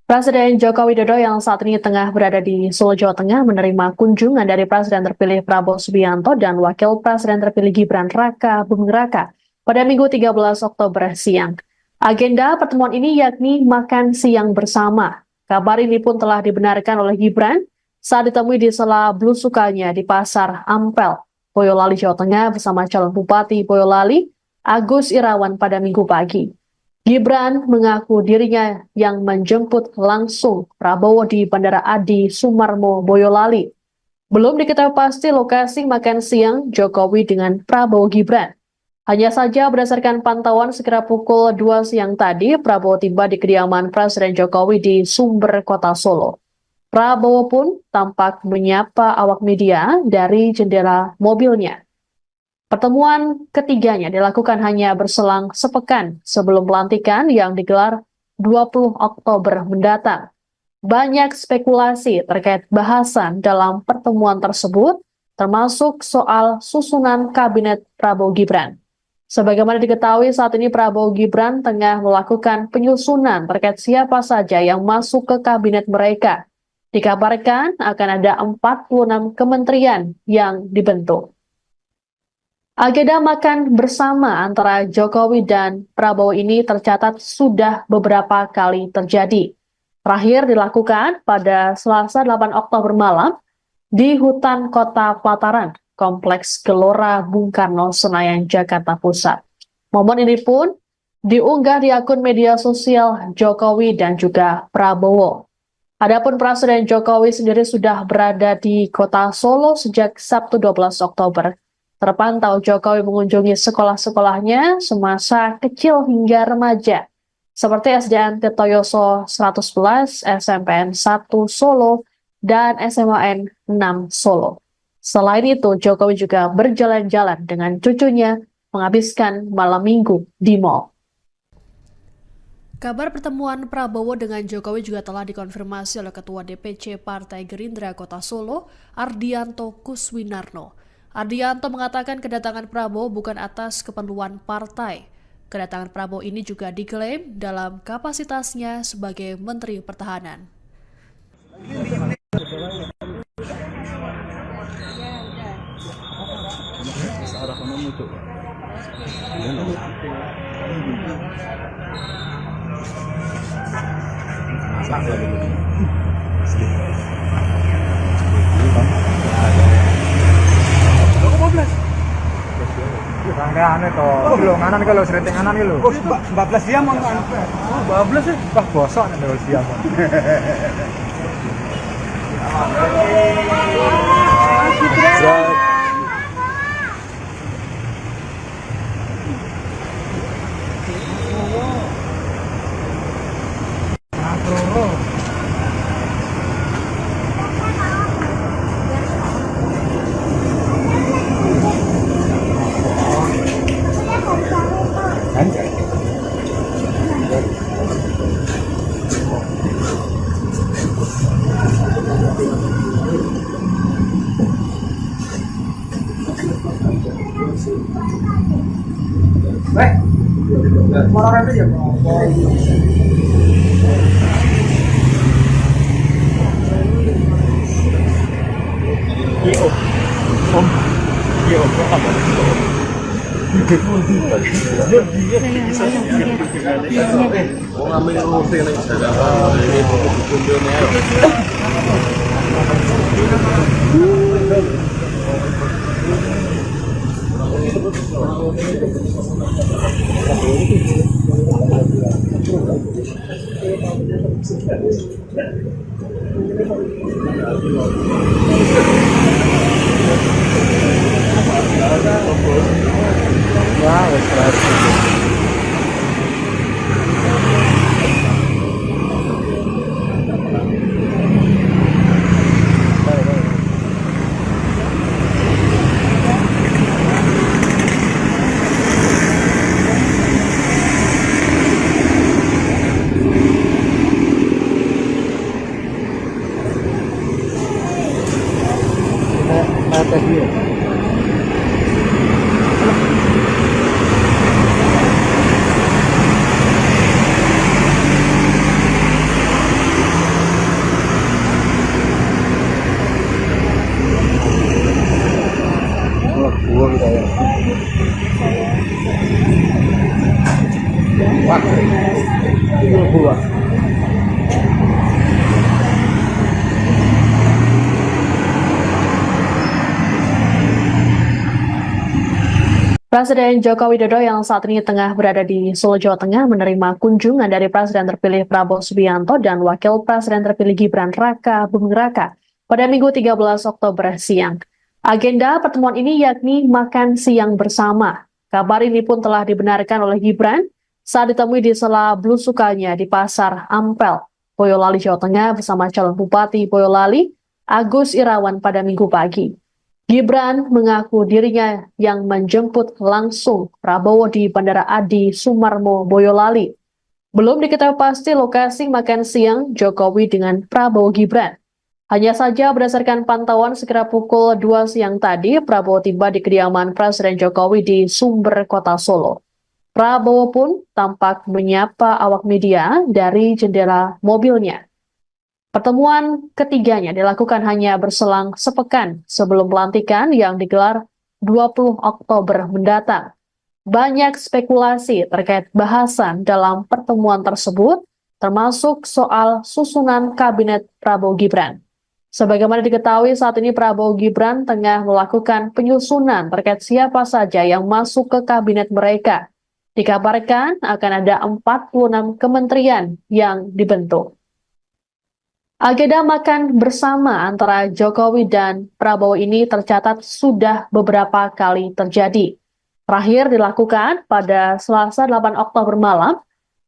Presiden Joko Widodo yang saat ini tengah berada di Solo, Jawa Tengah menerima kunjungan dari Presiden terpilih Prabowo Subianto dan Wakil Presiden terpilih Gibran Raka Buming Raka pada Minggu 13 Oktober siang. Agenda pertemuan ini yakni makan siang bersama. Kabar ini pun telah dibenarkan oleh Gibran saat ditemui di sela belusukannya di Pasar Ampel, Boyolali, Jawa Tengah bersama calon Bupati Boyolali, Agus Irawan pada Minggu pagi. Gibran mengaku dirinya yang menjemput langsung Prabowo di Bandara Adi Sumarmo, Boyolali. Belum diketahui pasti lokasi makan siang Jokowi dengan Prabowo Gibran. Hanya saja berdasarkan pantauan sekira pukul 2 siang tadi, Prabowo tiba di kediaman Presiden Jokowi di Sumber, Kota Solo. Prabowo pun tampak menyapa awak media dari jendela mobilnya. Pertemuan ketiganya dilakukan hanya berselang sepekan sebelum pelantikan yang digelar 20 Oktober mendatang. Banyak spekulasi terkait bahasan dalam pertemuan tersebut, termasuk soal susunan kabinet Prabowo Gibran. Sebagaimana diketahui saat ini Prabowo Gibran tengah melakukan penyusunan terkait siapa saja yang masuk ke kabinet mereka. Dikabarkan akan ada 46 kementerian yang dibentuk. Agenda makan bersama antara Jokowi dan Prabowo ini tercatat sudah beberapa kali terjadi. Terakhir dilakukan pada Selasa 8 Oktober malam di hutan Kota Pelataran, Kompleks Gelora Bung Karno, Senayan, Jakarta Pusat. Momen ini pun diunggah di akun media sosial Jokowi dan juga Prabowo. Adapun Presiden Jokowi sendiri sudah berada di Kota Solo sejak Sabtu 12 Oktober. Terpantau Jokowi mengunjungi sekolah-sekolahnya semasa kecil hingga remaja, seperti SDN Tirtoyoso 111, SMPN 1 Solo, dan SMAN 6 Solo. Selain itu, Jokowi juga berjalan-jalan dengan cucunya menghabiskan malam minggu di mal. Kabar pertemuan Prabowo dengan Jokowi juga telah dikonfirmasi oleh Ketua DPC Partai Gerindra Kota Solo, Ardianto Kuswinarno. Ardianto mengatakan kedatangan Prabowo bukan atas keperluan partai. Kedatangan Prabowo ini juga diklaim dalam kapasitasnya sebagai Menteri Pertahanan. Rangkaian itu, kilo nganan kalau serinting nganan kilo. 14 jam mau anu. 12 ya. Wah bosok nih kalau siang. Orang itu ya. Mau ngambil roti nih saya ini kumpulnya. Wah, Presiden Joko Widodo yang saat ini tengah berada di Solo, Jawa Tengah menerima kunjungan dari Presiden terpilih Prabowo Subianto dan Wakil Presiden terpilih Gibran Raka Buming Raka pada Minggu 13 Oktober siang. Agenda pertemuan ini yakni makan siang bersama. Kabar ini pun telah dibenarkan oleh Gibran saat ditemui di sela belusukannya di Pasar Ampel, Boyolali, Jawa Tengah bersama calon Bupati Boyolali, Agus Irawan pada Minggu pagi. Gibran mengaku dirinya yang menjemput langsung Prabowo di Bandara Adi Sumarmo, Boyolali. Belum diketahui pasti lokasi makan siang Jokowi dengan Prabowo Gibran. Hanya saja berdasarkan pantauan sekira pukul 2 siang tadi, Prabowo tiba di kediaman Presiden Jokowi di Sumber, Kota Solo. Prabowo pun tampak menyapa awak media dari jendela mobilnya. Pertemuan ketiganya dilakukan hanya berselang sepekan sebelum pelantikan yang digelar 20 Oktober mendatang. Banyak spekulasi terkait bahasan dalam pertemuan tersebut, termasuk soal susunan kabinet Prabowo Gibran. Sebagaimana diketahui saat ini Prabowo Gibran tengah melakukan penyusunan terkait siapa saja yang masuk ke kabinet mereka. Dikabarkan akan ada 46 kementerian yang dibentuk. Agenda makan bersama antara Jokowi dan Prabowo ini tercatat sudah beberapa kali terjadi. Terakhir dilakukan pada Selasa 8 Oktober malam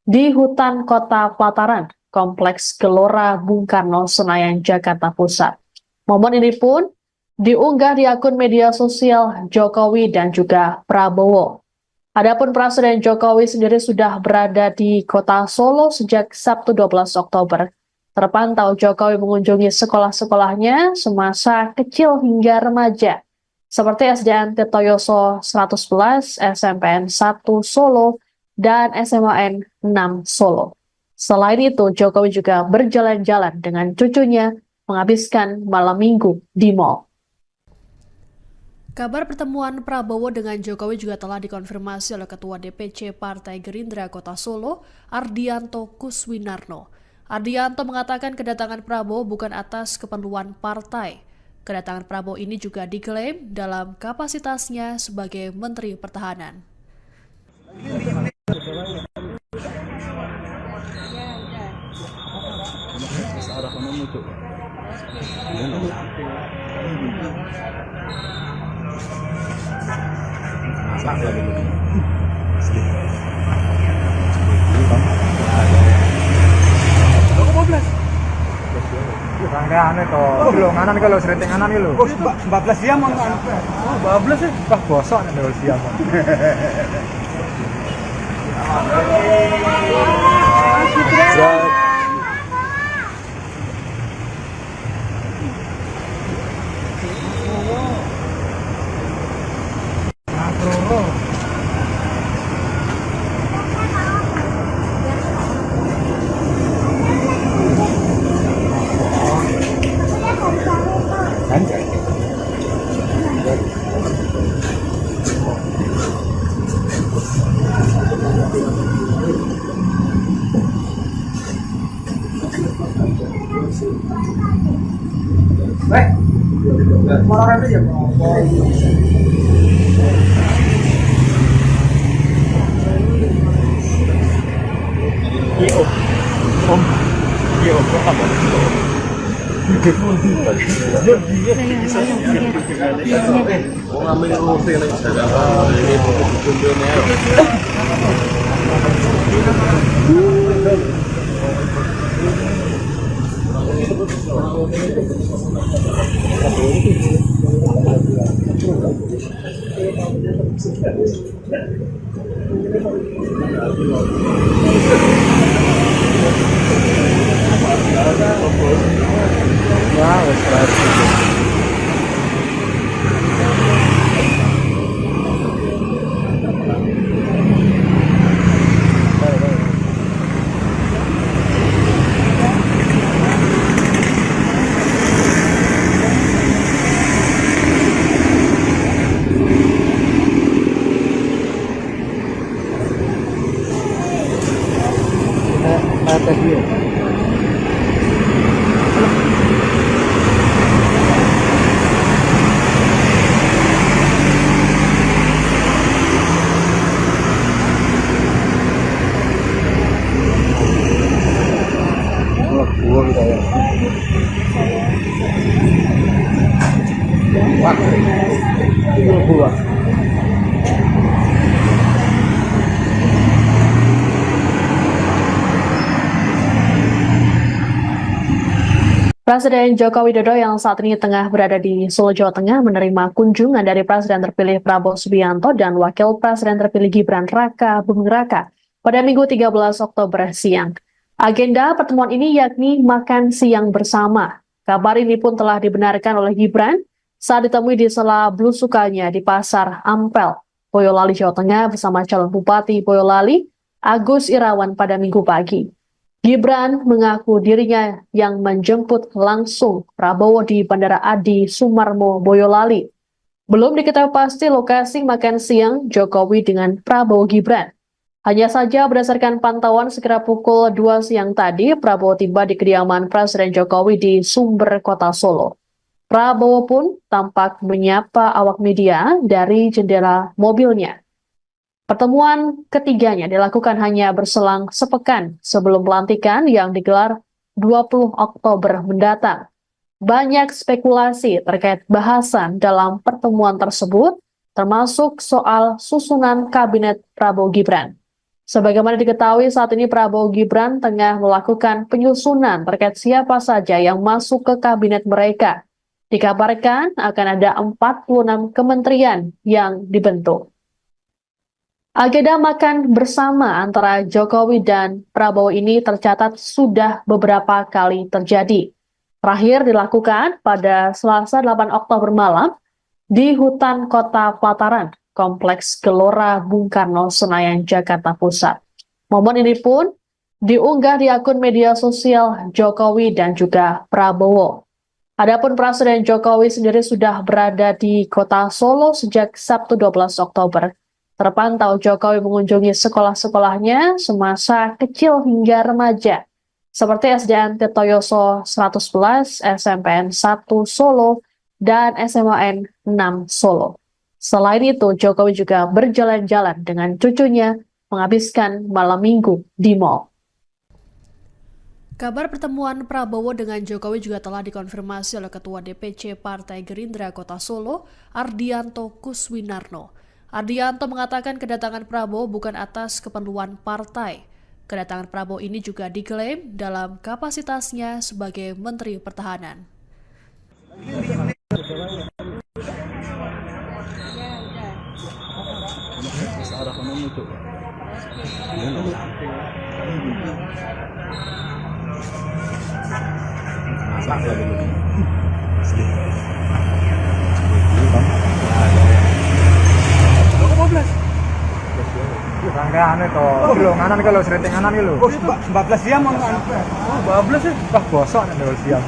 di hutan Kota Pelataran, Kompleks Gelora Bung Karno, Senayan, Jakarta Pusat. Momen ini pun diunggah di akun media sosial Jokowi dan juga Prabowo. Adapun Presiden Jokowi sendiri sudah berada di Kota Solo sejak Sabtu 12 Oktober. Terpantau Jokowi mengunjungi sekolah-sekolahnya semasa kecil hingga remaja, seperti SDN Tirtoyoso 111, SMPN 1 Solo, dan SMAN 6 Solo. Selain itu, Jokowi juga berjalan-jalan dengan cucunya menghabiskan malam minggu di mal. Kabar pertemuan Prabowo dengan Jokowi juga telah dikonfirmasi oleh Ketua DPC Partai Gerindra Kota Solo, Ardianto Kuswinarno. Ardianto mengatakan kedatangan Prabowo bukan atas keperluan partai. Kedatangan Prabowo ini juga diklaim dalam kapasitasnya sebagai Menteri Pertahanan. Rangkaian itu, nganan kalau sering nganan itu. Oh, 14 jam mau anu. Oh, 14 ya. Wah, bosok nih dulu siang. Orang itu ya. Kung amoy ruti na Jakarta, ini buku-buku ini Atas dia. Buang kita ya. Wah, buang. Presiden Joko Widodo yang saat ini tengah berada di Solo, Jawa Tengah menerima kunjungan dari Presiden terpilih Prabowo Subianto dan Wakil Presiden terpilih Gibran Raka Buming Raka pada Minggu 13 Oktober siang. Agenda pertemuan ini yakni makan siang bersama. Kabar ini pun telah dibenarkan oleh Gibran saat ditemui di sela belusukannya di Pasar Ampel, Boyolali, Jawa Tengah bersama calon Bupati Boyolali, Agus Irawan pada Minggu pagi. Gibran mengaku dirinya yang menjemput langsung Prabowo di Bandara Adi Sumarmo, Boyolali. Belum diketahui pasti lokasi makan siang Jokowi dengan Prabowo Gibran. Hanya saja berdasarkan pantauan sekira pukul 2 siang tadi, Prabowo tiba di kediaman Presiden Jokowi di Sumber, Kota Solo. Prabowo pun tampak menyapa awak media dari jendela mobilnya. Pertemuan ketiganya dilakukan hanya berselang sepekan sebelum pelantikan yang digelar 20 Oktober mendatang. Banyak spekulasi terkait bahasan dalam pertemuan tersebut, termasuk soal susunan kabinet Prabowo Gibran. Sebagaimana diketahui saat ini Prabowo Gibran tengah melakukan penyusunan terkait siapa saja yang masuk ke kabinet mereka. Dikabarkan akan ada 46 kementerian yang dibentuk. Agenda makan bersama antara Jokowi dan Prabowo ini tercatat sudah beberapa kali terjadi. Terakhir dilakukan pada Selasa 8 Oktober malam di hutan Kota Pelataran, Kompleks Gelora Bung Karno, Senayan, Jakarta Pusat. Momen ini pun diunggah di akun media sosial Jokowi dan juga Prabowo. Adapun Presiden Jokowi sendiri sudah berada di Kota Solo sejak Sabtu 12 Oktober. Terpantau Jokowi mengunjungi sekolah-sekolahnya semasa kecil hingga remaja, seperti SDN Tirtoyoso 111, SMPN 1 Solo, dan SMAN 6 Solo. Selain itu, Jokowi juga berjalan-jalan dengan cucunya menghabiskan malam minggu di mal. Kabar pertemuan Prabowo dengan Jokowi juga telah dikonfirmasi oleh Ketua DPC Partai Gerindra Kota Solo, Ardianto Kuswinarno. Ardianto mengatakan kedatangan Prabowo bukan atas keperluan partai. Kedatangan Prabowo ini juga diklaim dalam kapasitasnya sebagai Menteri Pertahanan. Anu itu, belum nganan kalau sering nganan gitu. 14 jam anu. Bablas ya. Wah, bosok nih dulu siang.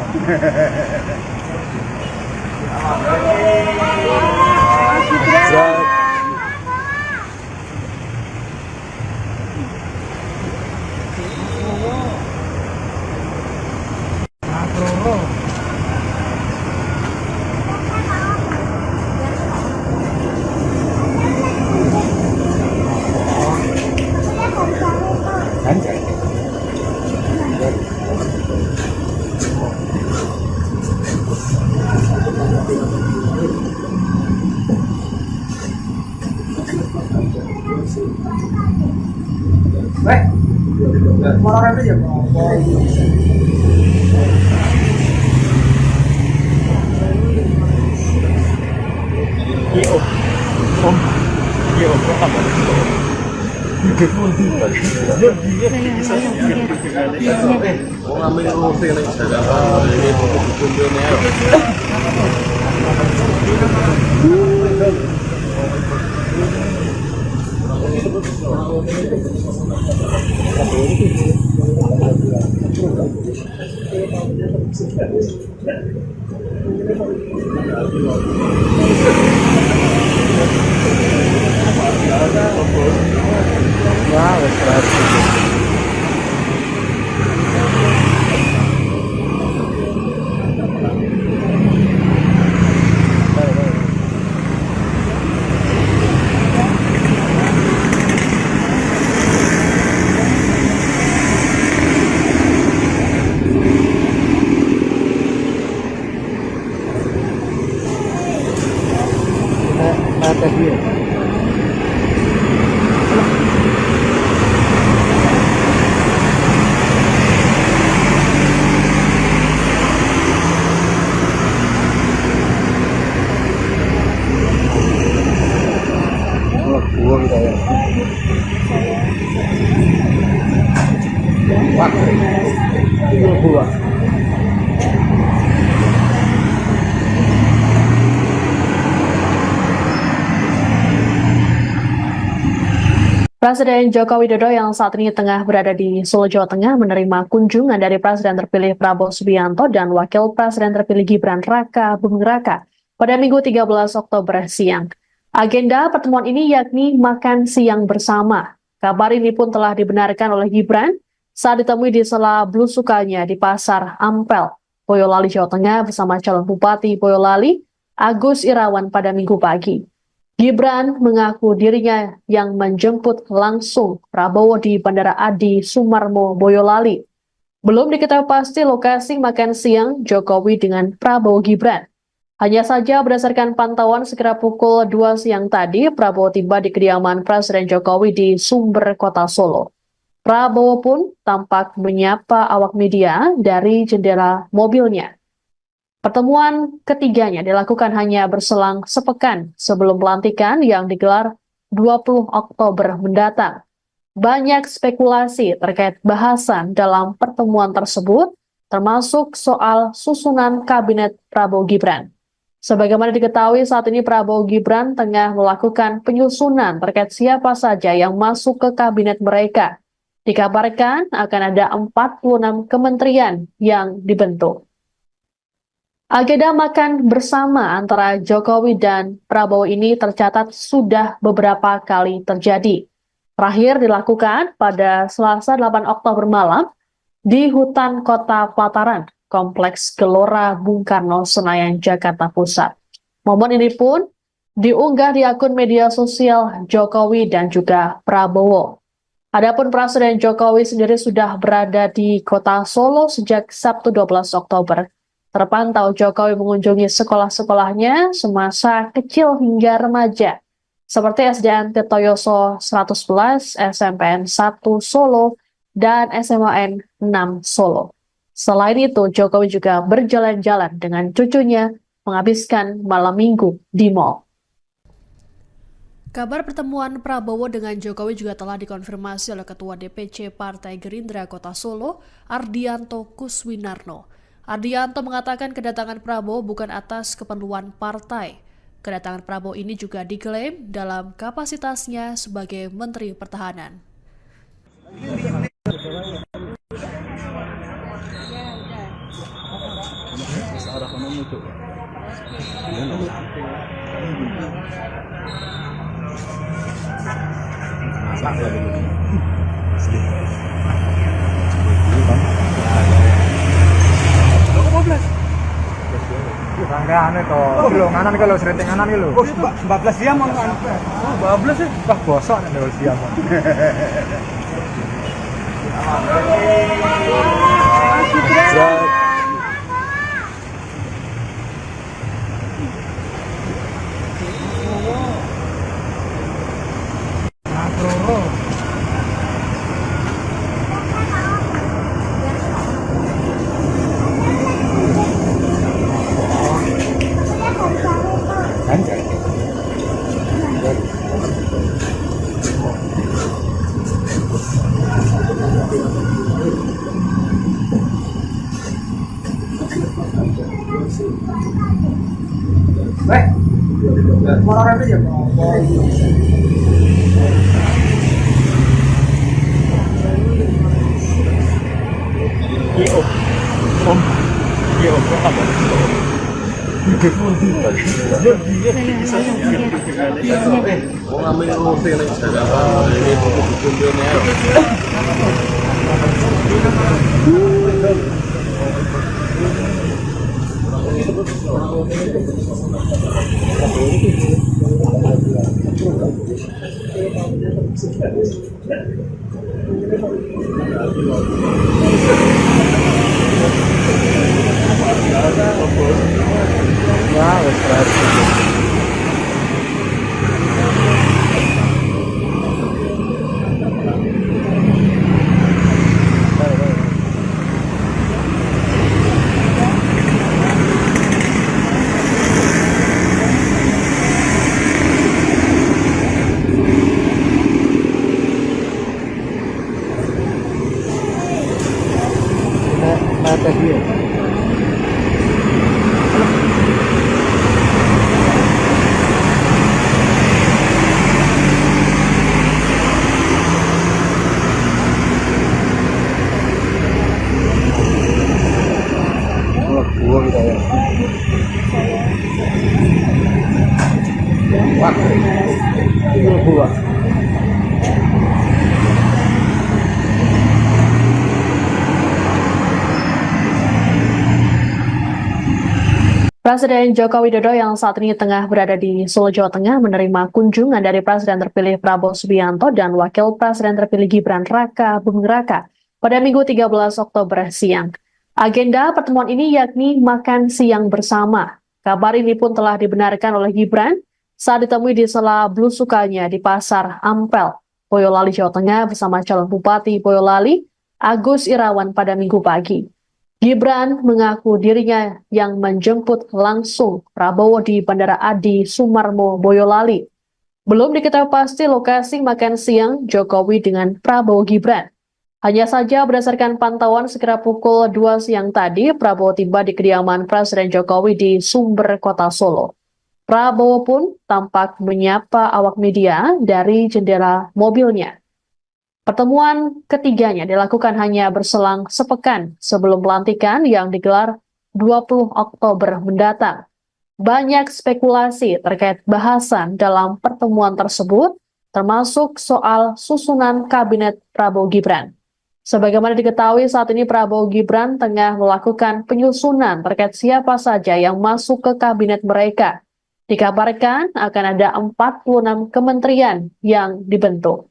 Orang aja. Mau ngambil roti nih Jakarta ini buku dikumpulin ya. Wah, wes keren. Presiden Joko Widodo yang saat ini tengah berada di Solo, Jawa Tengah menerima kunjungan dari Presiden terpilih Prabowo Subianto dan Wakil Presiden terpilih Gibran Raka Buming Raka pada Minggu 13 Oktober siang. Agenda pertemuan ini yakni makan siang bersama. Kabar ini pun telah dibenarkan oleh Gibran saat ditemui di sela belusukannya di Pasar Ampel, Boyolali, Jawa Tengah bersama calon Bupati Boyolali, Agus Irawan pada Minggu pagi. Gibran mengaku dirinya yang menjemput langsung Prabowo di Bandara Adi Sumarmo, Boyolali. Belum diketahui pasti lokasi makan siang Jokowi dengan Prabowo Gibran. Hanya saja berdasarkan pantauan sekira pukul 2 siang tadi, Prabowo tiba di kediaman Presiden Jokowi di Sumber, Kota Solo. Prabowo pun tampak menyapa awak media dari jendela mobilnya. Pertemuan ketiganya dilakukan hanya berselang sepekan sebelum pelantikan yang digelar 20 Oktober mendatang. Banyak spekulasi terkait bahasan dalam pertemuan tersebut, termasuk soal susunan kabinet Prabowo Gibran. Sebagaimana diketahui saat ini Prabowo Gibran tengah melakukan penyusunan terkait siapa saja yang masuk ke kabinet mereka. Dikabarkan akan ada 46 kementerian yang dibentuk. Agenda makan bersama antara Jokowi dan Prabowo ini tercatat sudah beberapa kali terjadi. Terakhir dilakukan pada Selasa 8 Oktober malam di hutan Kota Pelataran, Kompleks Gelora Bung Karno, Senayan, Jakarta Pusat. Momen ini pun diunggah di akun media sosial Jokowi dan juga Prabowo. Adapun Presiden Jokowi sendiri sudah berada di Kota Solo sejak Sabtu 12 Oktober. Terpantau Jokowi mengunjungi sekolah-sekolahnya semasa kecil hingga remaja, seperti SDN Tirtoyoso 111, SMPN 1 Solo, dan SMAN 6 Solo. Selain itu, Jokowi juga berjalan-jalan dengan cucunya menghabiskan malam minggu di mal. Kabar pertemuan Prabowo dengan Jokowi juga telah dikonfirmasi oleh Ketua DPC Partai Gerindra Kota Solo, Ardianto Kuswinarno. Ardianto mengatakan kedatangan Prabowo bukan atas keperluan partai. Kedatangan Prabowo ini juga diklaim dalam kapasitasnya sebagai Menteri Pertahanan. Bangga anu to. Lho nganan iki lho sriting nganan iki lho. 14 jam anu. Oh, 12 ya. Wah, bosok nek wis siang. Mau ngambil roti nih sekarang ini kumpulnya. Wah, wes berat. Mata dia. Buah kita ya. Wah, buah. Presiden Joko Widodo yang saat ini tengah berada di Solo, Jawa Tengah menerima kunjungan dari Presiden terpilih Prabowo Subianto dan Wakil Presiden terpilih Gibran Raka Buming Raka pada Minggu 13 Oktober siang. Agenda pertemuan ini yakni makan siang bersama. Kabar ini pun telah dibenarkan oleh Gibran saat ditemui di sela belusukannya di Pasar Ampel, Boyolali, Jawa Tengah bersama calon Bupati Boyolali, Agus Irawan pada Minggu pagi. Gibran mengaku dirinya yang menjemput langsung Prabowo di Bandara Adi Sumarmo, Boyolali. Belum diketahui pasti lokasi makan siang Jokowi dengan Prabowo Gibran. Hanya saja berdasarkan pantauan sekira pukul 2 siang tadi, Prabowo tiba di kediaman Presiden Jokowi di Sumber, Kota Solo. Prabowo pun tampak menyapa awak media dari jendela mobilnya. Pertemuan ketiganya dilakukan hanya berselang sepekan sebelum pelantikan yang digelar 20 Oktober mendatang. Banyak spekulasi terkait bahasan dalam pertemuan tersebut, termasuk soal susunan kabinet Prabowo Gibran. Sebagaimana diketahui saat ini Prabowo Gibran tengah melakukan penyusunan terkait siapa saja yang masuk ke kabinet mereka. Dikabarkan akan ada 46 kementerian yang dibentuk.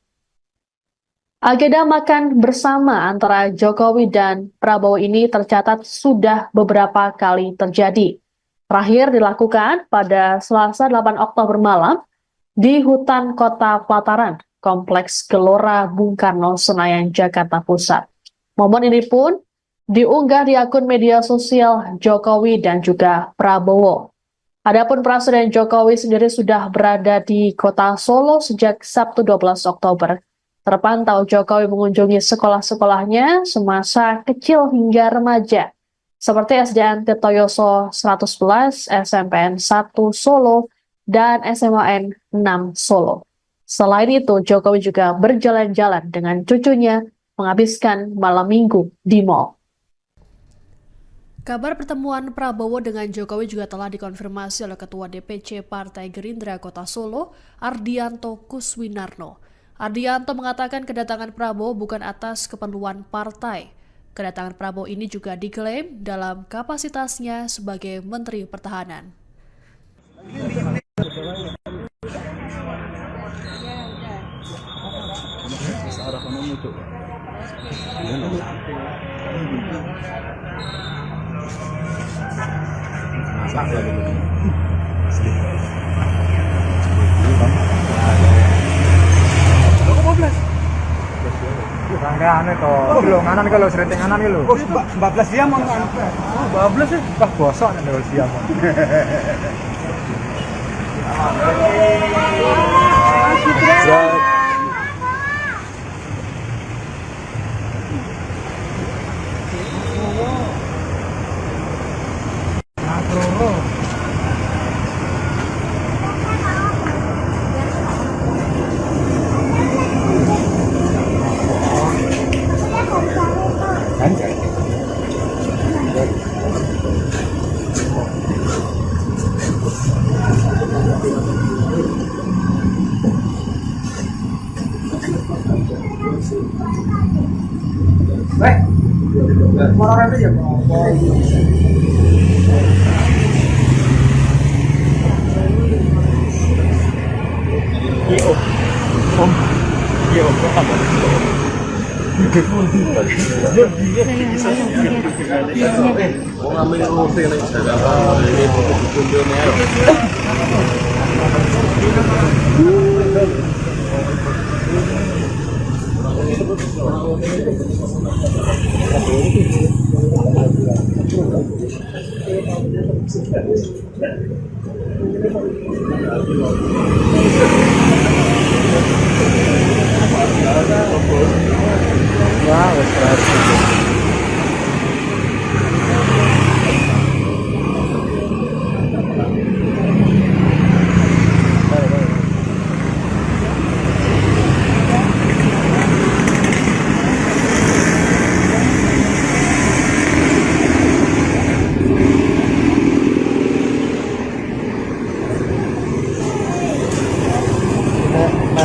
Agenda makan bersama antara Jokowi dan Prabowo ini tercatat sudah beberapa kali terjadi. Terakhir dilakukan pada Selasa 8 Oktober malam di hutan Kota Pelataran, Kompleks Gelora Bung Karno, Senayan, Jakarta Pusat. Momen ini pun diunggah di akun media sosial Jokowi dan juga Prabowo. Adapun Presiden Jokowi sendiri sudah berada di Kota Solo sejak Sabtu 12 Oktober. Terpantau Jokowi mengunjungi sekolah-sekolahnya semasa kecil hingga remaja, seperti SDN Tirtoyoso 111, SMPN 1 Solo, dan SMAN 6 Solo. Selain itu, Jokowi juga berjalan-jalan dengan cucunya menghabiskan malam minggu di mal. Kabar pertemuan Prabowo dengan Jokowi juga telah dikonfirmasi oleh Ketua DPC Partai Gerindra Kota Solo, Ardianto Kuswinarno. Ardianto mengatakan kedatangan Prabowo bukan atas keperluan partai. Kedatangan Prabowo ini juga diklaim dalam kapasitasnya sebagai Menteri Pertahanan. Rangkaian itu, kilo nganan kalau sering nganan kilo. 14 jam mau anu. 14 ya. Wah, bosok nih dulu siang. Orang itu ya. Mau ngambil roti nih Jakarta ini kumpul nih. Wah, wes keras.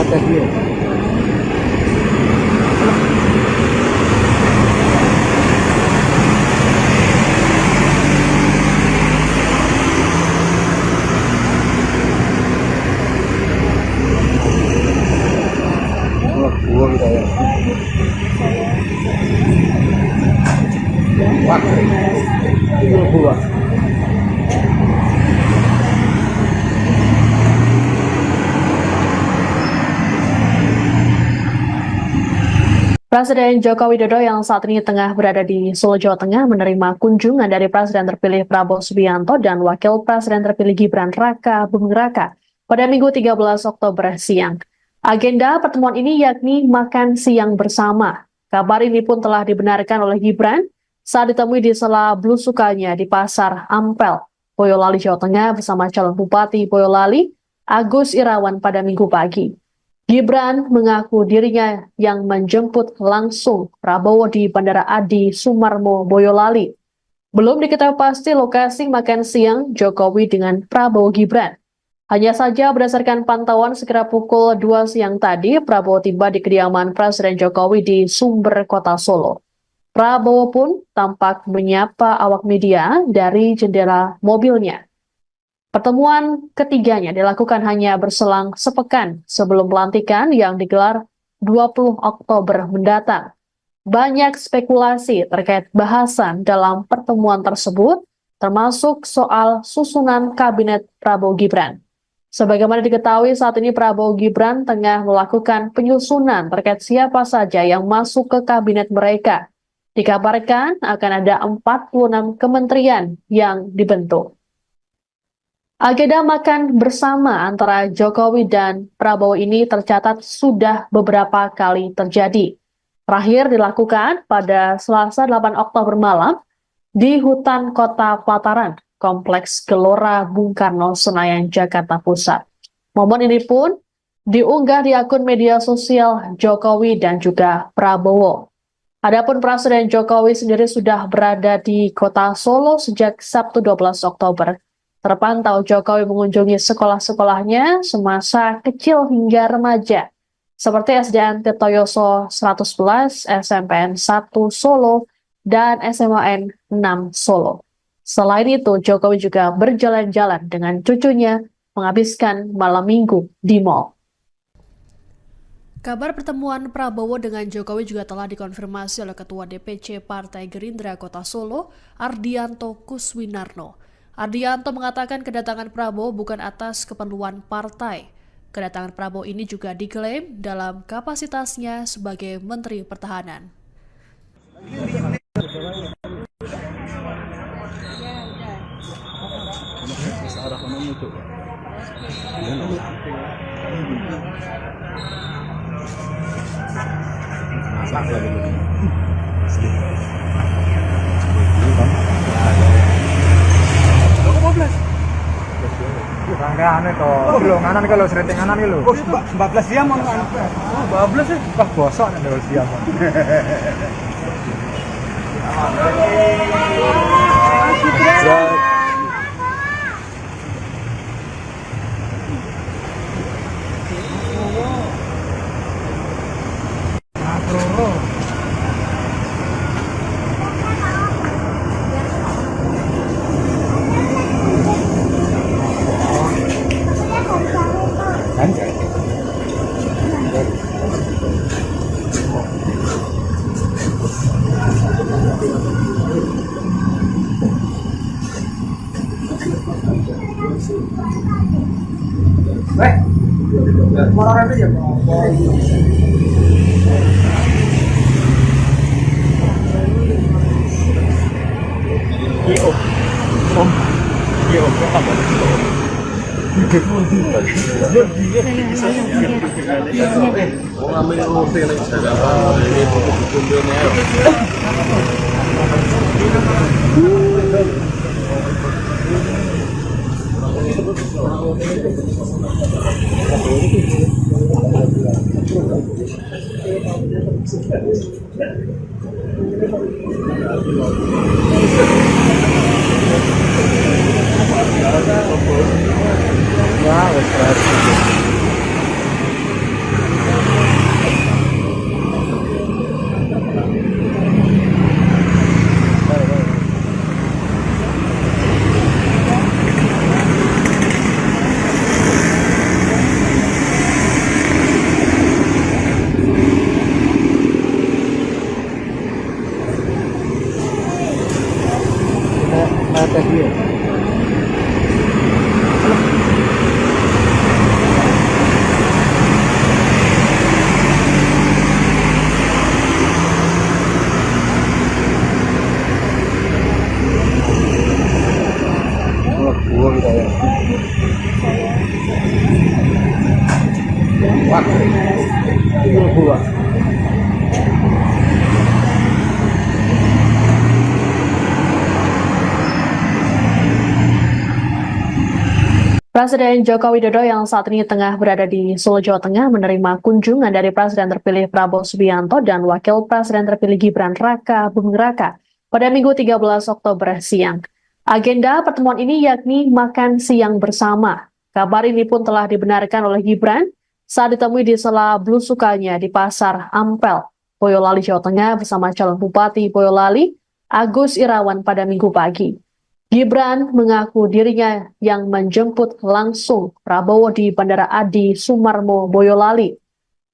Tes dia. Buah kita ya. Wah, buah. Presiden Joko Widodo yang saat ini tengah berada di Solo, Jawa Tengah menerima kunjungan dari Presiden terpilih Prabowo Subianto dan Wakil Presiden terpilih Gibran Raka Buming Raka pada Minggu 13 Oktober siang. Agenda pertemuan ini yakni makan siang bersama. Kabar ini pun telah dibenarkan oleh Gibran saat ditemui di sela belusukannya di Pasar Ampel, Boyolali, Jawa Tengah bersama calon Bupati Boyolali, Agus Irawan pada Minggu pagi. Gibran mengaku dirinya yang menjemput langsung Prabowo di Bandara Adi Sumarmo, Boyolali. Belum diketahui pasti lokasi makan siang Jokowi dengan Prabowo Gibran. Hanya saja berdasarkan pantauan sekira pukul 2 siang tadi, Prabowo tiba di kediaman Presiden Jokowi di Sumber, Kota Solo. Prabowo pun tampak menyapa awak media dari jendela mobilnya. Pertemuan ketiganya dilakukan hanya berselang sepekan sebelum pelantikan yang digelar 20 Oktober mendatang. Banyak spekulasi terkait bahasan dalam pertemuan tersebut, termasuk soal susunan kabinet Prabowo Gibran. Sebagaimana diketahui saat ini Prabowo Gibran tengah melakukan penyusunan terkait siapa saja yang masuk ke kabinet mereka. Dikabarkan akan ada 46 kementerian yang dibentuk. Agenda makan bersama antara Jokowi dan Prabowo ini tercatat sudah beberapa kali terjadi. Terakhir dilakukan pada Selasa 8 Oktober malam di hutan Kota Pelataran, Kompleks Gelora Bung Karno, Senayan, Jakarta Pusat. Momen ini pun diunggah di akun media sosial Jokowi dan juga Prabowo. Adapun Presiden Jokowi sendiri sudah berada di Kota Solo sejak Sabtu 12 Oktober. Terpantau Jokowi mengunjungi sekolah-sekolahnya semasa kecil hingga remaja, seperti SDN Tirtoyoso 111, SMPN 1 Solo, dan SMAN 6 Solo. Selain itu, Jokowi juga berjalan-jalan dengan cucunya menghabiskan malam minggu di mal. Kabar pertemuan Prabowo dengan Jokowi juga telah dikonfirmasi oleh Ketua DPC Partai Gerindra Kota Solo, Ardianto Kuswinarno. Ardianto mengatakan kedatangan Prabowo bukan atas keperluan partai. Kedatangan Prabowo ini juga diklaim dalam kapasitasnya sebagai Menteri Pertahanan. Anu itu, belum nganan kalau sering nganan itu. 14 jam on anu. 14 sih. Wah, bosok nih 12 jam. Orang itu ya. Wong ambil roti ning Jakarta ini butuh dikumpulin ya. Ya, wes keren. Atas dia. Buah kita ya. Wah, ini buah. Presiden Joko Widodo yang saat ini tengah berada di Solo, Jawa Tengah menerima kunjungan dari Presiden terpilih Prabowo Subianto dan Wakil Presiden terpilih Gibran Raka Buming Raka pada Minggu 13 Oktober siang. Agenda pertemuan ini yakni makan siang bersama. Kabar ini pun telah dibenarkan oleh Gibran saat ditemui di sela belusukannya di Pasar Ampel, Boyolali, Jawa Tengah bersama calon Bupati Boyolali, Agus Irawan pada Minggu pagi. Gibran mengaku dirinya yang menjemput langsung Prabowo di Bandara Adi Sumarmo, Boyolali.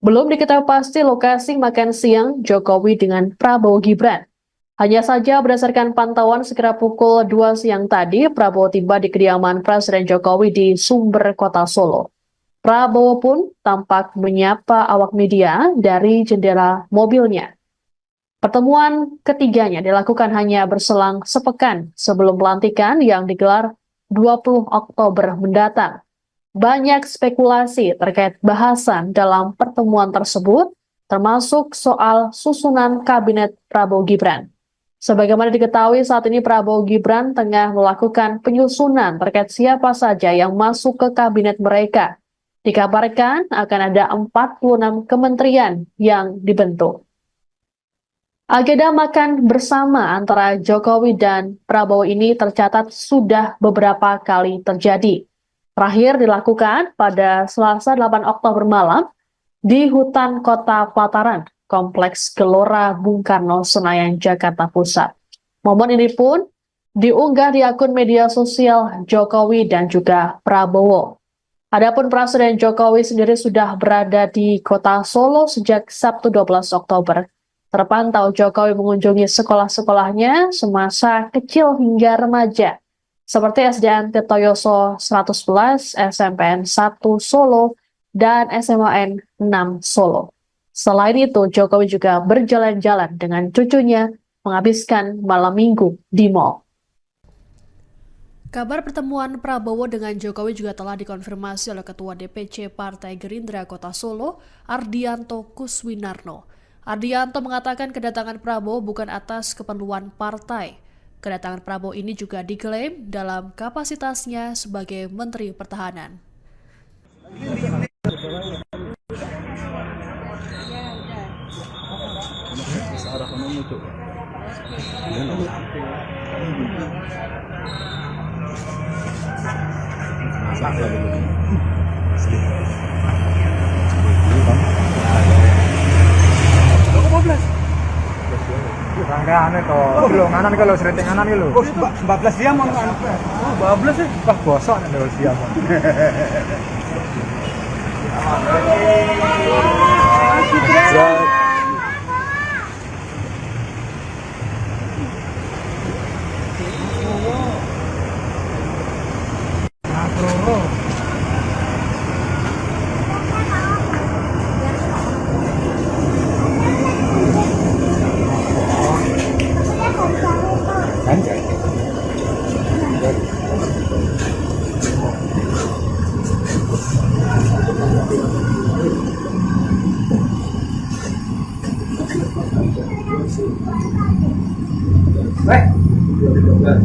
Belum diketahui pasti lokasi makan siang Jokowi dengan Prabowo Gibran. Hanya saja berdasarkan pantauan sekira pukul 2 siang tadi, Prabowo tiba di kediaman Presiden Jokowi di Sumber, Kota Solo. Prabowo pun tampak menyapa awak media dari jendela mobilnya. Pertemuan ketiganya dilakukan hanya berselang sepekan sebelum pelantikan yang digelar 20 Oktober mendatang. Banyak spekulasi terkait bahasan dalam pertemuan tersebut, termasuk soal susunan kabinet Prabowo Gibran. Sebagaimana diketahui saat ini Prabowo Gibran tengah melakukan penyusunan terkait siapa saja yang masuk ke kabinet mereka. Dikabarkan akan ada 46 kementerian yang dibentuk. Agenda makan bersama antara Jokowi dan Prabowo ini tercatat sudah beberapa kali terjadi. Terakhir dilakukan pada Selasa 8 Oktober malam di hutan Kota Pelataran, Kompleks Gelora Bung Karno, Senayan, Jakarta Pusat. Momen ini pun diunggah di akun media sosial Jokowi dan juga Prabowo. Adapun Presiden Jokowi sendiri sudah berada di Kota Solo sejak Sabtu 12 Oktober. Terpantau Jokowi mengunjungi sekolah-sekolahnya semasa kecil hingga remaja, seperti SDN Tirtoyoso 111, SMPN 1 Solo, dan SMAN 6 Solo. Selain itu, Jokowi juga berjalan-jalan dengan cucunya menghabiskan malam minggu di mal. Kabar pertemuan Prabowo dengan Jokowi juga telah dikonfirmasi oleh Ketua DPC Partai Gerindra Kota Solo, Ardianto Kuswinarno. Ardianto mengatakan kedatangan Prabowo bukan atas keperluan partai. Kedatangan Prabowo ini juga diklaim dalam kapasitasnya sebagai Menteri Pertahanan. Rangga anu to, belum nganan kalau sering nganan gitu. 14 jam mau anu. 14 sih. Wah, bosok nih kalau siang.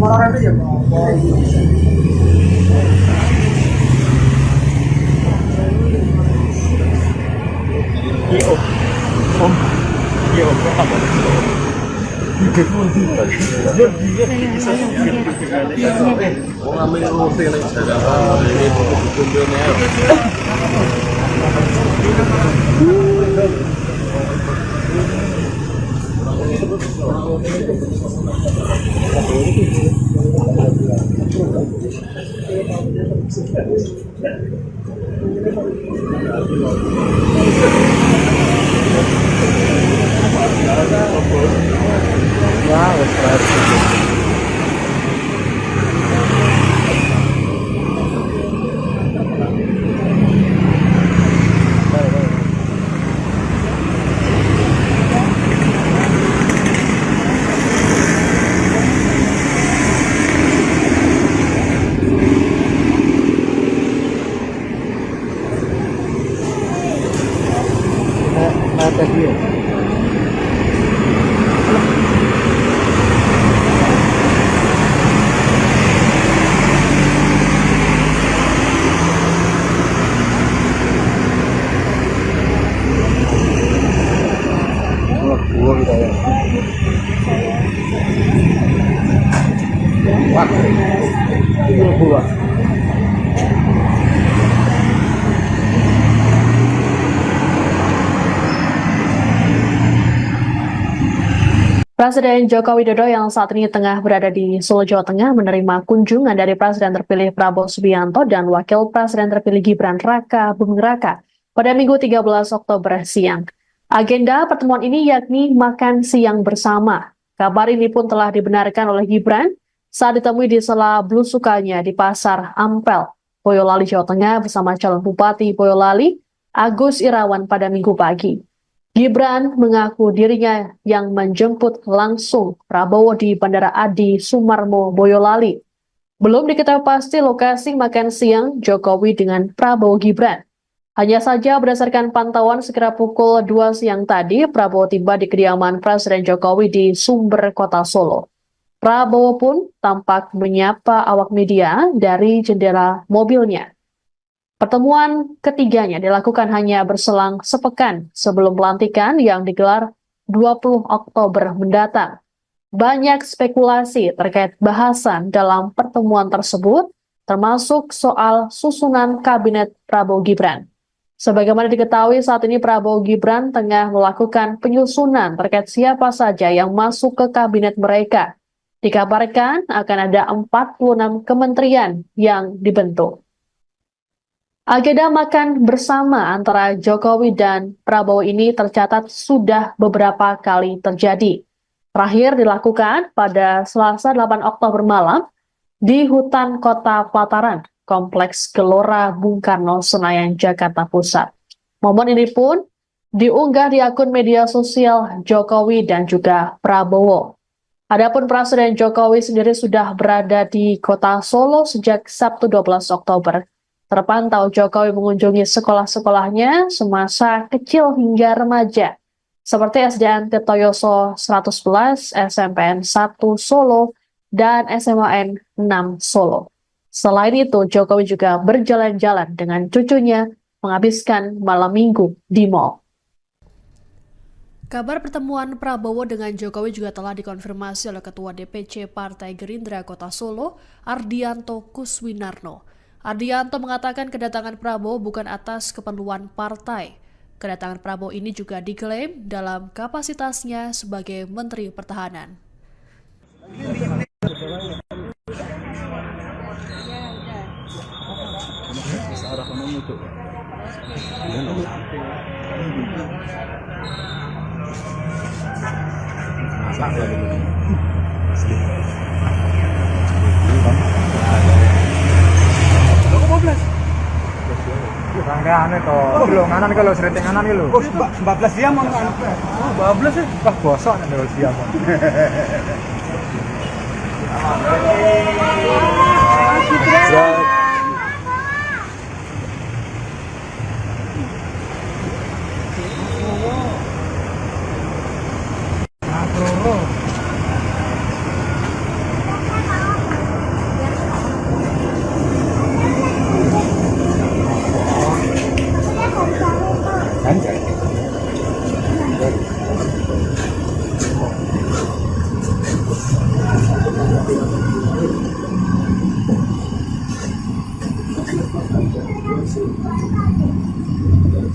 Mau orang itu ya? Wong ambil roti ning Jakarta ini kumpul-kumpulnya ayo. Wah, wes keren. Presiden Joko Widodo yang saat ini tengah berada di Solo, Jawa Tengah menerima kunjungan dari Presiden terpilih Prabowo Subianto dan Wakil Presiden terpilih Gibran Raka Buming Raka pada Minggu 13 Oktober siang. Agenda pertemuan ini yakni makan siang bersama. Kabar ini pun telah dibenarkan oleh Gibran saat ditemui di sela belusukannya di Pasar Ampel, Boyolali, Jawa Tengah bersama calon Bupati Boyolali, Agus Irawan pada Minggu pagi. Gibran mengaku dirinya yang menjemput langsung Prabowo di Bandara Adi Sumarmo, Boyolali. Belum diketahui pasti lokasi makan siang Jokowi dengan Prabowo Gibran. Hanya saja berdasarkan pantauan sekira pukul 2 siang tadi, Prabowo tiba di kediaman Presiden Jokowi di Sumber, Kota Solo. Prabowo pun tampak menyapa awak media dari jendela mobilnya. Pertemuan ketiganya dilakukan hanya berselang sepekan sebelum pelantikan yang digelar 20 Oktober mendatang. Banyak spekulasi terkait bahasan dalam pertemuan tersebut, termasuk soal susunan kabinet Prabowo Gibran. Sebagaimana diketahui saat ini Prabowo Gibran tengah melakukan penyusunan terkait siapa saja yang masuk ke kabinet mereka. Dikabarkan akan ada 46 kementerian yang dibentuk. Agenda makan bersama antara Jokowi dan Prabowo ini tercatat sudah beberapa kali terjadi. Terakhir dilakukan pada Selasa 8 Oktober malam di hutan Kota Pelataran, Kompleks Gelora Bung Karno, Senayan, Jakarta Pusat. Momen ini pun diunggah di akun media sosial Jokowi dan juga Prabowo. Adapun Presiden Jokowi sendiri sudah berada di Kota Solo sejak Sabtu 12 Oktober. Terpantau Jokowi mengunjungi sekolah-sekolahnya semasa kecil hingga remaja, seperti SDN Tirtoyoso 111, SMPN 1 Solo, dan SMAN 6 Solo. Selain itu, Jokowi juga berjalan-jalan dengan cucunya menghabiskan malam minggu di mal. Kabar pertemuan Prabowo dengan Jokowi juga telah dikonfirmasi oleh Ketua DPC Partai Gerindra Kota Solo, Ardianto Kuswinarno. Ardianto mengatakan kedatangan Prabowo bukan atas keperluan partai. Kedatangan Prabowo ini juga diklaim dalam kapasitasnya sebagai Menteri Pertahanan. Rangkaian itu, kilo nganan kalau serinting nganan kilo. 14 jam mau anu. 14 ya. Wah, bosok nih kalau siap.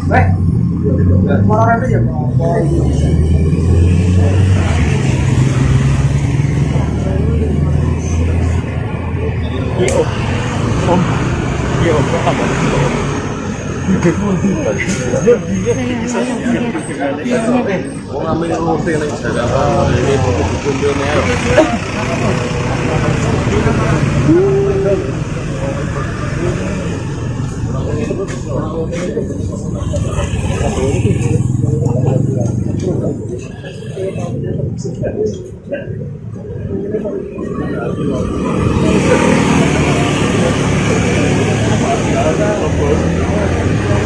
Weh, mau orang itu ya? Mau ngambil roti nih Jakarta ini dikumpulin ya.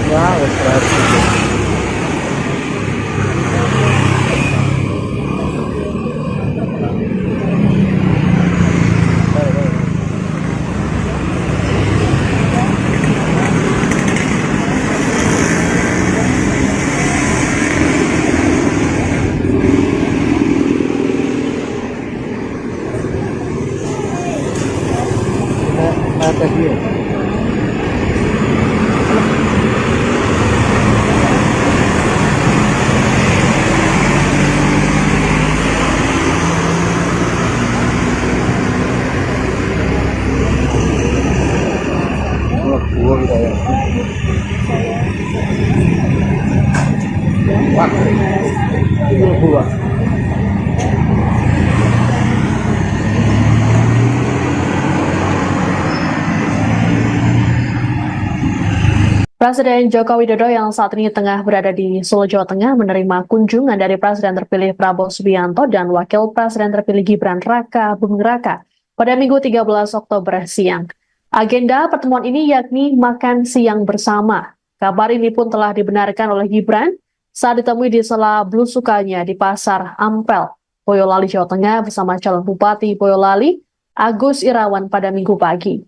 Wah, wes berarti. Presiden Joko Widodo yang saat ini tengah berada di Solo, Jawa Tengah menerima kunjungan dari Presiden terpilih Prabowo Subianto dan Wakil Presiden terpilih Gibran Raka Buming Raka pada Minggu 13 Oktober siang. Agenda pertemuan ini yakni makan siang bersama. Kabar ini pun telah dibenarkan oleh Gibran saat ditemui di sela belusukannya di Pasar Ampel, Boyolali, Jawa Tengah bersama calon Bupati Boyolali, Agus Irawan pada Minggu pagi.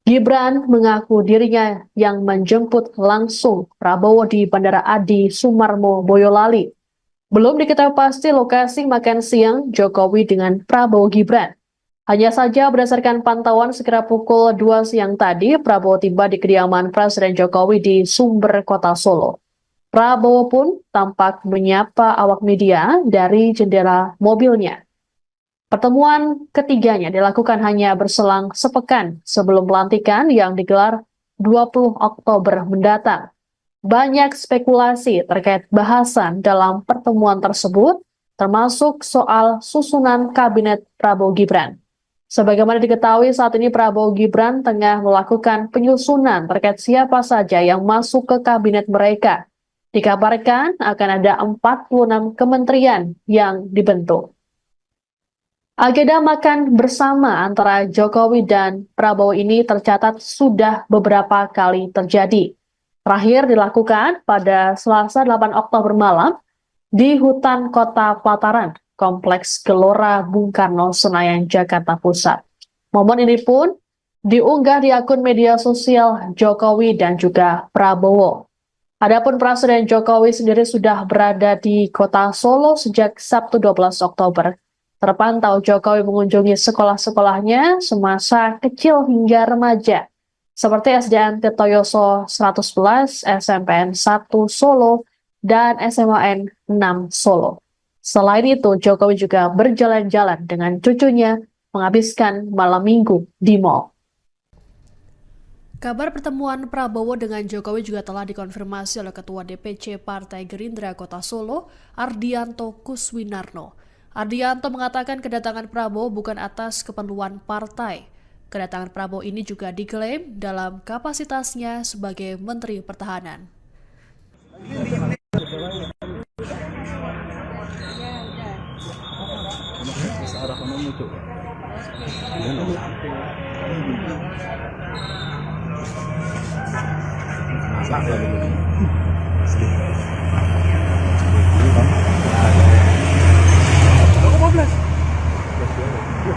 Gibran mengaku dirinya yang menjemput langsung Prabowo di Bandara Adi Sumarmo, Boyolali. Belum diketahui pasti lokasi makan siang Jokowi dengan Prabowo Gibran. Hanya saja berdasarkan pantauan sekira pukul 2 siang tadi, Prabowo tiba di kediaman Presiden Jokowi di Sumber, Kota Solo. Prabowo pun tampak menyapa awak media dari jendela mobilnya. Pertemuan ketiganya dilakukan hanya berselang sepekan sebelum pelantikan yang digelar 20 Oktober mendatang. Banyak spekulasi terkait bahasan dalam pertemuan tersebut, termasuk soal susunan kabinet Prabowo Gibran. Sebagaimana diketahui saat ini Prabowo Gibran tengah melakukan penyusunan terkait siapa saja yang masuk ke kabinet mereka. Dikabarkan akan ada 46 kementerian yang dibentuk. Agenda makan bersama antara Jokowi dan Prabowo ini tercatat sudah beberapa kali terjadi. Terakhir dilakukan pada Selasa 8 Oktober malam di hutan Kota Pelataran, Kompleks Gelora Bung Karno, Senayan, Jakarta Pusat. Momen ini pun diunggah di akun media sosial Jokowi dan juga Prabowo. Adapun Presiden Jokowi sendiri sudah berada di Kota Solo sejak Sabtu 12 Oktober. Terpantau Jokowi mengunjungi sekolah-sekolahnya semasa kecil hingga remaja, seperti SDN Tirtoyoso 111, SMPN 1 Solo, dan SMAN 6 Solo. Selain itu, Jokowi juga berjalan-jalan dengan cucunya menghabiskan malam minggu di mal. Kabar pertemuan Prabowo dengan Jokowi juga telah dikonfirmasi oleh Ketua DPC Partai Gerindra Kota Solo, Ardianto Kuswinarno. Ardianto mengatakan kedatangan Prabowo bukan atas keperluan partai. Kedatangan Prabowo ini juga diklaim dalam kapasitasnya sebagai Menteri Pertahanan.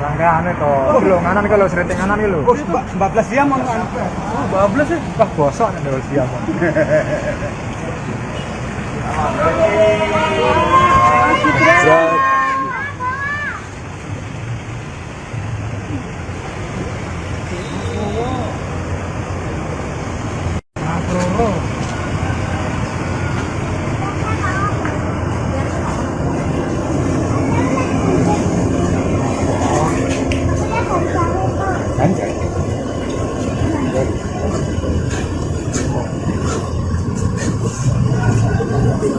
Rangkaian itu, belum nganan kalau sering nganan itu. 14 jam mau anu. 14 ya? Wah, bosok nih dulu siang. Orang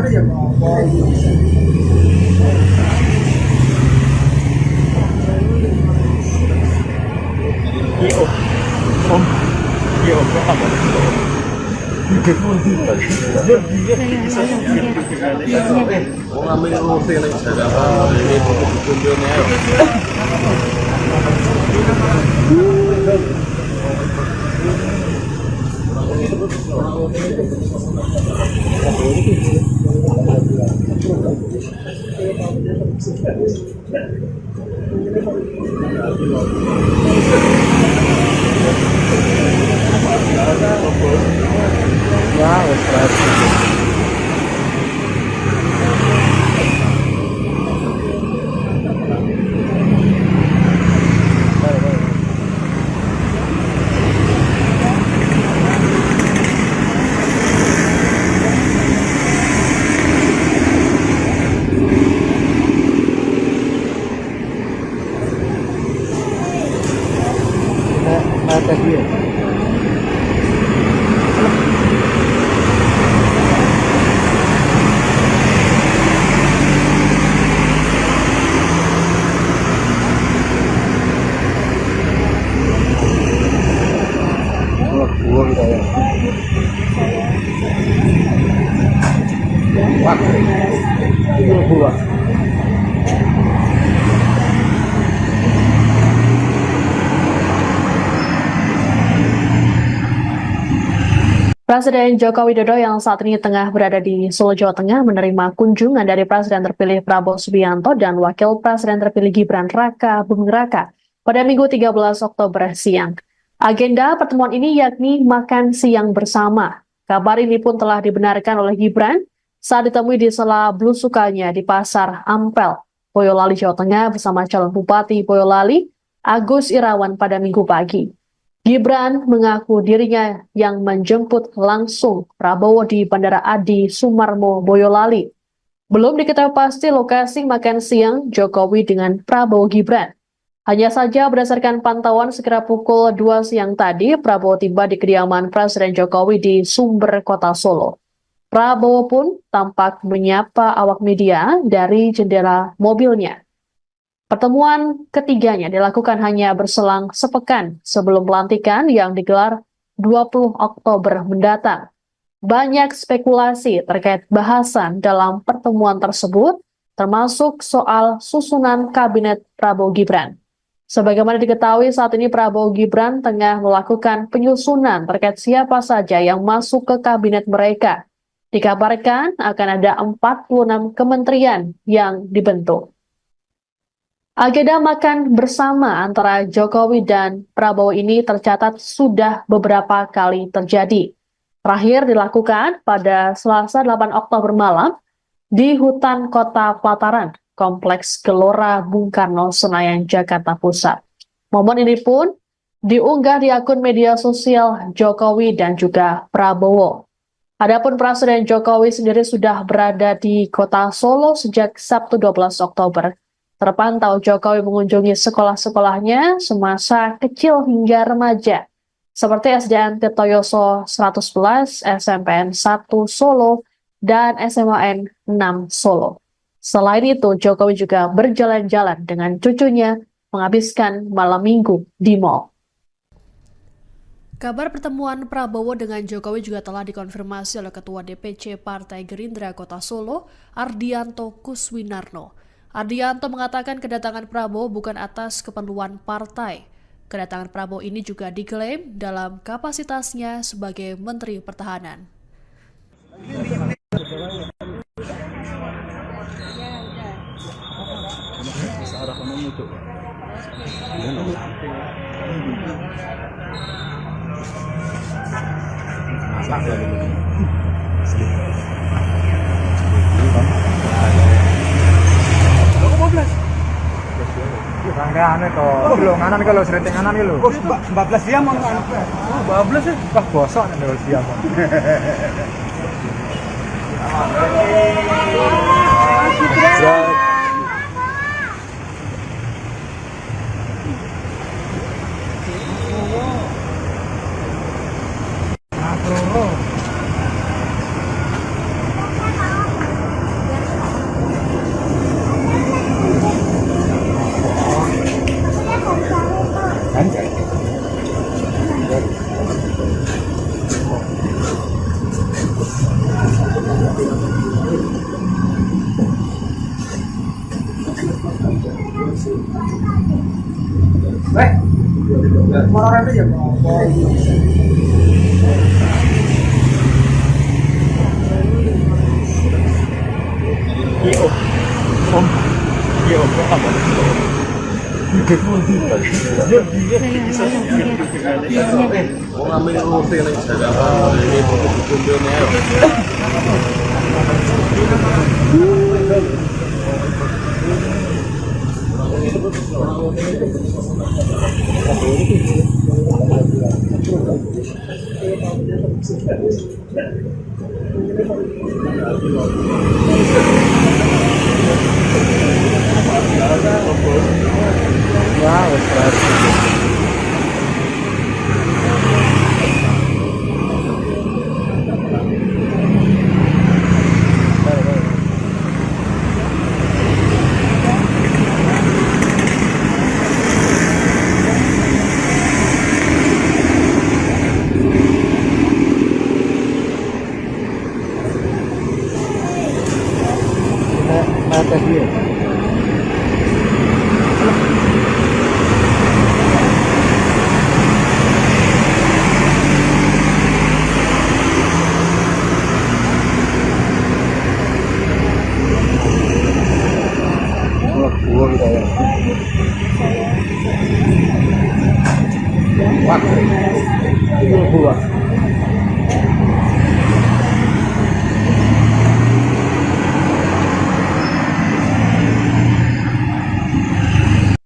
itu ya. Mau ngambil roti nih Jakarta ini kumpul-kumpulnya ayo. Ya, wes berarti. Atas dia. Buang kita ya. Wah, itu buah. Presiden Joko Widodo yang saat ini tengah berada di Solo, Jawa Tengah menerima kunjungan dari Presiden terpilih Prabowo Subianto dan Wakil Presiden terpilih Gibran Raka Buming Raka pada Minggu 13 Oktober siang. Agenda pertemuan ini yakni makan siang bersama. Kabar ini pun telah dibenarkan oleh Gibran saat ditemui di sela belusukannya di Pasar Ampel, Boyolali, Jawa Tengah bersama calon Bupati Boyolali, Agus Irawan pada Minggu pagi. Gibran mengaku dirinya yang menjemput langsung Prabowo di Bandara Adi Sumarmo, Boyolali. Belum diketahui pasti lokasi makan siang Jokowi dengan Prabowo Gibran. Hanya saja berdasarkan pantauan sekira pukul 2 siang tadi, Prabowo tiba di kediaman Presiden Jokowi di Sumber, Kota Solo. Prabowo pun tampak menyapa awak media dari jendela mobilnya. Pertemuan ketiganya dilakukan hanya berselang sepekan sebelum pelantikan yang digelar 20 Oktober mendatang. Banyak spekulasi terkait bahasan dalam pertemuan tersebut, termasuk soal susunan kabinet Prabowo Gibran. Sebagaimana diketahui saat ini Prabowo Gibran tengah melakukan penyusunan terkait siapa saja yang masuk ke kabinet mereka. Dikabarkan akan ada 46 kementerian yang dibentuk. Agenda makan bersama antara Jokowi dan Prabowo ini tercatat sudah beberapa kali terjadi. Terakhir dilakukan pada Selasa 8 Oktober malam di hutan Kota Pelataran, Kompleks Gelora Bung Karno, Senayan, Jakarta Pusat. Momen ini pun diunggah di akun media sosial Jokowi dan juga Prabowo. Adapun Presiden Jokowi sendiri sudah berada di Kota Solo sejak Sabtu 12 Oktober. Terpantau Jokowi mengunjungi sekolah-sekolahnya semasa kecil hingga remaja, seperti SDN Tirtoyoso 111, SMPN 1 Solo, dan SMAN 6 Solo. Selain itu, Jokowi juga berjalan-jalan dengan cucunya menghabiskan malam minggu di mal. Kabar pertemuan Prabowo dengan Jokowi juga telah dikonfirmasi oleh Ketua DPC Partai Gerindra Kota Solo, Ardianto Kuswinarno. Ardianto mengatakan kedatangan Prabowo bukan atas keperluan partai. Kedatangan Prabowo ini juga diklaim dalam kapasitasnya sebagai Menteri Pertahanan. Anu itu, belum nganan kalau sering nganan gitu. 14 jam mau anu. 14 ya. Wah, bosok nih kalau siang. Mau orang aja mau. Mau ngambil roti yang jalan ini buku kumpulnya. Wah, wes. Atas dia. Buah kita ya. Wah, itu buah.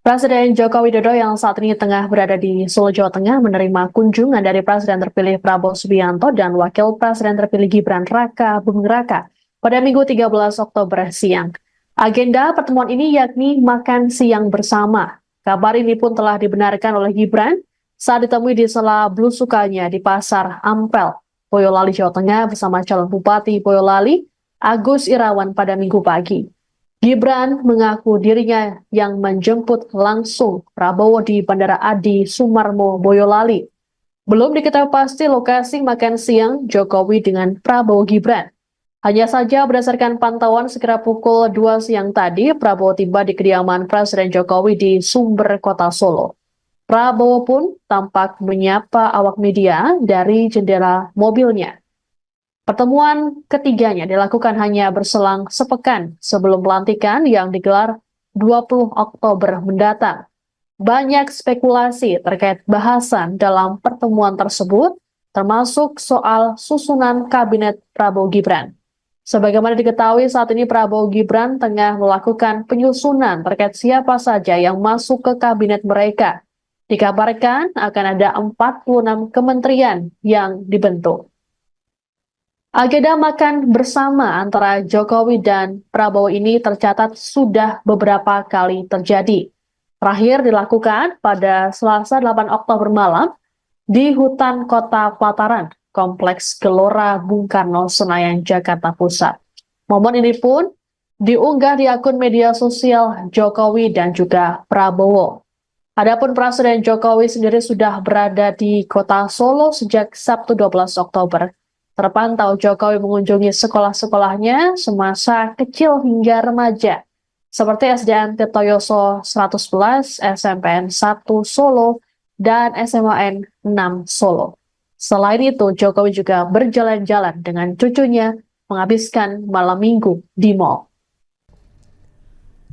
Presiden Joko Widodo yang saat ini tengah berada di Solo, Jawa Tengah menerima kunjungan dari Presiden terpilih Prabowo Subianto dan Wakil Presiden terpilih Gibran Raka Buming Raka pada Minggu 13 Oktober siang. Agenda pertemuan ini yakni makan siang bersama. Kabar ini pun telah dibenarkan oleh Gibran saat ditemui di sela belusukannya di Pasar Ampel, Boyolali, Jawa Tengah bersama calon Bupati Boyolali, Agus Irawan pada Minggu pagi. Gibran mengaku dirinya yang menjemput langsung Prabowo di Bandara Adi Sumarmo, Boyolali. Belum diketahui pasti lokasi makan siang Jokowi dengan Prabowo Gibran. Hanya saja berdasarkan pantauan sekira pukul 2 siang tadi, Prabowo tiba di kediaman Presiden Jokowi di Sumber, Kota Solo. Prabowo pun tampak menyapa awak media dari jendela mobilnya. Pertemuan ketiganya dilakukan hanya berselang sepekan sebelum pelantikan yang digelar 20 Oktober mendatang. Banyak spekulasi terkait bahasan dalam pertemuan tersebut, termasuk soal susunan kabinet Prabowo Gibran. Sebagaimana diketahui saat ini Prabowo Gibran tengah melakukan penyusunan terkait siapa saja yang masuk ke kabinet mereka. Dikabarkan akan ada 46 kementerian yang dibentuk. Agenda makan bersama antara Jokowi dan Prabowo ini tercatat sudah beberapa kali terjadi. Terakhir dilakukan pada Selasa 8 Oktober malam di hutan Kota Pelataran, Kompleks Gelora Bung Karno, Senayan, Jakarta Pusat. Momen ini pun diunggah di akun media sosial Jokowi dan juga Prabowo. Adapun Presiden Jokowi sendiri sudah berada di Kota Solo sejak Sabtu 12 Oktober. Terpantau Jokowi mengunjungi sekolah-sekolahnya semasa kecil hingga remaja, seperti SDN Tirtoyoso 111, SMPN 1 Solo, dan SMAN 6 Solo. Selain itu, Jokowi juga berjalan-jalan dengan cucunya menghabiskan malam minggu di mal.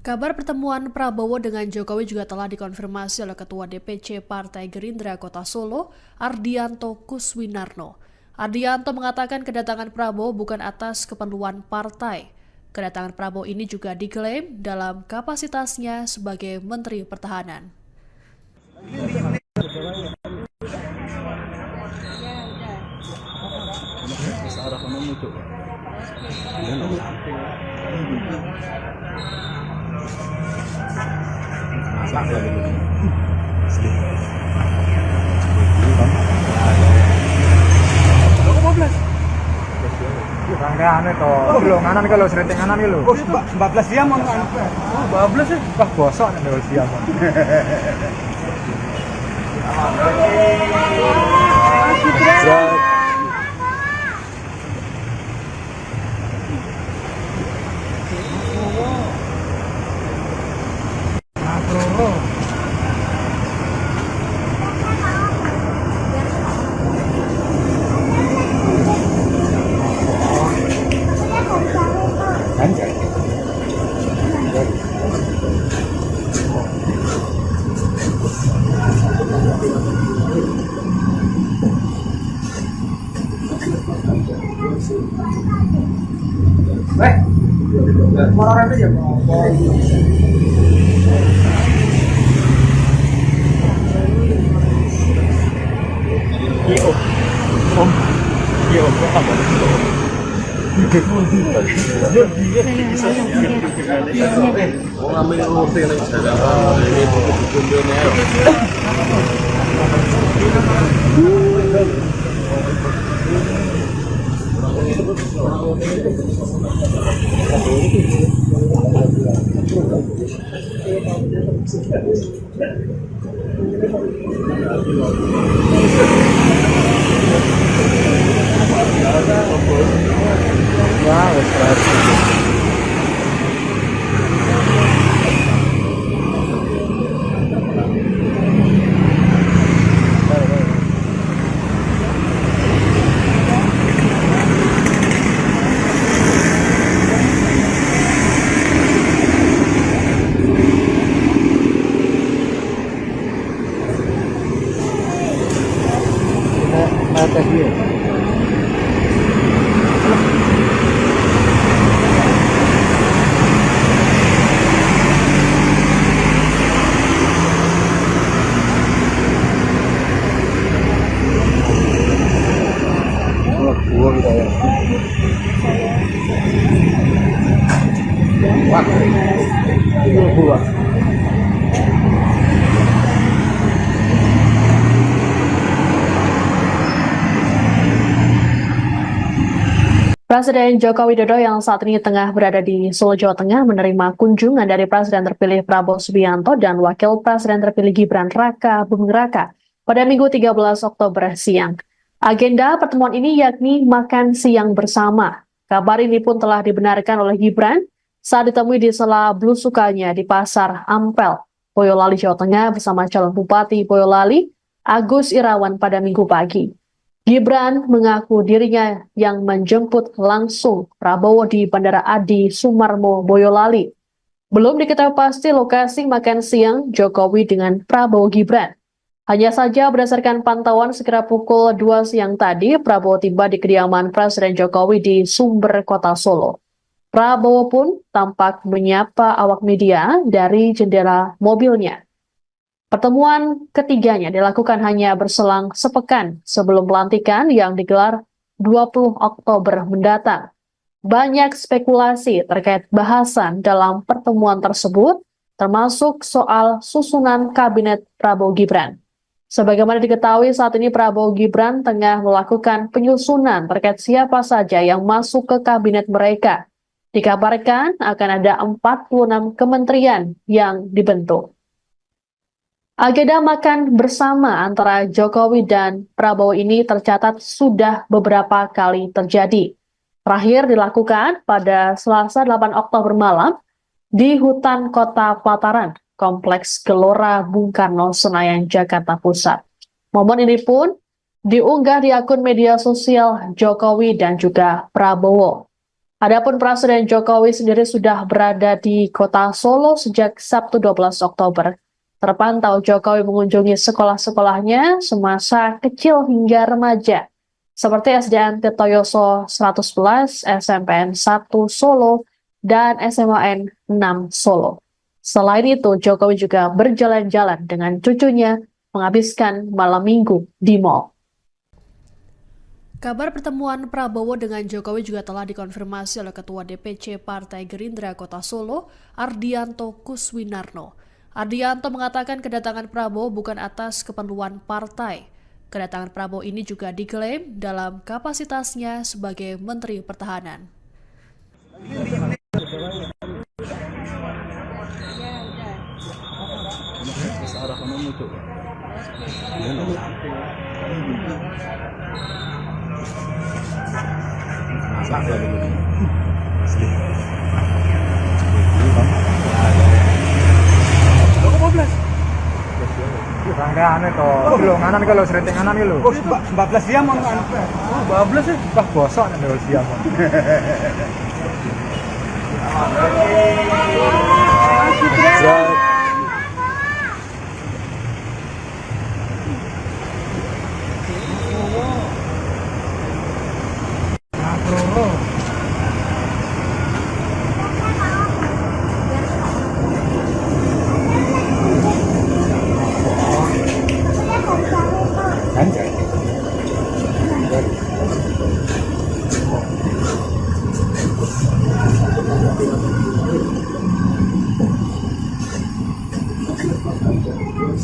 Kabar pertemuan Prabowo dengan Jokowi juga telah dikonfirmasi oleh Ketua DPC Partai Gerindra Kota Solo, Ardianto Kuswinarno. Ardianto mengatakan kedatangan Prabowo bukan atas keperluan partai. Kedatangan Prabowo ini juga diklaim dalam kapasitasnya sebagai Menteri Pertahanan. Rangka anu to, belum nganan kalau serinting nganan gitu. 14 jam mau anu. 14 ya. Wah, bosok nih kalau siang. Orang itu ya. Mau ngambil roti yang jalan ini kumpulin ya. Wah, wes keren. Atas dia. Buah kita ya. Wah, buah. Presiden Joko Widodo yang saat ini tengah berada di Solo, Jawa Tengah menerima kunjungan dari Presiden terpilih Prabowo Subianto dan Wakil Presiden terpilih Gibran Raka Buming Raka pada Minggu 13 Oktober siang. Agenda pertemuan ini yakni makan siang bersama. Kabar ini pun telah dibenarkan oleh Gibran saat ditemui di sela belusukannya di Pasar Ampel, Boyolali, Jawa Tengah bersama calon Bupati Boyolali, Agus Irawan pada Minggu pagi. Gibran mengaku dirinya yang menjemput langsung Prabowo di Bandara Adi Sumarmo, Boyolali. Belum diketahui pasti lokasi makan siang Jokowi dengan Prabowo Gibran. Hanya saja berdasarkan pantauan sekitar pukul 2 siang tadi, Prabowo tiba di kediaman Presiden Jokowi di Sumber, Kota Solo. Prabowo pun tampak menyapa awak media dari jendela mobilnya. Pertemuan ketiganya dilakukan hanya berselang sepekan sebelum pelantikan yang digelar 20 Oktober mendatang. Banyak spekulasi terkait bahasan dalam pertemuan tersebut, termasuk soal susunan kabinet Prabowo Gibran. Sebagaimana diketahui saat ini Prabowo Gibran tengah melakukan penyusunan terkait siapa saja yang masuk ke kabinet mereka. Dikabarkan akan ada 46 kementerian yang dibentuk. Agenda makan bersama antara Jokowi dan Prabowo ini tercatat sudah beberapa kali terjadi. Terakhir dilakukan pada Selasa 8 Oktober malam di hutan Kota Pelataran, Kompleks Gelora Bung Karno, Senayan, Jakarta Pusat. Momen ini pun diunggah di akun media sosial Jokowi dan juga Prabowo. Adapun Presiden Jokowi sendiri sudah berada di Kota Solo sejak Sabtu 12 Oktober. Terpantau Jokowi mengunjungi sekolah-sekolahnya semasa kecil hingga remaja, seperti SDN Tirtoyoso 111, SMPN 1 Solo, dan SMAN 6 Solo. Selain itu, Jokowi juga berjalan-jalan dengan cucunya menghabiskan malam minggu di mal. Kabar pertemuan Prabowo dengan Jokowi juga telah dikonfirmasi oleh Ketua DPC Partai Gerindra Kota Solo, Ardianto Kuswinarno. Ardianto mengatakan kedatangan Prabowo bukan atas keperluan partai. Kedatangan Prabowo ini juga diklaim dalam kapasitasnya sebagai Menteri Pertahanan. Rangga anu to, belum nganan kalau serinting nganan gitu. 14 jam on kan. 14 sih. Wah, bosok nih kalau siang.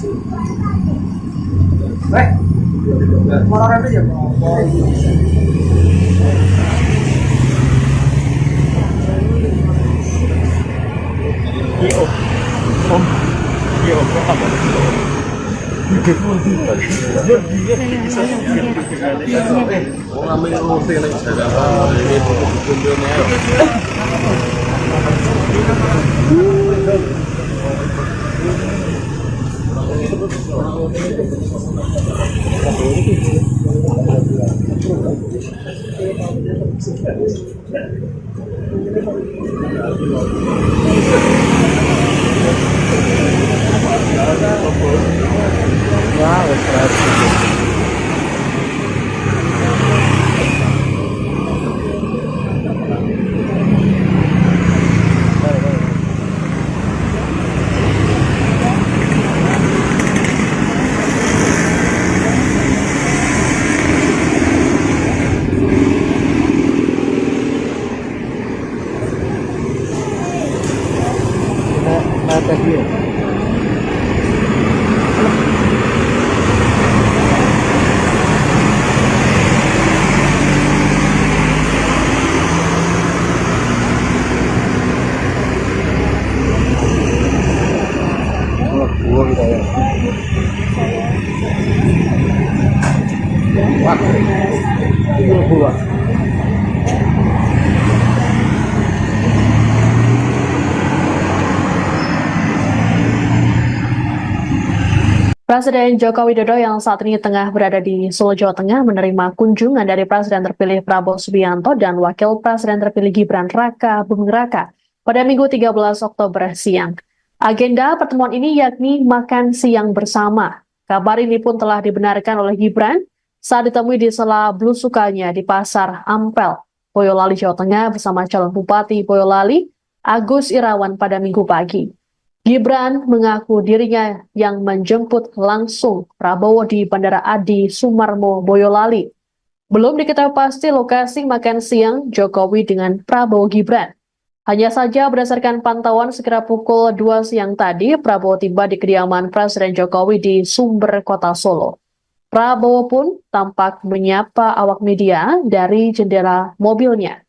Orang itu ya. Wong ambil roti ning Jakarta ini kumpul-kumpulne ayo. Ya, wes tadi. Buah kita ya. Wah, itu buah. Presiden Joko Widodo yang saat ini tengah berada di Solo, Jawa Tengah menerima kunjungan dari Presiden terpilih Prabowo Subianto dan Wakil Presiden terpilih Gibran Raka Buming Raka pada Minggu 13 Oktober siang. Agenda pertemuan ini yakni makan siang bersama. Kabar ini pun telah dibenarkan oleh Gibran saat ditemui di sela belusukannya di Pasar Ampel, Boyolali, Jawa Tengah bersama calon Bupati Boyolali, Agus Irawan pada Minggu pagi. Gibran mengaku dirinya yang menjemput langsung Prabowo di Bandara Adi Sumarmo, Boyolali. Belum diketahui pasti lokasi makan siang Jokowi dengan Prabowo Gibran. Hanya saja berdasarkan pantauan sekira pukul 2 siang tadi, Prabowo tiba di kediaman Presiden Jokowi di Sumber, Kota Solo. Prabowo pun tampak menyapa awak media dari jendela mobilnya.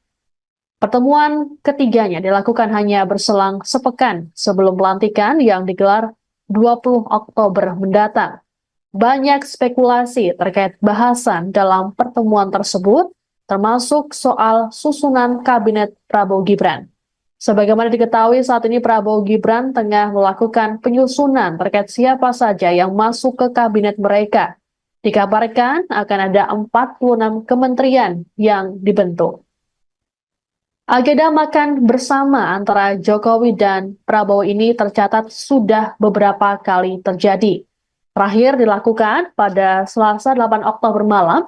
Pertemuan ketiganya dilakukan hanya berselang sepekan sebelum pelantikan yang digelar 20 Oktober mendatang. Banyak spekulasi terkait bahasan dalam pertemuan tersebut, termasuk soal susunan kabinet Prabowo Gibran. Sebagaimana diketahui saat ini Prabowo Gibran tengah melakukan penyusunan terkait siapa saja yang masuk ke kabinet mereka. Dikabarkan akan ada 46 kementerian yang dibentuk. Agenda makan bersama antara Jokowi dan Prabowo ini tercatat sudah beberapa kali terjadi. Terakhir dilakukan pada Selasa 8 Oktober malam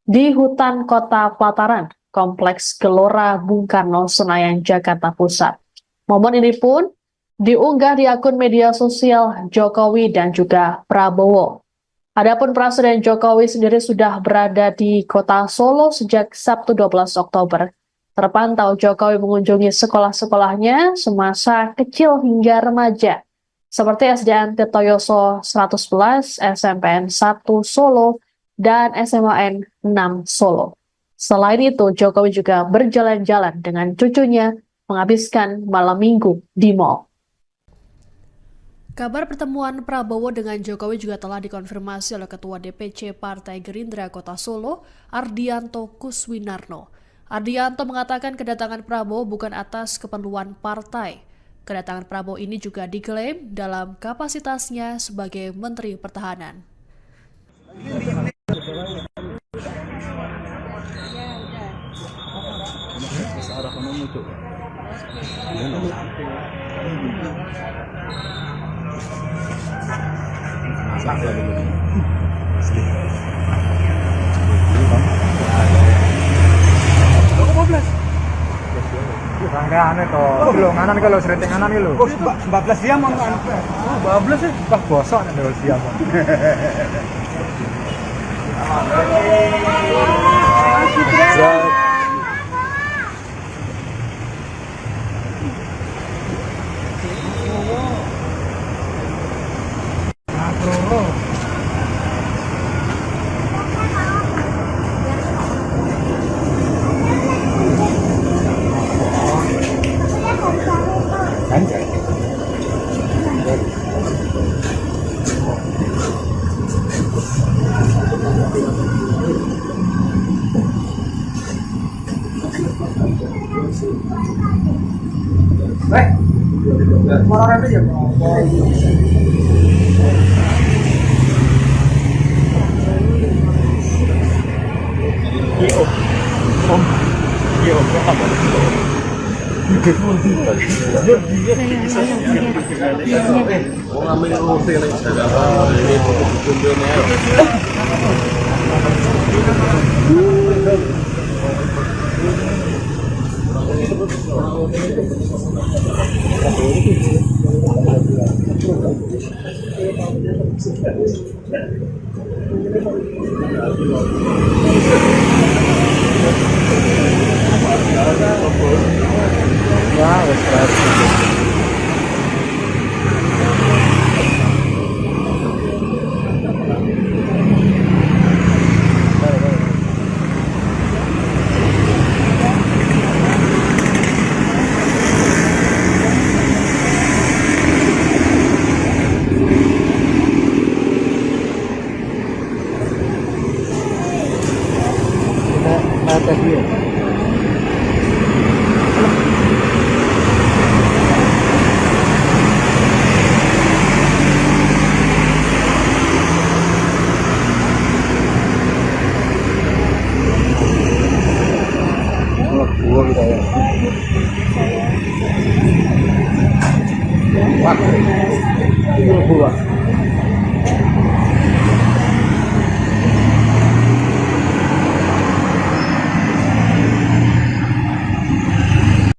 di hutan Kota Pelataran, Kompleks Gelora Bung Karno, Senayan, Jakarta Pusat. Momen ini pun diunggah di akun media sosial Jokowi dan juga Prabowo. Adapun Presiden Jokowi sendiri sudah berada di Kota Solo sejak Sabtu 12 Oktober. Terpantau Jokowi mengunjungi sekolah-sekolahnya semasa kecil hingga remaja, seperti SDN Tirtoyoso 111, SMPN 1 Solo, dan SMAN 6 Solo. Selain itu, Jokowi juga berjalan-jalan dengan cucunya menghabiskan malam minggu di mal. Kabar pertemuan Prabowo dengan Jokowi juga telah dikonfirmasi oleh Ketua DPC Partai Gerindra Kota Solo, Ardianto Kuswinarno. Ardianto mengatakan kedatangan Prabowo bukan atas keperluan partai. Kedatangan Prabowo ini juga diklaim dalam kapasitasnya sebagai Menteri Pertahanan. Rangkaian itu, lo nganan kalau sering nganan lo. 14 jam mau anu. 14 ya. Wah, bosok nih kalau siang. Orang itu ya. Wong ambil ngerti nek Jakarta ini kumpul-kumpul ya. Wah, wes keren. Kita tes dulu. Buah kita ya. Wah, buah.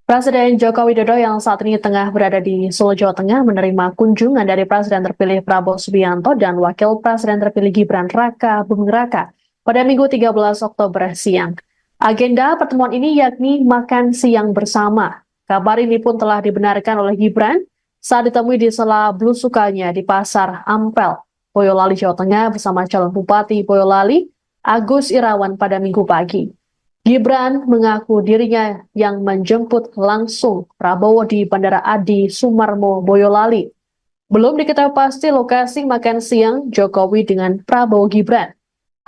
Presiden Joko Widodo yang saat ini tengah berada di Solo, Jawa Tengah menerima kunjungan dari Presiden terpilih Prabowo Subianto dan Wakil Presiden terpilih Gibran Raka Buming Raka pada Minggu 13 Oktober siang. Agenda pertemuan ini yakni makan siang bersama. Kabar ini pun telah dibenarkan oleh Gibran saat ditemui di sela belusukannya di Pasar Ampel, Boyolali, Jawa Tengah bersama calon Bupati Boyolali, Agus Irawan pada Minggu pagi. Gibran mengaku dirinya yang menjemput langsung Prabowo di Bandara Adi Sumarmo, Boyolali. Belum diketahui pasti lokasi makan siang Jokowi dengan Prabowo Gibran.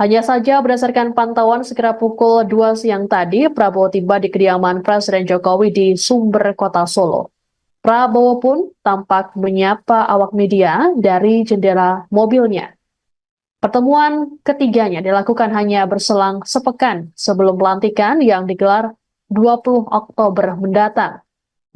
Hanya saja berdasarkan pantauan sekira pukul 2 siang tadi, Prabowo tiba di kediaman Presiden Jokowi di Sumber, Kota Solo. Prabowo pun tampak menyapa awak media dari jendela mobilnya. Pertemuan ketiganya dilakukan hanya berselang sepekan sebelum pelantikan yang digelar 20 Oktober mendatang.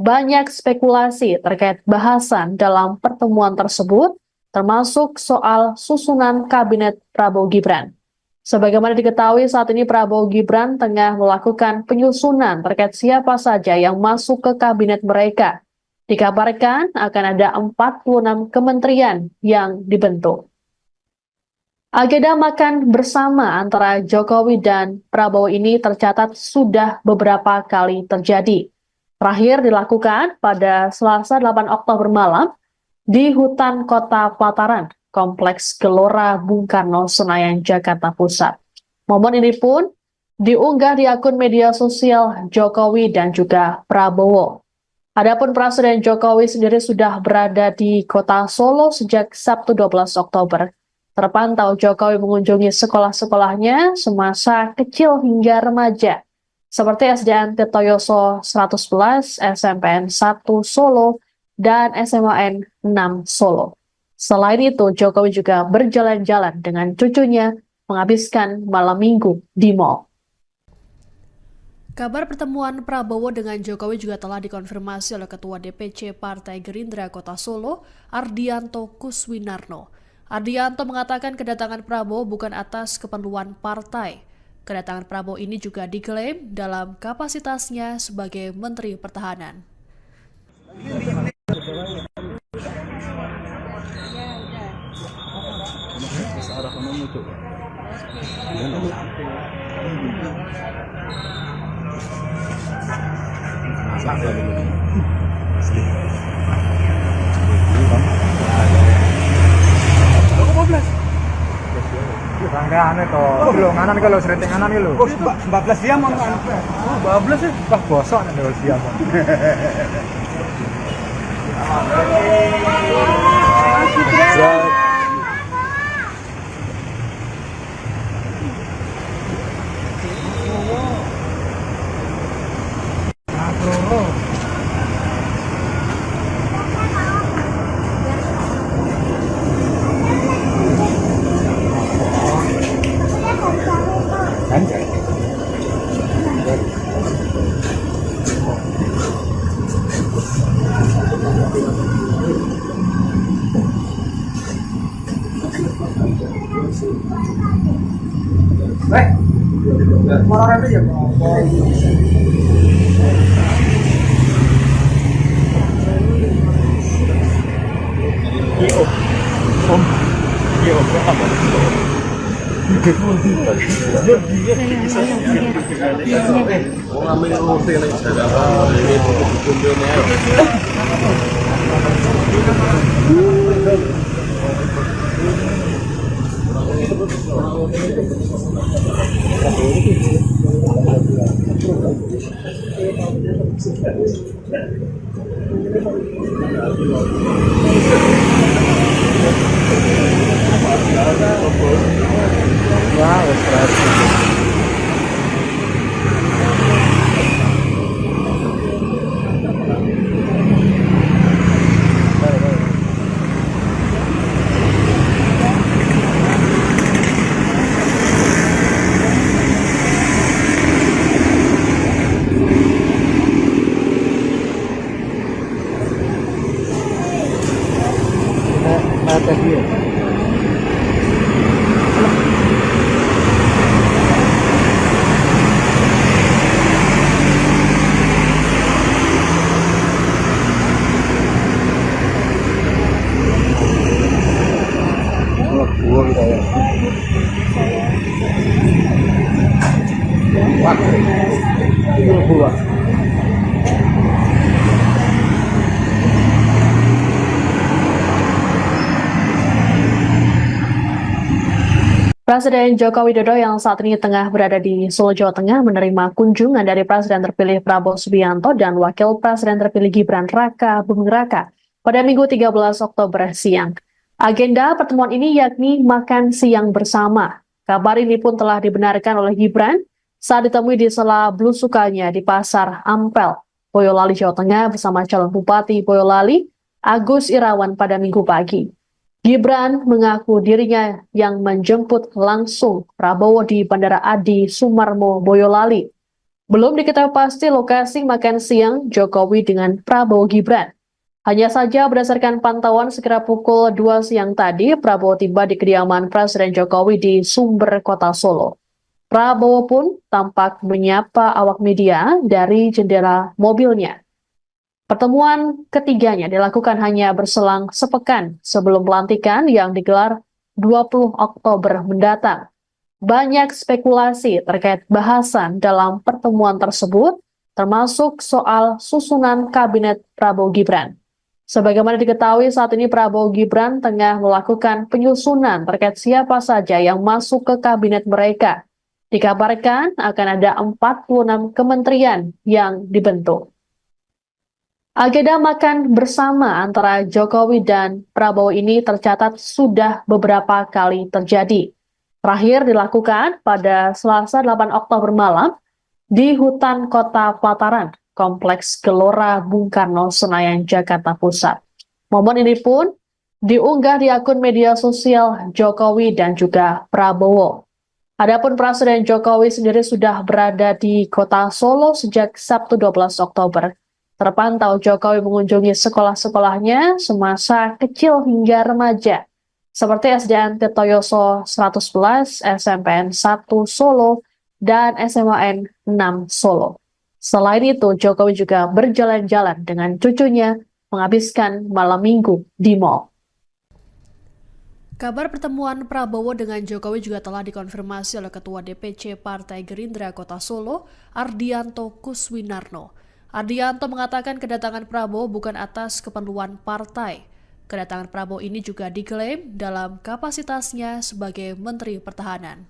Banyak spekulasi terkait bahasan dalam pertemuan tersebut, termasuk soal susunan kabinet Prabowo Gibran. Sebagaimana diketahui saat ini Prabowo Gibran tengah melakukan penyusunan terkait siapa saja yang masuk ke kabinet mereka. Dikabarkan akan ada 46 kementerian yang dibentuk. Agenda makan bersama antara Jokowi dan Prabowo ini tercatat sudah beberapa kali terjadi. Terakhir dilakukan pada Selasa 8 Oktober malam di hutan Kota Pelataran, Kompleks Gelora Bung Karno, Senayan, Jakarta Pusat. Momen ini pun diunggah di akun media sosial Jokowi dan juga Prabowo. Adapun Presiden Jokowi sendiri sudah berada di Kota Solo sejak Sabtu 12 Oktober. Terpantau Jokowi mengunjungi sekolah-sekolahnya semasa kecil hingga remaja, seperti SDN Tirtoyoso 111, SMPN 1 Solo, dan SMAN 6 Solo. Selain itu, Jokowi juga berjalan-jalan dengan cucunya menghabiskan malam minggu di mal. Kabar pertemuan Prabowo dengan Jokowi juga telah dikonfirmasi oleh Ketua DPC Partai Gerindra Kota Solo, Ardianto Kuswinarno. Ardianto mengatakan kedatangan Prabowo bukan atas keperluan partai. Kedatangan Prabowo ini juga diklaim dalam kapasitasnya sebagai Menteri Pertahanan. Rangkaian itu, belum nganan kalau sering nganan itu. Oh, 14 jam mau anu. Oh, 12 ya. Wah, bosok nih dulu siang. Orang itu ya. Wong ame ngerti nek Jakarta ini dikumpulne ae. Wah, wes keren. Atas dia. Buah kita ya. Wah, buah. Presiden Joko Widodo yang saat ini tengah berada di Solo, Jawa Tengah menerima kunjungan dari Presiden terpilih Prabowo Subianto dan Wakil Presiden terpilih Gibran Raka Buming Raka pada Minggu 13 Oktober siang. Agenda pertemuan ini yakni makan siang bersama. Kabar ini pun telah dibenarkan oleh Gibran saat ditemui di sela belusukannya di Pasar Ampel, Boyolali, Jawa Tengah bersama calon Bupati Boyolali, Agus Irawan pada Minggu pagi. Gibran mengaku dirinya yang menjemput langsung Prabowo di Bandara Adi Sumarmo, Boyolali. Belum diketahui pasti lokasi makan siang Jokowi dengan Prabowo Gibran. Hanya saja berdasarkan pantauan sekira pukul 2 siang tadi, Prabowo tiba di kediaman Presiden Jokowi di Sumber, Kota Solo. Prabowo pun tampak menyapa awak media dari jendela mobilnya. Pertemuan ketiganya dilakukan hanya berselang sepekan sebelum pelantikan yang digelar 20 Oktober mendatang. Banyak spekulasi terkait bahasan dalam pertemuan tersebut, termasuk soal susunan kabinet Prabowo Gibran. Sebagaimana diketahui saat ini Prabowo Gibran tengah melakukan penyusunan terkait siapa saja yang masuk ke kabinet mereka. Dikabarkan akan ada 46 kementerian yang dibentuk. Agenda makan bersama antara Jokowi dan Prabowo ini tercatat sudah beberapa kali terjadi. Terakhir dilakukan pada Selasa 8 Oktober malam di hutan Kota Pelataran, Kompleks Gelora Bung Karno, Senayan, Jakarta Pusat. Momen ini pun diunggah di akun media sosial Jokowi dan juga Prabowo. Adapun Presiden Jokowi sendiri sudah berada di Kota Solo sejak Sabtu 12 Oktober. Terpantau Jokowi mengunjungi sekolah-sekolahnya semasa kecil hingga remaja, seperti SDN Tirtoyoso 111, SMPN 1 Solo, dan SMAN 6 Solo. Selain itu, Jokowi juga berjalan-jalan dengan cucunya menghabiskan malam minggu di mal. Kabar pertemuan Prabowo dengan Jokowi juga telah dikonfirmasi oleh Ketua DPC Partai Gerindra Kota Solo, Ardianto Kuswinarno. Ardianto mengatakan kedatangan Prabowo bukan atas keperluan partai. Kedatangan Prabowo ini juga diklaim dalam kapasitasnya sebagai Menteri Pertahanan.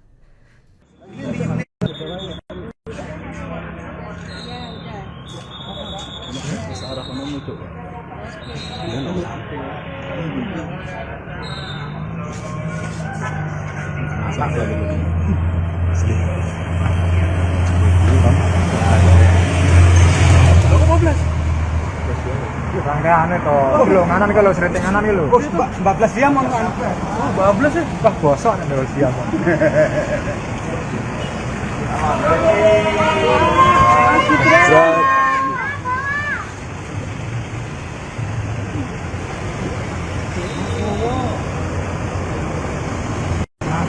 Rangkaian itu, belum nganan kalau sering nganan gitu. 14 jam on kan. 14 ya. Wah, bosok nih kalau siang.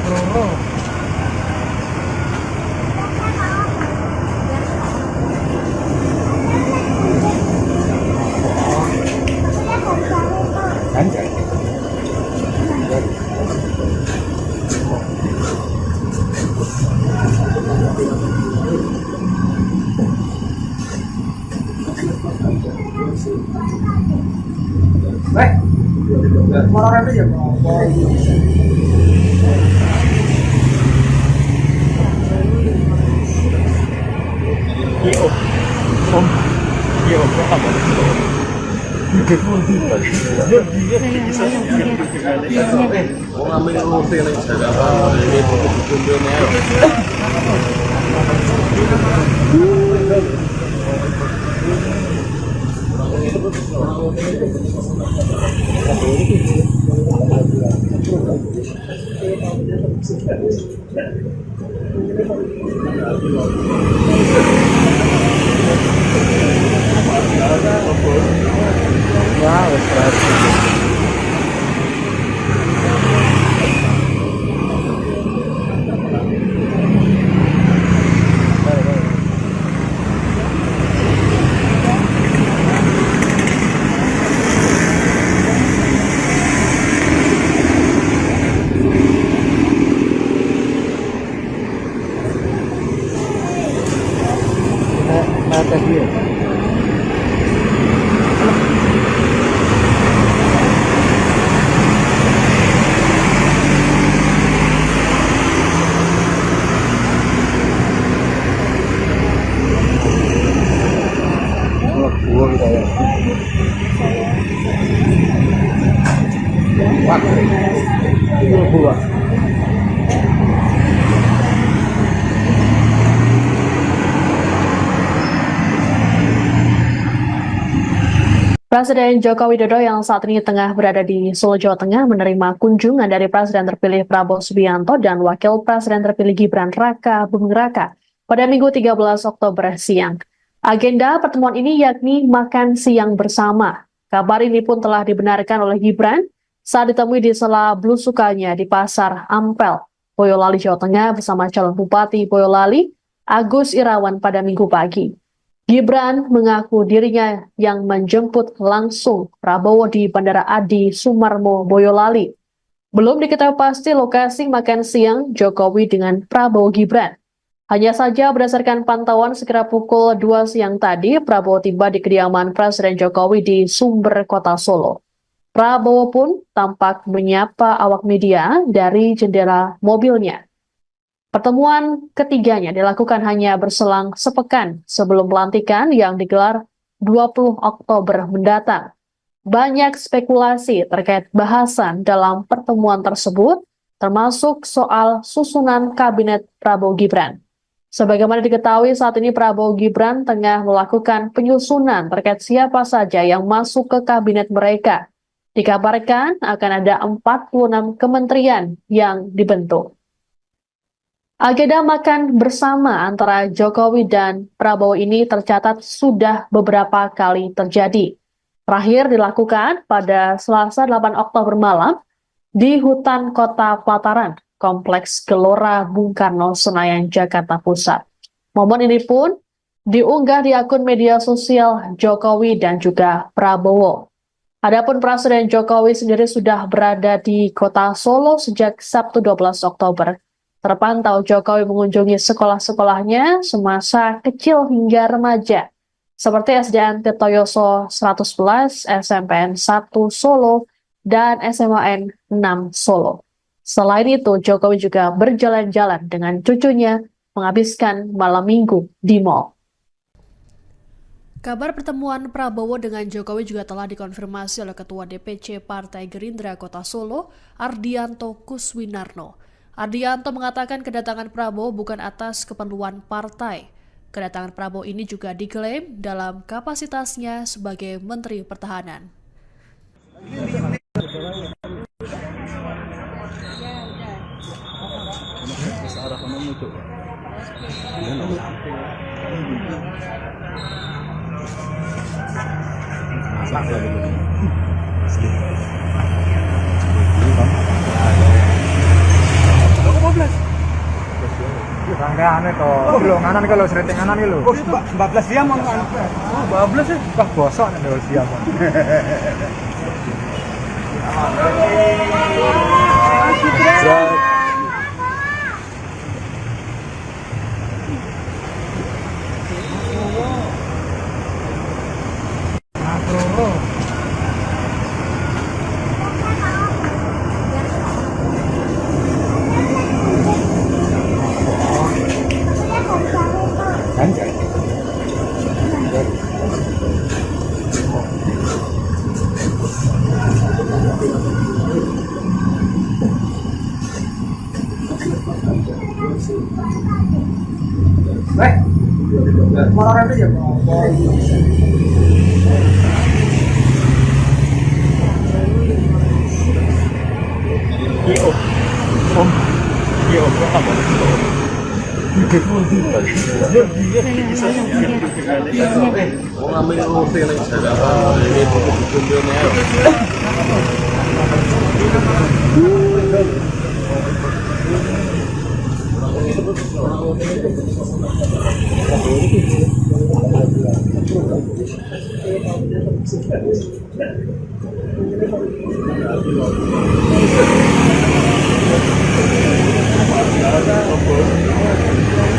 Roro. Anjay. Baik. Orang nanti ya. Mau ngambil roti nih Jakarta ini dikumpulin ya. Wah, wes atas dia. Buah kita ya. Wah, itu buah. Presiden Joko Widodo yang saat ini tengah berada di Solo, Jawa Tengah menerima kunjungan dari Presiden terpilih Prabowo Subianto dan Wakil Presiden terpilih Gibran Raka Buming Raka pada Minggu 13 Oktober siang. Agenda pertemuan ini yakni makan siang bersama. Kabar ini pun telah dibenarkan oleh Gibran saat ditemui di sela belusukannya di Pasar Ampel, Boyolali, Jawa Tengah bersama calon Bupati Boyolali, Agus Irawan pada Minggu pagi. Gibran mengaku dirinya yang menjemput langsung Prabowo di Bandara Adi Sumarmo, Boyolali. Belum diketahui pasti lokasi makan siang Jokowi dengan Prabowo Gibran. Hanya saja berdasarkan pantauan sekira pukul 2 siang tadi, Prabowo tiba di kediaman Presiden Jokowi di Sumber, Kota Solo. Prabowo pun tampak menyapa awak media dari jendela mobilnya. Pertemuan ketiganya dilakukan hanya berselang sepekan sebelum pelantikan yang digelar 20 Oktober mendatang. Banyak spekulasi terkait bahasan dalam pertemuan tersebut, termasuk soal susunan kabinet Prabowo Gibran. Sebagaimana diketahui saat ini Prabowo Gibran tengah melakukan penyusunan terkait siapa saja yang masuk ke kabinet mereka. Dikabarkan akan ada 46 kementerian yang dibentuk. Agenda makan bersama antara Jokowi dan Prabowo ini tercatat sudah beberapa kali terjadi. Terakhir dilakukan pada Selasa 8 Oktober malam di hutan Kota Pelataran, Kompleks Gelora Bung Karno, Senayan, Jakarta Pusat. Momen ini pun diunggah di akun media sosial Jokowi dan juga Prabowo. Adapun Presiden Jokowi sendiri sudah berada di Kota Solo sejak Sabtu 12 Oktober. Terpantau Jokowi mengunjungi sekolah-sekolahnya semasa kecil hingga remaja, seperti SDN Tirtoyoso 111, SMPN 1 Solo, dan SMAN 6 Solo. Selain itu, Jokowi juga berjalan-jalan dengan cucunya menghabiskan malam minggu di mal. Kabar pertemuan Prabowo dengan Jokowi juga telah dikonfirmasi oleh Ketua DPC Partai Gerindra Kota Solo, Ardianto Kuswinarno. Ardianto mengatakan kedatangan Prabowo bukan atas keperluan partai. Kedatangan Prabowo ini juga diklaim dalam kapasitasnya sebagai Menteri Pertahanan. kayak anu itu. Lo nganan ke lo sering nganan ke lo. 14 jam anu. Bablas ya. Wah bosok nih lo siam. Motor itu ya. Mau ngambil roti yang jalan ini kumpulnya.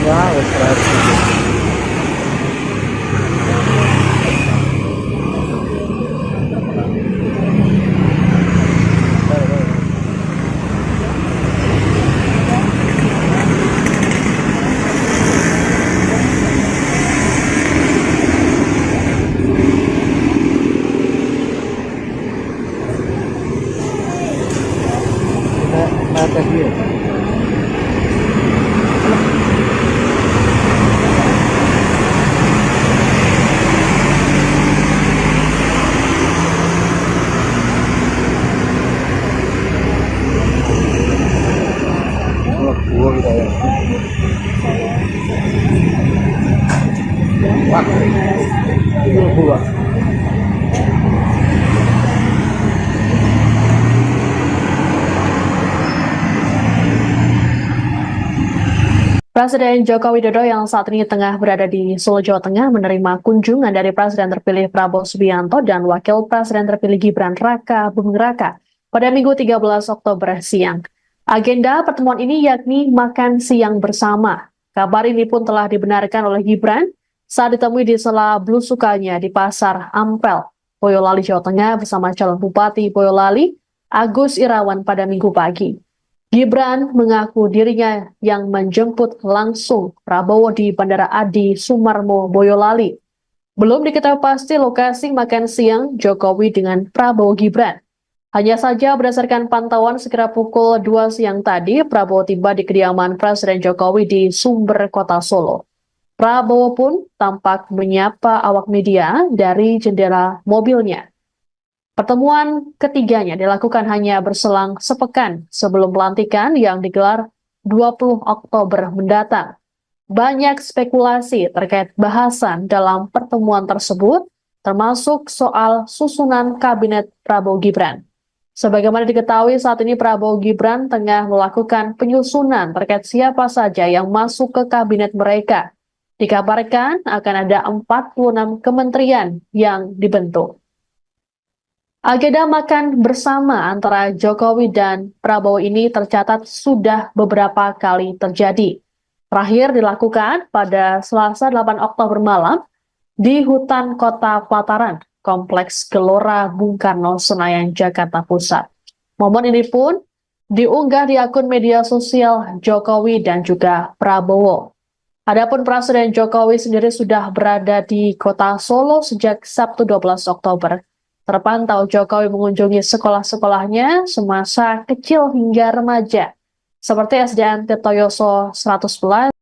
Wah, wes Presiden Joko Widodo yang saat ini tengah berada di Solo, Jawa Tengah menerima kunjungan dari Presiden terpilih Prabowo Subianto dan Wakil Presiden terpilih Gibran Raka Buming Raka pada Minggu 13 Oktober siang. Agenda pertemuan ini yakni makan siang bersama. Kabar ini pun telah dibenarkan oleh Gibran saat ditemui di sela belusukannya di Pasar Ampel, Boyolali, Jawa Tengah bersama calon Bupati Boyolali, Agus Irawan pada Minggu pagi. Gibran mengaku dirinya yang menjemput langsung Prabowo di Bandara Adi Sumarmo, Boyolali. Belum diketahui pasti lokasi makan siang Jokowi dengan Prabowo Gibran. Hanya saja berdasarkan pantauan sekira pukul 2 siang tadi, Prabowo tiba di kediaman Presiden Jokowi di Sumber, Kota Solo. Prabowo pun tampak menyapa awak media dari jendela mobilnya. Pertemuan ketiganya dilakukan hanya berselang sepekan sebelum pelantikan yang digelar 20 Oktober mendatang. Banyak spekulasi terkait bahasan dalam pertemuan tersebut, termasuk soal susunan kabinet Prabowo Gibran. Sebagaimana diketahui saat ini Prabowo Gibran tengah melakukan penyusunan terkait siapa saja yang masuk ke kabinet mereka. Dikabarkan akan ada 46 kementerian yang dibentuk. Agenda makan bersama antara Jokowi dan Prabowo ini tercatat sudah beberapa kali terjadi. Terakhir dilakukan pada Selasa 8 Oktober malam di hutan Kota Pelataran, Kompleks Gelora Bung Karno, Senayan, Jakarta Pusat. Momen ini pun diunggah di akun media sosial Jokowi dan juga Prabowo. Adapun Presiden Jokowi sendiri sudah berada di Kota Solo sejak Sabtu 12 Oktober. Terpantau Jokowi mengunjungi sekolah-sekolahnya semasa kecil hingga remaja, seperti SDN Tirtoyoso 111,